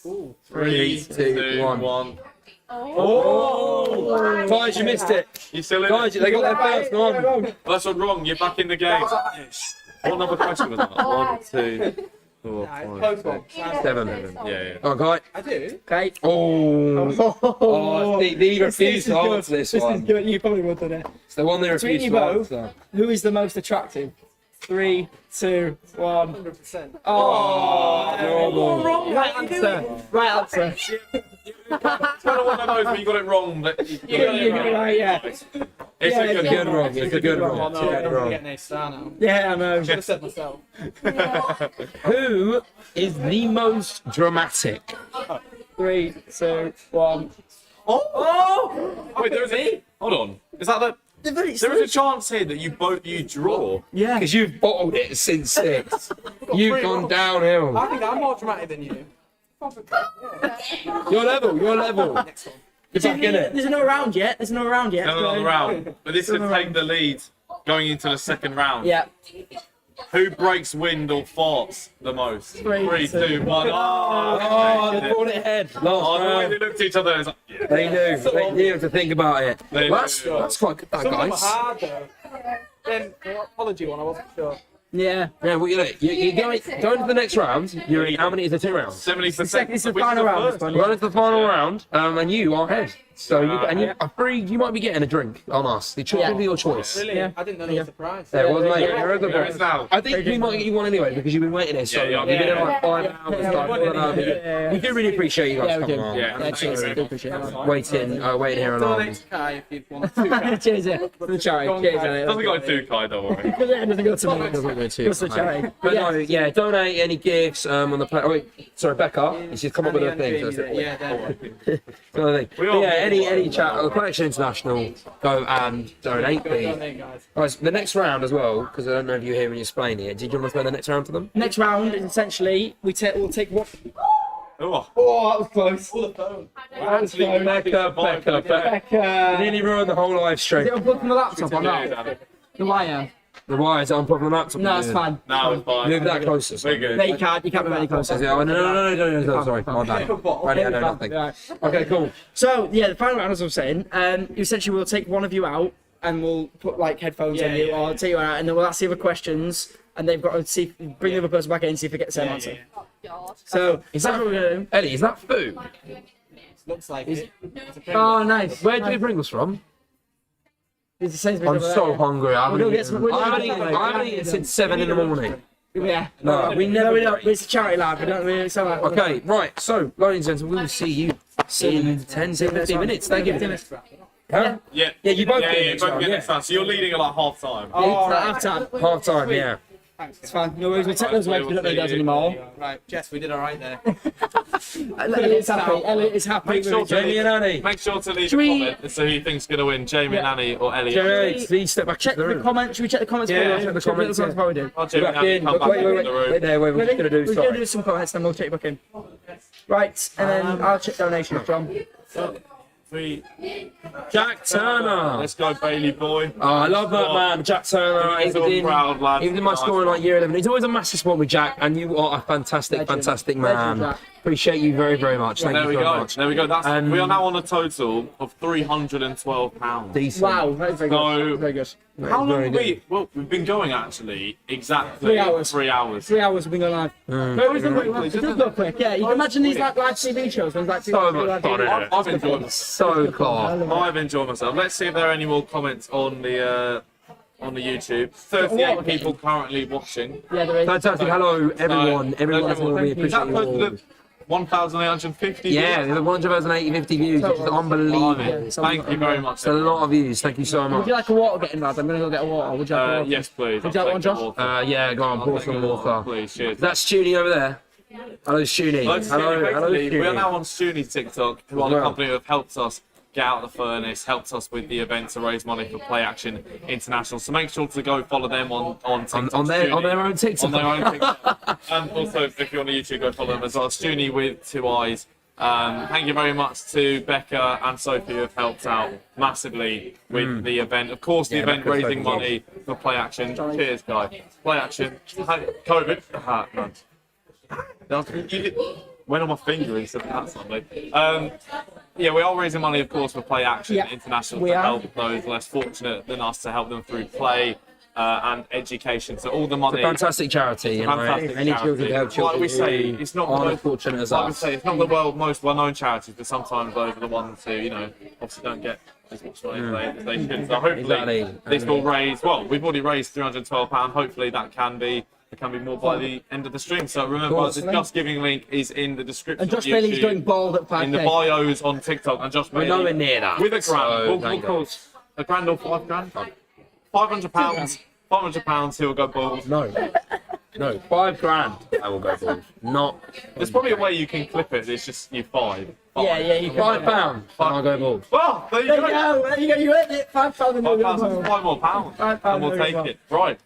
Ooh. 3, 2, 2, 1. 1. Oh! Guys, you missed it. You still in Guys, it? they got their first one. That's all wrong. You're back in the game. Yes. What number question was that? 1, 2, 4, Nah, it's 5, close 6. one. 7. Yeah, yeah. Oh, guy. I do. Okay. Oh. Oh, they refused This to is good. answer this This is one. good. You probably would have done it. It's the one they Between refused you to both. answer. Who is the most attractive? 3, 2, 1. 100%. Oh, Wrong. right answer. Right answer. It's kind of one of those where you got it wrong, but you got You got it it right, yeah. It's Yeah, a good yeah. Good wrong. It's a good Oh wrong. no, Good I'm gonna wrong. get an A star now. Yeah, I know. Should have said myself. Who is the most dramatic? 3, 2, 1. Wait, there is a. Hold on. Is that the? There is a chance here that you draw. Yeah. Because you've bottled it since 6. You've gone downhill. I think I'm more dramatic than you. Your level. You're back in it. There's no round yet. There's no round yet. Another round, but this could take the lead going into the second round. Yeah. Who breaks wind or farts the most? 3, 3, 2, 1. Oh, they brought it ahead. Oh, the way Last they round. looked at each other, it's like, yeah. They knew. They knew to think about it. They That's knew. quite good, that, Some of them were guys. hard though. Then the apology one, I wasn't sure. Yeah. Yeah, well, you're going to the next round. You're in, how many is it? 2 rounds? 70%. It's the which is final round. first. This one, We're yeah. going to the final round, and you are ahead. So I'm free. You might be getting a drink on us. It's Yeah. be your choice. Really? Yeah. I didn't know there was a prize. There was, mate. Yeah. You're at the There is now. I think we might get you one anyway because you've been waiting here. So Yeah, you've been in like 5 Yeah. hours. Yeah. like, more than that. Yeah. We do really appreciate you guys Yeah, we coming do. on. Yeah. Yeah, cheers. Do appreciate it. Waiting here alone. Donate to Kai if you want to. Cheers, yeah. For the charity. Cheers, Doesn't Elliot. go too Kai, don't worry. Yeah, it doesn't go to me. It Doesn't go too goes to high. charity. But Yeah. no, yeah, donate any gifts on the oh, wait, sorry, Becca. She's come up with a thing. So that's it. Yeah, there. Another thing. We But all- yeah, any chat, Collection International, go and donate, please. Donate, guys. Guys, the next round as well, because I don't know if you hear me explain it. Did you want to explain the next round to them? Next round is essentially we'll take one. Oh, Oh, that was close. Pull the phone. actually, Becca. Becca. Nearly ruined the whole live Is stream. it unplugged from the laptop or not? The wire. The wires on top of the laptop. No, it's fine. Now it's fine. Move that closer. We're good. No, you can't move any closer. No, no, sorry, my bad. Right, I know nothing. Right. Okay, cool. So yeah, the final round, as I was saying, essentially we'll take one of you out and we'll put like headphones on you, or take you out, and then we'll ask the other questions, and they've got to see, bring the other person back in and see if they get the same answer. God. So that's what we're gonna do. Ellie, is that food? Looks like it. Oh, nice. Where do you bring us from? It's the same. I'm so hungry. I We'll haven't get some- we'll eaten, get some- I haven't eaten since 7 in the morning. Yeah. No, we never we don't. It's a charity lab. We don't really. It's all right. Okay, right. So, ladies and gentlemen, we'll see you in 10 to 15 minutes. Thank you. Huh? Yeah. Yeah, you both Yeah, get you next both round, get yeah. next round. So you're leading at like half time. Oh, half time. Half time, yeah. It's fine. No worries. We'll take those away. We don't need those anymore. Right, Jess, we did all right there. Elliot's happy. Elliot is happy. Make sure with to Jamie and Annie. Make sure to leave Should a we- comment as to who you think's going to win, Jamie and Annie or Ellie. Jamie, please step back Check to the the room. comments. Should we check the comments? Yeah, before? check the Check comments, before we do. I'll Jamie and Back Annie in. come back Wait, in the wait, room. there, we're just going to do, We're going to sorry. do some comments, then we'll check you back in. Right, and then I'll check donations from. 3. Jack Turner. Let's go, Bailey boy. Oh, I love that man, Jack Turner. He's all proud, lad. Even in my score in like year 11, he's always a massive sport with Jack, and you are a fantastic, Legend. fantastic Legend, man. Jack. Appreciate you very, very much. Thank There you we so go. much. There we go. That's, Um, we are now on a total of £312. Decent. Wow, that is very So- good. Very good. How long Very have good. we? Well, we've been going actually exactly 3 hours. 3 hours. 3 hours we've been going live. No, it's not quick. It does go quick. Yeah, you can imagine these like live TV shows. Ones like So much fun, isn't it? I've enjoyed myself. So cool. I've enjoyed myself. Let's see if there are any more comments on the YouTube. 38 people currently watching. Yeah, there is. Fantastic. Hello, everyone. Everyone, Everyone, we is appreciate that you close to all. the 1,850? Yeah, there's 1,050 views, which is unbelievable. Thank you very much. It's a lot of views. Thank you so Would much. you like a water getting, lads? I'm going to go get a water. Would you like a water? Yes, please. Would you like one, Josh? Yeah, go on, pour some water. Please, cheers. That's Stoonie over there. Hello, Stoonie. Hello, Basically, we are Stoonie. now on Stoonie's TikTok, who are the Wow. company who have helped us get out of the furnace, helped us with the event to raise money for Play Action International. So make sure to go follow them on TikTok. On their Stoonie. own TikTok. On their own TikTok. And also, if you're on YouTube, go follow them as well. Stoonie with 2 eyes. Thank you very much to Becca and Sophie who have helped out massively with the event. Of course, the Yeah, event Becca's raising very money for Play Action. Cheers, guy. Play Action. COVID. No. You did- went on my finger and said that something. Yeah, we are raising money, of course, for Play Action Yeah, International we to are. help those less fortunate than us, to help them through play and education. So all the money. Fantastic charity. You know, Fantastic any charity. children to help children Like we say, who it's not aren't the as fortunate as like we us. say, it's not the most well-known charities, but sometimes those are the ones who, you know, obviously don't get as much money as they should. So hopefully Exactly. this will raise. Well, we've already raised £312. Hopefully that can be. There can be more by the end of the stream. So remember, course, the mate. Just Giving link is in the description. And Josh of Bailey's YouTube, going bald at 5K. in the bios on TikTok, and Josh We're Bailey nowhere near that. with a grand. So, we'll thank call a grand or £5 grand. £500. £500. He'll go bald. No. No, $5,000. I will go for. Not There's probably a way you can clip it. It's just you five. Yeah, you can. £5. And I'll go bald. Well, there you There you go. go. There you go. You earned it. £5,000. £5 more pounds, £5 and we'll take more. it. Right.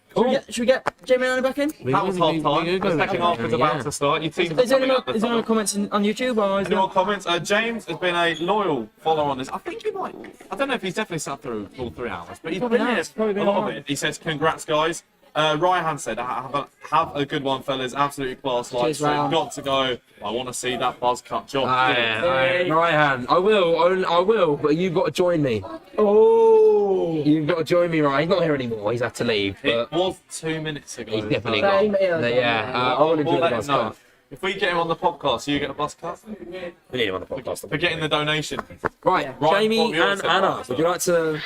Should we get Jamie and Anna back in? That was half time. The second half is about to start. Your team's Is there any coming more, up the is there any more tunnel. comments on YouTube? Or is Any there... more comments? James has been a loyal follower on this. I think he might. I don't know if he's definitely sat through all 3 hours, but he's Probably been has, here probably been a lot of around. it. He says, "Congrats, guys." Ryan said, "Have a good one, fellas. Absolutely class. Like, Cheers, so Ryan. got to go. I want to see that buzz cut job." Right hand. I will, but you've got to join me. Oh. You've got to join me, right? He's not here anymore. He's had to leave. It But was 2 minutes ago. he's definitely so- gone. Yeah, Yeah, I want to do We'll the let him bus know. cut. If we get him on the podcast, you get a bus cut. We need him on the podcast. For getting the donation. Right, Right, Jamie what have you and said? Anna, would you like to...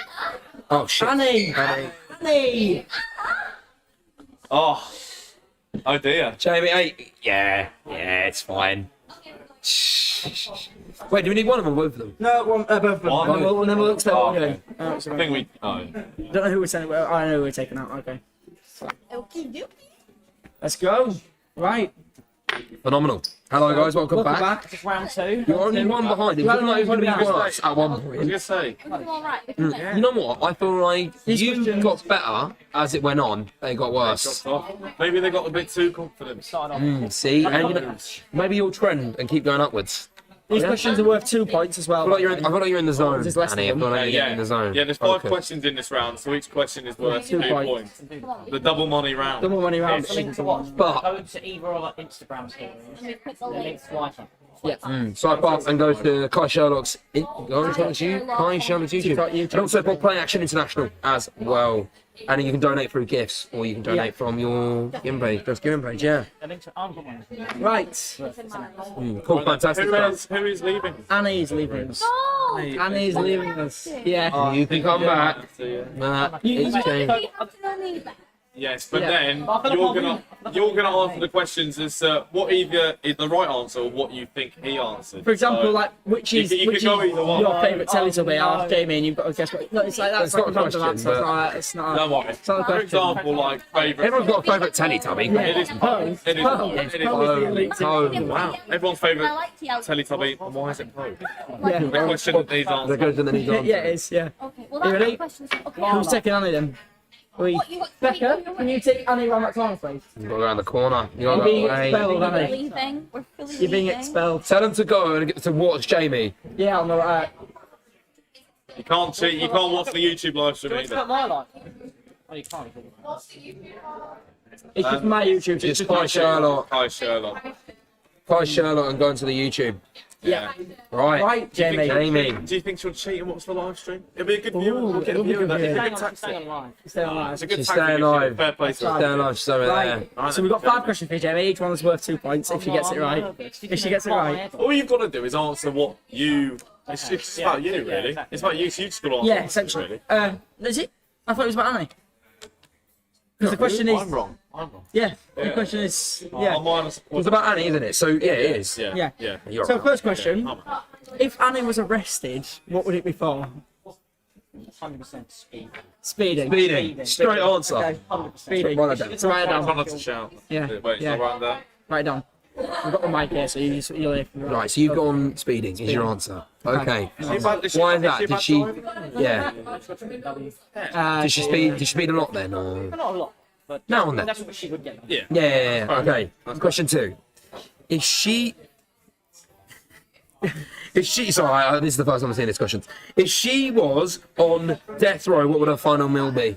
Oh, shit. Annie. Annie. Oh dear. Jamie, hey. Yeah, it's fine. Wait, do we need one of them or both of them? No, both of them. One. And then we'll explain Oh, what we're okay. doing. I think we. Oh. Don't know who we're sending. I know who we're taking out. Okay. Let's go. Right. Phenomenal. Hello, guys, welcome back. Just round 2. You're only one behind. It looked like it was going to be Yeah. worse at one I was point. gonna say. All right. You know what? I feel like you got better as it went on. They got worse. Maybe they got a bit too confident. Starting off. See, and you know, maybe you'll trend and keep going upwards. These questions are worth 2 points as well. I feel like you're in the zone, There's less Annie. I of feel them. like you're in the zone. Yeah, there's 5 Okay. questions in this round, so each question is worth 2 2 points. points. The double money round. Double money round. It's a link to watch. But- Go to either of our Instagram stories. The link's right up. Swipe up and go to Kai Sherlock's. Kai Sherlock's YouTube. TikTok, YouTube. And also for Play Action International as well. And you can donate through gifts, or you can donate from your giving page. Just giving page, yeah. The link's I've got one. Right. Cool, fantastic. Who is leaving? Annie's leaving us. Annie's leaving us. Yeah. You can come back. Nah, it's changed. Yes, but then you're gonna answer the questions as what either is the right answer or what you think he answered. For example, So, like which is you which could go is either one. your favourite Teletubby? I'll Jamie, and you've got to guess what. No, it's like that's It's not a not question, that's but- not. It's not. No, what? It's not a For question. example, like favourite. Everyone's got a favourite Teletubby. Yeah. It is Poe. It is Poe. It is Poe is the elite Oh, Wow. Everyone's favourite I like Teletubby. And why is it Poe? Yeah. The question that needs That answered. goes in the needs Yeah, answer. yeah, it is. Yeah. Okay, well You that ready? question's okay. Who's taking Annie then? We. What, you got Becca, can you take Annie around that corner, please? You gotta go around the corner. You You're gotta being go away. expelled, We're Annie. leaving. We're fully You're being leaving. expelled. Tell them to go and get to watch Jamie. Yeah, on the right. You can't cheat. You can't watch the YouTube live stream It's got either. my life. Oh, you can't. It's just my YouTube. It's Kai Sherlock. Hi, Sherlock. Kai Sherlock and go into the YouTube. Yeah. Right. Right, Jamie. Jamie. Do you think she'll cheat and watch the live stream? It'll be a good view. Ooh, We'll get a it'll be view of good that. view. It's a Stay good on, tactic. stay online. Stay on It's live. a good She's tactic. staying if you- live. Fair play to her. Stay alive, she's over there. Right. So we've got 5 questions for you, Jamie. Each one's worth 2 points if she gets it right. If she gets it right. All you've got to do is answer what you. It's just about you, Yeah, really. exactly. It's about you. So you just got to answer. Yeah, really. essentially. Is it? I thought it was about Annie. Because the question is. I'm wrong. I'm wrong. Yeah. The question is. I'm Yeah. minus. It's about Annie, isn't it? So, yeah, it is. Yeah. Yeah. Yeah. You're So right. first question: I'm- if Annie was arrested, what would it be for? 100% speed. Speeding. Speeding. Straight answer. Okay. 100%. Speeding. Write that down. So write it I'm down. not to shout. Yeah. Wait, Yeah. so right there. Write it down. We've got the mic here, so you'll hear from Right, so you've gone speeding, is your answer. Okay. Is she bad- Why is is that? she Did bad she. driving? Yeah. Did she speed? Did she speed a lot then? Or... Not a lot. But Now and then. that's what she would get. Yeah. Yeah. Okay. Question 2. Is she? If she, sorry, this is the first time I'm seeing this question. If she was on death row, what would her final meal be?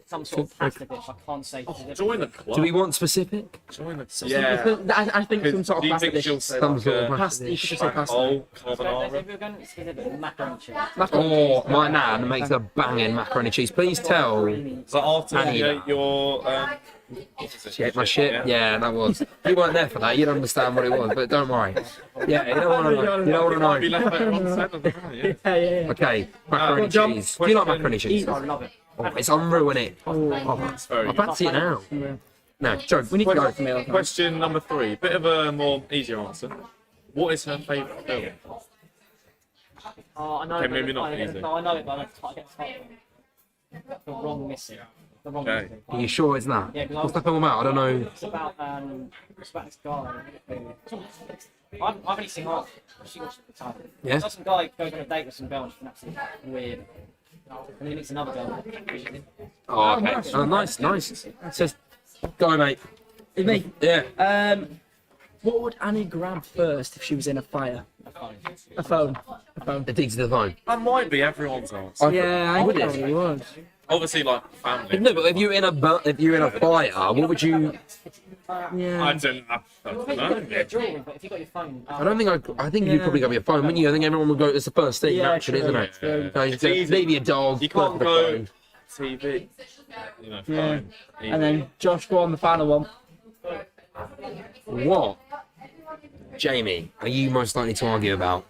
Some sort of pasta dish. I can't say. Join the club. Do we want specific? Join the Yeah. I think some sort Do of you pasta think dish. she'll say Some like sort of a Pasta. You should just say pasta. oh If carbonara? we're going to specific macaroni and cheese. Oh, my nan makes a banging macaroni cheese. Please tell. So after Annie, you that. ate your She ate my shit. Yeah, that was. You weren't there for that. You don't understand what it was, but don't worry. Yeah, you don't want to know. You don't want Be to know. left better on set, I don't know, yeah. Yeah. Okay, macaroni John, cheese. Do you like macaroni cheese? I love it. Oh, it's unreal, isn't it? Oh, It's very I good. fancy it now. No, joke. We need to Go. go for meal. Question number 3. Bit of a more easier answer. What is her favourite film? Oh, I know. Okay, but maybe not I, easy. No, I know it, but I get the wrong missing. The wrong Okay. missing. Are you sure it's that? Yeah, 'cause I What's the film about? I don't know. It's about this guy. I've only seen half. She watched it at the time. Yeah? So some guy goes on a date with some girl, and she's absolutely weird. And then he meets another girl. Oh, okay. Oh, nice, nice. Says, go, mate. It's me. Yeah. What would Annie grab first if she was in a fire? A phone. A phone. The digs to the phone. That might be everyone's answer. Yeah, I would probably would. Obviously, like family. No, but if you're in a fire, what would you? Yeah. I don't know. Yeah, jewelry, but if you got your phone, I don't think I think you'd probably go with your phone, wouldn't you? I think everyone would go. It's the first thing, Yeah, naturally, true. isn't it? True. So It's easy. maybe a dog. You can't the go phone. TV. You know, Yeah. phone. And then Josh, go on the final one. What? Jamie, are you most likely to argue about?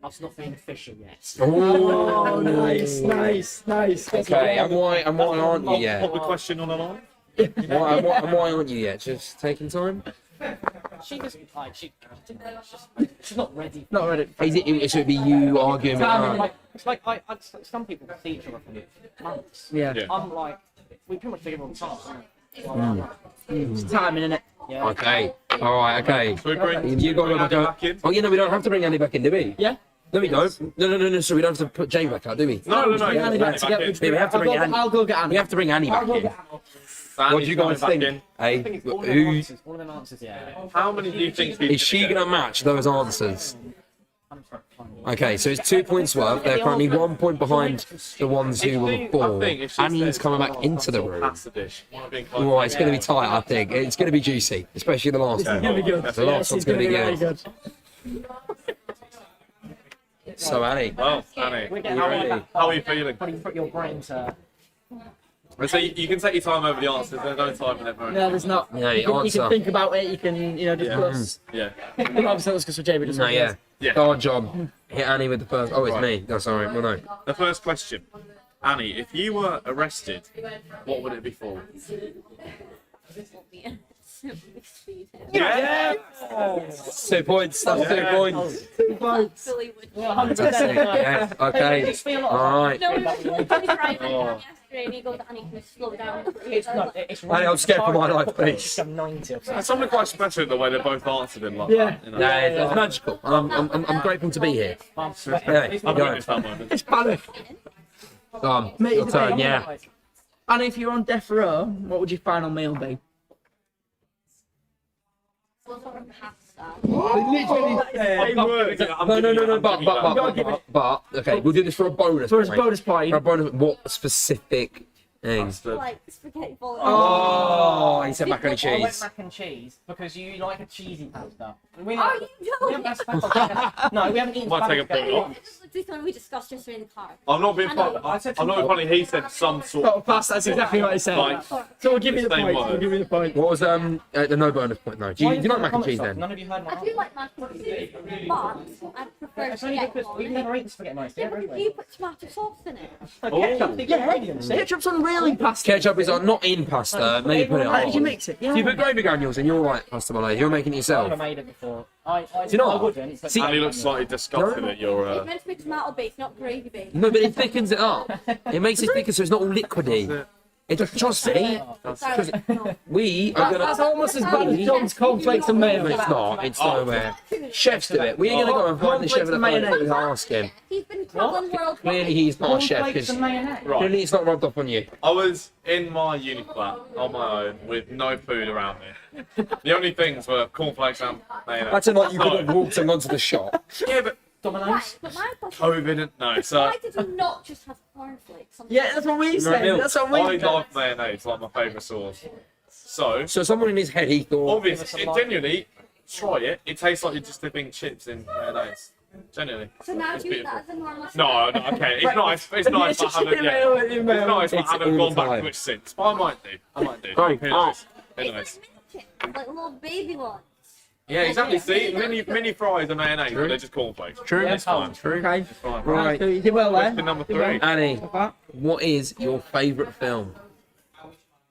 that's not being official yet. Oh, nice. Okay, and why aren't you yet? Pop the question on the line. Why aren't you yet? Just taking time? She doesn't like. She's not ready. Not ready. Is it? Should it be you arguing with her? Like, it's like some people see each other for months. Yeah. Yeah. I'm like, we pretty much figure all the time. It's timing, innit? Yeah. Okay. All right. Okay. So we bring, You got to Annie go. back in. Oh, yeah. No, we don't have to bring Annie back in, do we? Yeah. No, we don't. No. So we don't have to put Jamie back out, do we? No. Bring Annie back Annie together. back in. Yeah, we have to bring Annie. I'll go get Annie. We have to bring Annie I'll back go in. get Annie. Danny's What do you guys coming back think? in. Hey, I think it's all of them who answers. All of them answers, yeah. How many do you think is she gonna match those answers? 100%. Okay, so it's 2 points worth. They're currently 1 point behind the ones who were before. Annie's coming back into the room. Oh, it's going to be tight, I think. It's going to be juicy, especially the last one. The last one's going to be good. So, Annie, Well, Annie, We're you getting ready? how are you feeling? Putting put your brain to. So you can take your time over the answers. There's no time in it. No, there's not. Yeah, you, can, you answer. can think about it. You can, discuss. Yeah. Obviously, let's discuss with Jamie. no, yeah. Yeah. Go on, John. Hit Annie with the first. Oh, it's me. That's all right. Well, no. The first question, Annie, if you were arrested, what would it be for? Yeah. 2 points. That's 2 points. Billy would. Yeah. Okay. All right. No, he was driving yesterday and he goes, Annie, can you slow down? It's Annie, I'm scared for my life, please. It's a 90 or something. There's something quite special in the way they both answered in like Yeah. that. You know? Yeah, it's magical. I'm grateful to be here. I'm sweating. Hey, I've go witnessed that moment. It's panic. Go on. Mate, Your turn, yeah. And if you're on death row, what would your final meal be? No, but, okay, we'll do this for a bonus So it's point. bonus point. For a bonus, what specific thing? Like spaghetti bolognese. Oh, he said macaroni I went cheese. mac and cheese because you like a cheesy pasta. Are you We haven't joking? had spaghetti. No, we haven't eaten Might take a spaghetti. point off. This is the one we discussed yesterday in the car. I'm not being I know. funny. I'm not being funny. He said some sort Oh, of pass. That's exactly what I said. like. So we'll give you the Same point. word. We'll give you the point. What was the no bonus point? No. Do you like mac and cheese then? None of you heard my I do like mac and cheese, but I prefer It's only spaghetti because we've bolognese. never eaten spaghetti nice. Yeah, Yeah, but have you put tomato sauce in it. Ketchup's on really pasta. Ketchup is not in pasta. Maybe put it How did you on. mix it? If you put gravy granules in, you're right, pasta bolognese. You're making it I've yourself. made it before. you know I what? wouldn't. But See- And he looks slightly disgusted at your. It's meant to be tomato based, not gravy based. No, but it thickens it up. It makes it thicker, so it's not all liquidy. It just trust me. Sorry, no. We are That's gonna. almost as bad as John's cornflakes and No, mayonnaise. it's not. It's nowhere. Chefs do it. We're gonna go and find the chef of the place and ask him. He's been traveling worldwide. Clearly, he's not a chef cornflakes and because mayonnaise. Right. clearly it's not rubbed off on you. I was in my uni flat on my own with no food around me. The only things were cornflakes and mayonnaise. That's like you could have walked and gone to the shop. Yeah, but Domino's. Right, but my question COVID. No, so why did you not just have cornflakes? on the Yeah, that's what we said. milk. That's what I we said. love mayonnaise, like my favourite sauce. So So someone in his head, he thought, obviously, genuinely, try it. It tastes like you're just dipping chips in mayonnaise. Genuinely. So now It's do you eat beautiful. that as a normal No, no, okay. It's nice. It's nice. I haven't yet. It's nice. I It's haven't all gone the back time. to it since, but I might do. I might do. Right. Who knows? Who knows? like little baby ones. Yeah, exactly. See, mini fries and mayonnaise, but they're just cornflakes. True. It's fine. Okay. It's fine. Right. So you did well there. Question number Did well. 3. Annie, what is your favourite film?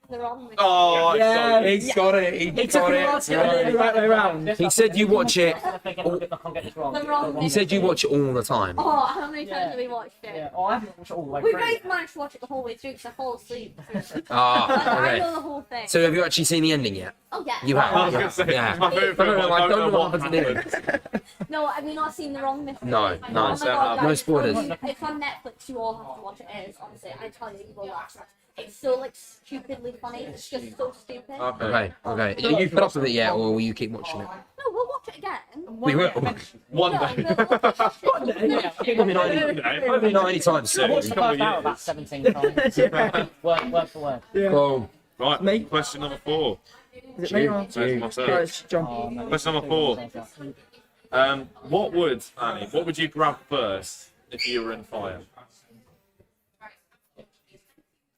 They're on with Oh, Yeah, it's He's got it. It took a while to get it the right way around. He said you watch it. I'm thinking I'm gonna get this wrong. They're wrong. He said you watch it all the time. Oh, how many times have we watched it? Yeah. Oh, I haven't watched it all the way We through. guys managed to watch it the whole way through because I fall asleep. Ah, I okay. know the whole thing. So have you actually seen the ending yet? Oh yeah. You have. I was you going to have. say, it's my Yeah. favourite No, film. no, I don't know what happens in happened. No, have you not seen The Wrong Method? No, Oh no. my God, No guys, spoilers. It's on Netflix. You all have to watch it. It is honestly. I tell you, you will laugh. It's so like stupidly funny. It's just so stupid. Okay. Okay. Are you put up with it yet, or will you keep watching it? No, we'll watch it again. We will. One No, day. we'll watch it. Maybe not anytime I soon. watched the first hour about 17 times. Word for word. Cool. Right, Me? question number 4. Is it me or? That's myself. Right, it's John. Question number 4. What would, Annie, what would you grab first if you were in fire?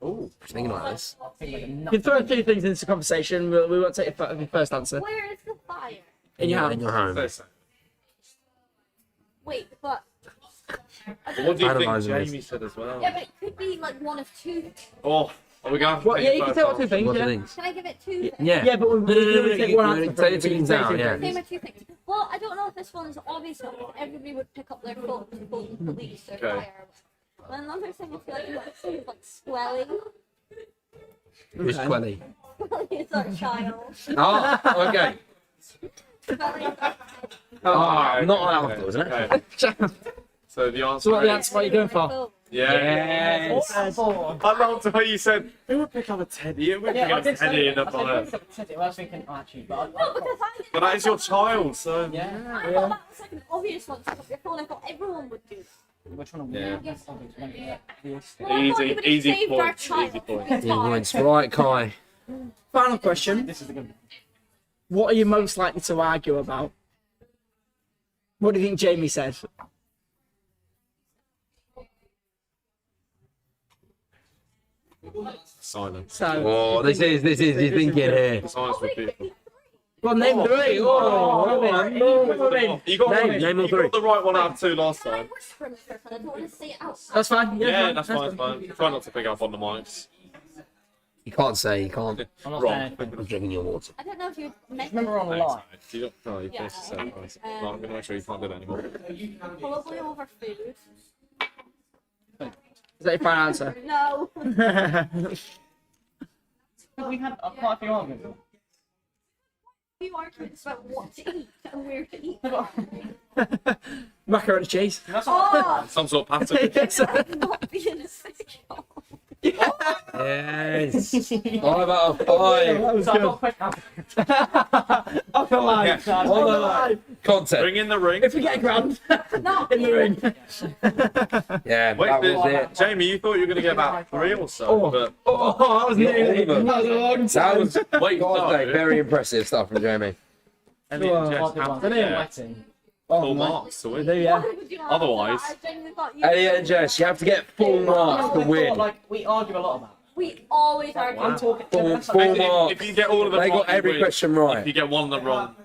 Ooh, thinking about this. You can throw a few things into the conversation. We won't take your first answer. Where is the fire? In your In hand. your home. Listen, Wait, but what do you think Analysing this. Jamie said as well? yeah, but it could be like one of two. Oh, are we going to have to What? take Yeah, it you can first say what off? two things. What Yeah. the things? Can I give it two? Yeah. Yeah, but we No, no, can no, only no, take one you answer. take from two it. things Say out, two yeah. things. Say my two things. Well, I don't know if this one's obvious enough because everybody would pick up their phone to phone the police or Okay. fire. But another thing I feel like you might say is like swelling. Who's Quelly? It's our child. Oh, okay. Swelling. Ah, not allowed, isn't it? Okay. So the answer So what are the is, answer? What are you going for? Yeah. Four. I loved the way you said, who would pick up a teddy? Who would pick Yeah, I up a did say teddy in a I said, bio? I was thinking, oh, actually, but But that is your child, so. yeah. I thought that was like an obvious one. I thought everyone would do that. Which one? Yeah. Well, I Easy- thought you would have easy saved our points, child easy points. every Yeah, time. points. Right, Kai. Final question. This is a good one. What are you most likely to argue about? What do you think Jamie said? Silence. So, Oh, this is you thinking here. Silence would be. well, name three. You got Name all you three. got the right one out of two last time. Whisper in the first one. I don't want to say it out. That's fine. Yeah, that's fine. Try not to pick up on the mics. You can't say. You can't. I'm not Wrong. saying. I'm drinking your water. I don't know if you meant Remember we're on a Thanks, line. mate. You don't. No, you finished the sentence. No, I'm gonna make sure you can't do that anymore. probably over food. Is that your final answer? No. We've had quite a few arguments. few arguments about what to eat and where to eat. Macaroni and cheese. Oh, Some sort of pattern. not being a sexual. Yes. 5 out of 5. That was So I've good. got a question. On the line. Yeah. On the line. Content. Bring in the ring. If we get a grand Not in the ring. Yeah, Wait, that was it. Jamie, you thought you were going to get about 3 or so, Oh. but Oh, that was nearly. That was a long That time. was wait, gotta say, no. very impressive stuff from Jamie. Elliot Oh, and Jess Quite a good have one. to They're get wetting. full marks to win. Do ya? Otherwise- I genuinely thought you. Elliot and Jess, you have to get full marks to win. Like, we argue a lot about. We always argue. I'm talking. Full If, marks. if you get all of them They right, got every you win. question If you right. get one of them wrong,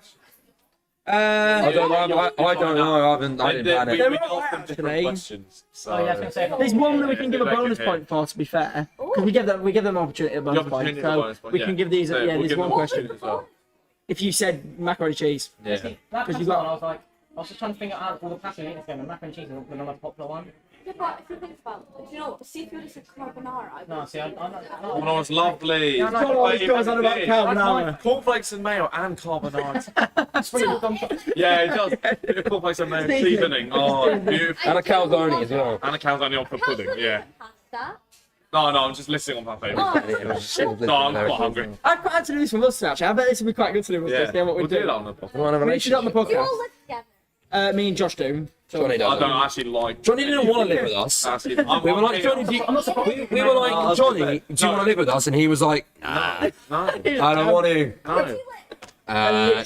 I don't know. I don't know. I didn't plan we it. asked them different Actually. questions. So Oh, yeah, I was gonna say. There's one that we can give a They can bonus hit. point for, to be fair. Because we give them opportunity at a bonus point. opportunity at a So bonus point, we yeah. can give these, So yeah, we'll there's give one them question. opportunity as well. If you said macaroni and cheese. Yeah. That you you got- got. I was like, I was just trying to figure out all the passion in this game, and macaroni and cheese is the most popular one. Yeah, but if you think about it, you know, seafood is a carbonara. No, see, I'm not. Oh, it's lovely. Yeah, no, God always goes on about carbonara. Cornflakes and mayo and carbonara. So, Yeah, it does. Cornflakes and mayo seasoning. Oh, beautiful. And a calzone as well. And a calzone on for pudding. Yeah. pasta. No, I'm just listing on my favourite. No, I'm quite hungry. I'd quite like to do this with us actually. I bet this would be quite good to do with us. Yeah, what we we'll do. do that on the podcast. You want a We should do it on the relationship? You all podcast. live together. Me and Josh do. Johnny I doesn't. don't actually like. Johnny didn't want to live with us. Actually, We were like, Johnny, we were like, Johnny, do you want to live with us? And he was like, nah, No, I don't want to. no.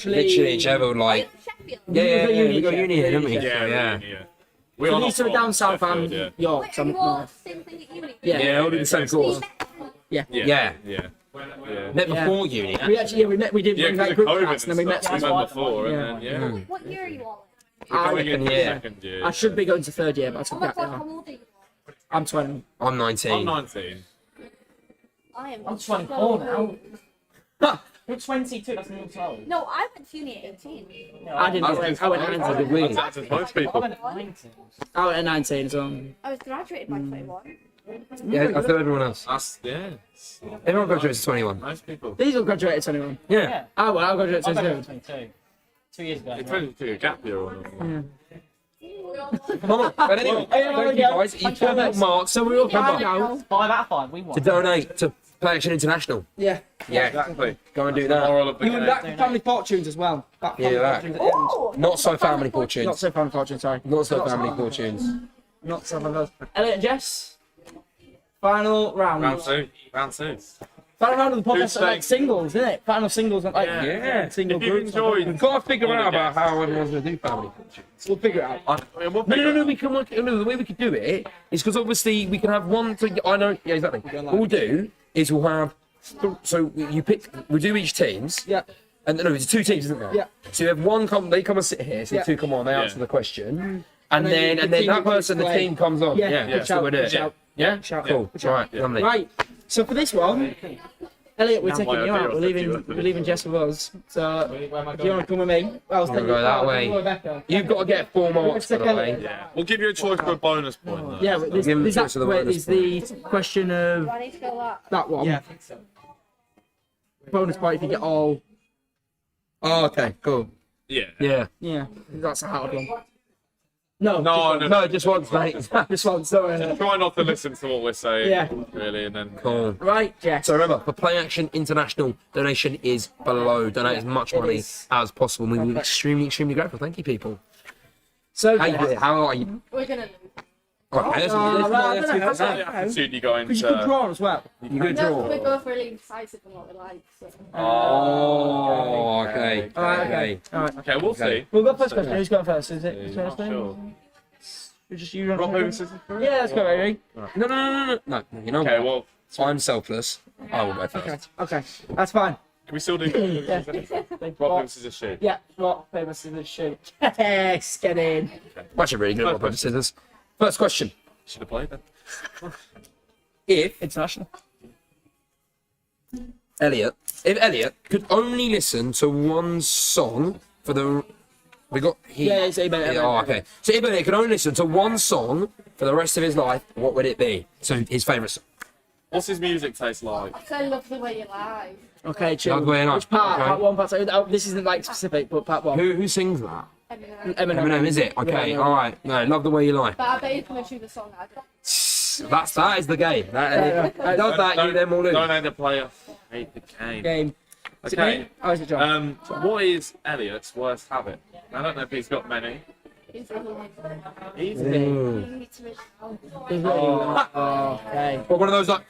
Literally, each other like, Sheffield. yeah, We we got uni here, didn't we? Yeah, Yeah. yeah. We So are these two not are down from south Sheffield, and yeah. York. Wait, So you all same thing at uni? Yeah. Yeah, all did the same course. Yeah. Yeah. Yeah. Yeah. Met Yeah. before uni. We actually we did Yeah, bring because that of group COVID class and and then we met stuff. We some. went before, Yeah. and then, yeah. What year are you all We're going second into year. second year. I should be going to third year, but I in? took Oh my that god, year. how old are you? I'm 20. I'm I'm 19. 19. I am. I'm so 24 now. old. You're 22. That's not so old. No, I went to uni at 18. No, I didn't. I was I went gonna say, 19. we? That's as most I people. went at 19. I went at 19, so. I was graduated by 21. Yeah, I thought everyone else. That's, yeah. Everyone graduates at 21. Most people. These all graduated at 21. Yeah. Yeah. Oh, well, I graduated I at graduated 22. at 22. 2 years ago. It took a gap year on Come on. But anyway, thank you guys. You took marks So we all found Remember, out. 5 out of 5. We won. to donate to Play Action International. Yeah. Yeah, Exactly. go and do that. Moral of the You went game. back to Family Fortunes as well. Back Yeah, Family that. Fortunes at the end. Oh, Not so family Not fortunes. so Family Fortunes, sorry. Not so family fortunes. Not so Family Fortunes. Elliot and Jess. Final round. Round two. Round two. Final round of the Who's podcast are like saying- singles, isn't it? Final singles, like Yeah. single If you groups. enjoyed, We've got to figure All out the about guests. how everyone's going to do family fortunes. We'll figure it out. we'll No, figure no, it no, out. we can work. No, the way we could do it is because obviously we can have one. I know, yeah, exactly. What we'll do is we'll have. So you pick. We do each teams. Yeah. And no, it's 2 teams, isn't there? Yeah. So you have one come. They come and sit here. So Yeah. 2 come on. They Yeah. answer the question, and And then then the and then team that will person, the play. team comes on. Yeah, Yeah. good So we're shout, doing good it. shout. Yeah. Shout. Cool. Good shout. Right. Lovely. Right. So for this one, Elliot, we're Now taking my you idea out. of We're the leaving. duo. We're leaving Jess with us. So Where am I if you want going? to come with me, I'll I'm gonna go that way. Rebecca. You've got to get 4 marks, by the way. Yeah. We'll give you a choice for a bonus point, though. Yeah, but Give him there's the choice of the bonus the question of do I need to go that? that one. Yeah, I think so. Bonus point if you get all. Oh, okay. Cool. Yeah. Yeah. Yeah, that's a hard one. No, just once, mate. Just once, sorry. Try not to listen to what we're saying. Yeah. Really, and then. Cool. Right, Jess. So remember, for Play Action International, donation is below. Donate as much money is. as possible. We will be extremely, extremely grateful. Thank you, people. So, How are you? We're gonna lose. Okay, Attitude you got because you could into. draw as well. you good No, draw. we're both really indecisive in what we like. So. Oh, okay. All right, okay. All right. Okay, we'll see. We'll go first question. Who's going first? Is it Not first? sure. Just you. Rock, paper, scissors. Yeah, let's go, ready? No. You know Okay, what? well, I'm selfless. I will go first. Okay, that's fine. can we still do rock, paper, scissors, shoot? Yeah, rock, paper, scissors, shoot. Yes, get in. Actually, really good. Rock, paper, scissors. First question. Should have played then. If International. Elliot could only listen to one song for the. We got he. Yeah, it's Elliot. Oh, okay. So if Elliot could only listen to one song for the rest of his life, what would it be? So his favourite song. What's his music taste like? I love the way you lie. Okay, chill. Love the way you lie. Which part? Okay. Part one, part two. Oh, this isn't like specific, but part one. Who sings that? Eminem. Eminem, is it? Okay, all right. No, love the way you lie. But I bet he's gonna choose a song I do. That is the game. That does that. You then will lose. Don't hate the player. Hate the game. Game. Is it Okay. me? Oh, is it John? What is Elliot's worst habit? I don't know if he's got many. Oh, okay. Or one of those like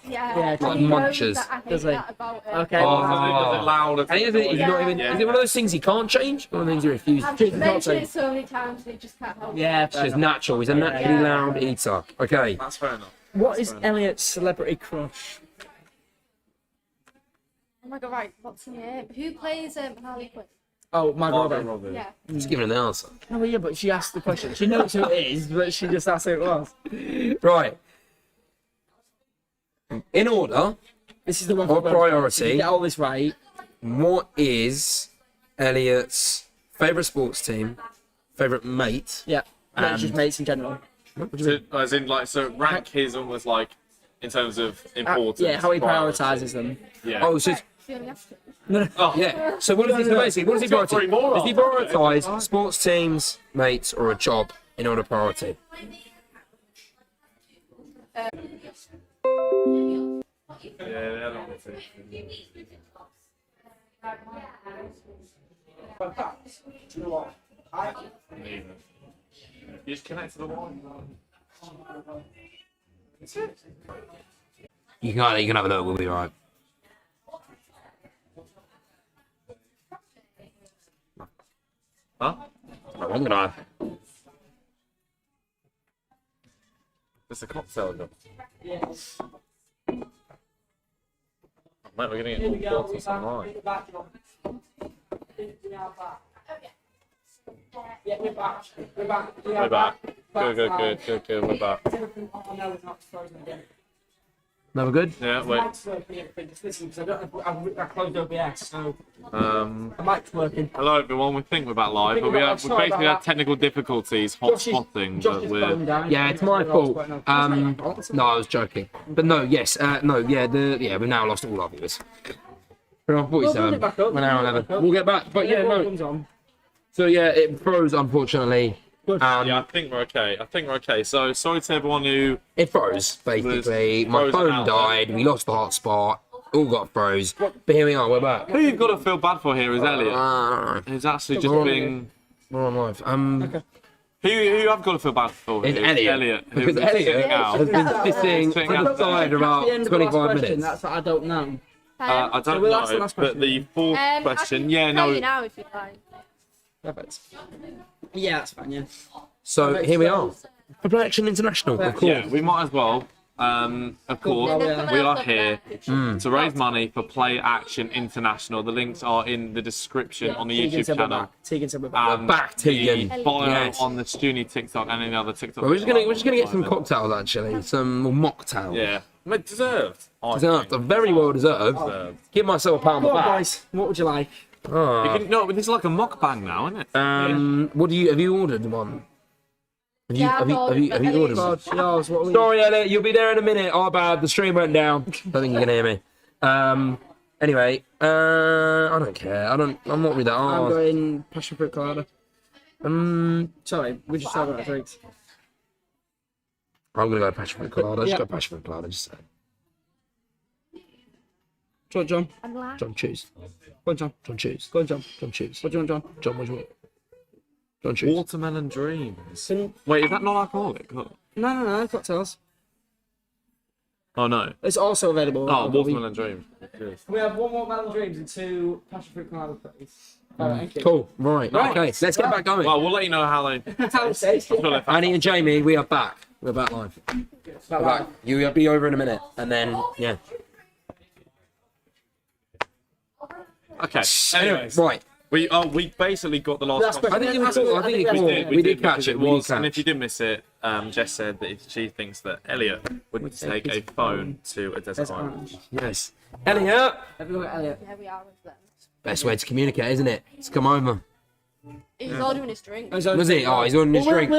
Yeah, like he knows munchers. that I hate Does he? that about it. Okay. Oh. Does it loud? And is it, not even, Yeah. is it one of those things he can't change? One of the things he refuses? I've Choose the mentioned top it so many times, they just can't help it. Yeah, It's fair just enough. natural. He's a naturally loud eater. Okay. That's fair enough. What is Elliot's celebrity crush? Oh my god, right, what's her name? Who plays Harley Quinn? Oh, Margot Margot Robbie. Robbie. Yeah. He's giving an answer. Oh, yeah, but she asked the question. She knows who it is, but she just asked who it was. Right. In order, This is the one Or for priority. Get all this right. what is Elliot's favourite sports team, favourite mate? Yeah. Not And- just mates in general. So, as in, like, so rank his almost like in terms of importance. Yeah, how he priority. prioritises them. Yeah. Oh, so it's, She only has to. Oh, yeah. So what does he so basically? What does he He's got three prioritise? more Does he after. prioritise sports teams, mates, or a job in order of priority? Yeah, the other one too. Neither. You just connect to the line. You can have a look. We'll be alright. Huh? I'm gonna have. It's a cocktail job. Yes. Mate, we're gonna get all bottles online. Yeah, we're back. We're back. We're back. Good. We're back. No, we're good. Yeah, wait. Because I don't know, I closed OBS, so Um, the mic's working. hello everyone. We think we're back live, but we basically had technical difficulties, hotspotting, but we're. Yeah, it's my fault. No, I was joking. But no, yes, we've now lost all our viewers. We're on 47. We're now on 11. We'll get back. But yeah, no. So yeah, it froze unfortunately. Yeah, I think we're okay. So sorry to everyone who. It froze basically. My Frozen phone out. died. We lost the hotspot. All got froze. But here we are. We're back. Who you've got to feel bad for here is Elliot. Uh, He's actually just being. we're on live. Who I've got to feel bad for It's here is Elliot. who's Because Elliot sitting out. has been sitting Sitting to the side about 25 minutes. That's what I don't know. I don't we'll ask the know, last but question. the fourth I question, can yeah, tell no. you now if you like. Perfect. Yeah, that's fine, yeah. So here we are. For Play Action International, of course. Yeah, we might as well. Of course, yeah. we are here to raise money for Play Action International. The links are in the description on the Tegan YouTube said we're channel. back. Tegan said we're back. And back, Tegan. the bio Yes. on the Stoonie TikTok and any other TikTok. We're just gonna get some cocktails actually, some mocktails. Yeah, but deserved. I Deserved, think. very well deserved. Deserved. Give myself a pound Go of on, back. boys. What would you like? Ah. No, but this is like a mukbang now, isn't it? What have you ordered one? Have you Yeah, I've ordered one? God, yours, what are we... Sorry, Elliot, you'll be there in a minute. Oh, bad, the stream went down. Don't think you can hear me. Anyway, I don't care. I'm not really that I'm hard. going passion fruit colada. Sorry, we just talking about drinks. I'm gonna go passion fruit colada. Just Yeah. go passion fruit colada. Just Go on, John. John choose. Go on, John. John choose. Go on, John. John choose. What do you want, John? John, what do you want? John choose. Watermelon dreams. Can- Wait, is that non-alcoholic? No, cocktails. Oh no. It's also available. Oh, watermelon dreams. We have one more melon dreams and 2 passion fruit colada, please. Thank you. Cool. Right. Right. Okay. Let's get back going. Well, we'll let you know how they. Annie and Jamie, we are back. We're back live. We're back. You'll be over in a minute, and then yeah. Okay. Anyways, Right. we basically got the last. Last question. I think it was. I think it We was. did, We did catch because it. We did was, and if catch. you did miss it, Jess said that she thinks that Elliot would take a phone to a desert island. Yes. Elliot. Have you got Elliot? Yeah, we are with them. Best way to communicate, isn't it? To come over. He's ordering his drink. Was he? Oh, he's ordering his drink.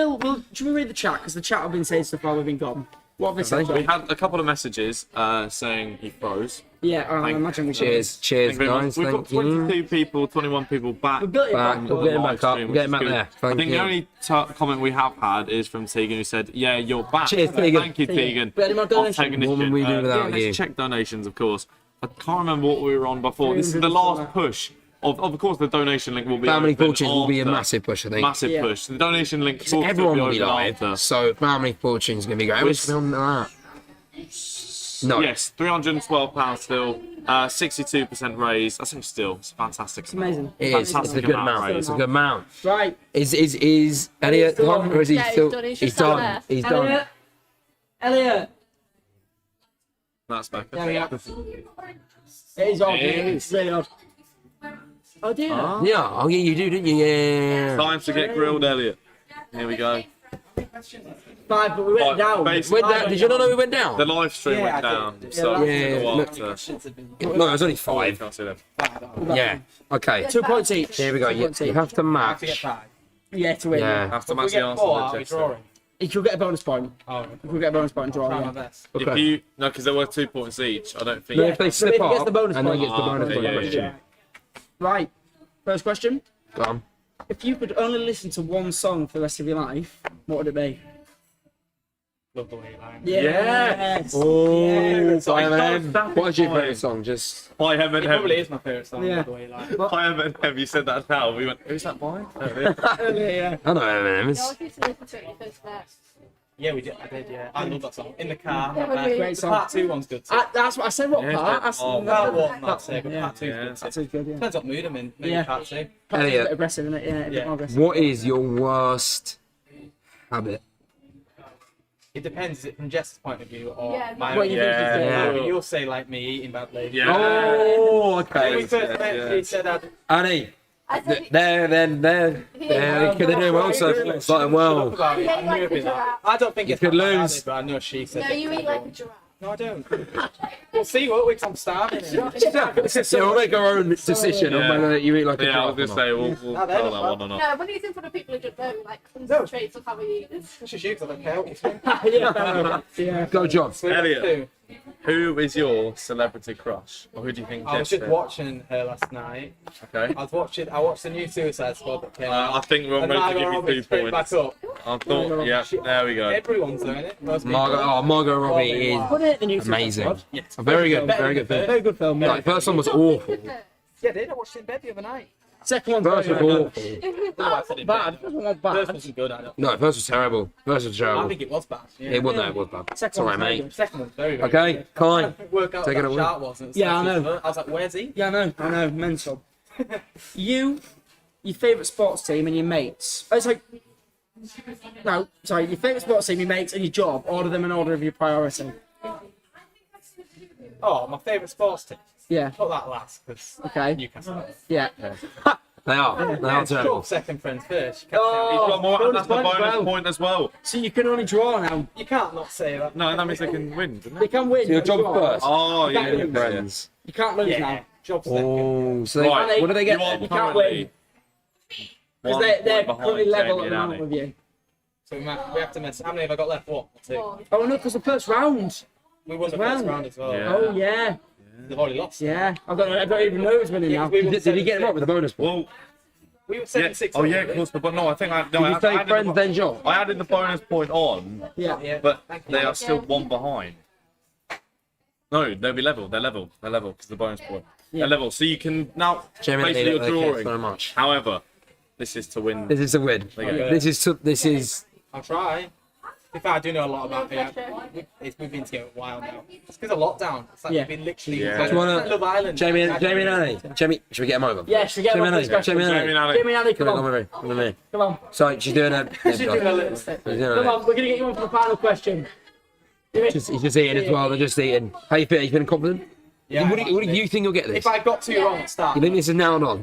Should we read the chat? Because the chat have been saying stuff while we've been gone. What have they said? We John? had a couple of messages saying he froze. Yeah, I imagine we should. Cheers, Thank you very much. guys. We've got Thank you. 22 people, 21 people back. We built it Back. back. We're getting live back up. stream, We're which getting is back good. there. I Thank think you. the only comment we have had is from Tegan, who said, "Yeah, you're back." Cheers, Tegan. Thank you, Tegan. But any more I'll donations? take What would we do without let's you? check donations, of course. I can't remember what we were on before. This is the last push. Of course, the donation link will be Family open Fortunes will be a after. massive push, I think. Massive Yeah. push. The donation link will Everyone still will be open live, after. so Family Fortunes going to be great. How much film that? No. Yes, £312 still, 62% raised. That's actually still it's fantastic. It's amazing. It is. It's a Fantastic good amount amount. raised. It's a good amount. Right. Is Elliot gone or is he Yeah, he's still? done. He's He's just sat done. there. He's done. Elliot. Elliot. That's better. There we go. It is odd. It's really odd. Oh dear. Yeah. Oh yeah, you do, didn't you? Yeah. Time to get grilled, Elliot. Here we go. 5, but we went down. Basically, Went down. Did you not know we went down? the live stream Yeah, I went down. did. So Yeah, go look. after. No, it was only 5. Can't see them. Yeah. Okay. 2 points each. Here we go. 2 You, points you each. have to I have to get match. 5. Yeah, to win. Yeah. Have to If we match the get answer 4, that are we Jess said. drawing? If you get a bonus point. Oh, If we get a bonus point, draw. try my Yeah. best. If Okay. you no, because there were 2 points each. I don't think. But if they But slip if he gets up, the bonus and then point- gets the bonus Ah, point yeah, question. yeah. Right. First question. Go on. If you could only listen to one song for the rest of your life, what would it be? Love the way you lie. Yes. Oh, Yes. Simon. What is your favourite song? Just. Hi, It Eminem. probably is my favourite song. Yeah. Love the way you lie. Hi, Eminem. You said that now. We went, who's that by? Yeah. I know Eminem. You It's- always used to listen to it when you first met. Yeah, we did. I did. Yeah, I love that song. In the car. Yeah, not bad. great The song. Part 2 one's good too. That's what I said. What Yeah, part? it's That's, Part 1, that's it. But Yeah. Part 2's Yeah. good too. That's good. Yeah. Depends what mood I'm in. Maybe Yeah. Part 2. Part's a Elliot. bit aggressive, isn't it? Yeah, a bit Yeah. more aggressive. What is your worst habit? It depends. Is it from Jess's point of view or Yeah, my What own? you think is good? Yeah. Maybe you'll say like me eating badly. Yeah. Oh, When okay. we first met, he said I'd Annie, I said they're doing well so far. Starting well. about it. I knew it'd be that. I don't think You it's could that bad, lose. but I know she said. no, you eat like a giraffe. No, I don't. We'll see what week I'm starving. Yeah, we'll make our own decision on Yeah. whether you eat like a Yeah, I was giraffe gonna or not. say we'll No, they're tell not that one or not. No, when he's in front of people who just don't like concentrate on how he eats. It's just you because I don't care what you think. Yeah. Go, John. Elliot. Who is your celebrity crush? Or who do you think I was Jess just is? watching her last night. Okay. I watched the new Suicide Squad that came out. I think we're And ready to Margot give you Robbie 2 straight back points. up. I thought, yeah, there we go. Everyone's doing it. Most people. Margot Robbie is Put it in the new amazing. Yes. Very good, very good film. Very good film. Like, first one was awful. Yeah, I did. I watched it in bed the other night. Second one's First was very good. awful. No, I said in Bad. bed. First one was First bad. wasn't good. I don't. No, first was terrible. First was I terrible. think it was bad. Yeah. It wasn't, it was bad. It's Second alright, one's very mate. good. Second one's very, very Okay, good. Kai. I couldn't work out Take what it that away. shark was. And Yeah, I know. I was like, where's he? Yeah, I know, mental. You, your favourite sports team and your mates. Oh, it's like, no, sorry, your favourite sports team, your mates, and your job. Order them in order of your priority. Oh, my favourite sports team. Yeah, Put that last because okay. Newcastle. Yeah. They are terrible. Sure, second friends first. You can't, Oh. He's got more, bonus that's the point as bonus well. point as well. So you can only draw now. you can't not say that. No, that means they can win, doesn't They it? can win. So your but job draw. first. Oh, yeah. That yeah, wins. Friends. You can't lose Yeah, now. job second. Oh, so they, Right. what do they get You are then? You can't currently Because one they're point currently behind level Jamie at and the moment Annie. with you. So we have to miss. How many have I got left? What? 2. Oh no, because the first round. We won the Well. first round as well. Yeah. Oh yeah, They've already lost. yeah. I don't even know who's winning Yeah, now. 'cause we won Did he get him up with a bonus point? Well, We were Yeah. 7-6. Oh yeah, of course. But no, I think I. No, Did I, you say I added friends the, then job? I added the bonus point on, Yeah. but they are still one behind. No, they'll be level. They're level. They're level because the bonus point. They're level. So you can now Jamie, basically you're thank you drawing. so much. However, this is to win. This is a win. Okay. This is. I'll try. In fact, I do know a lot about it. We've been together a while now. It's because of lockdown. It's like Yeah. we've been literally. Yeah. It's Do like you wanna- Love Island. Jamie and Annie. Jamie, should we get him over? Yeah, should we get Jamie him and on this Annie. question? Jamie and Jamie Annie. and Ali. Jamie and Ali, come Come on. on, come on. Come on. So she's doing a. She's doing a little step. Come on, we're gonna get you on for the final question. He's just eating as well. They're just eating. How you feeling? You feeling confident? Yeah. What do you think you'll get this? If I got 2 wrong at start, You think this is now or not?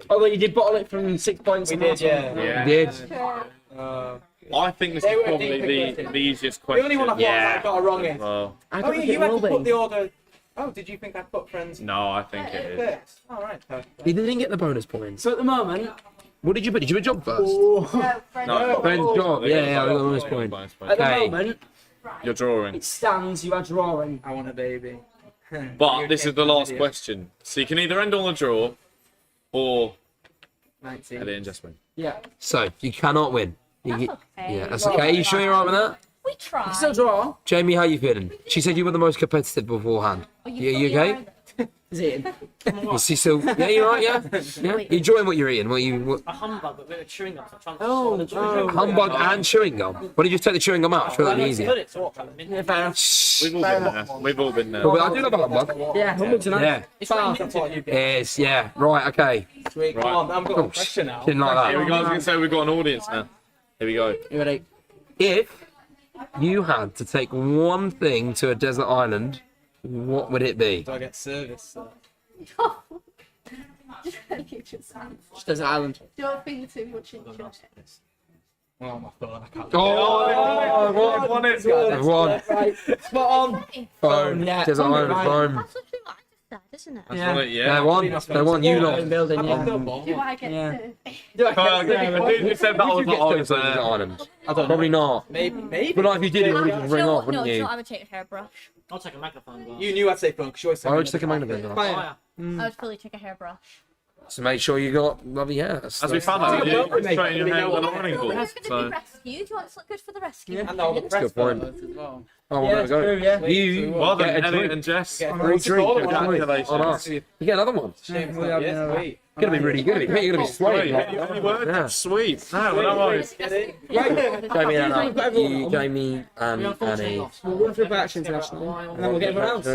Although you did bottle it from 6 points. we did, yeah. Yeah. You did. I think this They is were probably deep the questions. easiest The question. only one I thought I got a wrong in. Well, I Oh don't yeah, think you it had will to put be. the order. Oh, did you think I put friends? no, I think it is. First. All right. Perfect. He didn't get the bonus points. So at the moment, What did you put? Did you put job first? No, Friend's job. they got Yeah, I got the bonus bonus point. bonus point. at the Okay. moment, You're drawing. it stands. You are drawing. I want a baby. But this is the last question. So you can either end on a draw or 19. Elliot and Jess win. Yeah. So you cannot win. That's okay. Yeah, that's okay. You sure you're right with that? We try. Still draw. Jamie, how you feeling? She said you were the most competitive beforehand. You okay? Is it? Is she still? Yeah, you right? Yeah. Yeah. You enjoying what you're eating? What? A humbug, but with a chewing gum. So Oh, Humbug and chewing gum. Why did you take the chewing gum out? I feel that'd be easier. It's what? Yeah, fair enough. We've all been there. We've all been there. But I do love a humbug. Yeah, humbugs are nice. Yeah. It's far. That's what you get. It's yeah. Right. Okay. Sweet. Come on, I'm got a question now. Didn't like Here we that. go. I was going to say we've got an audience now. Here we go. You ready? If you had to take one thing to a desert island, what would it be? Do I get service? Just as an island. Don't think too much into it. Oh my god, I can't. Oh, Everyone is. everyone. Right. Spot on. Phone. Yeah, Desert phone, island. right. Phone. That's literally what I just said, isn't it? That's right, They yeah. want you lot. In building, I'm yeah. not football. Do I get Yeah. to? Do I Oh, get yeah, but dude, you said that I Would was you like, get I was to a desert there. island? I don't know. Probably not. Maybe. But like if you did, you would just ring off, No, wouldn't it's you? not. I would take a hairbrush. I'll take a magnifying glass. You knew I'd say phone because you always said. I would just take a magnifying glass. Fire. I would fully take a hairbrush. So make sure you got lovely hair. As we found out, you straighten your hair with an ironing board. We're going to So be rescued. You want to look good for the rescue? And all the That's a press good point. photos as well. Oh, Yeah, there we it's go. true, yeah. You well get done, a Elliot drink. and Jess. Get a Free drink. All Good right. Congratulations. On us. You get another one. Shame, Yeah, yeah, sweet. You're gonna be really good. You're gonna be sweating. Any word? Yeah. Sweet. No, no worries. Get in. Jamie and Anna. You, Jamie and Annie. We'll run through Back International, and then we'll get everyone else.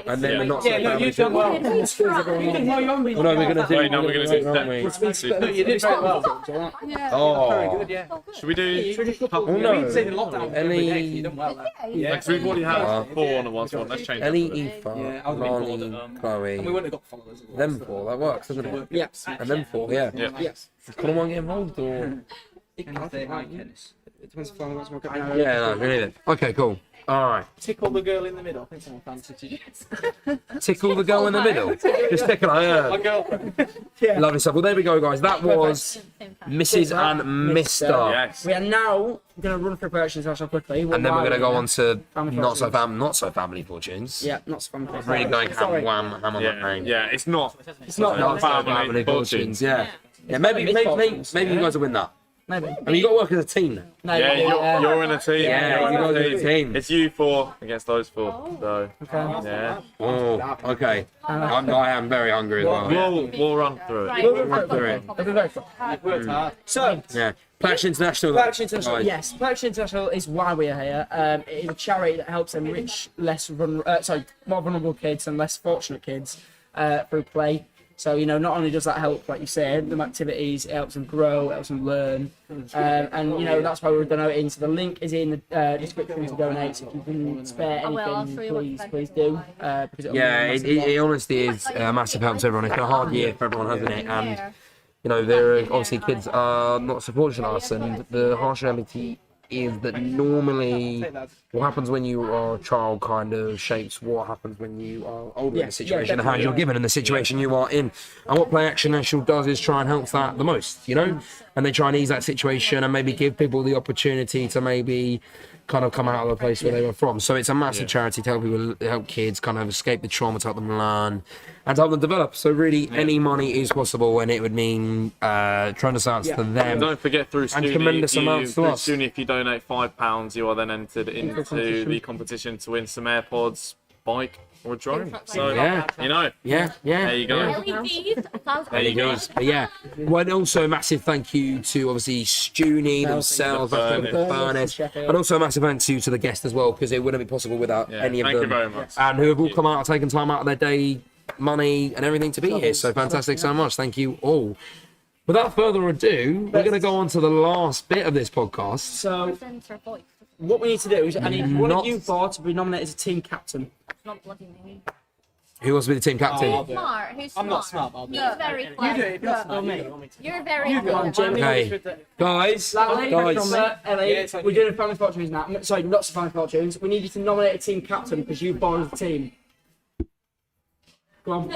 And then we're not Yeah, no, you've done well. You didn't know you on me. Well, no, we're gonna do. Wait, no, we're going to do aren't we? that. No, you did very well. Yeah. Oh. Very good, yeah. Should we do? Oh We've no. been saying in lockdown. Ellie- You've done well. Yeah. Like, so we've already had 4 on the one, so let's change Ellie, it. Aoife, Yeah, I was a bit bored Lani, at And we Chloe. wouldn't have got followers. Them four. That works, doesn't it? Yeah. And them four. Yeah. Yeah. Yes. Does Colin want to get involved or? It depends if I want to Yeah, no, we need it. Okay, cool. All right. Tickle the girl in the middle. I think someone fancied you. Tickle the girl in the middle. Just tickle her. My girlfriend. Lovely stuff. Well, there we go, guys. That was Mrs. and Mr. Yes. We are now going to run through Purchase International quickly. And then we're going to go on to Family not Fortunes. so family fortunes. Yeah, not so fun. Really going Sorry. ham on that Yeah, name. yeah, it's not. It's not Not that. family fortunes. Yeah. Yeah. Maybe Misfortunes. you guys will win that. Maybe. I mean, you got to work as a team now. No, Yeah, you're in a team. Yeah, You're you in guys are in a team. It's you 4 against those 4. So, Okay. yeah. Oh, okay. I am very hungry as well. We'll run through it. We'll Run through it. It'll be very fun. Worked hard. So, Yeah. Purchase International. Purchase International, Guys. yes. Purchase International is why we are here. It is a charity that helps enrich more vulnerable kids and less fortunate kids through play. So, you know, not only does that help, like you said, them activities, it helps them grow, it helps them learn. And, you know, that's why we're donating. So the link is in the description to donate. So if you can spare I will, I'll anything, show you what please do. Because it'll Yeah, be a it, massive it, help. it honestly is a massive help to everyone. It's been a hard year for everyone, hasn't it? And you know, there are obviously kids are not supporting us, and the harsh reality is that normally what happens when you are a child kind of shapes what happens when you are older in a Yes, situation, yeah, and how you're given in the situation you are in. And what Play Action National does is try and help that the most, you know, and they try and ease that situation and maybe give people the opportunity to maybe kind of come out of the place where they were from. So it's a massive charity to help people, help kids kind of escape the trauma, to help them learn, and to help them develop. So really, any money is possible, and it would mean trying to start to them. Don't forget through Stoonie, tremendous amounts to us. Stoonie, if you donate £5, you are then entered into the competition to win some AirPods, bike, or a drone. So Yeah. you know, Yeah. there you go. LEDs. There you go. But yeah, well, and also a massive thank you to obviously Stoonie themselves, The Furnace, and also a massive thank you to the guest as well, because it wouldn't be possible without any of thank them. you very much. And who have all come out and taken time out of their day, money, and everything to be here. So fantastic so much. Thank you all. Without further ado, we're going to go on to the last bit of this podcast. So, what we need to do is I need one of you four to be nominated as a team captain. Not bloody me. Who wants to be the team captain? I'll do it. Smart. Who's smart? I'm not smart, but I'll do You're it. very You do clever. it if you're smart. You want me to. You're very You go on, clever. Jamie. Okay, guys, Ellie, Yeah, it's okay. we're doing family fortunes now. Sorry, not family fortunes. We need you to nominate a team captain because you borrowed the team. Go on.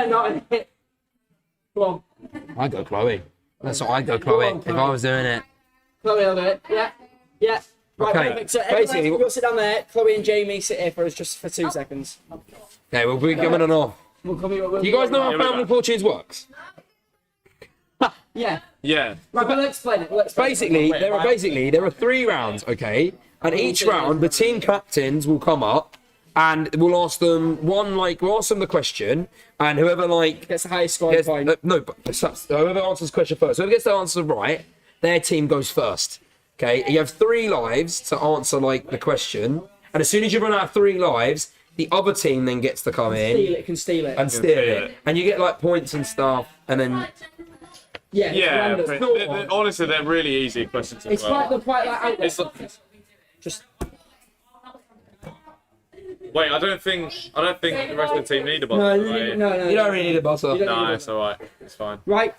Not it. Go on. I go Chloe. That's what I go Chloe. on, If Chloe. I was doing it. Chloe will do it. Yeah. Yeah. Right, Okay, perfect. So basically- everyone, you'll sit down there. Chloe and Jamie sit here for us just for 2 seconds. Okay, we'll be coming on off. We'll come here. You guys know how Here we family go. fortunes works? Yeah. Yeah. Right, but let's explain it. Let's Basically, there are 3 rounds, okay? And each round, the team captains will come up, and we'll ask them we'll ask them the question, and whoever gets the highest scoring gets, point. whoever answers the question first, whoever gets the answer right, their team goes first. Okay, you have 3 lives to answer the question, and as soon as you run out of 3 lives, the other team then gets to come in Can steal it. and steal it, and you get points and stuff, and then Yeah. it's Yeah, random. but It's not- honestly, they're really easy questions as It's well. quite out there. It's like, Just wait, I don't think the rest of the team need a buzzer. no, right? no. you don't really need a buzzer. You don't- No, it's alright. It's fine. Right.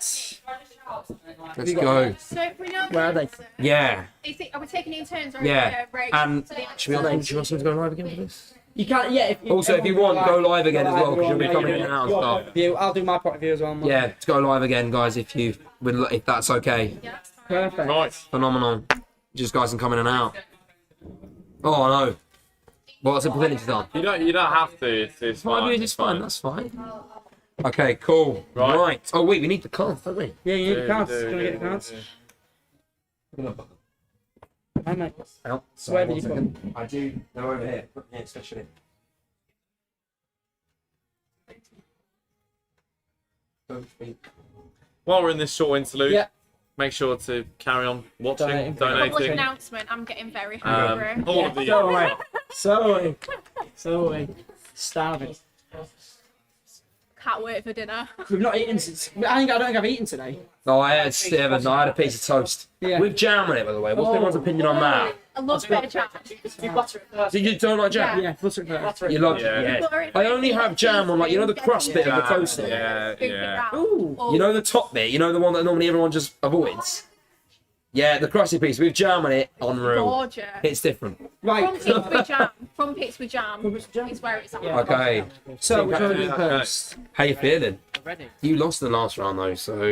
Let's go. So if we know Where are they? Yeah, are we taking it in turns or yeah. is it a race? And to the end? should we want to go live again for this? You can't. Yeah. Also, if you want, go live again as well, 'cause you'll be coming in and out and Your stuff. point of view. I'll do my point of view as well. Yeah, let's go live again, guys. If that's okay. Perfect. Right. Phenomenal. Just guys can come in and out. Oh no. What's the percentage done? You don't have to. It's fine. It's fine. That's fine. Okay, cool. Right. Oh wait, we need the cards, don't we? Yeah, you need the cards. do, Do you want to get the yeah, cards? yeah. Hi, mate. Oh, So where did you put them? I do. They're over here. Yeah, especially. While we're in this short interlude, Yeah. make sure to carry on watching, Donating. Public donating. announcement. I'm getting very hungry. All of the So away. So away. Starving. Can't wait for dinner. We've not eaten since. I don't think I've eaten today. No, I had 7. I had a piece of toast. Yeah. With jam on it, by the way. What's everyone's opinion on that? I love a bit of jam. You butter it first. So you don't like jam? Yeah, butter it first. You love Yeah. yeah. I only have jam on the crust bit of the toast. Yeah, yeah. Ooh. You know the top bit, you know the one that normally everyone just avoids? Yeah, the crusty piece with jam on it, unreal. Gorgeous. It's different. Right. Crumpets with jam. Crumpets with jam is where it's at. Yeah. Okay. So which one are we doing Okay. first? How you feeling? Ready? You lost the last round though, so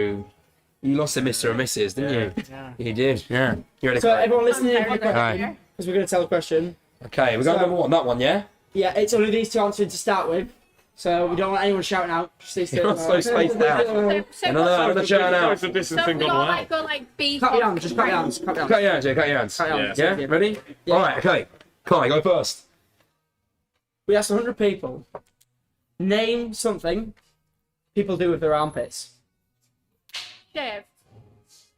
you lost to Mr. and Mrs. Didn't you? Yeah. You did. Yeah. You're in a So everyone listening in for the question, Right. because we're going to tell the question. Okay, we're going So- number 1, that one, yeah? Yeah, it's only these 2 answering to start with. So we don't want anyone shouting out. Just these 2. You're not so spaced out. So No, I'm gonna shout out. Social distancing So we gone all well. go B. Cut your hands. Just cut your hands. Cut your hands. Cut your hands, yeah, cut your hands. Cut your hands. Yeah, ready? Yeah. Alright, okay. Kai, go first. We asked 100 people. Name something people do with their armpits. Shave.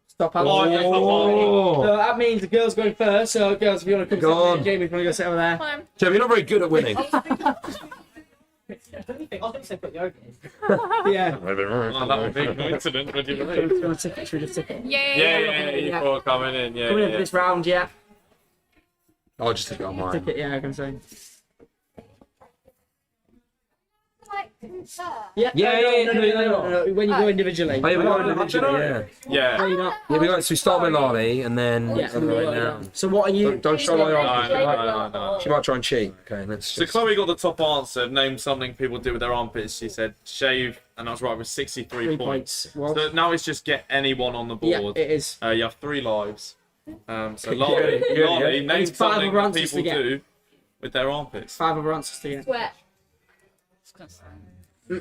Stop hands. Oh. So that means the girl's going first. So girls, if you want to come Go sit on. there, Jamie, if you want to go sit over there. Come on. Jeff, you're not very good at winning. I was going to say put yogurt in. Yeah. Oh, that would be a coincidence, would you Should believe? we just tick it? Yeah. Yeah, you thought coming in, yeah. Coming in for yeah. this round, yeah. I'll just take it on mine. Tick it, yeah, I can say. Yeah, Yeah, no. When you go individually. Oh, yeah, we go individually, yeah. Yeah. No, you're not. Yeah, so we start with Lali and then Yeah. go right down. So what are you? Don't show Lali No, off. no. She might try and cheat. Okay, let's So just... Chloe got the top answer. Name something people do with their armpits. She said shave, and I was right with 63 3 points. points. Well, So now it's just get anyone on the yeah, board. it is. You have 3 lives. So Lolly, name It's five something other that answers people to get. do with their armpits. 5 other answers to get. Sweat.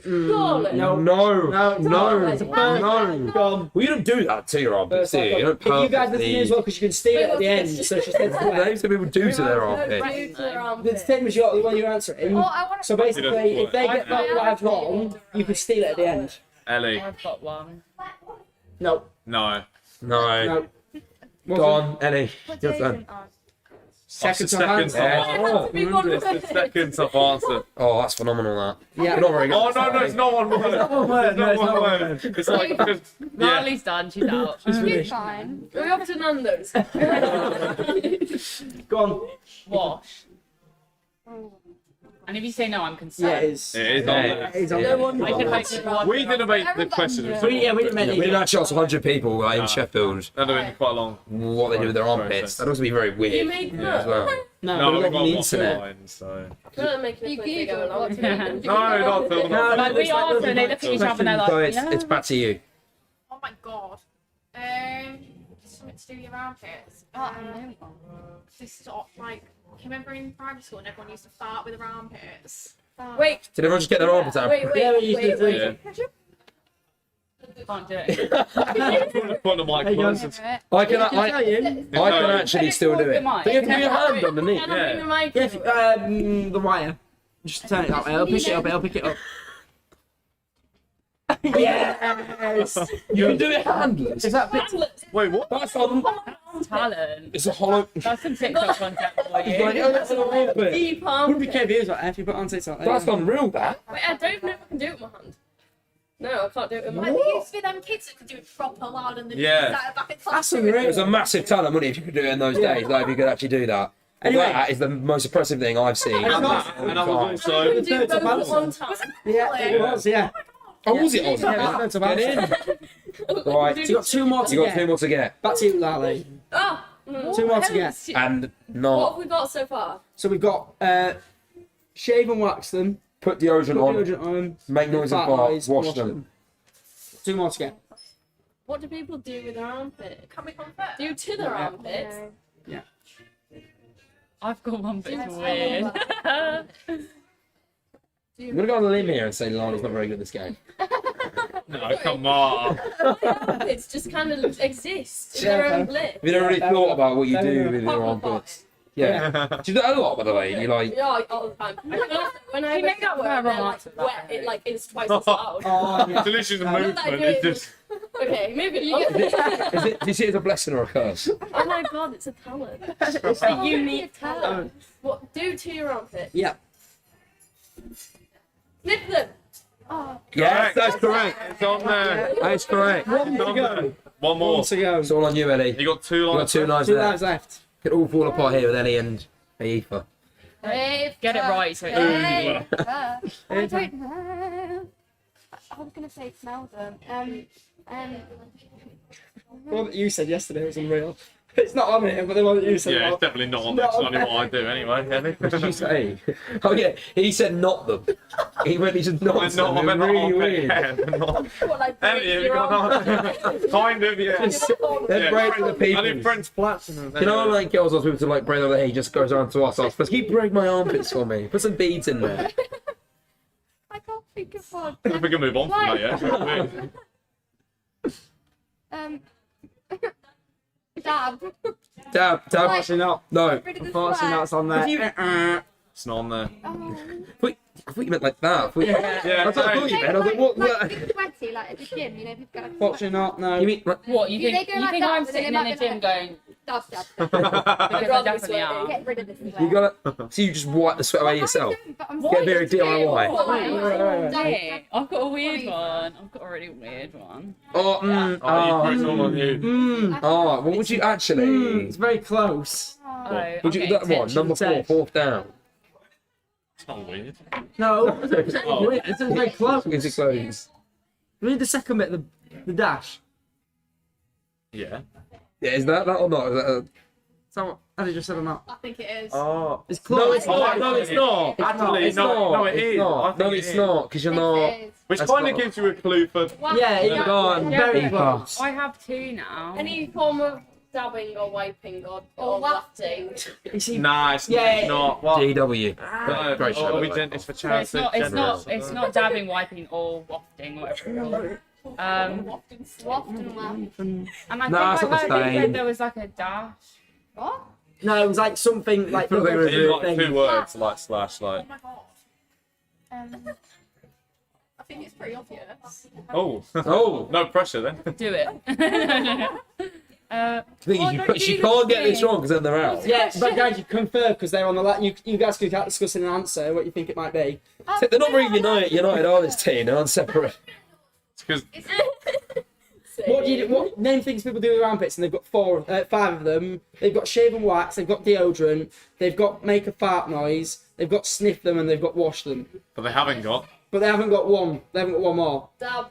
No. No. It's a bird. No. Gone. Well, you don't do that to your armpits, do you? You don't You guys listen purposely. as well because you can steal it at the end. So she said sweat. Names that people do to their Do armpits. to their The armpit. same as the one you're answering. Oh, I want So basically, if they get that Yeah. live wrong, you can steal it at the end. Ellie, I've got one. No. no. No. No. Go on, Ellie. Your turn. Second Second time. time. Oh, It's the second I've answered. oh, that's phenomenal, that. Yeah. You're not very good. Oh no, it's not one word. one word, no, It's not one word. It's like just yeah. Marley's done. She's out. It's fine. We're off to Nando's. Go on. Wash. And if you say no, I'm concerned. Yeah, it is. It is on there. It is on Yeah. there. one I can make you one. We didn't make the question. Yeah, we didn't make We it. didn't actually ask 100 people in Sheffield That'd have been quite long. what they do with their armpits. That'd also be very You weird made as well. No, No, we we got got on the one internet. line, so. We're making a You quick video Googled along. what to do. No, not Phil. No, Like we answer and they look at each other and they're So like, it's back to you. Oh my god. Something to do with your armpits. This sort of like, can you remember in primary school and everyone used to fart with their armpits? Wait, Did everyone just get their armpits out? wait, Yeah, we wait, used to wait, do wait. it. can't do it. Put the mic There you go. closer. I can I tell you. actually still do it. But you have to do your hand underneath. Can I bring the mic? Yeah, if, the wire. Just turn it that way. I'll pick it up. I'll pick it up. Yes. You can do it handless. Is that bit? Wait, what? That's on. Talent. It's a hollow. That's some TikTok content for Like, you. oh, that's an armpit. Deep Wouldn't be armpit. KVs like that if you put on TikTok. There you That's go. unreal, that. Wait, I don't know if I can do it with my hand. No, I can't do it with my Like, hand. there used to be them kids that could do it proper loud and then Yeah. started back in That's class. It unreal. was a massive talent, wouldn't it, if you could do it in those days? Like, if you could actually do that. Anyway. That is the most impressive thing I've seen. And And that- that was I also. can do both at one time. Yeah, it was. Yeah. Oh, was it? Yeah, Aussie? that's Get in. Right. So you got 2 more to You got 2 get. more to get. Back to you, Lally. Ah, 2 more to get. And What not have we got so far? So we've got shave and wax them. put deodorant Put on, deodorant on them. make noise and fart fart, noise, wash them. 2 more to get. What do people do with their armpit? Can we confirm? Do to their armpits? I've got one, but it's Jim's weird. I'm going to go on a limb here and say Lana's not very good at this game. No, come on. Armpits just kind of exist in Yeah, their own okay. blip. Have you never really thought about what you do with your Pop, pop, armpits? Yeah. Do you do that a lot, by the way? You like. Yeah, all the time. When I She made up her they're like remarks about wet, it. it like is twice as loud. Oh, yeah. Delicious Not movement. that I do It's it just. Okay, maybe you get. Is it, do you see it as a blessing or a curse? Oh my god, it's a talent. It's A unique talent. What do to your armpit? Yeah. Snip them. Yes, that's correct. It's on there. That's correct. One It's to on go. there. One more. One to go. It's all on you, Ellie. You got 2 You've got lines. 2 knives 2 there. lives left. It all fall apart here with Ellie and Aoife. Get it right so it's I don't know. I was gonna say smell them. The one that you said yesterday was unreal. It's not on here, but the one that you said. Yeah, it's was- definitely not on there. It's not only what I do anyway. Ellie. What did you say? Oh yeah, he said not them. He went, he said not I them. know, I It was meant not really on weird. there. Not. What, like break Ellie, have you your got armpit? an Kind of, yeah. Then Yeah. break the I people. did French platinum. You know, like girls ask people to like braid their hair, he just goes around to us. Let's keep break my armpits for me. Put some beads in there. I can't think of one. I think we can move on from that, yeah. Dab. Dab, dab. Unfortunately not. No. Rid of the Unfortunately not. It's on there. It's not on there. I thought you meant like that. I thought you, Yeah, that's what I thought you meant. I was like, what? Like sweaty, like at the gym, you know, people go like. Unfortunately not. No. You mean like, What, you They think, go you like think that, I'm but then sitting they in the might gym go going, Dab, dab. because I definitely am. Get rid of this sweat. you gotta? So you just wipe the sweat away yourself? Get very DIY. Yeah, I've got a weird one. I've got a really weird one. Oh, Oh, it's all on you. oh, what would you actually? It's very close. Oh, Would you okay, that one? Number 4, fourth down. It's not weird. No. It's very close. Is it close? Read the second bit, the dash. Yeah. Yeah, is that or not? Is that So, have you just said or not? I think it is. Oh. It's close. No, it's not. No, it's not. Actually, It's no, not. no, it It's is. not. I think No, it it's is. not, because you're not. Which That's kind of not- gives you a clue for. Yeah, you Go on. very Aoife. close. I have 2 now. Any form of dabbing or wiping or wafting. wafting. You see, Nah, it's Yeah. not. What? DW. No, Great show, by the way. it's for So charity. it's not dabbing, wiping, or wafting, whatever. Waft and waft. And I Nah, it's think not I the heard same. there was like a dash. What? no, it was like something like Feel like it was It's like thing. 2 words, like slash, like. I think it's pretty obvious. Oh. Oh. No pressure then. Do it. The thing Oh, is, don't she do can't this get this thing. wrong because then they're out. Yeah, but guys, you confer because they're on the you guys could start discussing an answer, what you think it might be. They're not really united, are this team? They're separate. It's because What name things people do with armpits? And they've got 5 of them. They've got shave and wax. They've got deodorant. They've got make a fart noise. They've got sniff them, and they've got wash them. but they haven't got. But they haven't got one. They haven't got one more. Dab.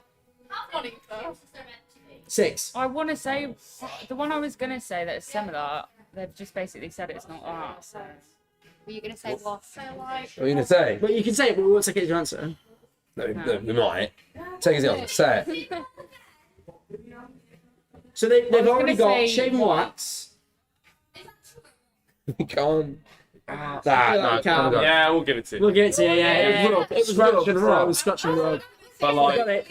6. I want to say the one I was gonna say that is similar. They've just basically said it's not that. So Were you gonna say what? So like, What are you going to say? But you can say it, but we won't take it as your answer. No, we might. Take his answer. Say it. So they've was already gonna got say shave and what? wax. We can't. I feel like no, we can't. no. Yeah, we'll give it to you. We'll give it to you, yeah. It was rub. It was Scratch rub. and So rub. it was scratch and rub. But Got like, it.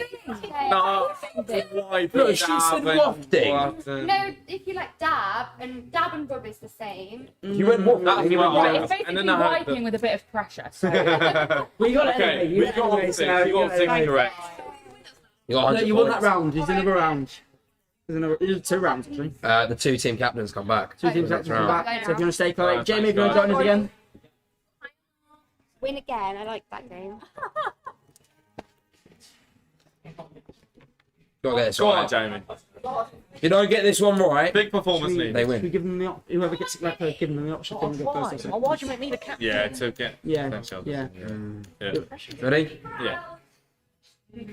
no, why? No, she said wafting. No, if you like dab and rub is the same. You went what? That's You went what I yeah, was- it's and basically then I heard wiping with a bit of pressure. So Well, you got it Okay, anyway. we You got it got anyway, 6. so You got 6 anyway. correct. You got No, 100 you won that points. round. There's another round. There's 2 rounds, actually. The 2 team captains come back. 2 teams Next actually come round. back. So if you want to stay, Chloe. Right, Jamie, if thanks, you want to guys. join us again. Win again. I like that game. Gotta get this Go on, right. Jamie. If you don't get this one right, Big performance Should we- needed. They should win. we give them the whoever gets it right first, give them the option. Can we go first or second? Why'd you make me the captain? Yeah, to get. Yeah, Thanks, Sheldon. yeah. Yeah. ready? Yeah.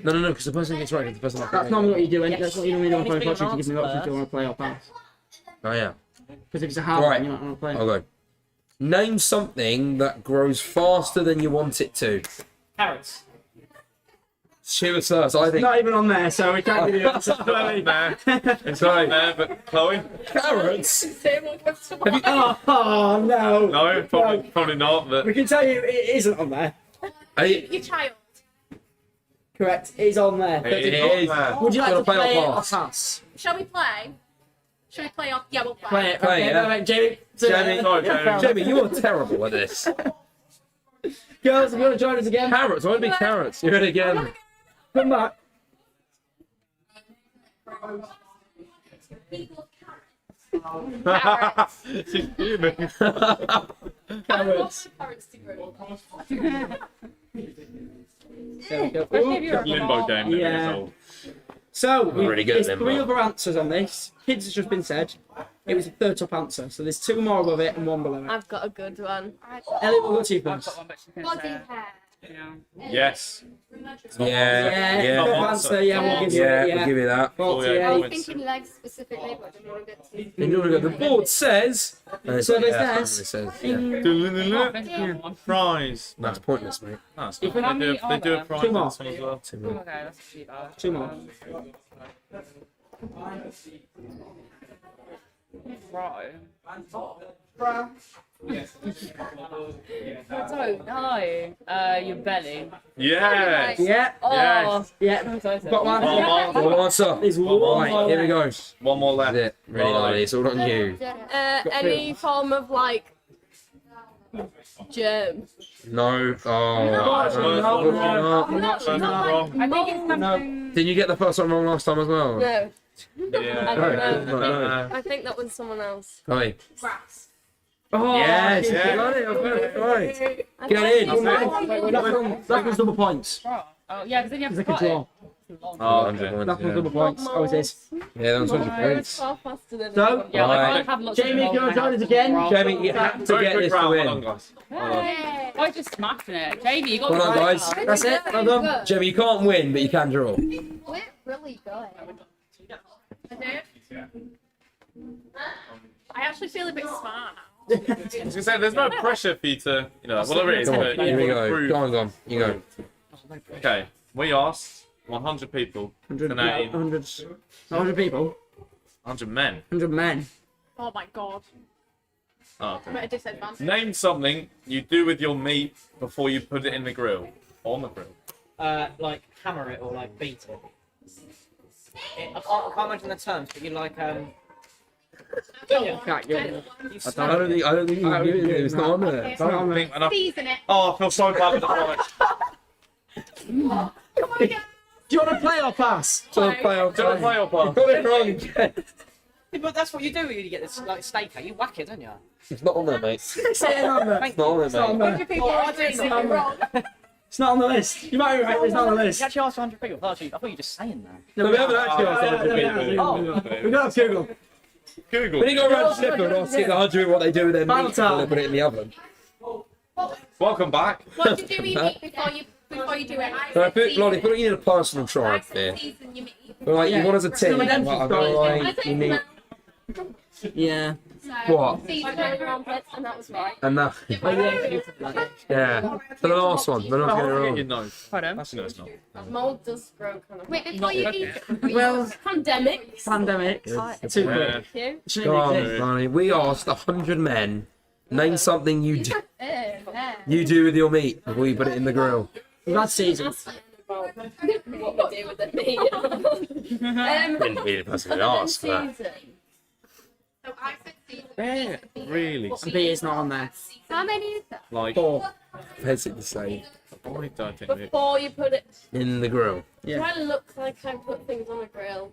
No, because the person gets right, the person like That's normally what you do. That's what you normally do on Yes. Play Fortune, to give them the option if you want to play or pass. Oh yeah. Because if it's a hard Right. one, you might want to play. I'll go. Name something that grows faster than you want it to. Carrots. She was first, I think. Not even on there, so we can't give you an answer. Nah, it's Sorry. not there, but Chloe? Carrots? Oh no! No, probably not, but. We can tell you it isn't on there. Are you- your child. Correct, it is on there. It is. Would you like to Gotta play play or it or pass? pass? Shall we play? Shall we play off? Yeah, we'll play. Play it. Play Okay, it, yeah. perfect. Jamie. Jamie, Sorry, Jamie. Jamie, you are terrible at this. Girls, if you want to join us again, Carrots, I want to be carrots. You're it again. come back. She's fuming. Carrots. Parents to grow. There we go. especially if you're a Limbo mom. game. Yeah. So, really good at there's limbo. 3 other answers on this. Kids has just been said. It was the 3rd top answer. So there's 2 more above it and 1 below it. I've got a good one. Elliot, we'll go to you I've first. got one, but she couldn't Body say it. hair. Yeah. Yes. Yeah, top Yeah. answer. Yeah, we'll give you Yeah, it. we'll Yeah. give you that. I 48. was thinking legs specifically, but I didn't want to get too. And you want to go, the board says. And it's So like, it yeah, says- it says. In- Can't think of one. Prize. That's pointless, mate. No, it's If not. How They do, many they do are a there? prize Two in more. this one as well. Okay, that's cheap. 2 more. Right. I don't know. Your belly. Yes. Yeah. Oh, Yes. Yeah. I'm excited. Got one. One more. Well, answer. There's one Right, more here we go. One more left. That's it. Really Right. lovely. It's all on you. Any form of like germ. No. Oh. No. First one wrong. I think it's something. Didn't you get the first one wrong last time as well? No, Yeah. I don't know. No. I think that was someone else. Hey. Grass. Oh, Yes. yeah. You got it. I've got it right. I Get don't in. know. That was double points. Oh, yeah, because then you have It's to like a cut draw. it. Oh, That okay. one's That was double points. Oh, it is. Yeah, that one's 100 I was points. far faster than So, everyone. Yeah, like, Right. I have lots Jamie, of if you want to join us involvement. again, Jamie, you have to Very get quick this to round. Well win. done, guys. Well done. Yay. I just smashing it. Jamie, you got Well the done, right guys. card. That's it. Well done. Jamie, you can't win, but you can draw. We're really good. I do. I actually feel a bit smart. I was gonna say, there's no pressure for you to, whatever it is. Come on, but here we you go. prove- Go on. You go. Okay, we asked 100 people 100, to name 100 people. 100 men 100 men. Oh my god. Oh, I'm at a disadvantage. name something you do with your meat before you put it in the grill. On the grill. Like hammer it or like beat it. I can't imagine the terms, but you like Can't give it. you I snap don't think you can give it. It's not on there. I don't think enough. Season it. Oh, I feel so bad with the promise. Do you want to play or pass? Don't play or pass. Got it wrong again. Yeah, but that's what you do when you get this like steak out. You whack it, don't you? It's not on there, mate. It's Say it on there. not on there, mate. People are doing something wrong. It's not on the list. You might be right, but it's not on the list. You actually asked 100 people. I thought you were just saying that. No, we haven't actually asked We've got Google. Google. When you go around Sheffield, I'll see the 100 what they do with their Final meat before they time. put it in the oven. Welcome back. What do you do with your meat before you do it? So I put, Lolly, put you need a personal try here. Season your meat. But like, Yeah. you want as a team, Redemption like, I story. go like, you need Yeah. what? Season I it. did armpits, and that was right. And that, Oh, yeah. yeah. So the last one, we're not getting it Get your wrong. nose. Pardon? That's no, it's not. Mold does grow kind of. Wait, before you eat it. Well, Pandemic. pandemic. Too Yeah. quick. You. Shouldn't Go even on, exist. Lolly. We asked 100 men, name something you do Yeah. with your meat before you put it in the grill. We've had season. About what we do with the meat. Didn't really personally ask that. Season. So I said season. Yeah, really. And B is not on there. How many is that? Like, Four. Basically say I don't think we- Before you put it. in the grill. Yeah. Try to look like I put things on a grill.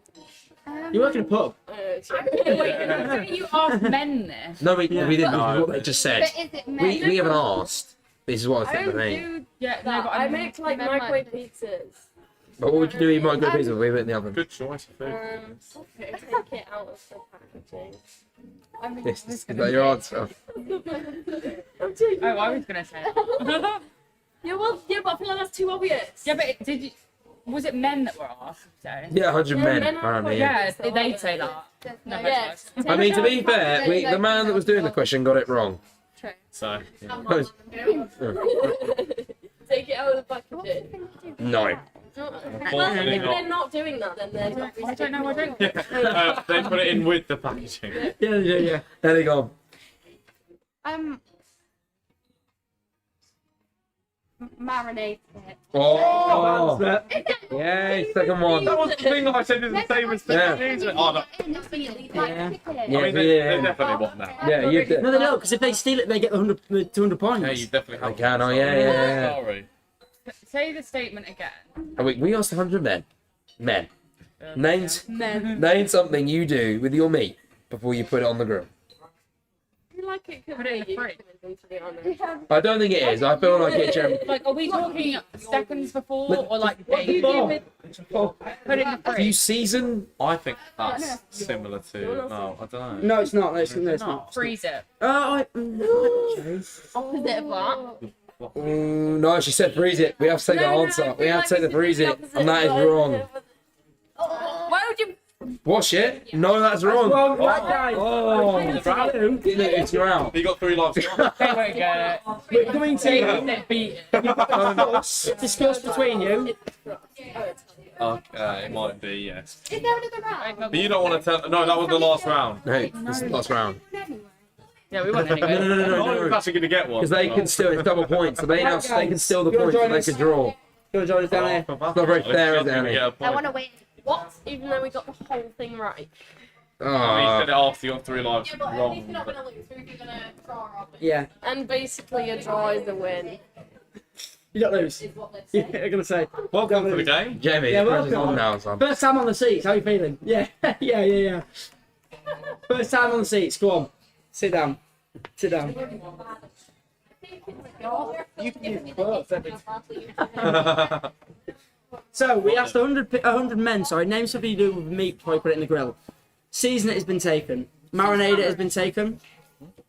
You work in a pub. Wait, you asked men this? No, we didn't. This is No. what they just said. But is it men? We haven't asked. This is what I I think the don't name. do Yeah, no, that. but I make like Men microwave like pizzas. But what would you do with microwave pizza? We put it in the oven. Good choice of food. Take it out of the packaging. Is that your answer? I'm joking. Oh, I was gonna say. It. Yeah, well, yeah, but I feel like that's too obvious. Yeah, but did you? Was it men that were asked? So? Yeah, 100 Yeah, men men are apparently. Yeah. Yeah, they'd say that. No, Yeah. I mean, to be fair, the man that was doing the question got it wrong. So, yeah. Take it out of the packaging. No. Well, if they're not doing that, then they're not. I don't know. I don't. They put it in with the packaging. Yeah. There they go. Marinate it. Oh, That's yeah, second one. That was the thing that I said is the same as Yeah. the Oh, no. Yeah. Yeah, I mean, they definitely want that. Yeah, you did. No, they don't, because if they steal it, they get the 200 points. Yeah, you definitely I have. can, oh, yeah. Sorry. Say the statement again. Oh, we asked 100 men. Men. Name something you do with your meat before you put it on the grill. I feel like it could Put it in the be fridge. euphemism, to be honest. I don't think it is. I feel like it generally. Like, are we talking seconds before or like What do you days? do with Put it in the Do you fridge. season? I think that's similar to. No, I don't know. No, it's not. It's not. Freeze it. Okay. opposite of that? No, she said freeze it. We have to take the answer. We have to take the freeze it. And that is wrong. Why would you? Wash it? No, that's wrong. Wrong, right, guys. Oh, it's you're out. You got 3 lives. They won't get it. We're coming They to won't beat it. discuss between you. Okay, it might be, yes. Is there another round? But you don't want to tell. No, that was the last round. Hey, this is the last round. Yeah, we won't No, anyway. no, no, No no, one's no. actually going to get one. Because they can still, it's double points. So they can steal the points and they can draw. Go join us down here. It's not very fair, is it, Annie? I want to win. What? Even though we got the whole thing right. He said it after you got 3 lives But at least wrong. you're not going to lose. We're going to draw or win. Yeah. And basically a draw is a win. You don't lose. Yeah, I'm going to say. Welcome to the game. Jamie, Yeah, the pressure's welcome. on now, son. First time on the seats. How are you feeling? Yeah. Yeah. First time on the seats. Go on. Sit down. Sit down. You can use both. So we asked 100 men. Sorry, name something you do with meat before you put it in the grill. Season it has been taken. Marinate it has been taken.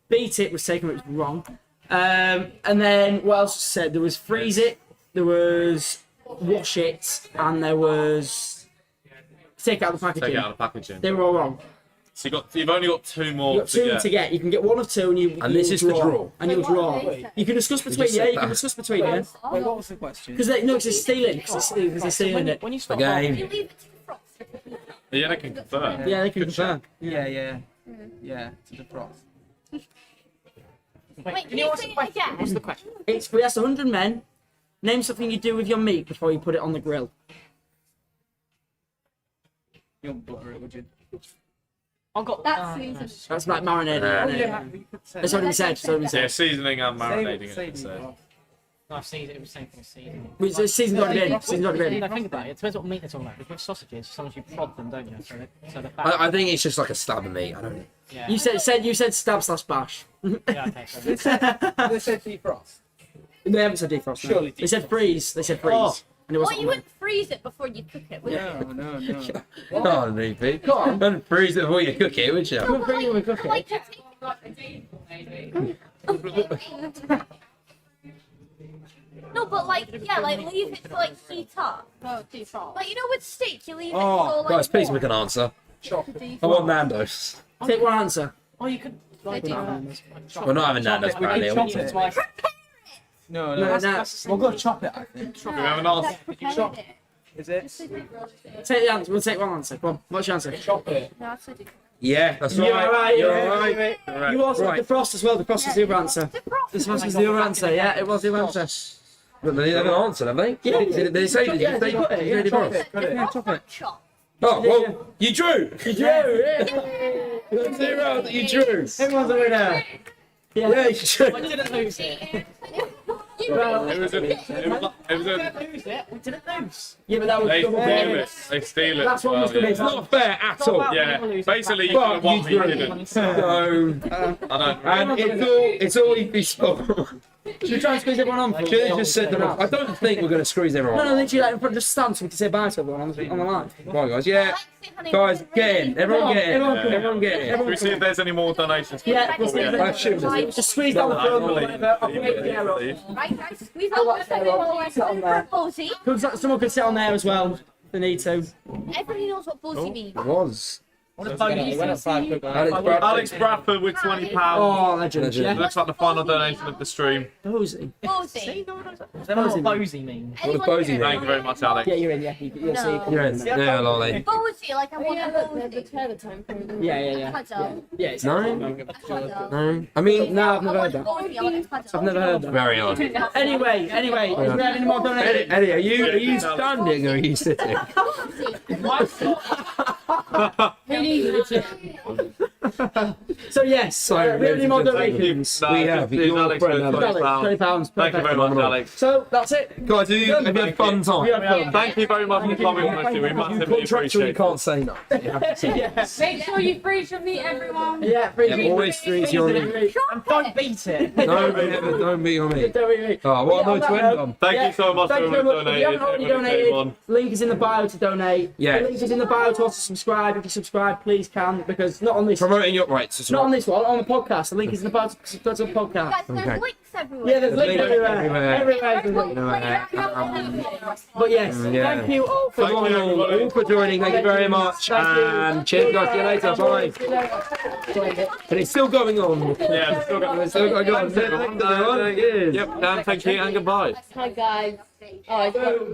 Beat it was taken, which was wrong. And then what else was said? There was freeze it. There was wash it, and there was take it out of the packaging. Take it out of the packaging. They were all wrong. So you've only got 2 more You got 2 to get. You can get 1 of 2, and you. And this you'll is the draw. And you'll draw. You can discuss between. just Yeah, said you can that. discuss between. Yeah. Wait, what was the question? Because it's stealing. Because they're stealing it. When you stop Game. You leave it to the frost. Yeah, they can confirm. Yeah, they can confirm. Yeah. Yeah, to defrost. Wait, Can you ask say the it question? again? What's the question? It's we asked 100 men. Name something you do with your meat before you put it on the grill. You wouldn't butter it, would you? I've got. That's season. That's like marinating. Yeah. isn't it? Yeah, you could say It's already been said. It's already been Yeah, said. seasoning and marinating it. Save So. it. No, I've seen it. It was the same thing as seasoning. The season's already been. Season's already been. No, think about it. It depends what meat they're talking about. With sausages, sometimes you prod them, don't you? So the fat. I think it's just like a slab of meat. I don't. Yeah. You said stab/bash. Yeah, okay. So They said defrost. They haven't said defrost. No. Surely They said freeze. They said freeze. Oh. And it Well, wasn't you on wouldn't freeze it before you cook it, would you? No. Come on, Leafy. Come on. Don't freeze it before you cook it, would you? there. We'll freeze it when we cook Like, it. no, but like, yeah, like leave it to like heat up. Oh, defrost. Like, you know, with steak, you leave it Oh, till like. guys, please warm. make an answer. Defrost. I want Nando's. Take one answer. Oh, you could. Like, We're not having Nando's, We apparently. could chop it twice. No, No, we'll go chop it, I think. Do we have an answer? Prepared it. Is it? Take the answer. We'll take one answer. Come on. What's your answer? Chop it. No, I said it. Yeah, that's You're right. right. You're Yeah. right. Correct. You also Right. defrost as well. Defrost is the other answer. Defrost is the other answer. Yeah, it was the other answer. But they haven't answered, have they? Yeah. Did they say that? Yeah, Did they they got it, yeah, did they chop promise? it. Got it. Defrost that chop. Oh, well, you drew. You drew. Yeah. 0, that you drew. Everyone's a winner. Yeah, you drew. I didn't lose it. Well, It was a. Lose it. We didn't lose. yeah, but that was They double steal fair. it. They steal it. That's as what well, was gonna yeah. It's not fair at all. Yeah, basically you But could have won, you but you drew. didn't. So, I don't. and it's all Leafy's fault. Should we try and squeeze everyone on? Should have just said them off. I don't think we're going to squeeze everyone No, off. literally, like, in front, just stand so we can say bye to everyone on the live. Come on, guys. Yeah. Guys, get in. Everyone get in. Everyone get in. Can we see if there's any more donations? Yeah, we'll see. I assume there's Just squeeze down the front or Leave. whatever. I'll put Leave. it there up. Leave. Right, guys, squeeze I'll out watch that up. Sit on there. Buzzy. Someone could sit on there as well. If they need to. Everybody knows what buzzy means. It was. What a bonus. Alex Alex Bradford with £20. Oh, legend. Legend. Yeah. Looks like the final donation of the stream. Boozy. Buzzy. They know what Bozy means. What does Bozy Thank you very much, Alex. Yeah, you're in. Yeah, you'll see. No. You're in. Yeah, Lolly. Buzzy, like I want a buzzy. time for Yeah. Cuddle. Yeah. It's No? Cuddle. No. I mean, No, I've never heard that. Buzzy, I want a cuddle. I've never heard that. very odd. Anyway, is there any more donations? Eddie, are you standing or are you sitting? So yes, So, we have any more ladies and donations? We have. Here's Your Alex friend, with Alex. £20. £20. Thank you very much, Alex. So that's it. Guys, have you had a fun time? We had fun. Thank you very much for coming, Rusty. We You massively contractually appreciate it. can't say no. You have to say Yes. Make sure you freeze your meat, everyone. Yeah, free Yeah, always freeze your meat. And don't beat it. No, never, don't be on me. Don't worry. Oh, what a Yeah, note to on that end note, on. Thank you so much Thank for you very much. If donating. you haven't already Everybody take donated, one. link is in the bio to donate. Yeah. The link is in the bio to also subscribe. If you subscribe, please can, because not on this, Promoting your rights. not on this one, on the podcast. The link is in the bio to subscribe to the podcast. Guys, there's Okay. links everywhere. Yeah, there's links links everywhere. everywhere. Everywhere. there's links. But yes, Yeah. thank you all for Thank you, joining. everybody. All for joining. Thank you very much. Thank you. And cheers, guys. See you later. Bye. And it's still going on. Yeah, still got It's still going on. Thanks, everyone. Cheers. Yep, Dan, thank you and goodbye. Hi guys. Oh, it's